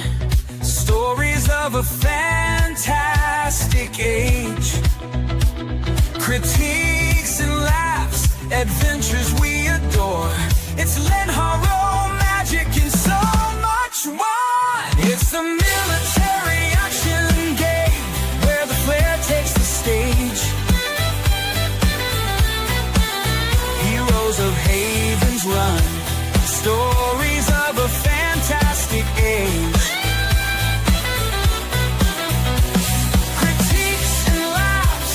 stories of a fantastic age. Critiques and laughs, adventures we adore. It's Len Haro, magic and so much more. It's the military action game where the flair takes the stage. Heroes of Havens run, stories of a fantastic age. Critiques and laughs,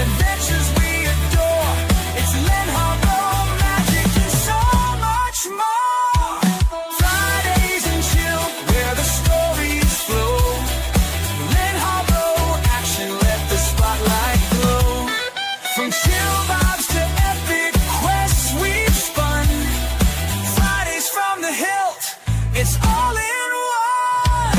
adventures we adore. It's Len Haro, magic and so much more. Fridays and chill, where the stories flow. Len Haro action, let the spotlight glow. From chill vibes to epic quests we've spun. Fridays from the Hildt, it's all in one.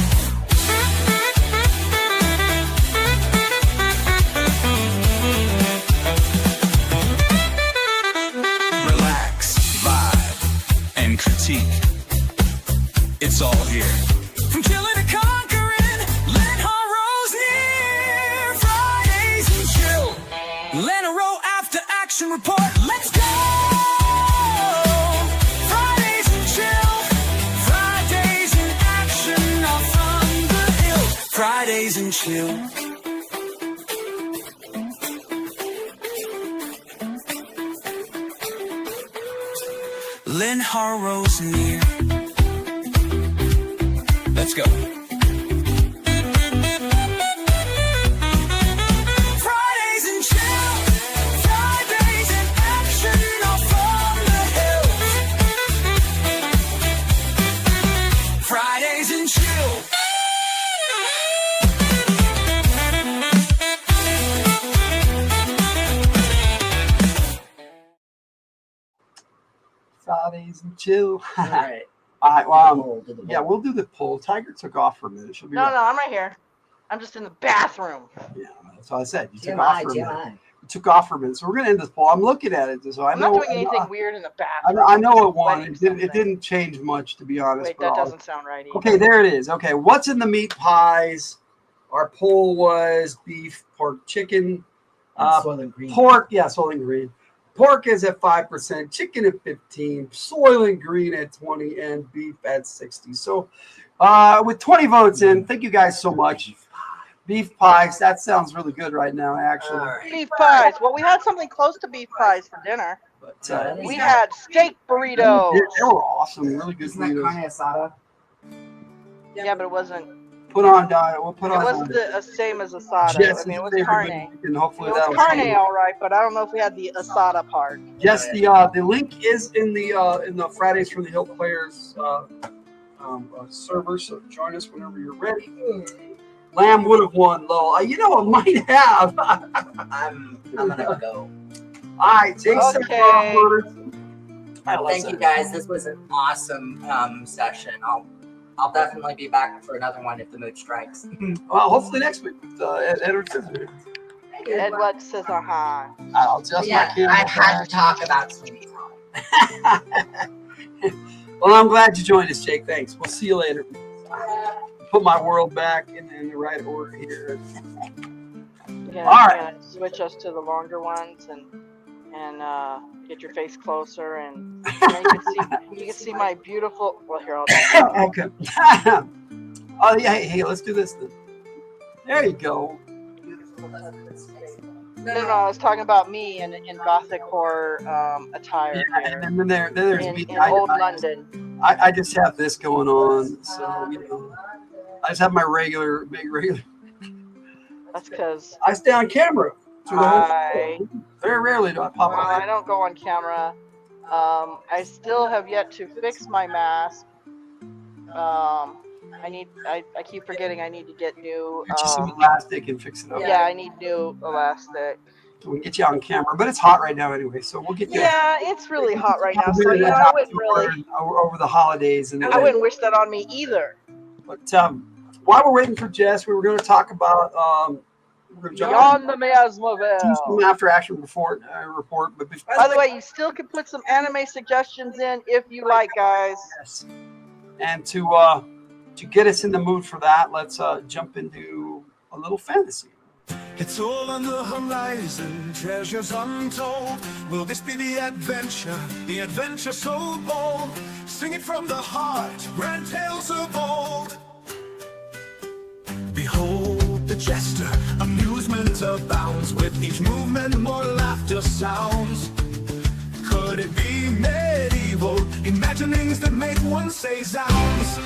Relax, vibe, and critique. It's all here. From killing to conquering, Len Haro's near. Fridays and chill. Len Haro after action report. Let's go. Fridays and chill. Fridays in action are from the hill. Fridays and chill. Len Haro's near. Let's go. Fridays and chill. Fridays in action are from the hill. Fridays and chill. Fridays and chill. All right. All right. Well, Do the poll. yeah, we'll do the poll. Tiger took off for a minute. She'll be No, right. no, I'm right here. I'm just in the bathroom. Yeah, that's what I said. You took off TMI, for a minute. TMI. You took off for a minute. So we're gonna end this poll. I'm looking at it, so I I'm know. not doing anything weird in the bathroom. I know it won. Sweating It didn't. something. It didn't change much, to be honest. Wait, but that I'll- doesn't sound right either. Okay, there it is. Okay, what's in the meat pies? Our poll was beef, pork, chicken, Soylent Green. pork. Yeah, Soylent Green. Pork is at 5%, chicken at 15%, Soylent Green at 20%, and beef at 60%. So, with 20 votes in, thank you guys so much. Beef pies. That sounds really good right now, actually. All right. Beef pies. Well, we had something close to beef pies for dinner. But, We had steak burritos. they were awesome. Really good Isn't that burritos. carne asada? Yeah, but it wasn't. Put on diet. We'll put It on. wasn't the same as asada. Jess' I mean, it was favorite carne. meat, and hopefully It that was was carne, all right, but I don't know if we had the asada part. Yes, the link is in the Fridays from the Hillt Players server. So join us whenever you're ready. Lamb would have won, lol. You know, it might have. I'm gonna go. All right, Jason. Okay. Thank you guys. This was an awesome session. I'll definitely be back for another one if the mood strikes. Well, hopefully next week with Edward Scissor. Edward Scissorhands. I'll adjust Yeah, my camera. I had to talk about Sweeney. Well, I'm glad you joined us, Jake. Thanks. We'll see you later. Put my world back in the right order here. Yeah, All right. switch us to the longer ones and get your face closer and you can see my beautiful. Well, here I'll. Okay. Oh yeah. Hey, let's do this then. There you go. No, I was talking about me in gothic horror attire here. And then there's me. In old London. I just have this going on, so I just have my regular. That's because I stay on camera. So very rarely do I pop up. I don't go on camera. I still have yet to fix my mask. I keep forgetting I need to get new. Get you some elastic and fix it up. Yeah, I need new elastic. So we can get you on camera, but it's hot right now anyway, so we'll get you. Yeah, it's really hot right now, so I wouldn't really. Over the holidays, and I wouldn't wish that on me either. But while we're waiting for Jess, we were going to talk about Beyond the Miasmoville. some after action report. But By the way, you still can put some anime suggestions in if you like, guys. Yes. And to get us in the mood for that, let's jump into a little fantasy. It's all on the horizon, treasures untold. Will this be the adventure so bold? Sing it from the heart, grand tales of old. Behold the jester, amusement abounds. With each movement more laughter sounds. Could it be medieval imaginings that make one say sounds?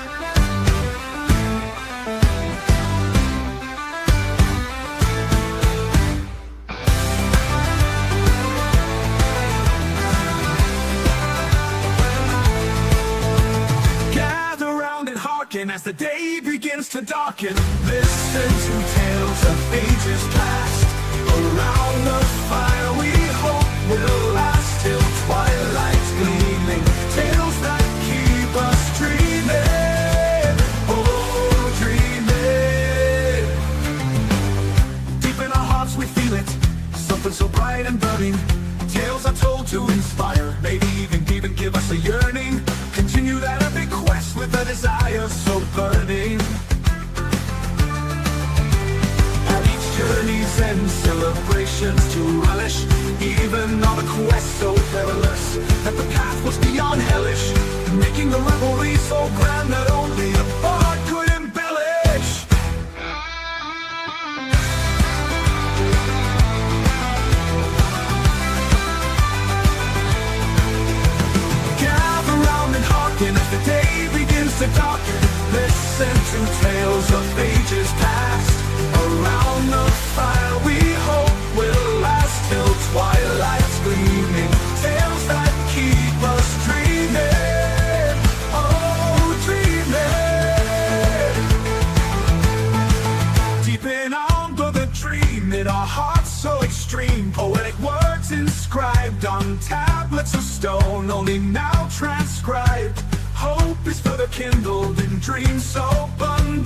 As the day begins to darken, listen to tales of ages past. Around the fire we hope will last till twilight's gleaming. Tales that keep us dreaming, oh dreaming. Deep in our hearts we feel it, something so bright and burning. Tales are told to inspire, maybe even give us a yearning. Continue that epic quest with a desire so burning. At each journey's end, celebrations to relish. Even on a quest so perilous that the path was beyond hellish, making the revelry so grand that only a bard could embellish. And as the day begins to darken, listen to tales of ages past. Around the fire we hope will last till twilight's gleaming. Tales that keep us dreaming, oh dreaming. Deep in our brother dream, in our hearts so extreme. Poetic words inscribed on tablets of stone, only now transcribed. Hope is further kindled in dreams so bundled.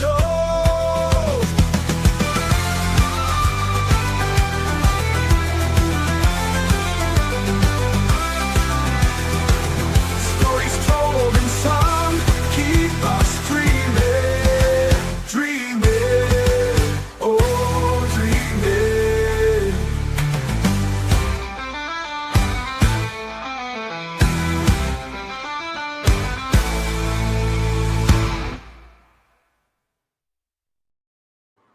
Stories told in song keep us dreaming, dreaming, oh dreaming.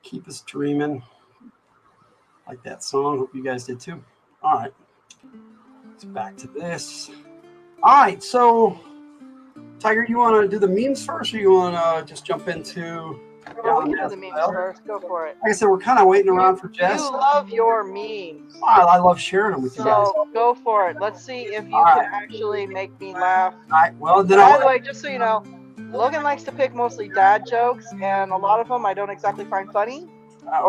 Keep us dreaming. Like that song. Hope you guys did too. All right. Let's back to this. All right. So, Tiger, you want to do the memes first, or you want to just jump into? Well, we can do the memes first. Go for it. Like I said, we're kind of waiting around for Jess. You love your memes. I love sharing them with you guys. So go for it. Let's see if you can actually make me laugh. All right. Well, then By the way, just so you know, Logan likes to pick mostly dad jokes, and a lot of them I don't exactly find funny.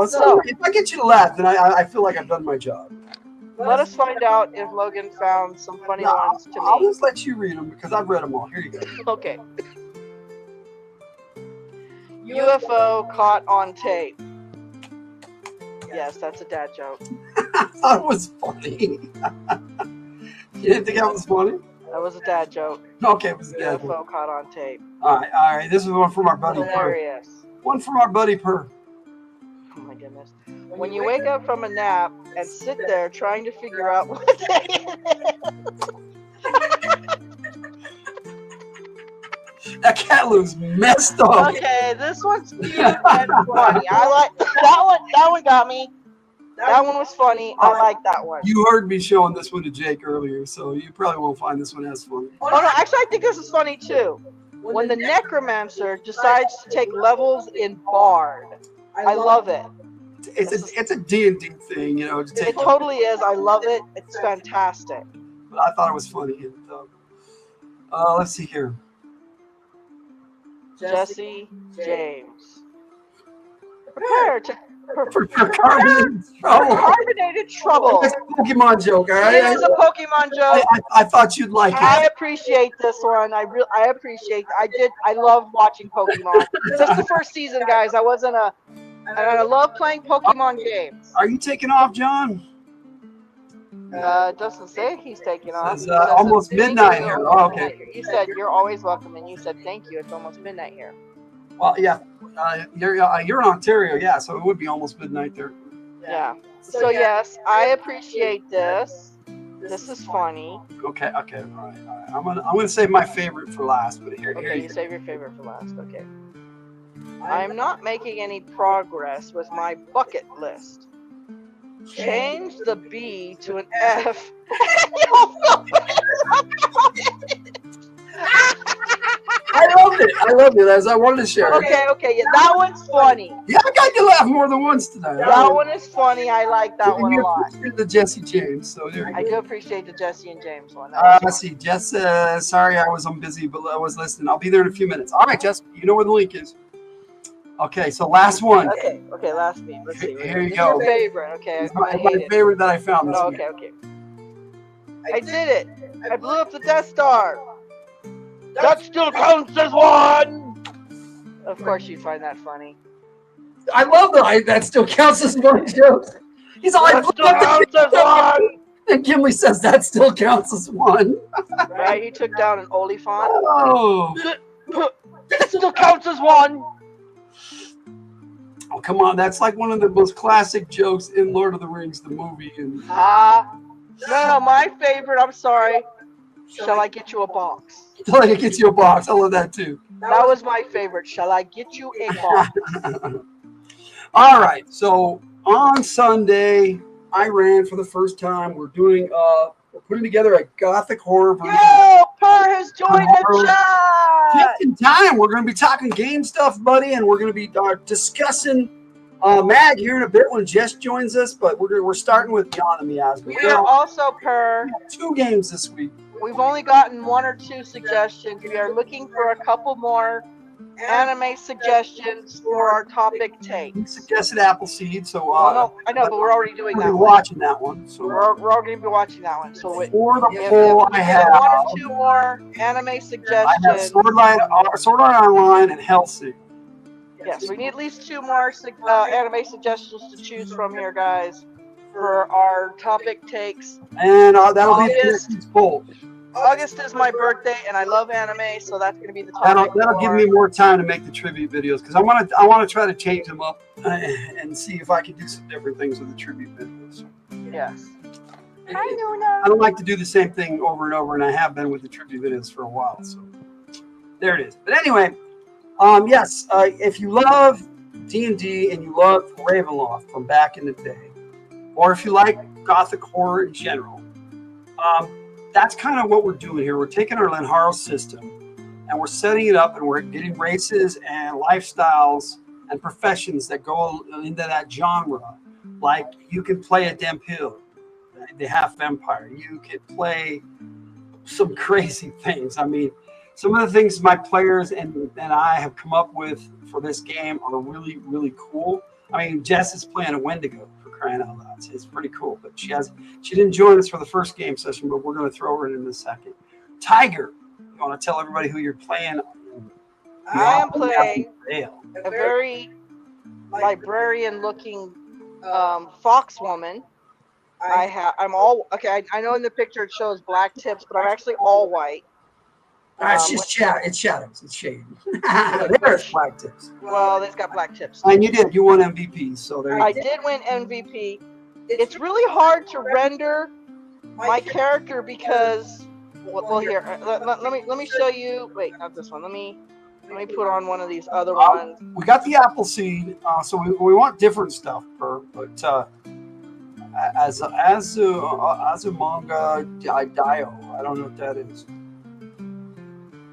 So if I get you to laugh, then I feel like I've done my job. Let us find out if Logan found some funny ones to I'll me. just let you read them because I've read them all. Here you go. Okay. UFO caught on tape. Yes, that's a dad joke. That was funny. You didn't think that was funny? That was a dad joke. Okay, it was a dad UFO joke. caught on tape. All right. This is one from our buddy Per. Hilarious. One from our buddy Per. Oh my goodness. When you wake up from a nap and sit there trying to figure out what day it is. That cat looks messed up. Okay, this one's cute and funny. I like that one. That one got me. That one was funny. I like that one. You heard me showing this one to Jake earlier, so you probably won't find this one as funny. Oh no, actually I think this is funny too. When the necromancer decides to take levels in Bard. I love it. It's a D&D thing, you know. To take It totally is. I love it. It's fantastic. But I thought it was funny. And, let's see here. Jesse James. Prepare to For carbonated trouble. Carbonated trouble. It's a Pokemon joke, all right? It is a Pokemon joke. I thought you'd like it. I appreciate this one. I appreciate. I love watching Pokemon. This is the first season, guys. And I love playing Pokemon games. Are you taking off, John? Doesn't say he's taking off. It's almost midnight here. Oh, okay. You said you're always welcome, and you said thank you. It's almost midnight here. Well, yeah. You're in Ontario, yeah, so it would be almost midnight there. Yeah. So yes, I appreciate this. This is funny. Okay, all right. I'm gonna save my favorite for last, but here You save your favorite for last. Okay. I'm not making any progress with my bucket list. Change the B to an F. I loved it. As I wanted to share. Okay, yeah, that one's funny. Yeah, I got you laugh more than once tonight. That one is funny. I like that one a lot. The Jesse James. So there you go. I do appreciate the Jesse and James one. Let's see, Jess. Sorry, I'm busy, but I was listening. I'll be there in a few minutes. All right, Jess. You know where the link is. Okay, so last one. Okay, last meme. Let's see. Here you This go. is your favorite. Okay, It's my favorite that I found this week. Okay. I did it. I blew up the Death Star. That still counts as one. Of course, you'd find that funny. I love that still counts as one joke. He's all That still counts as one. And Gimli says that still counts as one. Right? He took down an Oliphant. Oh. That still counts as one. Oh, come on. That's like one of the most classic jokes in Lord of the Rings, the movie. And No, my favorite. I'm sorry. Shall I get you a box? Till I get you a box. I love that too. That was my favorite. Shall I get you a box? All right. So on Sunday, I ran for the first time. We're putting together a gothic horror version. Yo, Per has joined the chat. Just in time. We're going to be talking game stuff, buddy, and we're going to be discussing Mag here in a bit when Jess joins us. But we're starting with Jan and Miasma. We are also Per. 2 games this week. We've only gotten 1 or 2 suggestions. We are looking for a couple more anime suggestions for our topic take. You suggested Appleseed, so no, I know, but we're already doing that. We're watching that one. So we're all going to be watching that one. So for the poll, I have 1 or 2 more anime suggestions. I have Sword Art Online and Hellsing. Yes, we need at least 2 more anime suggestions to choose from here, guys, for our topic takes. And that'll be this week's poll. August is my birthday, and I love anime, so that's going to be the topic. That'll give me more time to make the tribute videos because I want to try to change them up and see if I can do some different things with the tribute videos. Yes. I don't like to do the same thing over and over, and I have been with the tribute videos for a while. So there it is. But anyway, yes, if you love D&D and you love Ravenloft from back in the day, or if you like gothic horror in general, that's kind of what we're doing here. We're taking our Lenharo system and we're setting it up, and we're getting races and lifestyles and professions that go into that genre. Like you can play a Dempil, the half vampire. You could play some crazy things. I mean, some of the things my players and I have come up with for this game are really, really cool. I mean, Jess is playing a Wendigo, for crying out loud. It's pretty cool. But she didn't join us for the first game session, but we're going to throw her in a second. Tiger, you want to tell everybody who you're playing? I am playing a very librarian-looking fox woman. I'm all okay. I know in the picture it shows black tips, but I'm actually all white. It's just it's shadows. It's shade. There's black tips. Well, it's got black tips. And you did. You won MVP. So there. I did win MVP. It's really hard to render my character because. Well, here. Let me show you. Wait, not this one. Let me put on one of these other ones. We got the Appleseed, so we want different stuff, but Azumanga Daioh. I don't know what that is.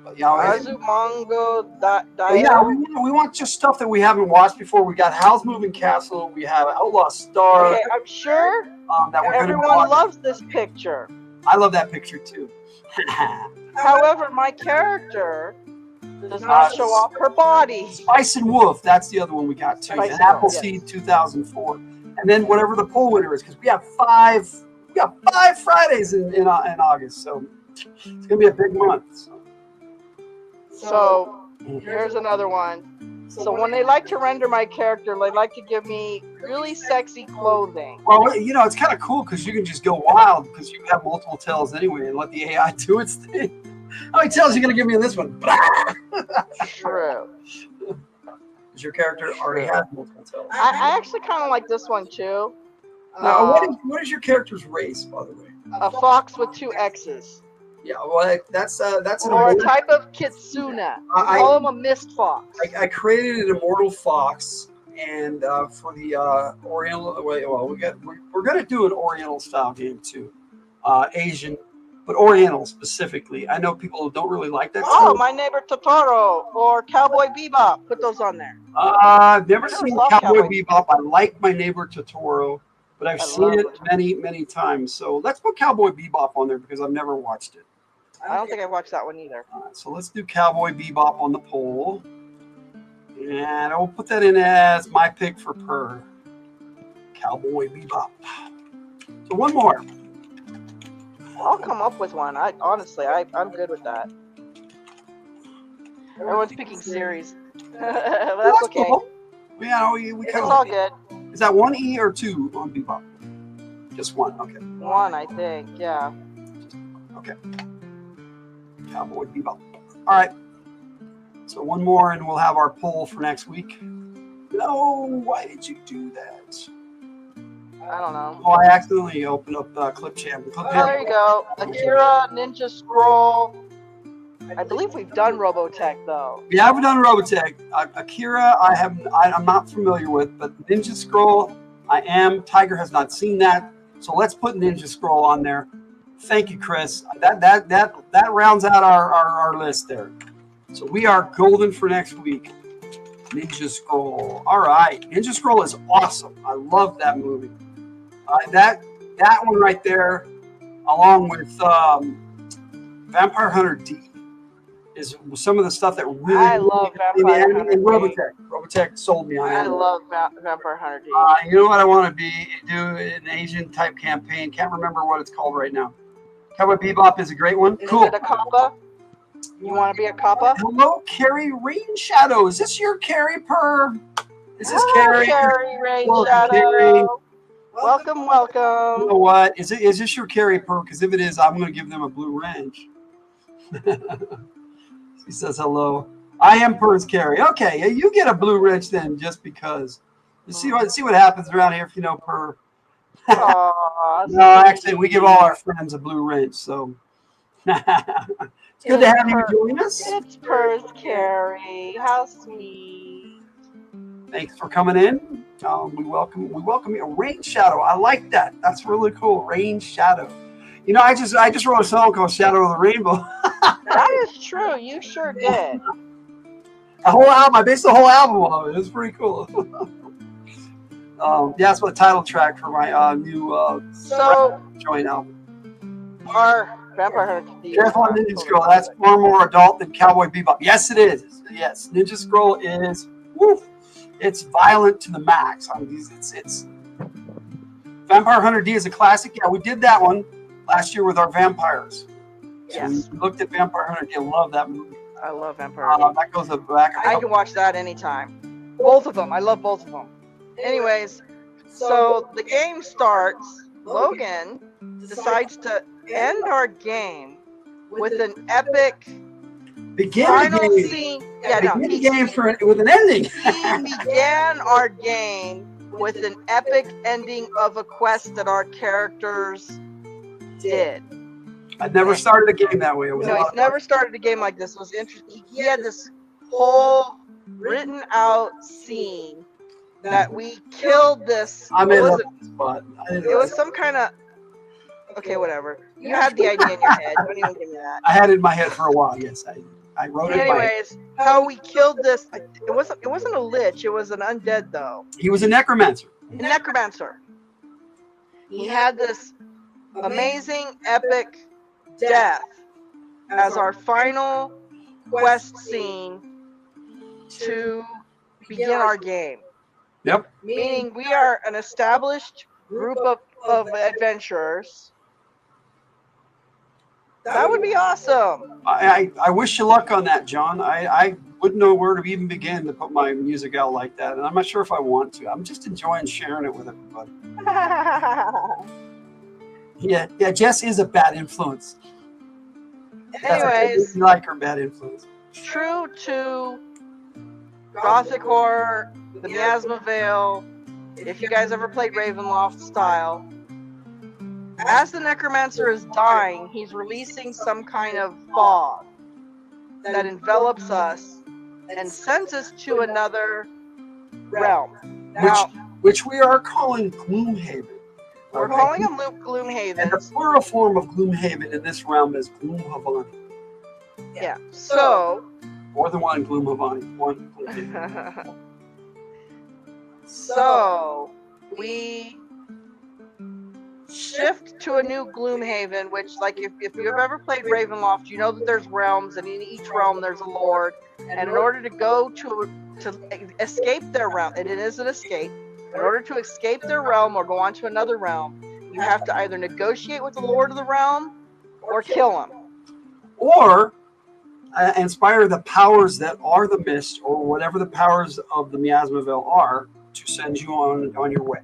But, Azumongo but yeah, we want just stuff that we haven't watched before. We got Howl's Moving Castle. We have Outlaw Star. Okay, I'm sure that we're gonna everyone watch. loves this picture. I love that picture too. However, my character does not show off her body. Spice and Wolf, that's the other one we got too. Spice And and Wolf, Appleseed 2004. And then whatever the poll winner is, because we got five Fridays in August, so it's gonna be a big month. So here's another one. So when they like to render my character, they like to give me really sexy clothing. Well, you know, it's kind of cool because you can just go wild because you have multiple tails anyway and let the AI do its thing. How many tails are you going to give me in this one? True. Because your character already has multiple tails. I actually kind of like this one too. Now, what is your character's race, by the way? A fox with 2 X's. Yeah, well, that's an or a type of kitsune. I call him a mist fox. I created an immortal fox, and for the Oriental. Well, we're gonna do an Oriental style game too, Asian, but Oriental specifically. I know people don't really like that. Oh, My Neighbor Totoro or Cowboy Bebop. Put those on there. I've never seen Cowboy Bebop. I like My Neighbor Totoro, but I've seen it many times. So let's put Cowboy Bebop on there because I've never watched it. I don't think I watched that one either. All right, so let's do Cowboy Bebop on the poll. And I will put that in as my pick for Per. Cowboy Bebop. So one more. I'll come up with one. Honestly, I'm good with that. Everyone's picking series. That's okay. Cool. Yeah, we it's all good. Is that 1 E or 2 on Bebop? Just 1, okay. 1, I think, yeah. Okay. Cowboy Bebop. All right. So one more, and we'll have our poll for next week. No, why did you do that? I don't know. Oh, I accidentally opened up Clip Champ. Oh, there you go. Akira, Ninja Scroll. I believe we've done Robotech though. We haven't done Robotech. Akira, I'm not familiar with, but Ninja Scroll, I am. Tiger has not seen that, so let's put Ninja Scroll on there. Thank you, Chris. That rounds out our list there. So we are golden for next week. Ninja Scroll. All right, Ninja Scroll is awesome. I love that movie. That one right there, along with Vampire Hunter D, is some of the stuff that really. I love Vampire Hunter D. And Robotech. Robotech sold me on that. I love Vampire Hunter D. You know what I want to do an Asian type campaign. Can't remember what it's called right now. Cowboy Bebop is a great one. Cool. Is it a kappa? You want to be a kappa? Hello, Carrie Rain Shadow. Is this your Carrie Per? Is this Carrie? Carrie Rain Shadow. Carrie. Welcome. You know what? Is this your Carrie Per? Because if it is, I'm going to give them a blue wrench. He says hello. I am Per's Carrie. Okay, you get a blue wrench then, just because. You see what happens around here if you know Per. No, actually, we give all our friends a blue wrench. So it's good to have you join us. It's Per's Carrie. How sweet. Thanks for coming in. We welcome you. Rain Shadow. I like that. That's really cool. Rain Shadow. You know, I just wrote a song called Shadow of the Rainbow. That is true. You sure did. A whole album. I based the whole album on it. It was pretty cool. That's what the title track for my new joint album. Our Vampire Hunter D. Careful on Ninja Scroll. That's far more adult than Cowboy Bebop. Yes, it is. Yes, Ninja Scroll is. Woo, it's violent to the max. It's Vampire Hunter D is a classic. Yeah, we did that one last year with our vampires. Yes. We looked at Vampire Hunter D. I love that movie. I love Vampire Hunter. That goes back. I can watch that anytime. Both of them. I love both of them. Anyways, so the game starts. Logan decides to end our game with an epic final scene. Begin the game with an ending. He began our game with an epic ending of a quest that our characters did. I never started a game that way. No, he's never started a game like this. It was interesting. He had this whole written out scene that we killed this. I what made was up it? the spot. It was some kind of. Okay, whatever. You had the idea in your head. Don't even give me that. I had it in my head for a while. Yes, I wrote it. Anyways, how we killed this? It wasn't a lich. It was an undead though. He was a necromancer. A necromancer. He had this amazing, epic death as our final quest scene to begin our game. Yep. Meaning we are an established group of adventurers. That would be awesome. I wish you luck on that, John. I wouldn't know where to even begin to put my music out like that, and I'm not sure if I want to. I'm just enjoying sharing it with everybody. Yeah, Jess is a bad influence. Anyways, I like her bad influence. True to Gothic horror, the Miasma Veil, if you guys ever played Ravenloft style, as the Necromancer is dying, he's releasing some kind of fog that envelops us and sends us to another realm. Now, Which we are calling Gloomhaven. we're calling him Gloomhaven. And the plural form of Gloomhaven in this realm is Gloomhavani. Yeah. So. More than one Gloomhavani. One Gloomhaven. So we shift to a new Gloomhaven, which, like, if you've ever played Ravenloft, you know that there's realms, and in each realm there's a lord. And in order to go to escape their realm, and it is an escape. In order to escape their realm or go on to another realm, you have to either negotiate with the lord of the realm or kill him. Or inspire the powers that are the mist, or whatever the powers of the Miasma Veil are, to send you on your way.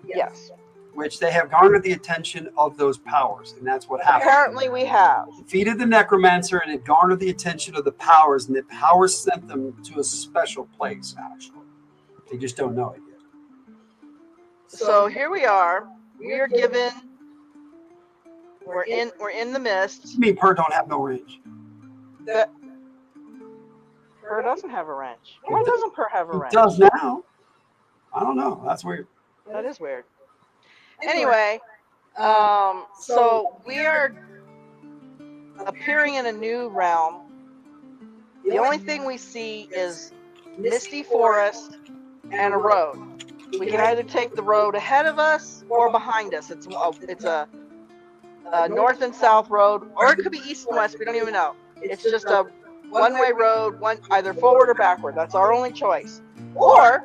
Yes. Which they have garnered the attention of those powers, and that's what happened. Apparently we have. Defeated the Necromancer, and it garnered the attention of the powers, and the powers sent them to a special place, actually. They just don't know it yet. So here we are. We are given. We're in the mist. You mean Per don't have no range? Per doesn't have a wrench. Why doesn't Per have a wrench? It does now. I don't know. That's weird. That is weird. Anyway, so we are appearing in a new realm. The only thing we see is misty forest and a road. We can either take the road ahead of us or behind us. It's a north and south road, or it could be east and west. We don't even know. It's just a one-way road, either forward or backward. That's our only choice. Or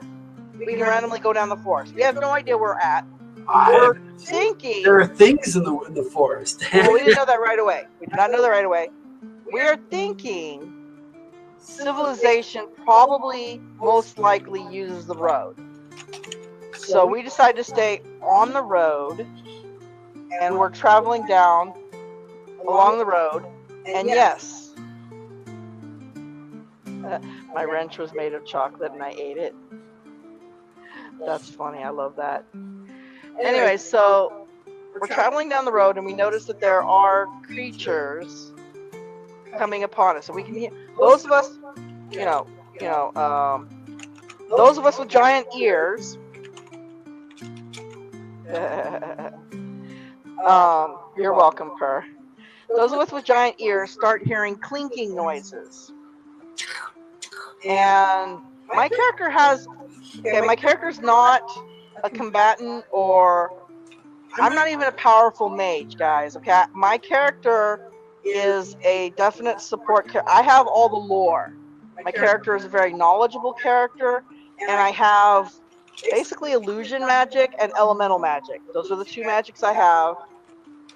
we can randomly go down the forest. We have no idea where we're at. We're thinking there are things in the forest. Well, we didn't know that right away. We did not know that right away. We are thinking civilization probably most likely uses the road. So we decided to stay on the road, and we're traveling down along the road. And yes, my wrench was made of chocolate and I ate it. That's funny. I love that. Anyway, so we're traveling down the road, and we notice that there are creatures coming upon us. So we can hear those of us, those of us with giant ears. You're welcome, Per. Those of us with giant ears start hearing clinking noises. And my character's not a combatant, or I'm not even a powerful mage, guys. Okay, my character is a definite support. I have all the lore. My character is a very knowledgeable character, and I have basically illusion magic and elemental magic. Those are the two magics I have,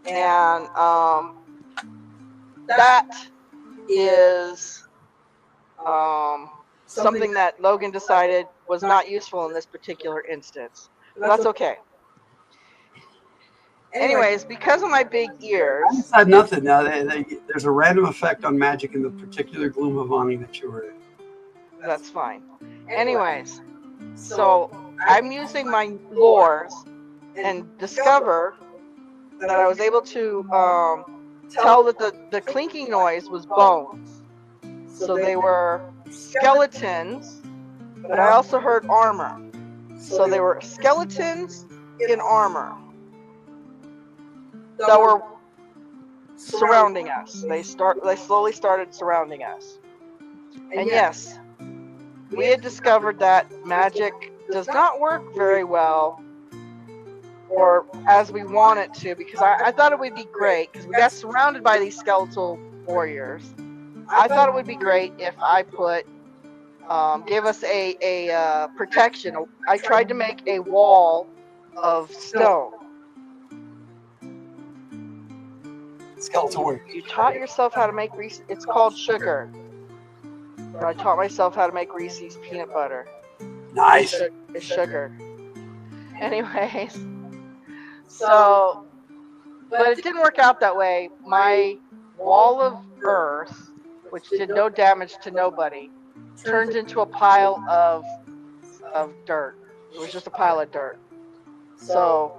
and that is something that Logan decided was not useful in this particular instance. But that's okay. Anyways, because of my big ears... I decided nothing. Now, there's a random effect on magic in the particular Gloomhavani that you were in. That's fine. Anyways, so I'm using my lores and discover that I was able to tell that the clinking noise was bones. So they were skeletons, but I also heard armor. So they were skeletons in armor that were surrounding us. They slowly started surrounding us. And yes, we had discovered that magic does not work very well, or as we want it to, because I thought it would be great, because we got surrounded by these skeletal warriors. I thought it would be great if I put, gave us a protection. I tried to make a wall of stone. Skeletal warrior. You taught yourself how to make Reese's. It's called sugar. But I taught myself how to make Reese's peanut butter. Nice. It's sugar. Anyways, so, but it didn't work out that way. My wall of earth, which did no damage to nobody, turned into a pile of dirt. It was just a pile of dirt. So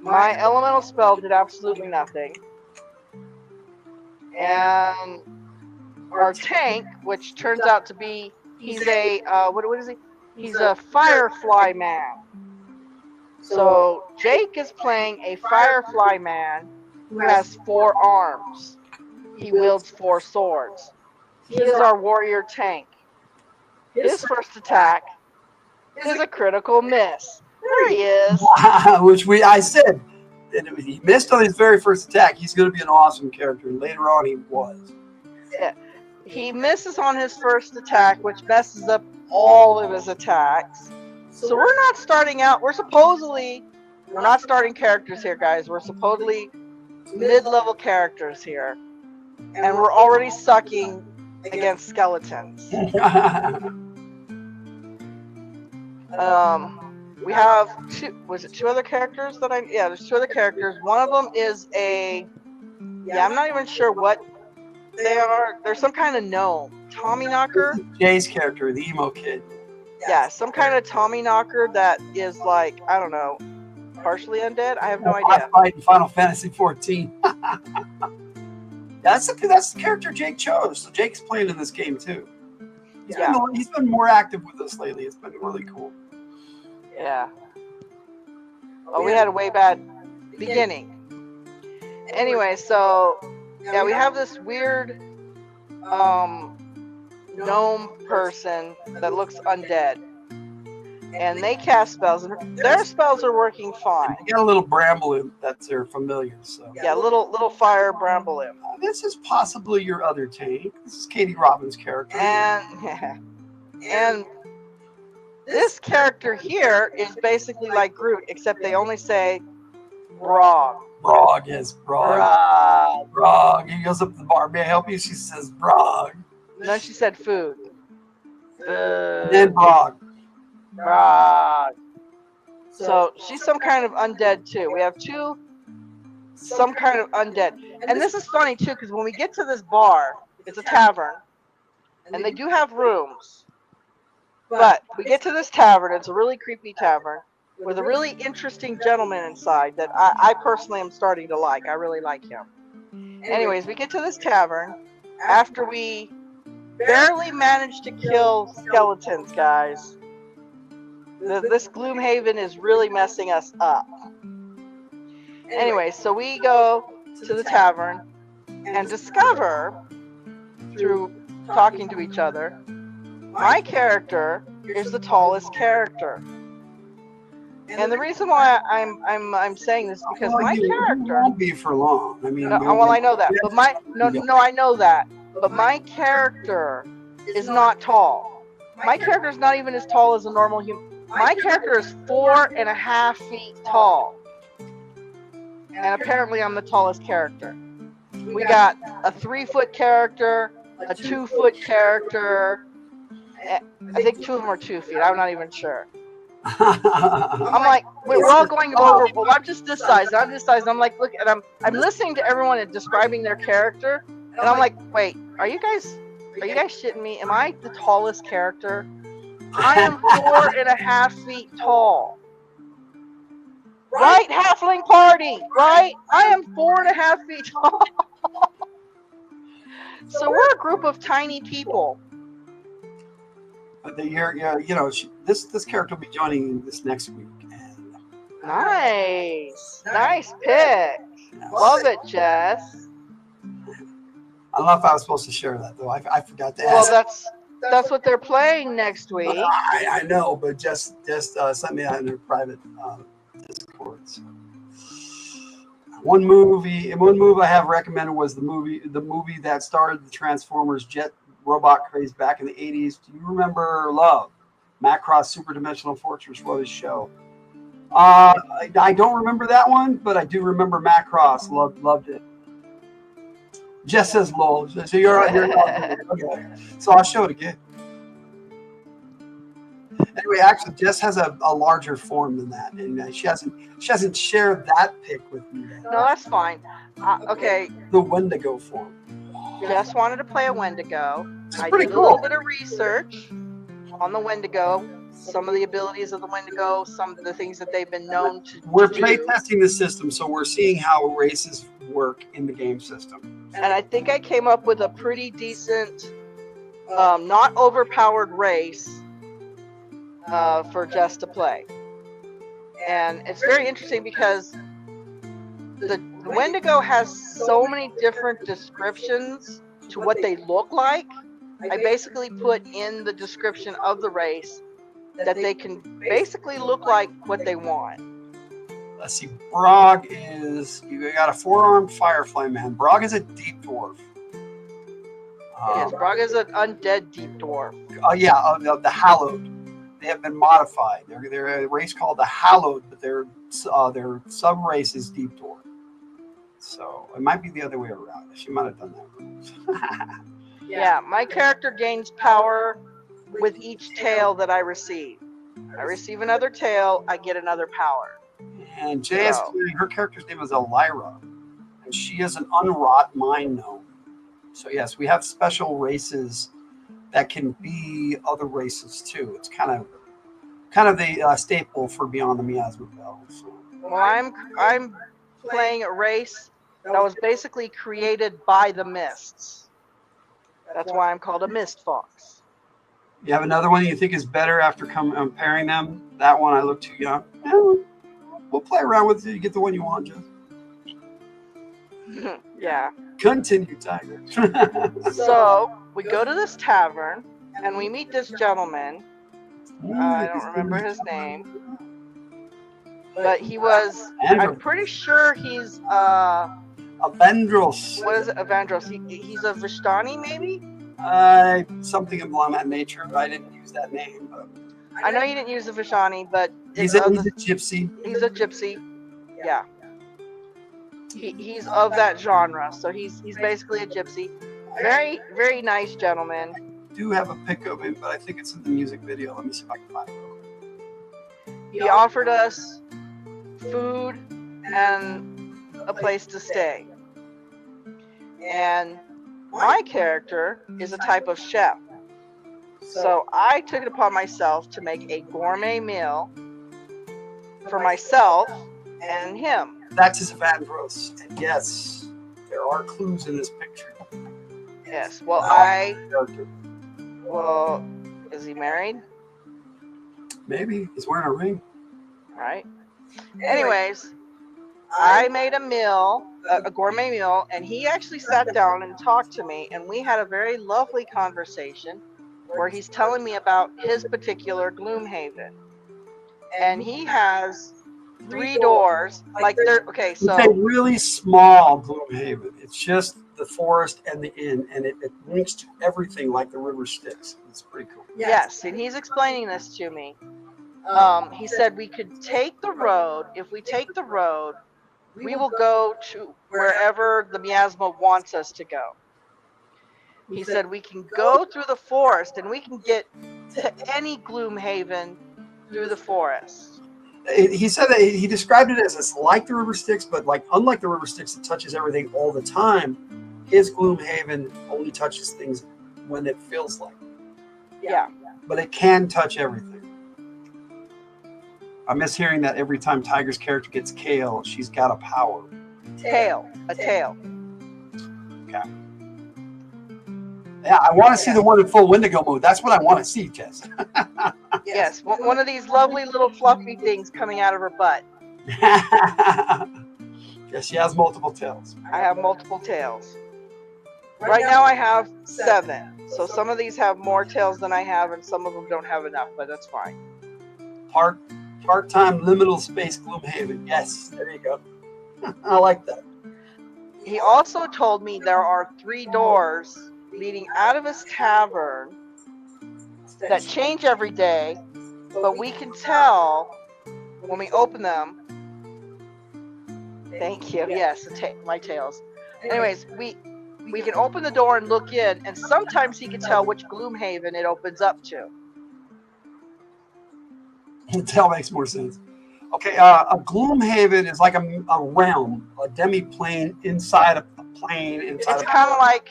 my elemental spell did absolutely nothing. And our tank, which turns out to be, he's a, what is he? He's a firefly man. So Jake is playing a firefly man who has 4 arms. He wields 4 swords. He is our warrior tank. His first attack is a critical miss. There he is. Which I said, he missed on his very first attack. He's going to be an awesome character. And later on, he was. Yeah. He misses on his first attack, which messes up all of his attacks. So we're not starting out. We're not starting characters here, guys. We're supposedly mid-level characters here. And we're already sucking against skeletons. We have two other characters that there's 2 other characters. One of them is I'm not even sure what they are. They're some kind of gnome. Tommyknocker? Jay's character, the emo kid. Yeah, some kind of Tommyknocker that is like, I don't know, partially undead? I have no idea. Fight in Final Fantasy 14. That's the character Jake chose. So Jake's playing in this game too. He's been more active with us lately. It's been really cool. Yeah. Oh, we had a way bad beginning. Anyway, so yeah, we have this weird gnome person that looks undead, and they cast spells, and their spells are working fine. They got a little bramble imp that's their familiar. So yeah, little fire bramble imp. This is possibly your other take. This is Katie Robbins' character, and this character here is basically like Groot, except they only say Brog. Brog, yes, Brog. Brog. He goes up to the bar. May I help you? She says Brog. And then she said food. Then Brog. Brog. So she's some kind of undead too. We have some kind of undead. And this is funny too, because when we get to this bar, it's a tavern, and they do have rooms. But we get to this tavern, it's a really creepy tavern, with a really interesting gentleman inside that I personally am starting to like. I really like him. Anyways, we get to this tavern after we barely managed to kill skeletons, guys. This Gloomhaven is really messing us up. Anyway, so we go to the tavern and discover, through talking to each other, my character is the tallest character. And the reason why I'm saying this is because my character won't be for long. I mean, well, I know that, but I know that, but my character is not tall. My character is not even as tall as a normal human. My character is 4.5 feet tall, and apparently I'm the tallest character. We got a 3-foot character, a 2-foot character. I think 2 of them are 2 feet. I'm not even sure. I'm like, wait, we're all going over. Well, I'm just this size. I'm this size. And I'm like, look, and I'm listening to everyone and describing their character, and I'm like, wait, are you guys shitting me? Am I the tallest character? I am 4.5 feet tall. Right, halfling party. Right, I am 4.5 feet tall. So we're a group of tiny people. But this character will be joining this next week. And Nice pick. Love it, Jess. I don't know if I was supposed to share that though. I forgot to Well, ask. that's what they're playing next week. I know, but just sent me out in their private Discord. So. One movie I have recommended was the movie that started the Transformers jet robot craze back in the 80s. Do you remember Love? Macross Super Dimensional Fortress wrote his show. I don't remember that one, but I do remember Macross. Loved it. Jess says lol. So you're okay. So I'll show it again. Anyway, actually, Jess has a larger form than that, and she hasn't shared that pic with me yet. No, that's fine. Okay. The Wendigo form. Jess wanted to play a Wendigo. I pretty did cool. a little bit of research on the Wendigo, some of the abilities of the Wendigo, some of the things that they've been known to We're do. play testing the system, so we're seeing how races work in the game system. And I think I came up with a pretty decent, not overpowered race for Jess to play. And it's very interesting because the Wendigo has so many different descriptions to what they look like. I basically put in the description of the race that they can basically look like what they want. Let's see. Brog you got a 4-armed Firefly man. Brog is a deep dwarf. Yes, Brog is an undead deep dwarf. The Hallowed. They have been modified. They're a race called the Hallowed, but their sub race is deep dwarf. So it might be the other way around. She might have done that. Yeah, my character gains power with each tail that I receive. I receive another tail, I get another power. And her character's name is Elira, and she is an unwrought mind gnome. So yes, we have special races that can be other races too. It's kind of the staple for Beyond the Miasma Bell. So. Well, I'm playing a race that was basically created by the mists. That's why I'm called a mist fox. You have another one you think is better after comparing them? That one I look too young. We'll play around with it. You get the one you want, Jeff. Yeah. Continue, Tiger. So we go to this tavern and we meet this gentleman. I don't remember his name, but he was. I'm pretty sure he's Avendros. What is it? Avendros. He's a Vishtani, maybe. Something along that nature. I didn't use that name, but I know you didn't use the Vishani, but he's a gypsy. He's a gypsy. Yeah. He's of that genre, so he's basically a gypsy. Very, very nice gentleman. I do have a pic of him, but I think it's in the music video. Let me see if I can find it. He offered us food and a place to stay. And my character is a type of chef. So I took it upon myself to make a gourmet meal for myself and him. That's his Avandros. And yes, there are clues in this picture. Yes. Well, is he married? Maybe. He's wearing a ring. Right. Anyways, I made a meal, a gourmet meal, and he actually sat down and talked to me, and we had a very lovely conversation where he's telling me about his particular Gloomhaven. And he has 3 doors. Like they're okay, so it's a really small Gloomhaven. It's just the forest and the inn, and it links to everything like the river Styx. It's pretty cool. Yes, and he's explaining this to me. He said we could take the road. If we take the road, we will go to wherever the miasma wants us to go. He said we can go through the forest and we can get to any Gloomhaven through the forest. He said that he described it as it's like the river Styx, but like unlike the river Styx, it touches everything all the time. His Gloomhaven only touches things when it feels like it. Yeah. But it can touch everything. I miss hearing that every time Tiger's character gets kale, she's got a power. A tail. Okay. Yeah, I want to see the one in full Wendigo mode. That's what I want to see, Jess. Yes, one of these lovely little fluffy things coming out of her butt. Yes, she has multiple tails. I have multiple tails. Right now I have 7. So some of these have more tails than I have, and some of them don't have enough, but that's fine. Part-time liminal space Gloomhaven. Yes, there you go. I like that. He also told me there are 3 doors leading out of his tavern that change every day, but we can tell when we open them. Thank you. Yes, my tails. Anyways, we can open the door and look in, and sometimes he can tell which Gloomhaven it opens up to. That makes more sense. Okay, a Gloomhaven is like a realm, a demi-plane inside a plane. It's kind of like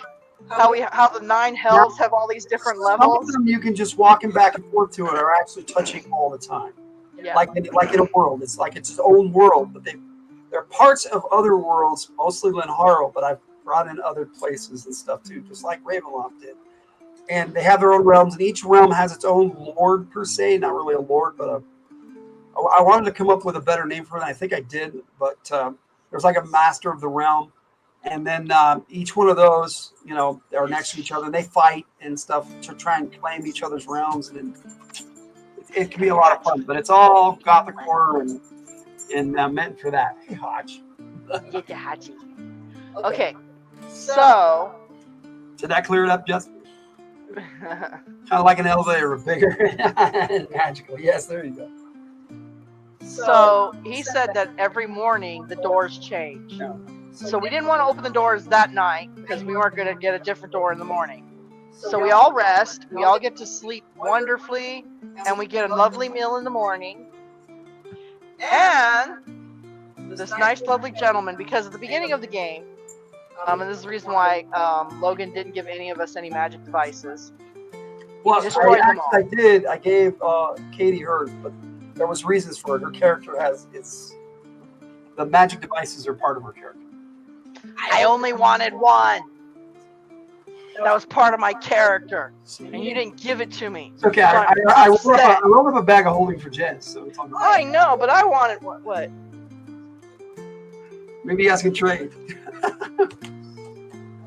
how the 9 hells have all these different levels. Some of them you can just walking back and forth to it are actually touching all the time. Yeah. Like in a world. It's like its own world, but they're parts of other worlds, mostly Linharo, but I've brought in other places and stuff too, just like Ravenloft did. And they have their own realms, and each realm has its own lord per se. Not really a lord, but I wanted to come up with a better name for it. I think I did, but there's like a master of the realm, and then each one of those, are next to each other. And they fight and stuff to try and claim each other's realms, and it can be a lot of fun. But it's all gothic horror and meant for that. Hey, Hodge. Get the Hachi. Okay, so did that clear it up, Justin? Kind of like an elevator, bigger and magical. Yes, there you go. So he said that every morning the doors change. So we didn't want to open the doors that night because we weren't going to get a different door in the morning. So we all rest, we all get to sleep wonderfully, and we get a lovely meal in the morning. And this nice, lovely gentleman, because at the beginning of the game, and this is the reason why Logan didn't give any of us any magic devices. Well, I did. I gave Katie hers, but there was reasons for it. Her character the magic devices are part of her character. I only wanted one. That was part of my character, and you didn't give it to me. It's okay. I rolled up a bag of holding for Jess. So it's on I know, but I wanted what? Maybe you guys can trade.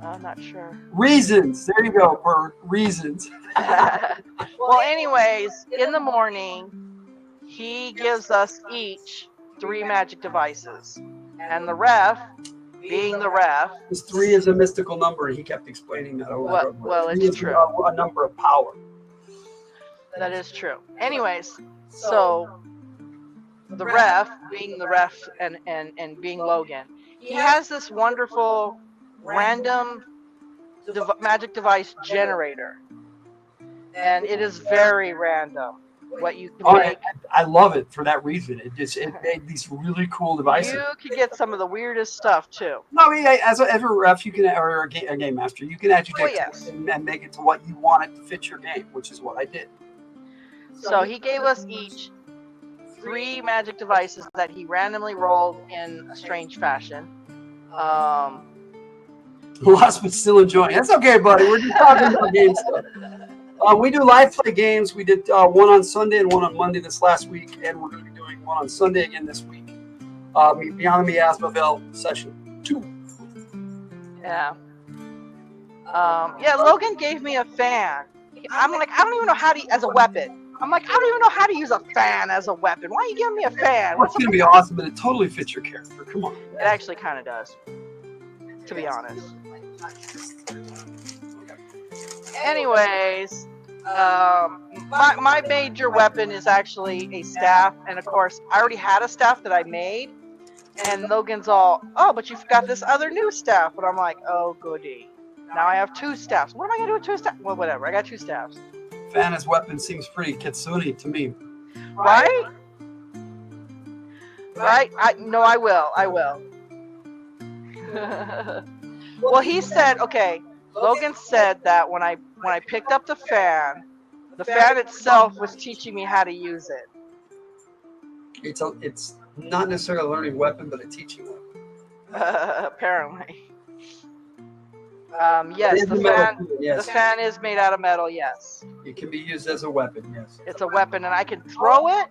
I'm not sure. Reasons. There you go, Bird. Reasons. Well, anyways, in the morning, he gives us each 3 magic devices, and the ref, being the ref, this 3 is a mystical number, and he kept explaining that over and over. Well, it's true. A number of power. That is true. Anyways, so the ref, being the ref and being Logan, he has this wonderful random magic device generator, and it is very random what you can make. I love it for that reason. It made these really cool devices. You could get some of the weirdest stuff too. No, I mean, as a ref, you can, or a game master, you can agitate and make it to what you want it to fit your game, which is what I did. So he gave us each 3 magic devices that he randomly rolled in a strange fashion. Lost but still enjoying. That's okay, buddy. We're just talking about game stuff. We do live play games. We did one on Sunday and one on Monday this last week, and we're going to be doing one on Sunday again this week. Beyond the Miasma Veil session 2. Yeah. Logan gave me a fan. I'm like, I don't even know how to, as a weapon. I'm like, I don't even know how to use a fan as a weapon. Why are you giving me a fan? It's going to be awesome, but it totally fits your character. Come on. It actually kind of does, to be honest. Anyways, my major weapon is actually a staff, and of course, I already had a staff that I made, and Logan's all, oh, but you've got this other new staff, and I'm like, oh, goody. Now I have 2 staffs. What am I going to do with 2 staffs? Well, whatever, I got 2 staffs. Fan as weapon seems pretty kitsune to me. Right? Right? I will. Well, he said, okay, Logan said that when I picked up the fan itself was teaching me how to use it. It's not necessarily a learning weapon, but a teaching weapon. Apparently. It Yes, is the a metal fan. tool, yes. The fan is made out of metal. Yes. It can be used as a weapon, yes. It's a weapon, and I can throw it,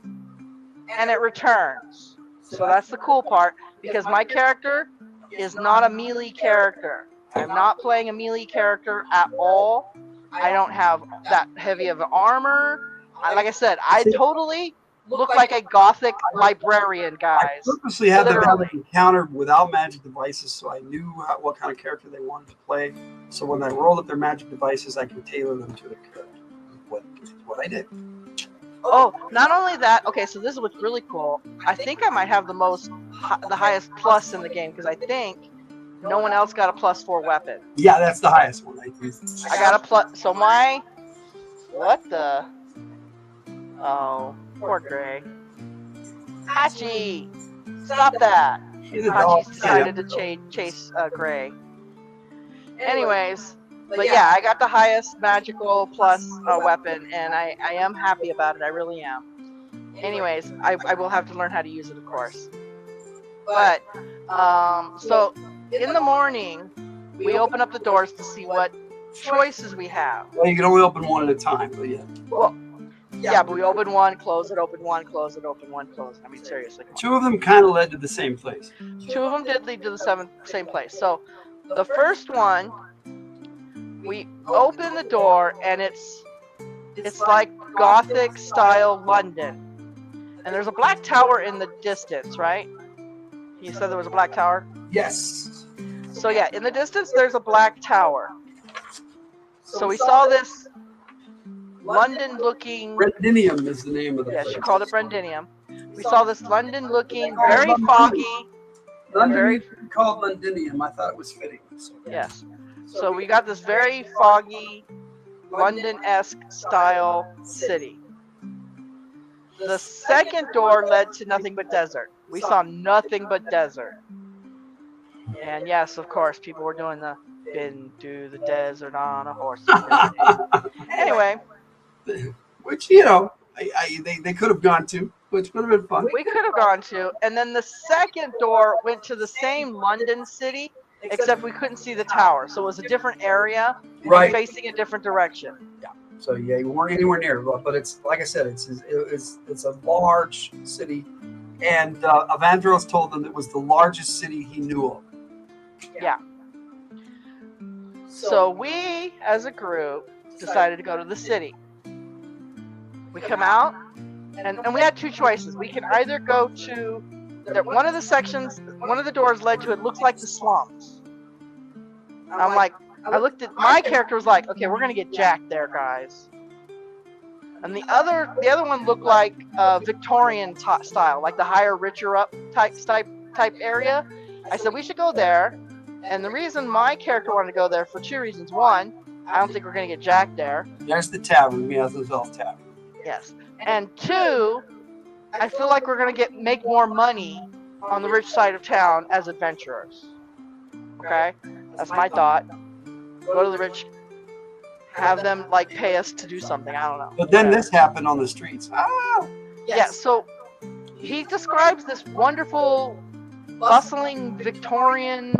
and it returns. So that's the cool part, because my character is not a melee character. I'm not playing a melee character at all. I don't have that heavy of an armor. Like I said, I totally look like a gothic librarian, I guys. purposely had them have Literally. an encounter without magic devices, so I knew what kind of character they wanted to play. So when I rolled up their magic devices, I could tailor them to their character. What I did. Oh, not only that. Okay, so this is what's really cool. I think I might have the highest plus in the game, because I think no one else got a +4 weapon. Yeah, that's the highest one. I got a plus. So what the? Oh, poor Gray. Hachi, stop that. He's a dog. Hachi's decided to chase Gray. Anyways, but yeah, I got the highest magical plus weapon, and I am happy about it. I really am. Anyways, I will have to learn how to use it, of course. But so in the morning, we open up the doors to see what choices we have. Well, you can only open one at a time, but yeah. Well, yeah, but we open one, close it, open one, close it, open one, close it. I mean, seriously. Two of them kind of led to the same place. Two of them did lead to the same place. So the first one, we open the door, and it's like Gothic style London, and there's a black tower in the distance, right? You said there was a black tower? Yes. So yeah, in the distance there's a black tower. So we saw this London-looking. Brendinium is the name of the Yeah, place. she called it Brendinium. We saw this London-looking, very foggy. London called Londinium. I thought it was fitting. So. Yes. So we got this very foggy, London-esque style city. The second door led to nothing but desert. We saw nothing but desert. And yes, of course, people were doing the been to the desert on a horse. Anyway. Which, you know, they could have gone to, which would have been fun. We could have gone to. And then the second door went to the same London city, except we couldn't see the tower. So it was a different area, Right. facing a different direction. Yeah. So yeah, you weren't anywhere near it, but it's like I said, it's a large city, and Evandros told them it was the largest city he knew of. Yeah. So we, as a group, decided to go to the city. We come out, and we had two choices. We can either go to one of the sections, one of the doors led to it looks like the slums. I'm like, I looked at my character was like, okay, we're gonna get jacked there, guys. And the other one looked like Victorian style, like the higher, richer up type area. I said we should go there, and the reason my character wanted to go there for two reasons. One, I don't think we're gonna get jacked there. There's the tavern, Miazazel's tavern. Yes. And two, I feel like we're gonna make more money on the rich side of town as adventurers. Okay, that's my thought. Go to the rich, have them like pay us to do something. I don't know. But then this happened on the streets. Ah! Yeah. So he describes this wonderful, bustling Victorian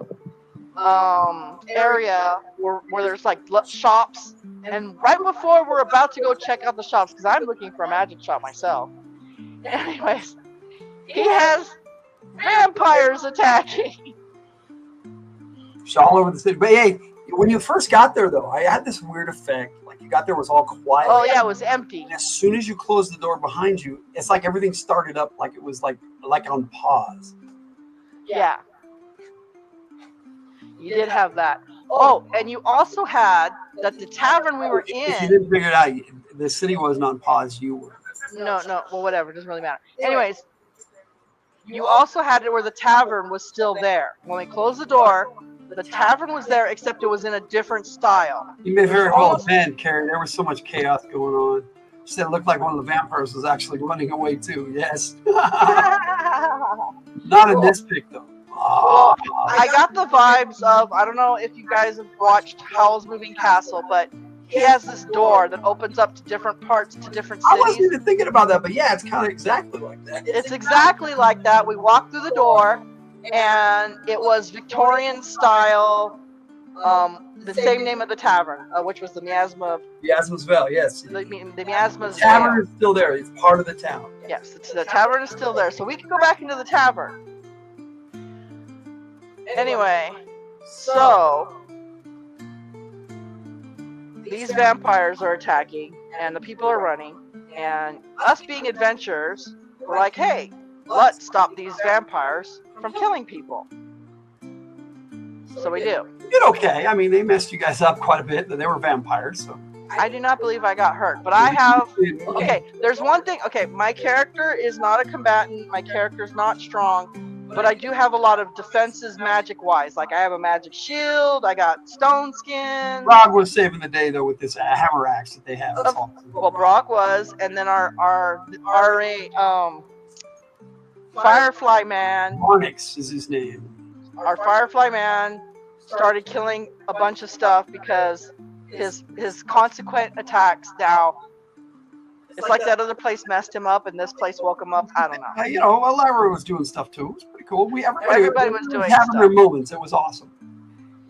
area where there's like shops, and right before we're about to go check out the shops, because I'm looking for a magic shop myself. Anyways, he has vampires attacking. It's all over the city. But hey, when you first got there, though, I had this weird effect. Like you got there, it was all quiet. Oh yeah, it was empty. And as soon as you closed the door behind you, it's like everything started up, like it was like on pause. Yeah. You did have that. Oh, and you also had that the tavern we were If you in. didn't figure it out, the city wasn't on pause. You were. No, well, whatever. It doesn't really matter. Anyways, you also had it where the tavern was still there. When we closed the door, the tavern was there, except it was in a different style. You may very well have been, Carrie. There was so much chaos going on. She said it looked like one of the vampires was actually running away too. Yes. Not in this pic though. Well, I got the vibes of, I don't know if you guys have watched Howl's Moving Castle, but he has this door that opens up to different parts, to different I cities. wasn't even thinking about that, but yeah, it's kind of exactly like that. It's exactly like that. We walked through the door, and it was Victorian style the same name of the tavern, which was the Miasma. Miasma's Veil, yes. The Miasma's Tavern Veil. is still there. It's part of the town. Yes, the tavern is still there, so we can go back into the tavern. Anyway, so these vampires are attacking, and the people are running, and us being adventurers, we're like, hey, let's stop these vampires from killing people. So we do. You did okay. I mean, they messed you guys up quite a bit, but they were vampires, so. I do not believe I got hurt, but I have. Okay, there's one thing. Okay, my character is not a combatant. My character is not strong, but I do have a lot of defenses magic-wise. Like I have a magic shield. I got stone skin. Brock was saving the day though with this hammer axe that they have. That's all. Well, Brock was, and then our Firefly man. Onyx is his name. Our Firefly man started killing a bunch of stuff because his consequent attacks now. It's like that other place messed him up and this place woke him up. I don't know. You know, Lara was doing stuff too. It was pretty cool. Everybody was doing having stuff. their moments. It was awesome.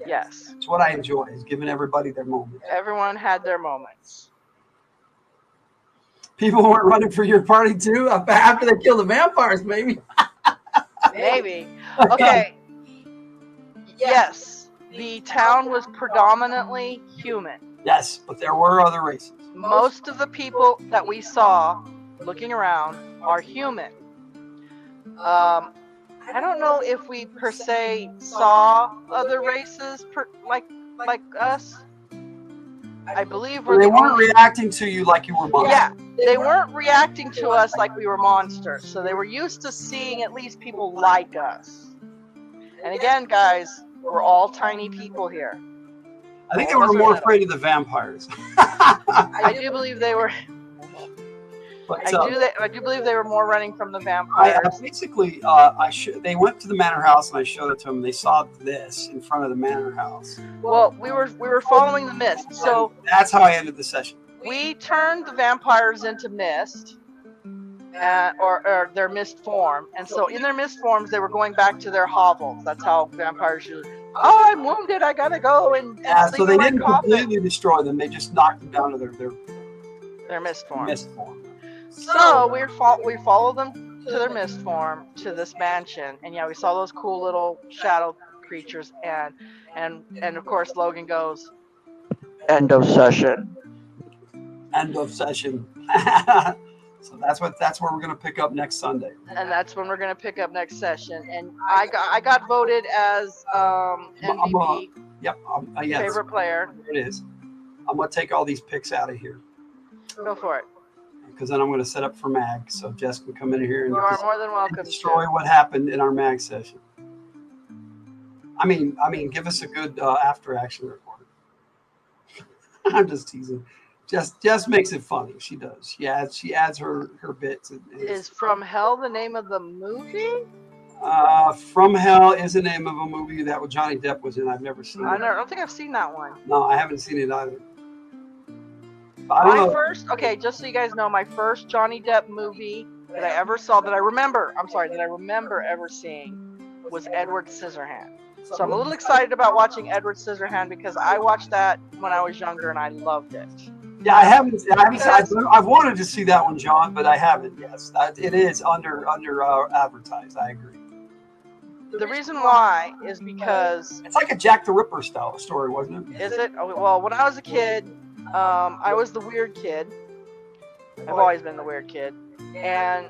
Yes. It's what I enjoy, is giving everybody their moments. Everyone had their moments. People weren't running for your party too after they killed the vampires, maybe. Maybe. Okay. Yes. The town was predominantly human. Yes, but there were other races. Most of the people that we saw looking around are human. I don't know if we per se saw other races like us. I believe they weren't reacting to you like you were monsters. Yeah, they weren't reacting to us like we were monsters. So they were used to seeing at least people like us. And again, guys, we're all tiny people here. I think they were more afraid of the vampires. I do believe they were. But, I do believe they were more running from the vampires. They went to the manor house and I showed it to them. They saw this in front of the manor house. Well, we were following the mist, so that's how I ended the session. We turned the vampires into mist, or their mist form, and so in their mist forms they were going back to their hovels. That's how vampires usually. Oh, I'm wounded. I gotta go and sleep so they in my didn't coffin. completely destroy them. They just knocked them down to their mist form. So we followed them to their mist form to this mansion, and yeah, we saw those cool little shadow creatures, and of course Logan goes, "End of session." End of session. So that's where we're gonna pick up next Sunday. And that's when we're gonna pick up next session. And I got voted as MVP. Yes. Favorite player. There it is. I'm gonna take all these picks out of here. Go for it. Because then I'm going to set up for mag, so Jess can come in here and you are more than welcome destroy what happened in our mag session. I mean, give us a good after action report. I'm just teasing. Jess makes it funny. She does. She adds her bits. Is From Hell the name of the movie? From Hell is the name of a movie that Johnny Depp was in. I've never seen it. I don't think I've seen that one. No, I haven't seen it either. Okay, just so you guys know, my first Johnny Depp movie that I ever saw, that I remember ever seeing, was Edward Scissorhands. So I'm a little excited about watching Edward Scissorhands because I watched that when I was younger and I loved it. Yeah, I haven't. I've wanted to see that one, John, but I haven't. Yes, it is under advertised. I agree. The reason why is because it's like a Jack the Ripper style story, wasn't it? Is it? Oh, well, when I was a kid, I was the weird kid. I've always been the weird kid, and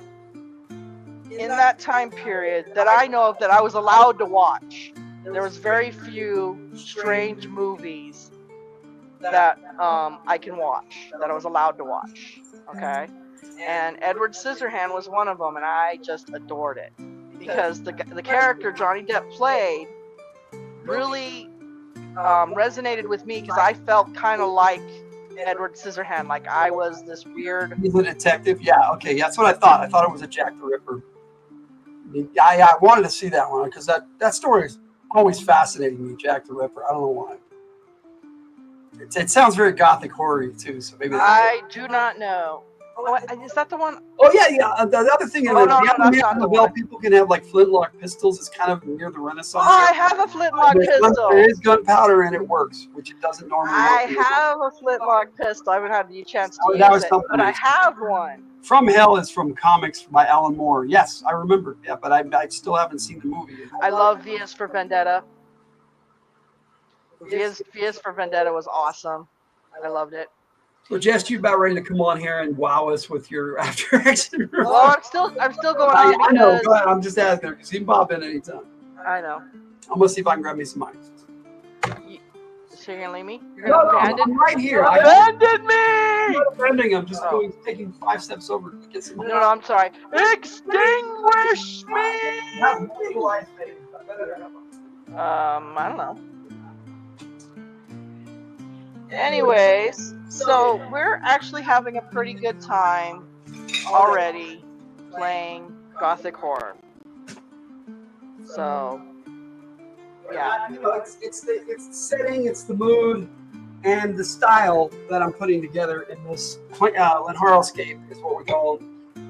in that time period that I know of that I was allowed to watch, there was very few strange movies that I can watch, that I was allowed to watch. Okay, and Edward Scissorhands was one of them, and I just adored it because the character Johnny Depp played really resonated with me because I felt kind of like Edward Scissorhands, like I was this weird. He's a detective. Yeah, okay, that's what I thought. I thought it was a Jack the Ripper. I wanted to see that one because that story is always fascinating me. Jack the Ripper. I don't know why. It sounds very gothic horror too. So maybe I do not know. Oh, is that the one? Oh yeah, yeah. The other thing is, Oh, no, the no, other that's man not on the the bell, one. people can have like flintlock pistols. It's kind of near the Renaissance. Oh, I have a flintlock pistol. There is gunpowder and it works, which it doesn't normally I work. have a flintlock pistol. I haven't had the chance to That use was it, something but I nice. have one. From Hell is from comics by Alan Moore. Yes, I remember. Yeah, but I still haven't seen the movie. I love V.S. for Vendetta. V.S. for Vendetta was awesome. I loved it. So Jess, you about ready to come on here and wow us with your After Action? Well, I'm still going on I know. because Go ahead. I'm just asking because you can pop in anytime. I know. I'm gonna see if I can grab me some ice. So you're gonna leave me? You're No, gonna abandon? I'm right here. You abandoned me! I'm not abandoning. I'm just taking 5 steps over to get some. No, I'm sorry. Extinguish me! I don't know. Anyways, so we're actually having a pretty good time already playing Gothic horror. So, yeah. You know, it's the setting, it's the mood, and the style that I'm putting together in this horrorscape is what we call.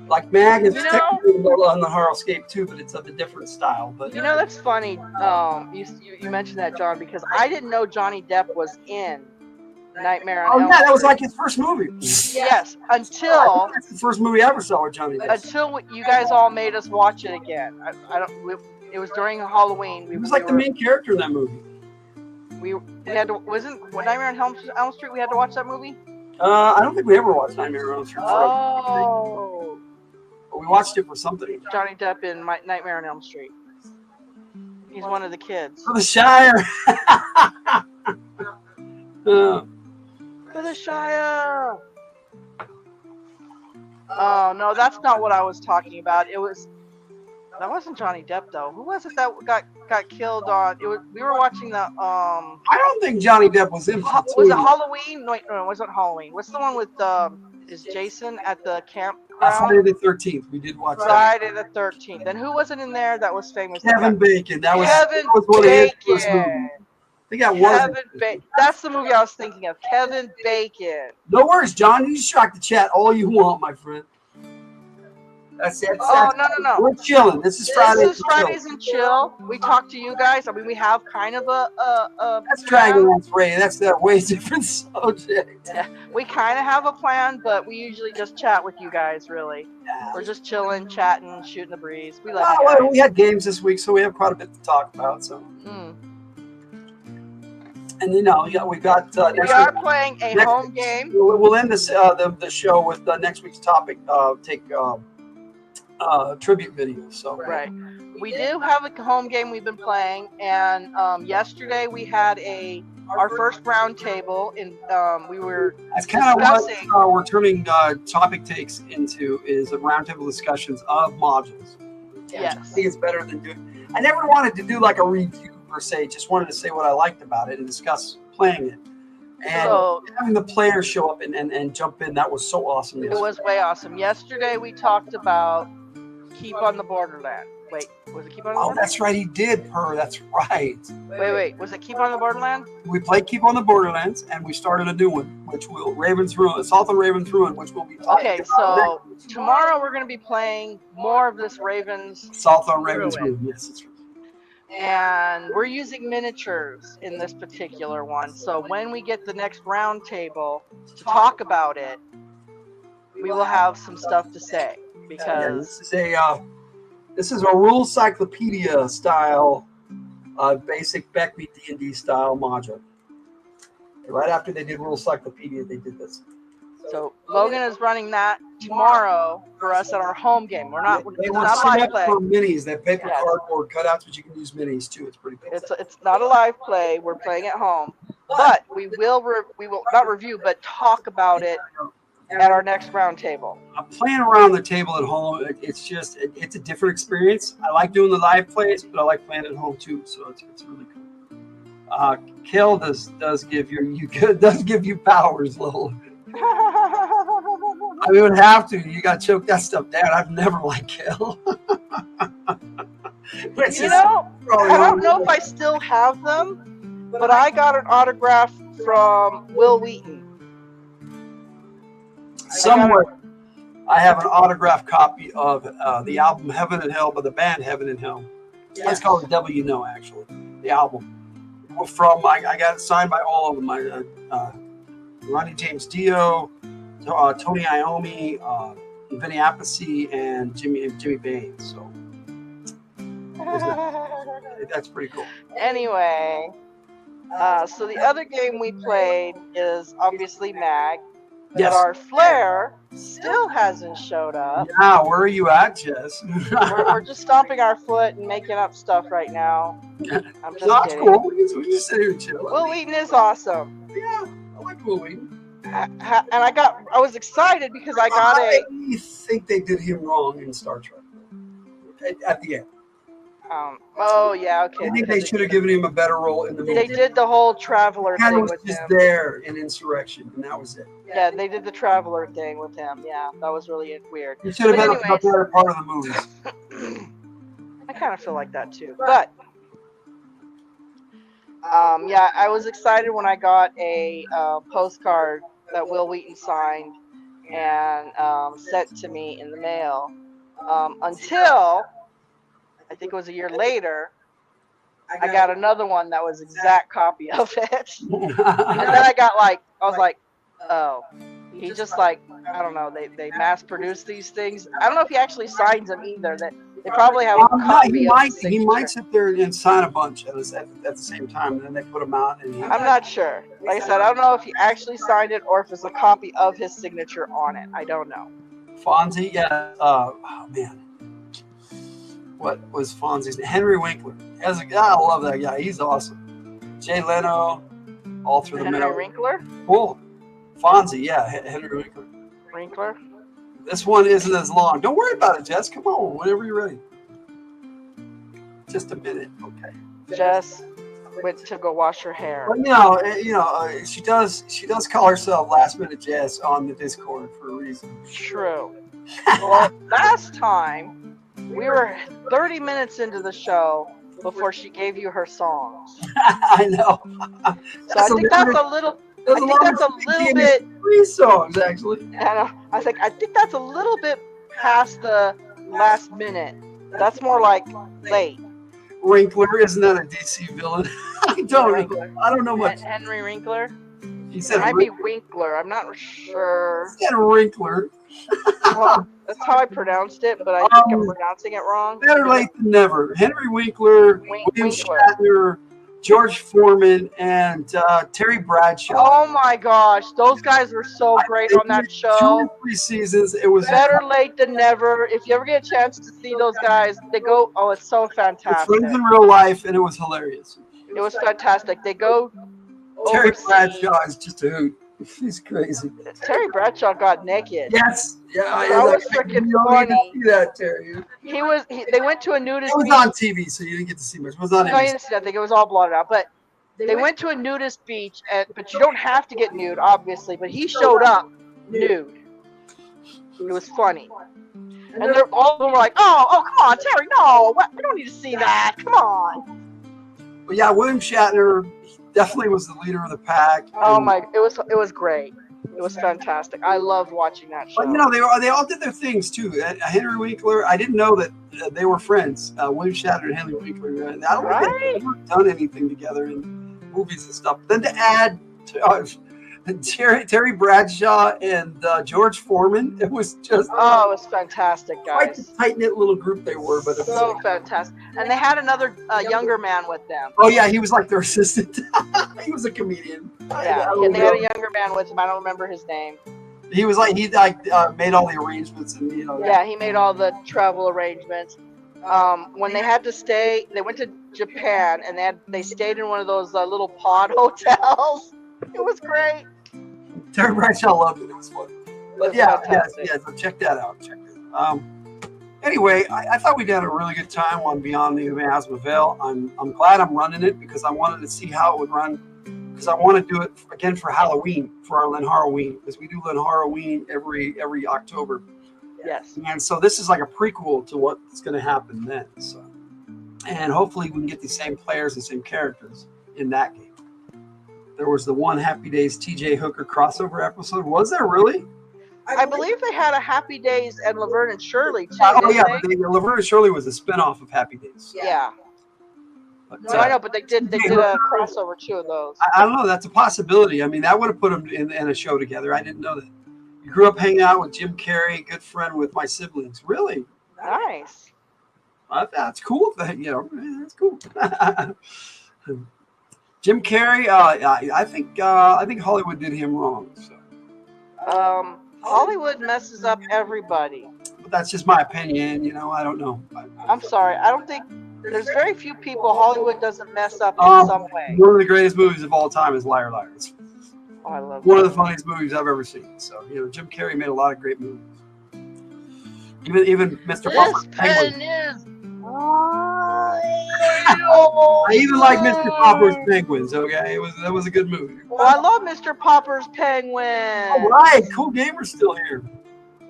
Like Mag is technically on the horrorscape too, but it's of a different style. But you know, that's funny. You mentioned that, John, because I didn't know Johnny Depp was in Nightmare on Elm yeah, that was Street. like his first movie. Yes, until that's the first movie I ever saw with Johnny Depp. Until you guys all made us watch it again. I don't. It was during Halloween. He was like the main character in that movie. We had to. Wasn't Nightmare on Elm Street? We had to watch that movie. I don't think we ever watched Nightmare on Elm Street. Oh. We watched it for something. Johnny Depp in Nightmare on Elm Street. He's one of the kids. For the Shire. For the Shire. Oh no, that's not what I was talking about. That wasn't Johnny Depp though. Who was it that got killed on? We were watching the I don't think Johnny Depp was in. Was it Halloween? No, it wasn't Halloween. What's the one with is Jason at the campground? Friday the 13th. We did watch Friday the 13th. And who wasn't in there that was famous? Kevin Bacon. That was Kevin one of his first Bacon. movies. I think that was. Kevin Bacon. That's the movie I was thinking of. Kevin Bacon. No worries, John. You distract the chat all you want, my friend. That's it. No. We're chilling. This is Friday. This is Fridays and Chill. We talk to you guys. I mean, we have kind of a That's Dragonlance Ray. That's that way different subject. Yeah, we kind of have a plan, but we usually just chat with you guys, really. We're just chilling, chatting, shooting the breeze. We love you guys. We had games this week, so we have quite a bit to talk about. So. And we got we are playing a home game. We'll end this the show with next week's topic. Take tribute videos. So right, we do have a home game we've been playing, and yesterday we had our first round table, and we were that's kind discussing. of what we're turning topic takes into is a roundtable discussions of modules. Yes, I think it's better than doing. I never wanted to do like a review per se. Just wanted to say what I liked about it and discuss playing it. And having the players show up and jump in, that was so awesome. It was way awesome. Yesterday we talked about Keep on the Borderland. Wait, was it Keep on the Borderland? Oh, that's right, he did, Per. That's right. Wait. Was it Keep on the Borderland? We played Keep on the Borderlands, and we started a new one, which will Raven's Ruin, Assault on Raven's Ruin, which will be okay. So tomorrow we're going to be playing more of this Raven's Assault on Raven's Ruin. Yes, that's right. And we're using miniatures in this particular one. So when we get the next round table to talk about it, we will have some stuff to say. Because this is a rule cyclopedia style, basic Beckby D&D style module. Right after they did rule cyclopedia, they did this. So Logan is running that tomorrow for us at our home game. We're not. They It's were not set live up play. for minis. They paper cardboard cutouts, but you can use minis too. It's pretty cool. It's not a live play. We're playing at home, but we will not review, but talk about it at our next round table. Playing around the table at home, it's just it's a different experience. I like doing the live plays, but I like playing at home too. So it's really cool. Kill does give you powers, Lil. I mean, you would have to. You got to choke that stuff down. I've never liked Kill. I don't know if I still have them, but I got an autograph from Will Wheaton. Somewhere. I have an autographed copy of the album Heaven and Hell by the band Heaven and Hell. Let's call it Devil You Know, actually, the album. I got it signed by all of them. Ronnie James Dio, Tony Iommi, Vinny Appice, and Jimmy Baines. So that's pretty cool. Anyway, so the other game we played is obviously Mag. Yes. But our Flair still hasn't showed up. Yeah, where are you at, Jess? we're just stomping our foot and making up stuff right now. I'm just That's kidding. cool. We just sit here and chill. Will Wheaton is awesome. Yeah, I like Will Wheaton. And I was excited because I got I think they did him wrong in Star Trek at the end. Oh yeah, okay. I think they should have given him a better role in the movie. They did the whole traveler He thing was with just him. there in Insurrection, and that was it. Yeah, they did the traveler thing with him. Yeah, that was really weird. He should have But been a anyways, better part of the movie. I kind of feel like that too. But yeah, I was excited when I got a postcard that Will Wheaton signed and sent to me in the mail. Until I think it was a year later, I got another one that was exact copy of it. And then I was like, oh, he just like, I don't know, they mass produce these things. I don't know if he actually signs them either. That they probably have a copy he of might, the he signature. might sit there and sign a bunch at the same time, and then they put them out. And I'm not sure. Like I said, I don't know if he actually signed it or if it's a copy of his signature on it. I don't know. Fonzie, yeah. Oh man, what was Fonzie's name? Henry Winkler. As a guy, I love that guy. He's awesome. Jay Leno, all through the Henry middle. Winkler? Cool. Fonzie, yeah, Henry Winkler. Winkler? This one isn't as long. Don't worry about it, Jess. Come on, whenever you're ready. Just a minute, okay. Jess went to go wash her hair. But she does call herself Last Minute Jess on the Discord for a reason. True. Well, last time we were 30 minutes into the show before she gave you her songs. I know. So I think that's a little. I think that's a little bit. 3 songs actually. And I was like, I think that's a little bit past the last minute. That's more like late. Winkler, isn't that a DC villain? I don't know much. Henry Winkler. He said It might be Winkler. I'm not sure. He said Winkler. Well, that's how I pronounced it, but I think I'm pronouncing it wrong. Better late than never. Henry Winkler, William Winkler. Shatner, George Foreman, and Terry Bradshaw. Oh my gosh, those guys were so great on that show. 2 or 3 seasons. It was Better late than never. If you ever get a chance to see those guys, they go. Oh, it's so fantastic. friends in real life, and it was hilarious. It was fantastic. They go. Terry overseas. Bradshaw is just a hoot. He's crazy. Terry Bradshaw got naked. Yes. Yeah. That was freaking funny. See that, Terry. They went to a nudist It was beach. on TV, so you didn't get to see much. It was on No, I NBC. didn't see that. I think it was all blotted out. But they went to a nudist beach, but you don't have to get nude, obviously. But he showed up nude. It was funny. And all of them were like, oh, come on, Terry, no. We don't need to see that. Come on. But yeah, William Shatner definitely was the leader of the pack. Oh and- my, it was great. It was fantastic. I loved watching that show. But they all did their things too. Henry Winkler, I didn't know that they were friends. William Shatner and Henry Winkler. I don't think they've ever done anything together in movies and stuff. Then to add Terry Bradshaw and George Foreman, it was just it was fantastic, quite guys. the tight knit little group they were. But So fantastic. And they had another younger man with them. oh yeah, he was like their assistant. He was a comedian. Yeah, and they had a younger man with him. I don't remember his name. He was like made all the arrangements and Yeah, he made all the travel arrangements. When they had to stay, they went to Japan and they stayed in one of those little pod hotels. It was great. Terry Bradshaw loved it. It was fun. But yeah, so check that out. Anyway, I thought we had a really good time on Beyond the Miasma Veil. I'm glad I'm running it because I wanted to see how it would run. Because I want to do it again for Halloween, for our Len Harroween, because we do Len Harroween every October. Yes. And so this is like a prequel to what's going to happen then. So, and hopefully we can get the same players and same characters in that game. There was the one Happy Days TJ Hooker crossover episode. Was there really? I believe they had a Happy Days and Laverne and Shirley too. Oh didn't yeah, they? but Laverne and Shirley was a spinoff of Happy Days. Yeah. But, No, I know, but they did a crossover two of those. I don't know. That's a possibility. I mean, that would have put them in a show together. I didn't know that. You grew up hanging out with Jim Carrey, good friend with my siblings. Really? Nice. That's cool. You know, that's cool. Jim Carrey. I think Hollywood did him wrong. So. Hollywood messes up everybody. But that's just my opinion. You know, I don't know. I'm sorry. I don't think there's very few people Hollywood doesn't mess up in some way. One of the greatest movies of all time is Liar Liar. It's Oh, I love one that. of the funniest movies I've ever seen. So, you know, Jim Carrey made a lot of great movies. Even Mr. Popper's Penguins. is. I even like Mr. Popper's Penguins. Okay, that was a good movie. Well, I love Mr. Popper's Penguins. All right, cool gamer's still here.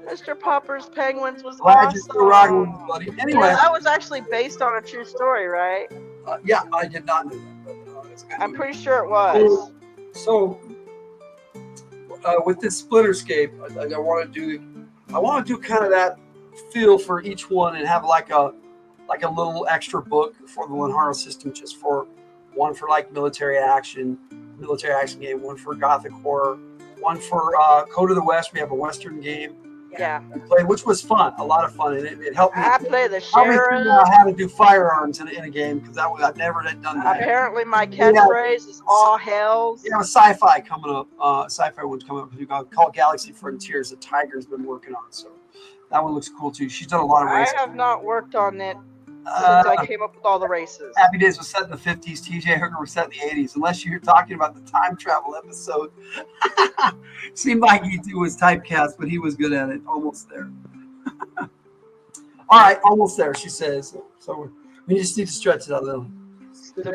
Mr. Popper's Penguins was Glad awesome. you're still rocking with us, buddy. Anyway, Yeah, that was actually based on a true story, right? yeah, I did not know that. But, it's a good I'm movie. pretty sure it was. So, with this Splinterscape, I want to do kind of that feel for each one and have like a little extra book for the Lenharo system, just for one for like military action game, one for Gothic horror, one for Code of the West. We have a Western game. Yeah. We played, which was fun, a lot of fun, and it helped me. I play the Helped me figure out sheriff. how to do firearms in a game because I've never done that. Apparently, my catchphrase is all hells. You have a sci-fi coming up. Sci-fi one's coming up. Called Galaxy Frontiers. The Tiger's been working on, so that one looks cool too. She's done a lot of I racing. have not worked on it since I came up with all the races. Happy Days was set in the 50s. TJ Hooker was set in the 80s. Unless you're talking about the time travel episode. Seemed like he was typecast, but he was good at it. Almost there. All right, almost there, she says. So we just need to stretch it out a little. Stretch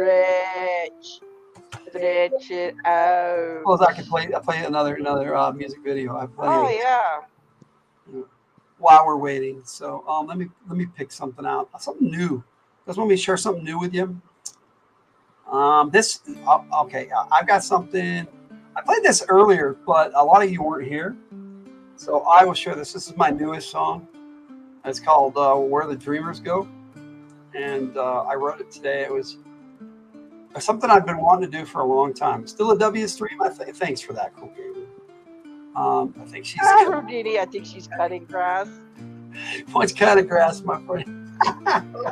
it out. Suppose I could play another music video. I play Oh yeah. while we're waiting. So let me pick something out, something new. Just want me to share something new with you. Okay, I've got something. I played this earlier, but a lot of you weren't here, so I will share this. This is my newest song. It's called "Where the Dreamers Go," and I wrote it today. It was something I've been wanting to do for a long time. Still a W stream. Thanks for that, cool gamer. I think she's. Rudini, I think she's cutting grass. What's kind of grass, my friend?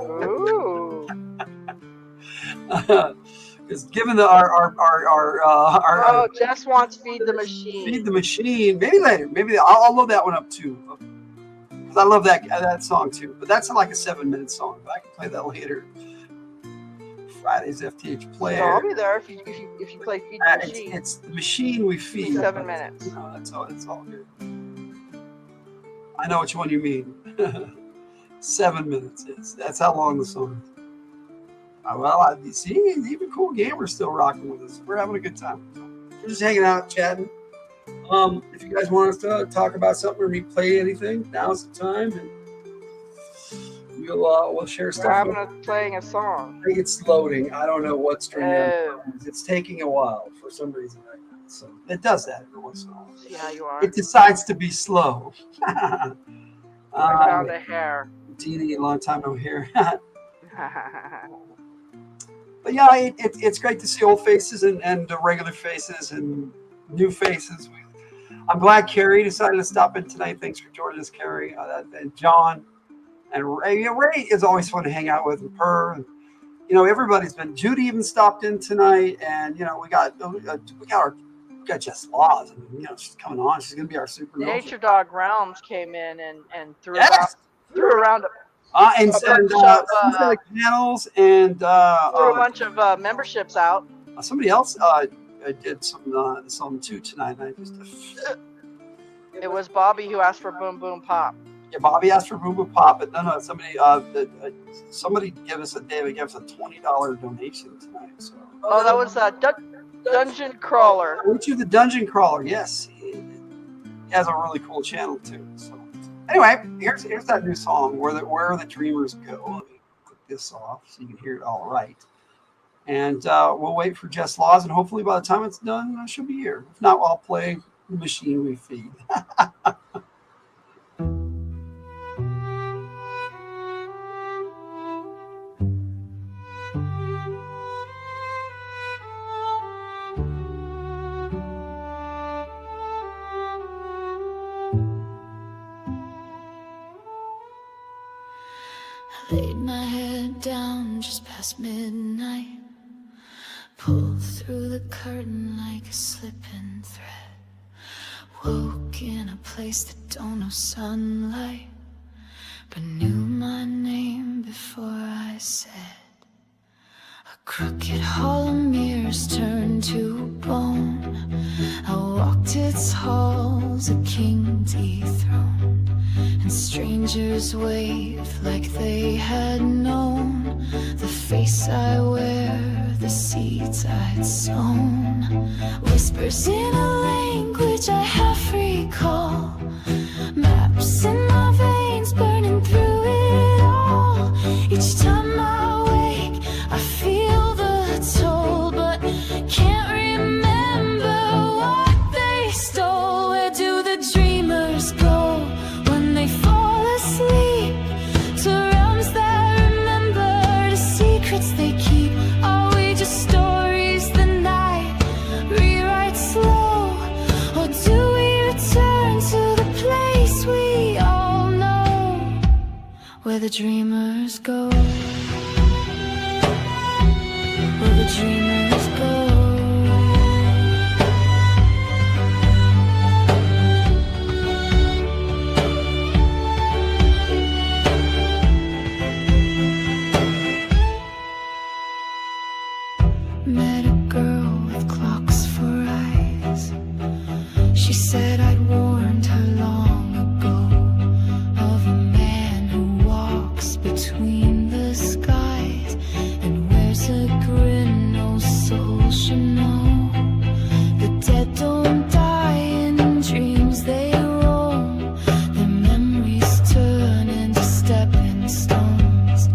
Ooh. Because given our Jess wants Feed the Machine. Feed the Machine, maybe later. Maybe I'll load that one up too. Because I love that song too. But that's like a 7-minute song. But I can play that later. Friday's FTH player. So I'll be there if you play Feed the Machine. It's the machine we feed. 7 minutes. No, that's all good. I know which one you mean. 7 minutes. That's how long the song is. Well, I see, even cool gamers still rocking with us. We're having a good time. We're just hanging out, chatting. If you guys want us to talk about something or replay anything, now's the time, and we'll share stuff. We're playing a song. I think it's loading. I don't know what string Oh. it's taking a while for some reason right now. So it does that every once in a while. See how you are. It decides to be slow. I found a hair. Dee, long time no hear. But yeah, it's great to see old faces and regular faces and new faces. I'm glad Carrie decided to stop in tonight. Thanks for joining us, Carrie. And John and Ray. You know, Ray is always fun to hang out with, and Per. And, you know, everybody's been. Judy even stopped in tonight, and you know, we got Jess Laws. I mean, you know, she's coming on. She's gonna be our super. Nature Dog Realms came in and threw Yes. around And some panels and threw a bunch of memberships out. somebody else did some too tonight. And I just It was Bobby who asked for Boom Boom Pop. yeah, Bobby asked for Boom Boom Pop, but no, somebody gave us a $20 donation tonight. So Oh, that was Dungeon Crawler. I went to the Dungeon Crawler. Yes, he has a really cool channel too. So anyway, here's that new song, Where the Dreamers Go. Let me click this off so you can hear it all right. And we'll wait for Jess Laws, and hopefully by the time it's done, she'll be here. If not, I'll play The Machine We Feed. home just past midnight. Pulled through the curtain like a slipping thread. Woke in a place that don't know sunlight, but knew my name before I said. A crooked hall of mirrors turned to bone. I walked its halls, a king dethroned, and strangers waved like they had known the face I wear, the seeds I'd sown. Whispers in a language I half recall, maps in my veins burning through it all. Each time I wake I feel the toll, but can't remember what they stole. Where do the dreamers go when they fall asleep? To realms that remember the secrets they keep. Are we just stories the night rewrites slow? Or do we return to the place we all know, where the dreamers go? Where the dreamers go? Met a girl with clocks for eyes. She said I'd warned her long ago of a man who walks between the skies and wears a grin no soul should know. The dead don't die, in dreams they roam. Their memories turn into stepping stones,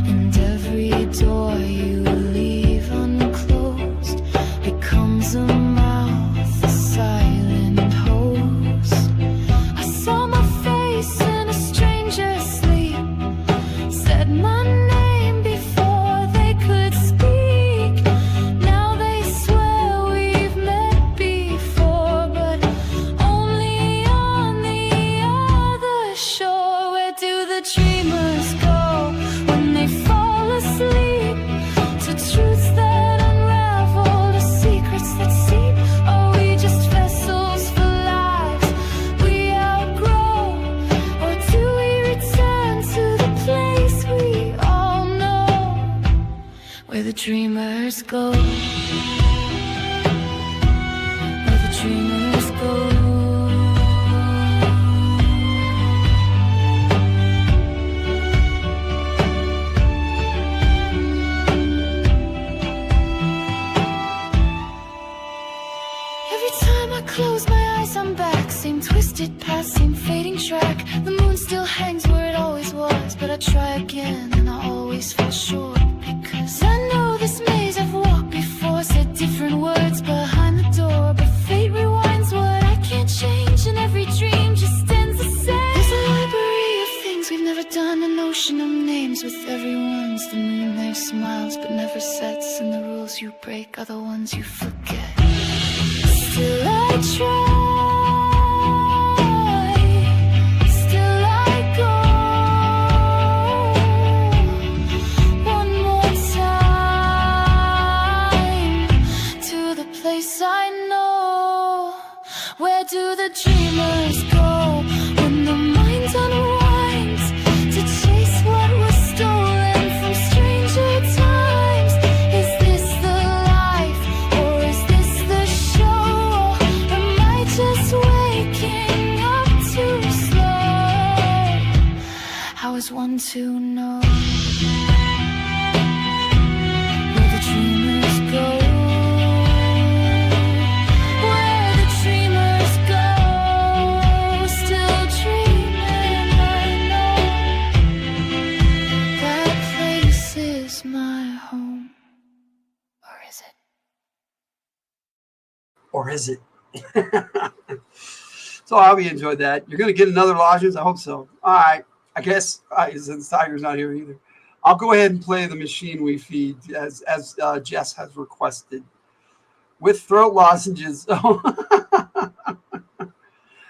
and every door you leave unclosed becomes a mouth, a silent host. I saw my face in a stranger's sleep, said my name before they could speak. Now they swear we've met before, but only on the other shore. Where do the dreamers go when they fall asleep? To truths that unravel, to secrets that seep. Are we just vessels for lives we outgrow? Or do we return to the place we all know, where the dreamers go? Where the dreamers go? Every time I close my eyes, I'm back. Same twisted path, same fading track. The moon still hangs where it always was, but I try again and I always fall short. Because I know this maze I've walked before, said different words behind the door, but fate rewinds what I can't change, and every dream just ends the same. There's a library of things we've never done, an ocean of names with everyone's. The moon there smiles but never sets, and the rules you break are the ones you forget. Still I try, still I go. One more time to the place I know. Where do the dreamers go when the mind unwinds to chase what was stolen from stranger times? Is this the life, or is this the show? Am I just waking up too slow? How is one to know where the dreamers go? Where the dreamers go, still dreaming. I know that place is my home, or is it? Or is it? So I hope you enjoyed that. You're going to get another lodgings? I hope so. All right. I guess since Tiger's not here either, I'll go ahead and play the machine we feed as Jess has requested with throat lozenges.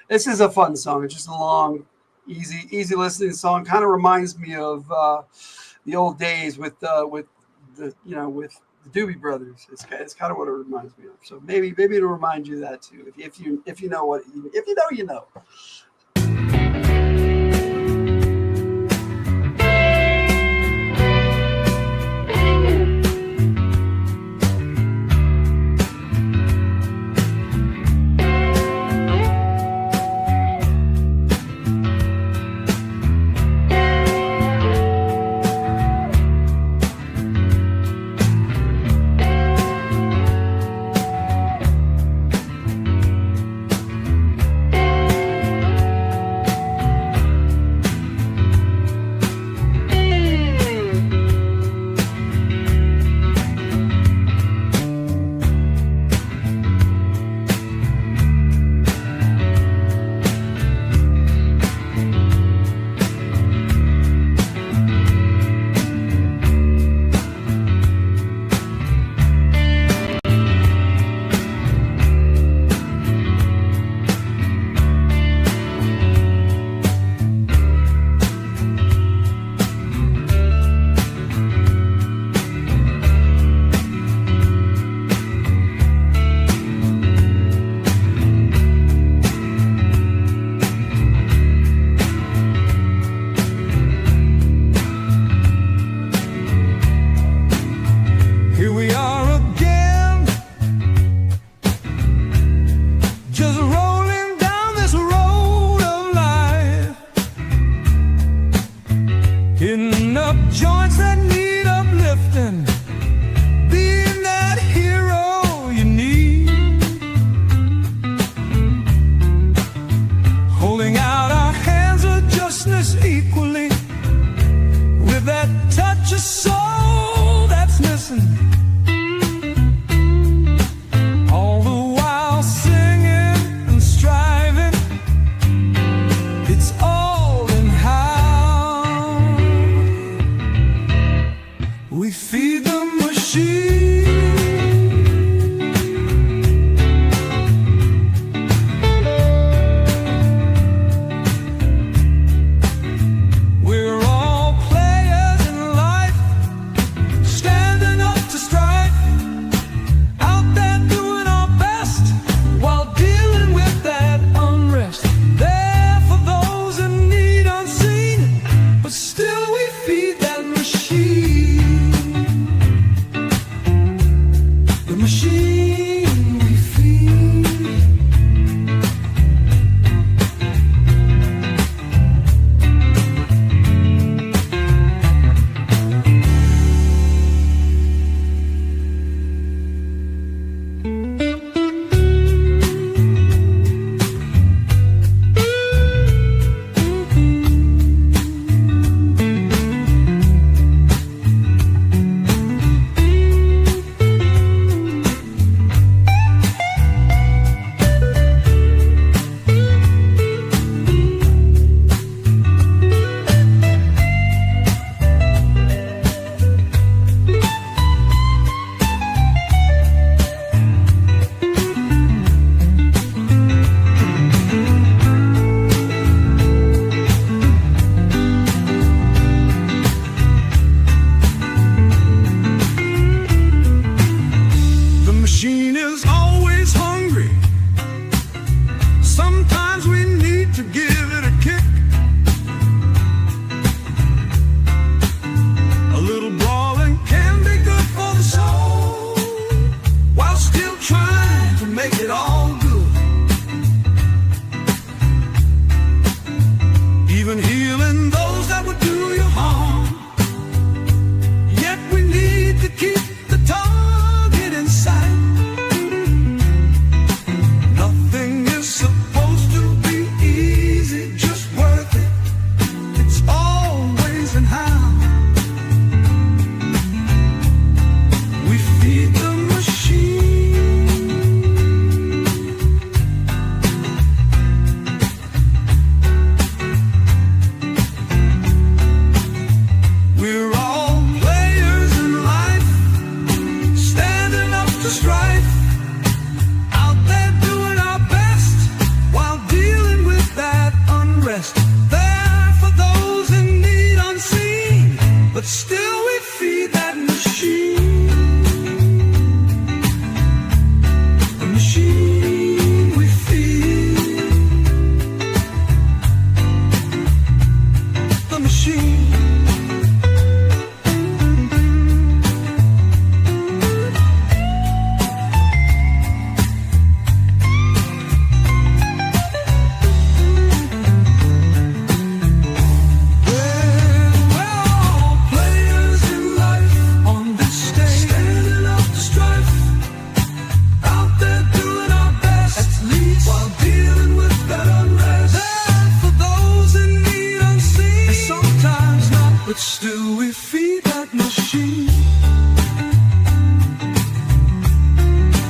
This is a fun song. It's just a long, easy listening song. Kind of reminds me of old days with the with the Doobie Brothers. It's kind of what it reminds me of. So maybe it'll remind you of that too. If you know what if you know you know.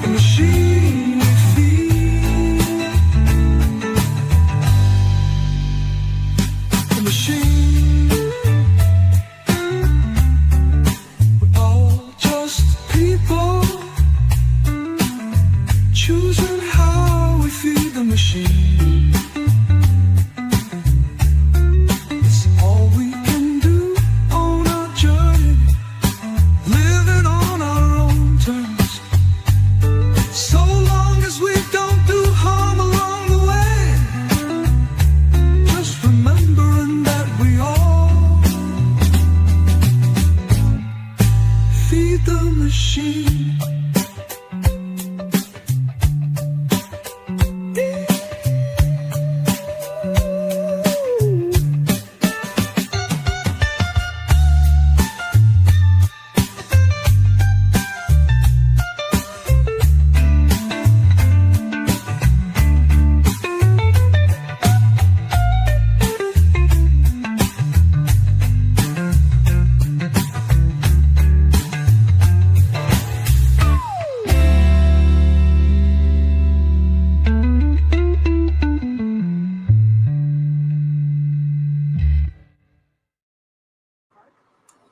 The machine we feed. The machine. We're all just people choosing how we feed the machine. It's all we can do on our journey, living on our own terms. So long as we don't do harm along the way, just remembering that we all feed the machine.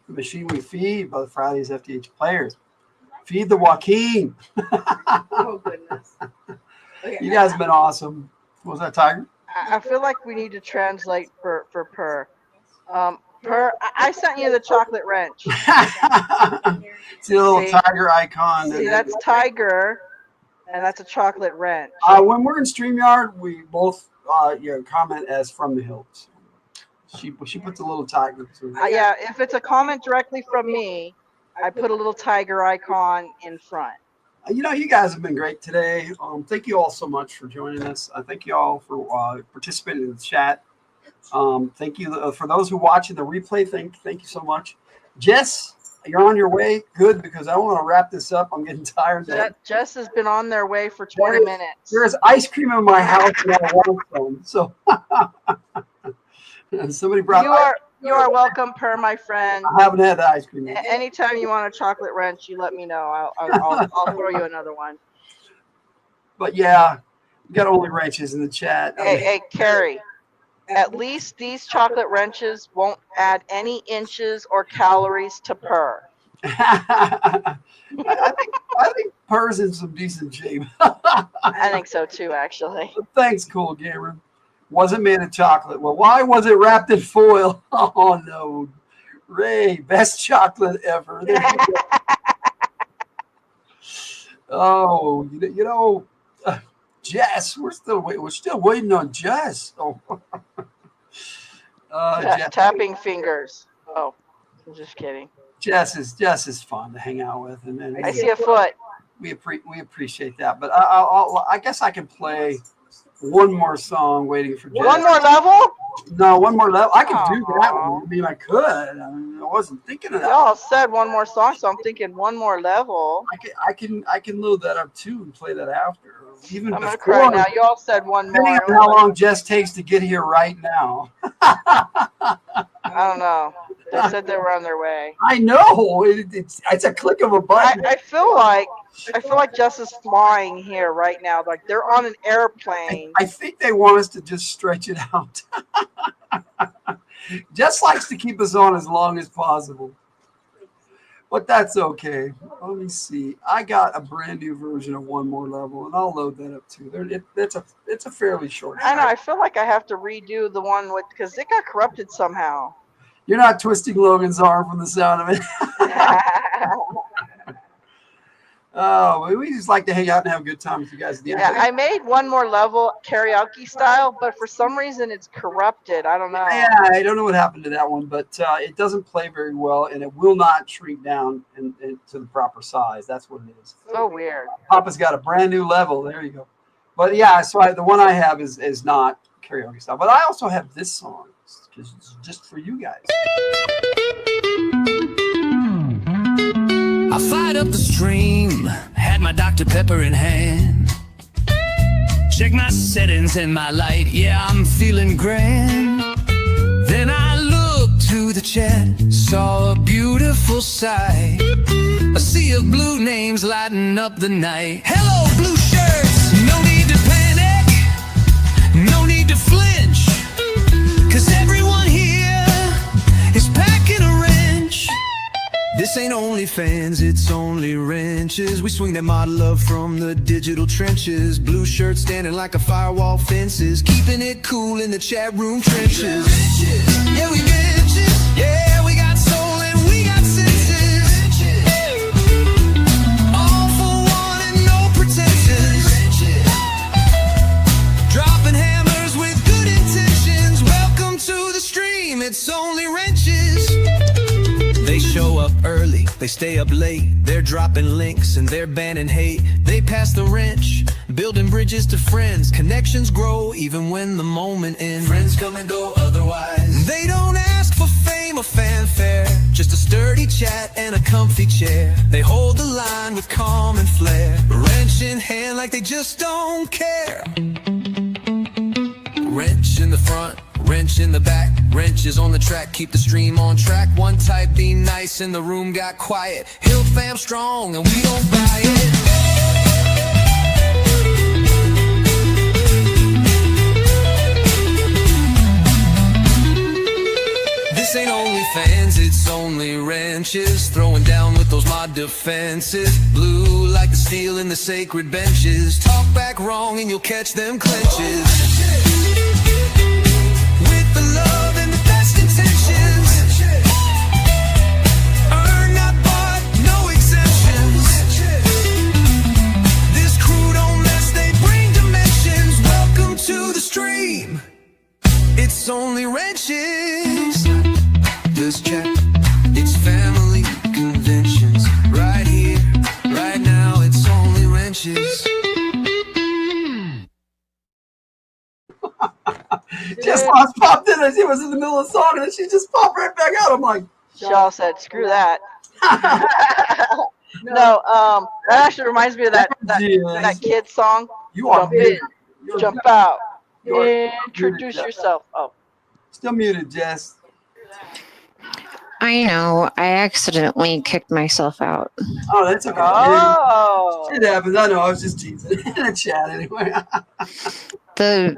The machine we feed by the Friday's FDH players. Feed the Joaquin. Oh goodness. Okay. You guys have been awesome. What was that, Tiger? I feel like we need to translate for Per. Per, I sent you the chocolate wrench. See the little See? tiger icon. See, that's tiger, and that's a chocolate wrench. When we're in StreamYard, we both comment as from the Hildt. She puts a little tiger. Yeah, if it's a comment directly from me, I put a little tiger icon in front. You know, you guys have been great today. Thank you all so much for joining us. I thank you all for participating in the chat. Thank you for those who watch in the replay. Thank you so much. Jess, you're on your way. Good, because I want to wrap this up. I'm getting tired. Jess has been on their way for 20 minutes. There is ice cream in my house and I want some. So somebody brought. You are welcome, Per, my friend. I haven't had the ice cream yet. Anytime you want a chocolate wrench, you let me know. I'll throw you another one. But yeah, we got only wrenches in the chat. Hey, Carrie. At least these chocolate wrenches won't add any inches or calories to Per. I think Per's in some decent shape. I think so too, actually. Thanks, Cool Gamer. Wasn't made of chocolate. Well, why was it wrapped in foil? Oh no, Ray, best chocolate ever. Oh, you know, Jess, we're still waiting on Jess. Oh. Jess. Tapping fingers. Oh, I'm just kidding. Jess is fun to hang out with, and I see a foot. We appreciate that, but I guess I can play one more song. Waiting for Jess. One more level? No, one more level. I can do that one. I mean, I could. I wasn't thinking of that. Y'all said one more song, so I'm thinking one more level. I can load that up too and play that after. Even I'm before, gonna cry now. You all said one more. Depending on how long Jess takes to get here right now. I don't know. They said they were on their way. I know. It's a click of a button. I feel like Jess is flying here right now. Like they're on an airplane. I think they want us to just stretch it out. Jess likes to keep us on as long as possible. But that's okay. Let me see. I got a brand new version of One More Level, and I'll load that up too. It's a fairly short. I know. I feel like I have to redo the one with because it got corrupted somehow. You're not twisting Logan's arm from the sound of it. Oh, we just like to hang out and have a good time with you guys at the end. Yeah, I made One More Level karaoke style, but for some reason it's corrupted. I don't know. Yeah, I don't know what happened to that one, but it doesn't play very well, and it will not shrink down to the proper size. That's what it is. So weird. Papa's got a brand new level. There you go. But yeah, so the one I have is not karaoke style, but I also have this song because it's just for you guys. I fired up the stream, had my Dr. Pepper in hand. Check my settings and my light, yeah, I'm feeling grand. Then I looked to the chat, saw a beautiful sight. A sea of blue names lighting up the night. Hello, blue shirts, no need to panic, no need to flinch, 'cause everyone here is packing a wrench. This ain't only fans, it's only wrenches. We swing that model up from the digital trenches. Blue shirts standing like a firewall fences, keeping it cool in the chat room trenches. Yeah, we benches. Yeah, we got soul and we got senses. All for one and no pretenses. Dropping hammers with good intentions. Welcome to the stream, it's only wrenches. They show up early, they stay up late. They're dropping links and they're banning hate. They pass the wrench, building bridges to friends. Connections grow even when the moment ends. Friends come and go otherwise. They don't ask for fame or fanfare, just a sturdy chat and a comfy chair. They hold the line with calm and flair, wrench in hand like they just don't care. Wrench in the front, wrench in the back, wrenches on the track, keep the stream on track. One type be nice and the room got quiet. Hildt fam strong and we don't buy it. This ain't only fans, it's only wrenches. Throwing down with those mod defenses. Blue like the steel in the sacred benches. Talk back wrong and you'll catch them clenches. With the love and the best intentions. Earn not bought, no exemptions. This crew don't mess, they bring dimensions. Welcome to the stream, it's only wrenches. This chat, it's family conventions. Right here, right now, it's only wrenches. Just Lost popped in as he was in the middle of the song, and then she just popped right back out. I'm like, Shaw said, "Screw that." No, that actually reminds me of that kid song. You are Jump in, jump out, introduce yourself. Oh, still muted, Jess. I know. I accidentally kicked myself out. Oh, that's okay. Oh. It happens. I know. I was just teasing in a chat anyway. The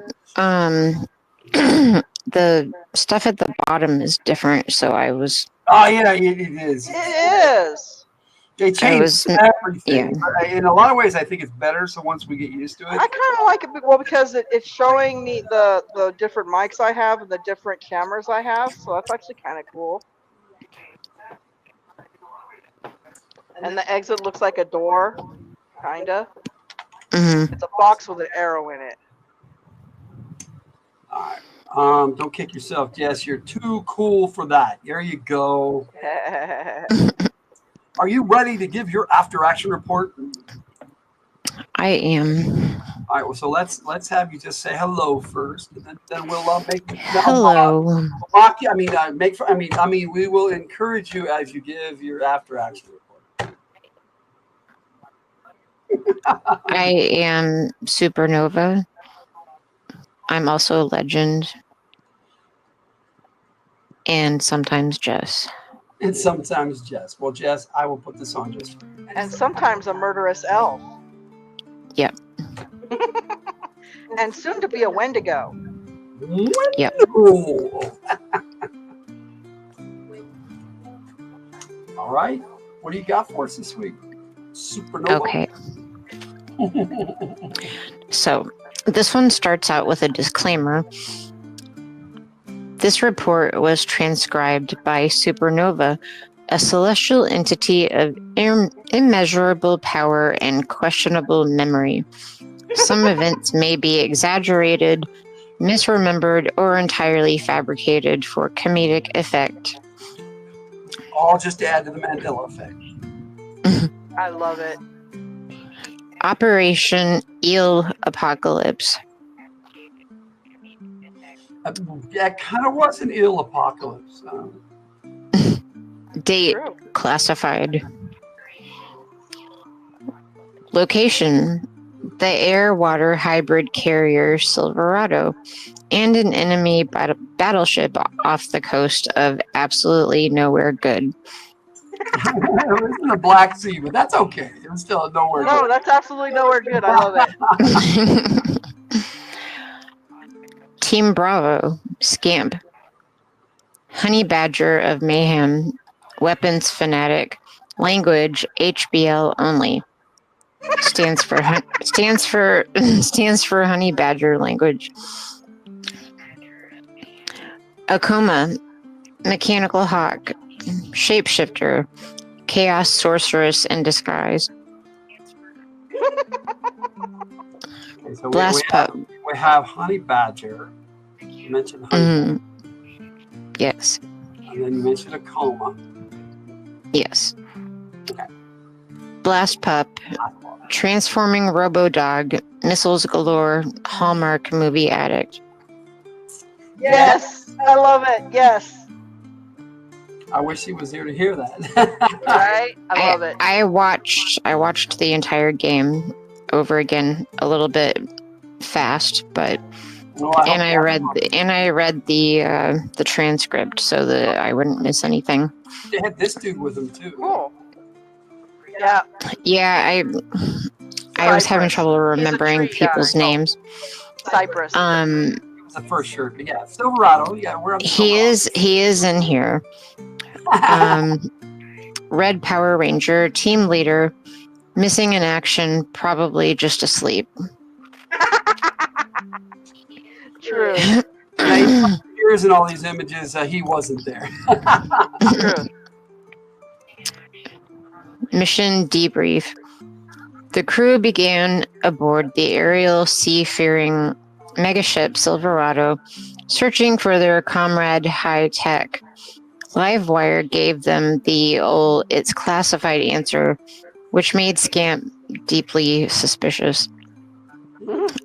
stuff at the bottom is different, so I was. Oh yeah, it is. It is. They changed everything. Yeah. In a lot of ways, I think it's better. So once we get used to it, I kind of like it because it's showing me the different mics I have and the different cameras I have, so that's actually kind of cool. And the exit looks like a door, kinda. Mm-hmm. It's a box with an arrow in it. all right. Don't kick yourself, Jess. You're too cool for that. There you go. Are you ready to give your after action report? I am. All right. Well, so let's have you just say hello first, and then we'll make Hello. we will encourage you as you give your after action report. I am Supernova. I'm also a legend. And sometimes Jess. And sometimes Jess. Well, Jess, I will put this on just for you. And sometimes a murderous elf. Yep. And soon to be a Wendigo. Yep. All right. What do you got for us this week? Supernova. Okay. So, this one starts out with a disclaimer. This report was transcribed by Supernova, a celestial entity of immeasurable power and questionable memory. Some events may be exaggerated, misremembered, or entirely fabricated for comedic effect. All just to add to the Mandela effect. I love it. Operation Eel Apocalypse. That kind of was an ill apocalypse. Date classified. Location: the air-water hybrid carrier Silverado. and an enemy battleship off the coast of absolutely nowhere good. It was in the Black Sea, but that's okay. It was still nowhere. No, good. that's absolutely nowhere good. I love it. Team Bravo, Scamp. Honey Badger of Mayhem, weapons fanatic, language HBL only. Stands for Honey Badger language. Akoma, mechanical hawk, shapeshifter, chaos sorceress in disguise. Okay, so Blast Pup. We have Honey Badger. You mentioned Honey Yes. and then you mentioned a coma. Yes. Okay. Blast Pup, transforming Robo-Dog, missiles galore, Hallmark movie addict. Yes, I love it. Yes. I wish he was here to hear that. Right? I love it. I watched the entire game over again a little bit fast, but and I read the transcript so that I wouldn't miss anything. They had this dude with him too. Cool. Yeah. Yeah, I was having trouble remembering people's names. Cypress. It was the first shirt, but yeah, Silverado. Yeah, we're on He is in here. Red Power Ranger, team leader, missing in action, probably just asleep. True. Here's in all these images, he wasn't there. True. Mission debrief. The crew began aboard the aerial seafaring megaship Silverado, searching for their comrade High Tech. Livewire gave them the old "it's classified" answer, which made Scamp deeply suspicious.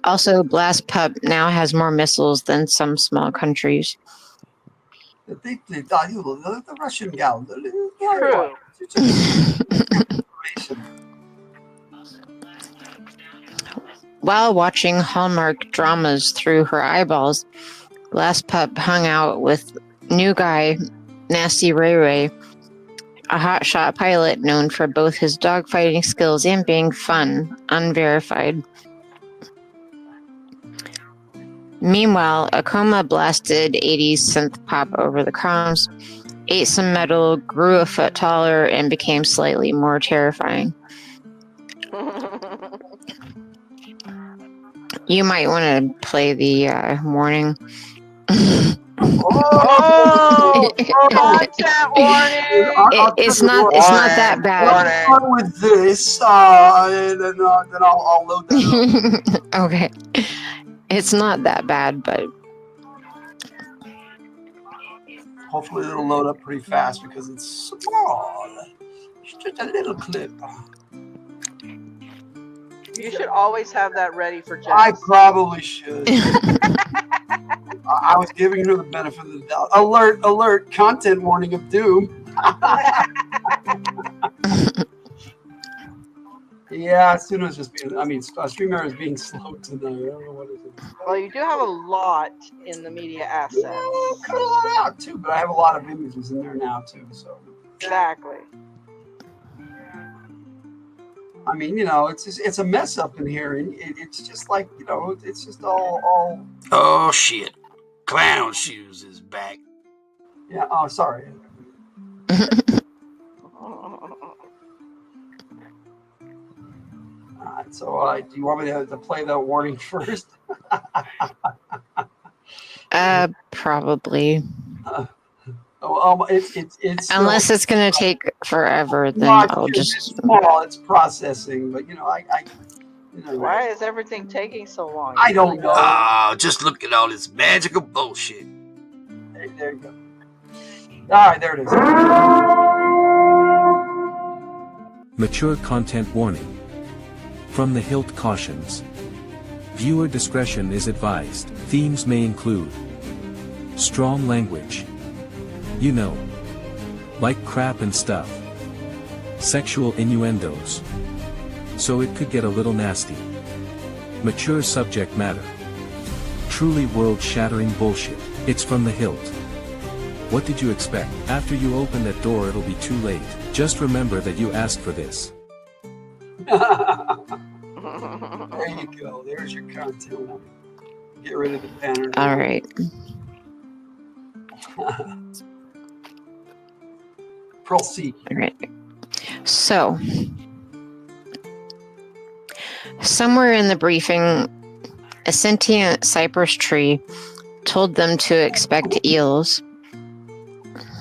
Also, Blast Pup now has more missiles than some small countries. The Russian gal. True. While watching Hallmark dramas through her eyeballs, Blast Pup hung out with new guy Nasty Ray Ray, a hotshot pilot known for both his dogfighting skills and being fun, unverified. Meanwhile, Akoma blasted 80s synth pop over the comms, ate some metal, grew a foot taller, and became slightly more terrifying. You might want to play the warning. Oh, content warning. It's not that bad. Let's start with this, and then I'll load that up. Okay. It's not that bad, but Hopefully it'll load up pretty fast because it's small. It's just a little clip. You should always have that ready for Jess. I probably should. I was giving her the benefit of the doubt. Alert, alert, content warning of doom. Yeah, Suno is just being, Streamer is being slow tonight. I don't know what it is. Well, you do have a lot in the media assets. Well, cut a lot out too, but I have a lot of images in there now too, so. Exactly. I mean, it's a mess up in here, and it's just like, it's just all. Oh shit! Clown Shoes is back. Yeah. Oh, sorry. Alright, so do you want me to play the warning first? Probably. It's unless it's gonna take forever, then I'll just. It's small. It's processing, but Why is everything taking so long? I don't know. Oh, just look at all this magical bullshit. There you go. All right, there it is. Mature content warning. From the Hildt cautions. Viewer discretion is advised. Themes may include strong language. Like crap and stuff. Sexual innuendos. So it could get a little nasty. Mature subject matter. Truly world-shattering bullshit. It's from the Hillt. What did you expect? After you open that door it'll be too late. Just remember that you asked for this. There you go. There's your content. Get rid of the banner. All right. Proceed. All right. So, somewhere in the briefing, a sentient cypress tree told them to expect eels.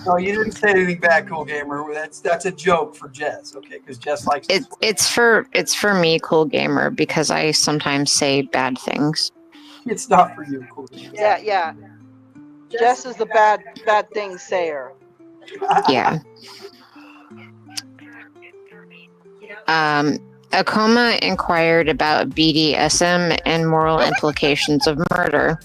No, you didn't say anything bad, Cool Gamer. That's a joke for Jess, okay? Because Jess likes it. It's for me, Cool Gamer, because I sometimes say bad things. It's not for you, Cool Gamer. Yeah. Jess is the bad thing sayer. Yeah. Akoma inquired about BDSM and moral implications of murder.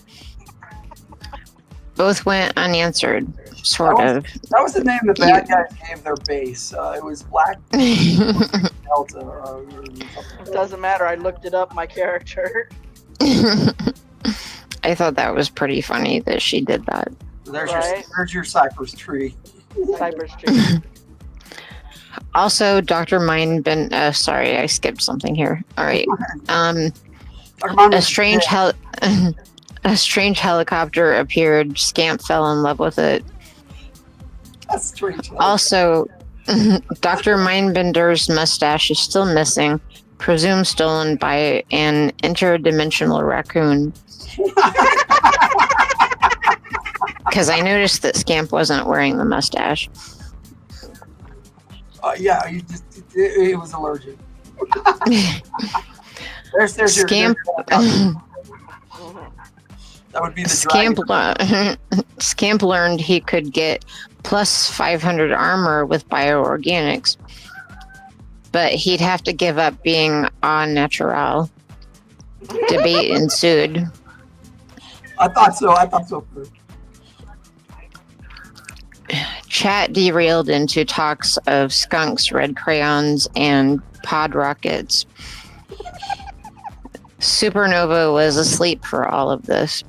Both went unanswered, sort of. That was the name the bad guys gave their base. It was Black Delta. It doesn't matter. I looked it up, my character. I thought that was pretty funny that she did that. There's your cypress tree. Cypress tree. Also, Dr. Mindbend. Sorry, I skipped something here. All right. A strange helicopter appeared. Scamp fell in love with it. That's strange. Also, Dr. Mindbender's mustache is still missing, presumed stolen by an interdimensional raccoon. Because I noticed that Scamp wasn't wearing the mustache. Yeah, it was allergic. there's Scamp. That would be the Scamp learned he could get plus 500 armor with bioorganics, but he'd have to give up being au natural. Debate ensued. I thought so. Chat derailed into talks of skunks, red crayons, and pod rockets. Supernova was asleep for all of this.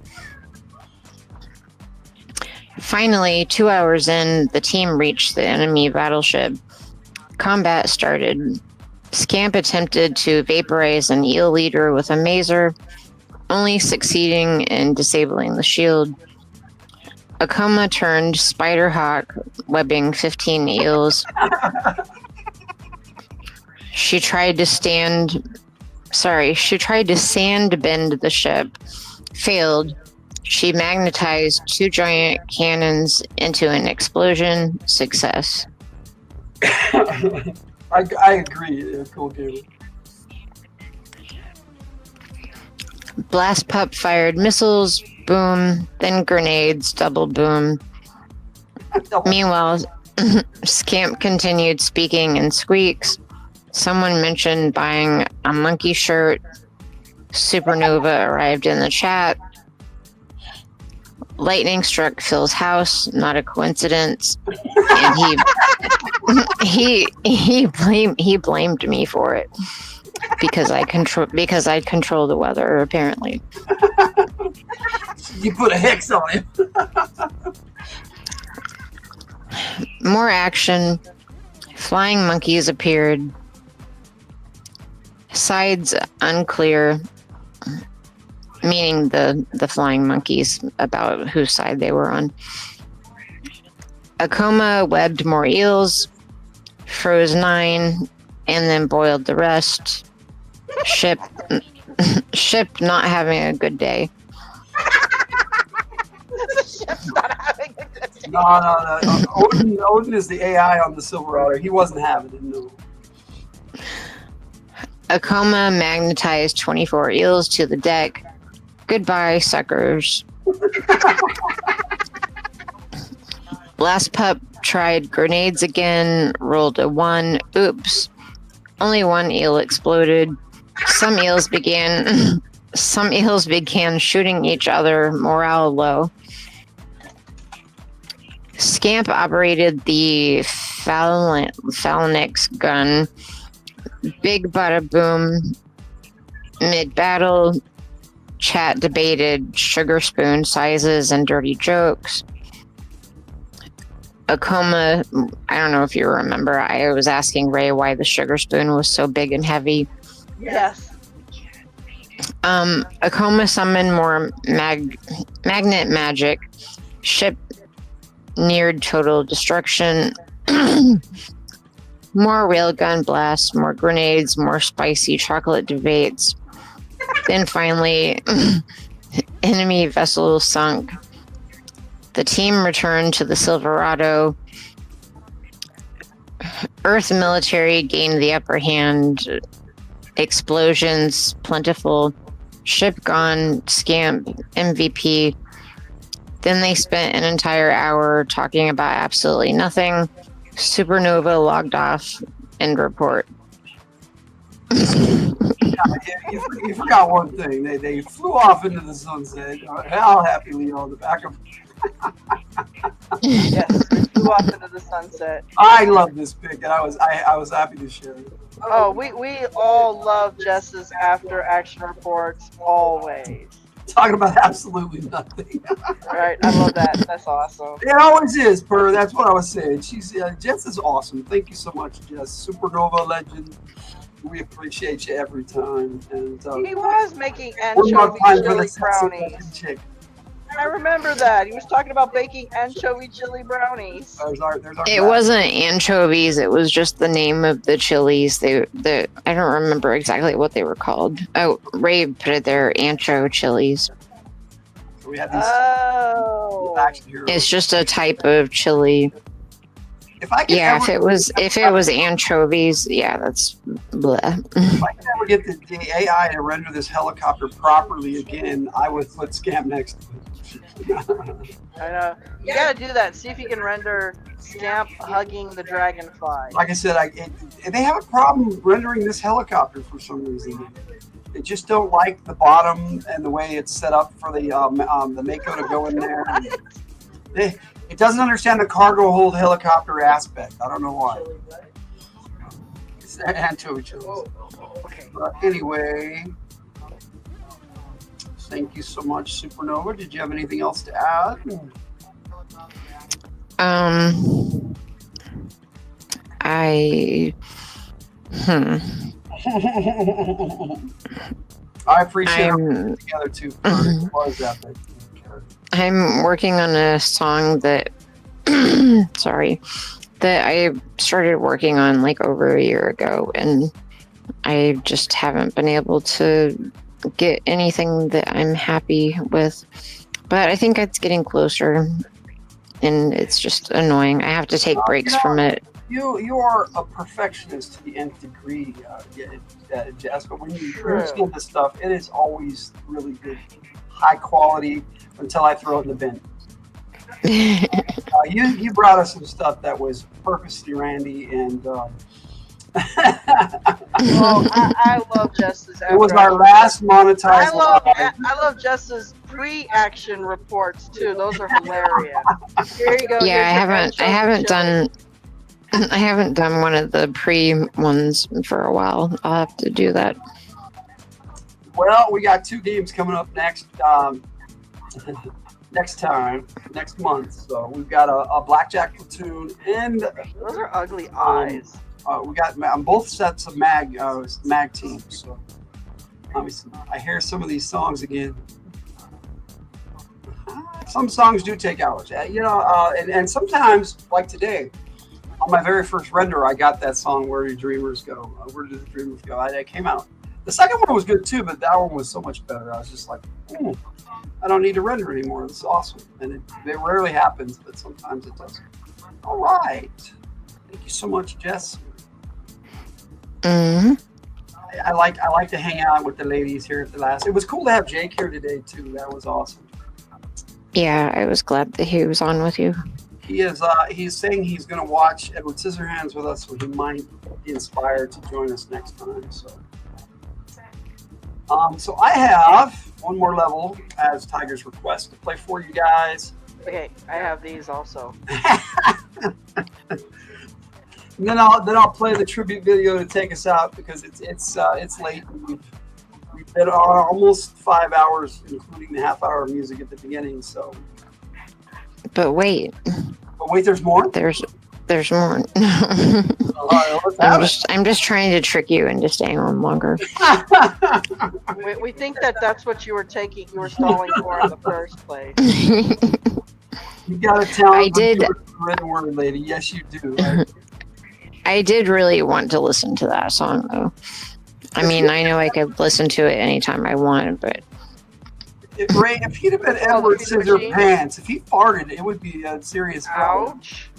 Finally, 2 hours in, the team reached the enemy battleship. Combat started. Scamp attempted to vaporize an eel leader with a mazer, only succeeding in disabling the shield. Akoma turned Spiderhawk, webbing 15 eels. She tried to sand bend the ship. Failed. She magnetized 2 giant cannons into an explosion. Success. I agree, Cool Gamer. Blast Pup fired missiles, boom, then grenades, double boom. Meanwhile, Scamp continued speaking in squeaks. Someone mentioned buying a monkey shirt. Supernova arrived in the chat. Lightning struck Phil's house, not a coincidence. And he blamed me for it because I control the weather, apparently. You put a hex on it. More action. Flying monkeys appeared. Sides unclear, meaning the flying monkeys, about whose side they were on. Akoma webbed more eels, froze 9, and then boiled the rest. Ship not having a good day. No. Odin is the AI on the Silver Otter. He wasn't having it, no. Akoma magnetized 24 eels to the deck. Goodbye, suckers. Blast Pup tried grenades again, rolled a 1. Oops. Only 1 eel exploded. Some eels began shooting each other, morale low. Scamp operated the Phalanx gun. Big bada boom. Mid-battle, chat debated sugar spoon sizes and dirty jokes. Akoma, I don't know if you remember, I was asking Ray why the sugar spoon was so big and heavy. Yes. Akoma summoned more magnet magic. Ship neared total destruction. More railgun blasts, more grenades, more spicy chocolate debates. Then finally, enemy vessels sunk. The team returned to the Silverado. Earth military gained the upper hand. Explosions plentiful. Ship gone, scamp, MVP. Then they spent an entire hour talking about absolutely nothing. Supernova logged off. End report. You forgot one thing. They flew off into the sunset. How happily on the back of. Yes, they flew off into the sunset. I love this pick, and I was happy to share it. Oh, we all love Jess's after action reports always. Talking about absolutely nothing. Right, I love that. That's awesome. It always is, Per. That's what I was saying. Jess is awesome. Thank you so much, Jess. Supernova legend. We appreciate you every time. And he was making one more anchovy time for chili the brownies. chick. I remember that. He was talking about baking anchovy chili brownies. There's our It wasn't anchovies. It was just the name of the chilies. I don't remember exactly what they were called. Oh, Ray put it there. Ancho chilies. So we had these action heroes. It's just a type of chili. If I could if it was anchovies, yeah, that's bleh. If I could ever get the AI to render this helicopter properly again, I would put Scamp next to it. I know. You gotta do that. See if you can render Scamp hugging the dragonfly. Like I said, they have a problem rendering this helicopter for some reason. They just don't like the bottom and the way it's set up for the Mako to go in there. It doesn't understand the cargo hold helicopter aspect. I don't know why. It's anchovy chilies. But anyway, thank you so much, Supernova. Did you have anything else to add? I appreciate it together too. What is that? I'm working on a song that that I started working on like over a year ago, and I just haven't been able to get anything that I'm happy with. But I think it's getting closer, and it's just annoying. I have to take breaks from it. You are a perfectionist to the nth degree, Jess. But when you do this stuff, it is always really good, high quality. Until I throw it in the bin. You brought us some stuff that was purposely randy, and I love Jess's. It was our last monetized. I love Jess's pre-action reports too. Those are hilarious. Here you go. Yeah, I haven't done one of the pre ones for a while. I'll have to do that. Well, we got 2 games coming up next month. So we've got a blackjack platoon, and those are ugly eyes. We got on both sets of mag teams. So I hear some of these songs again. Some songs do take hours, and sometimes, like today, on my very first render, I got that song "Where Do Dreamers Go?" Where do the dreamers go? It came out. The second one was good too, but that one was so much better. I was just like, I don't need to render anymore. This is awesome. And it rarely happens, but sometimes it does. All right. Thank you so much, Jess. Mm-hmm. I like to hang out with the ladies here at the last. It was cool to have Jake here today too. That was awesome. Yeah, I was glad that he was on with you. He is. He's saying he's going to watch Edward Scissorhands with us, so he might be inspired to join us next time. So I have one more level as Tiger's request to play for you guys. Okay, I have these also. And then I'll play the tribute video to take us out because it's late. And We've been on almost 5 hours, including the half-hour of music at the beginning. So, But wait, there's more. There's more. All right, let's have it. I'm just trying to trick you into staying on longer. We think that that's what you were stalling for in the first place. You got a talent. I did. Written word, lady. Yes, you do. Right? I did really want to listen to that song, though. I mean, I know I could listen to it anytime I want, but If he'd have been Edward Scissorpants, if he farted, it would be a serious problem. Ouch.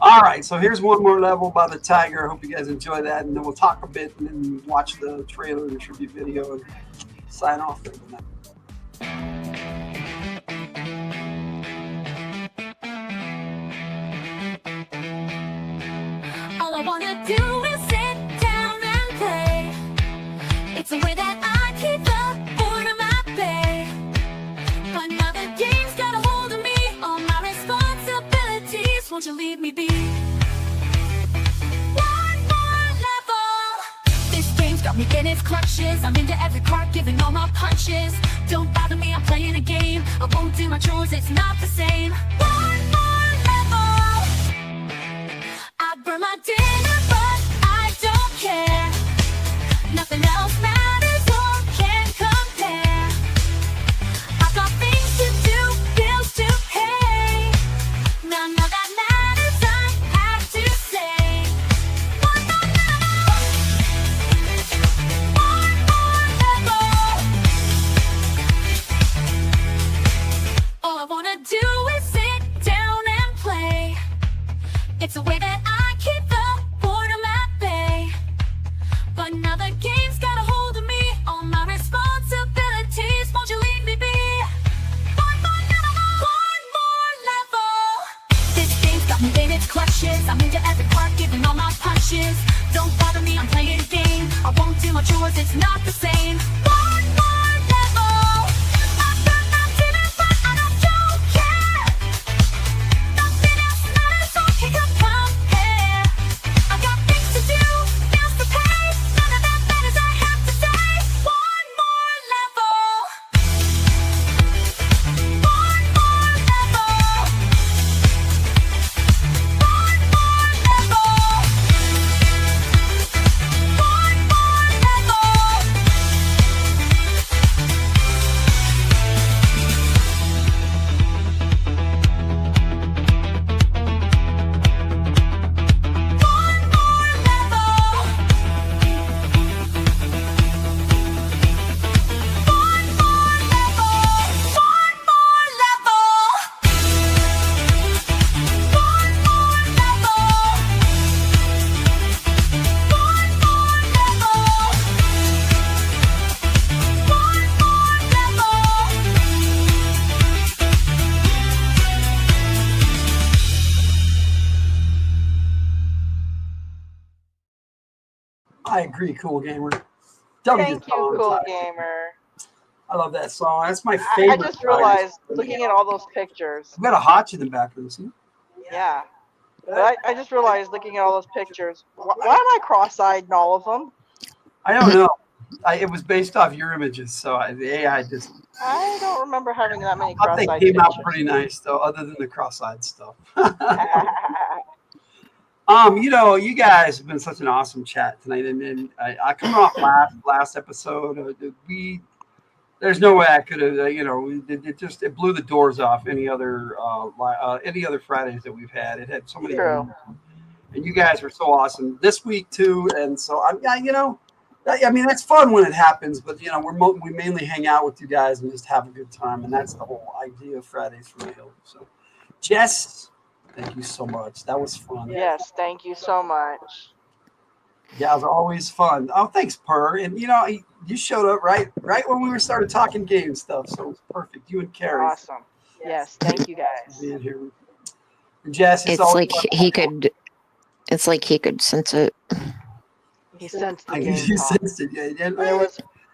All right, so here's One More Level by the Tiger. I hope you guys enjoy that, and then we'll talk a bit and then watch the trailer and the tribute video and sign off for the night. All I wanna do is sit down and play. It's a way that I keep the boredom at bay. But now the game's got a hold of me, all my responsibilities. Won't you leave me be? One more level. This game's got me in its clutches. I'm into every part, giving all my punches. Don't bother me, I'm playing a game. I won't do my chores, it's not the same. One more level. I burn my dinner, but I don't care. Nothing else matters or can compare. I've got things to do, bills to pay. None of that matters, I have to say. One more level. One more level. All I wanna do is sit down and play. It's a way that I keep the boredom at bay. But now the game's got a hold of me, all my responsibilities. Won't you leave me be? One more level. This game's got me in its clutches. I'm into every part, giving all my punches. Don't bother me, I'm playing a game. I won't do my chores, it's not the same. One more level. I burn my dinner, but I don't care. Nothing else matters or can compare. I got things to do, bills to pay. None of that matters, I have to say. One more level. One more level. One more level. One more level. One more level. One more level. One more level. One more level. One more level. One more I agree, Cool Gamer. Don't Thank get you, wrong, Cool Todd. Gamer. I love that song. That's my I favorite. just realized, looking at all those pictures. I've got a hotch in the background. See? Yeah. But I just realized, looking at all those pictures, why am I cross-eyed in all of them? I don't know. It was based off your images, so the AI just. I don't remember having that many I think cross-eyed came out pictures. pretty nice though, other than the cross-eyed stuff. You guys have been such an awesome chat tonight, and I come off last episode. There's no way I could have, it blew the doors off any other Fridays that we've had. It had so many, True. and you guys were so awesome this week too. And so that's fun when it happens, but we mainly hang out with you guys and just have a good time, and that's the whole idea of Fridays for Hildt. So, Jess, thank you so much. That was fun. Yes, thank you so much. Yeah, it was always fun. Oh, thanks, Purr. And you showed up right when we started talking game stuff, so it was perfect. You and Carrie. Awesome. Yes, thank you guys. Being here. And Jess, it's always like fun. he could. It's like he could sense it. He sensed the I game. he pop. sensed it. Yeah.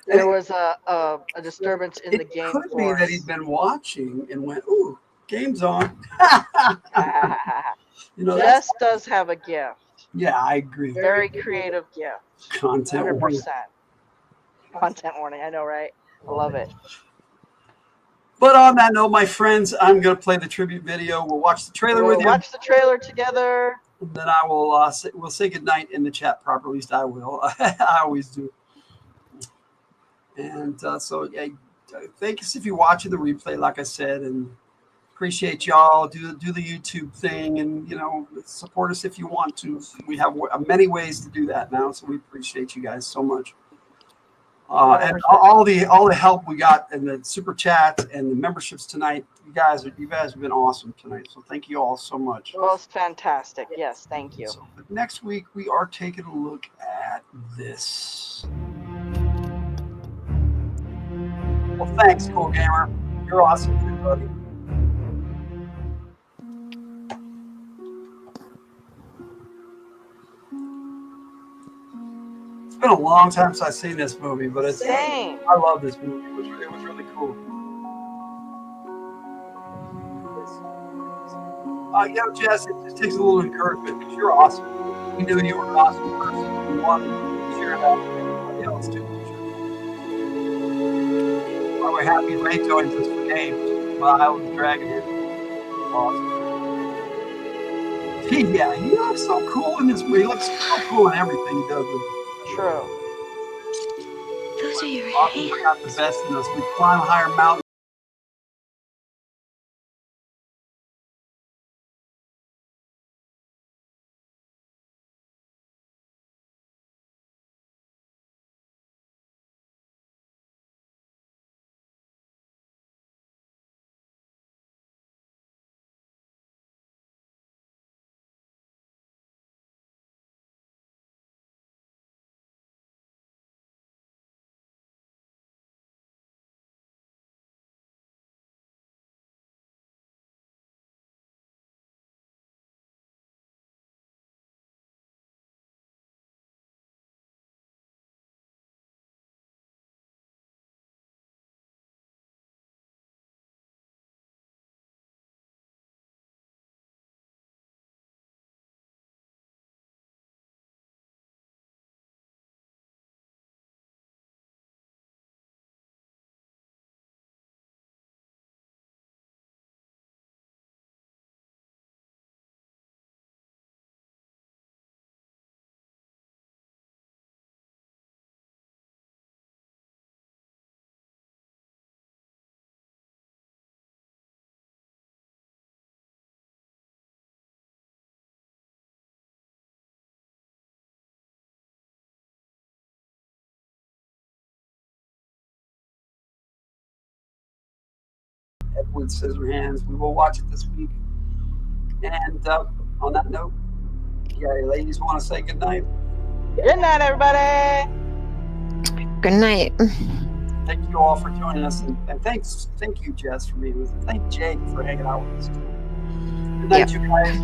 There was a disturbance in the game. It could be that he'd been watching and went, "Ooh, game's on." Jess does have a gift. Yeah, I agree. Very creative gift. Content 100%. warning. Content warning. I know, right? I love it. But on that note, my friends, I'm going to play the tribute video. We'll watch the trailer with you. Watch the trailer together. And then I will we'll say goodnight in the chat proper. At least I will. I always do. And so, yeah, thanks if you're watching the replay, like I said, and appreciate y'all. Do the YouTube thing, and support us if you want to. We have many ways to do that now, so we appreciate you guys so much. And all the help we got and the super chats and the memberships tonight. You guys have been awesome tonight. So thank you all so much. Most fantastic. Yes, thank you. So next week we are taking a look at this. Well, thanks, Cool Gamer. You're awesome too, buddy. It's been a long time since I've seen this movie, but it's Same. I love this movie. It was really cool. Jess, it just takes a little encouragement because you're awesome. We knew you were an awesome person. We wanted to share that with everybody else too. Well, we're happy Ray joins us for games. Well, I was dragging him. Awesome. Yeah, he looks so cool in this movie. He looks so cool in everything he does. True. Those are your Often we got the best in us. We climb higher mountains. Edward Scissorhands. We will watch it this week. And on that note, yeah, ladies want to say goodnight. Good night, everybody. Good night. Thank you all for joining us, and thank you, Jess, for being with us. Thank Jake for hanging out with us. Good night, you guys.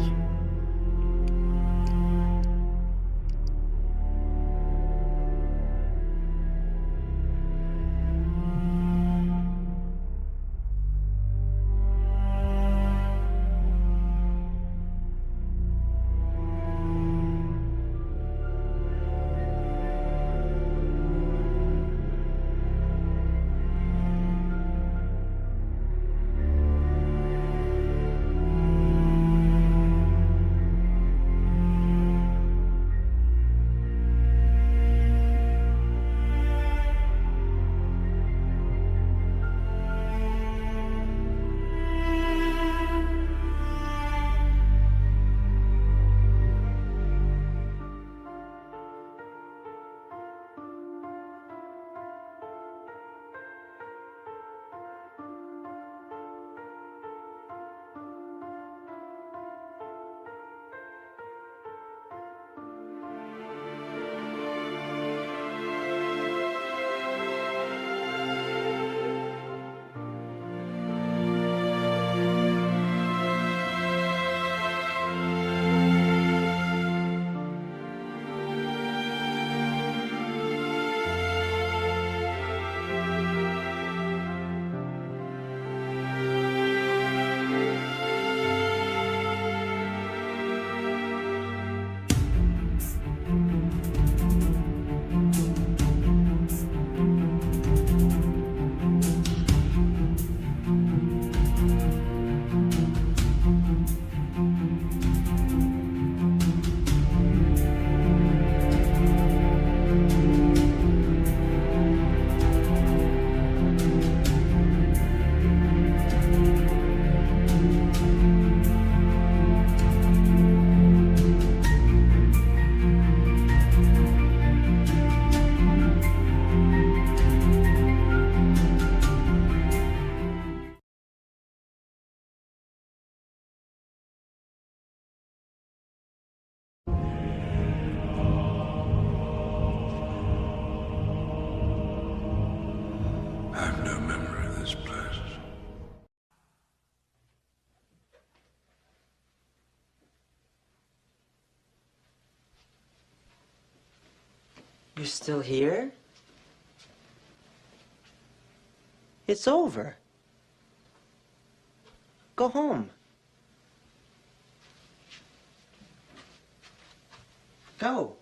You're still here? It's over. Go home. Go.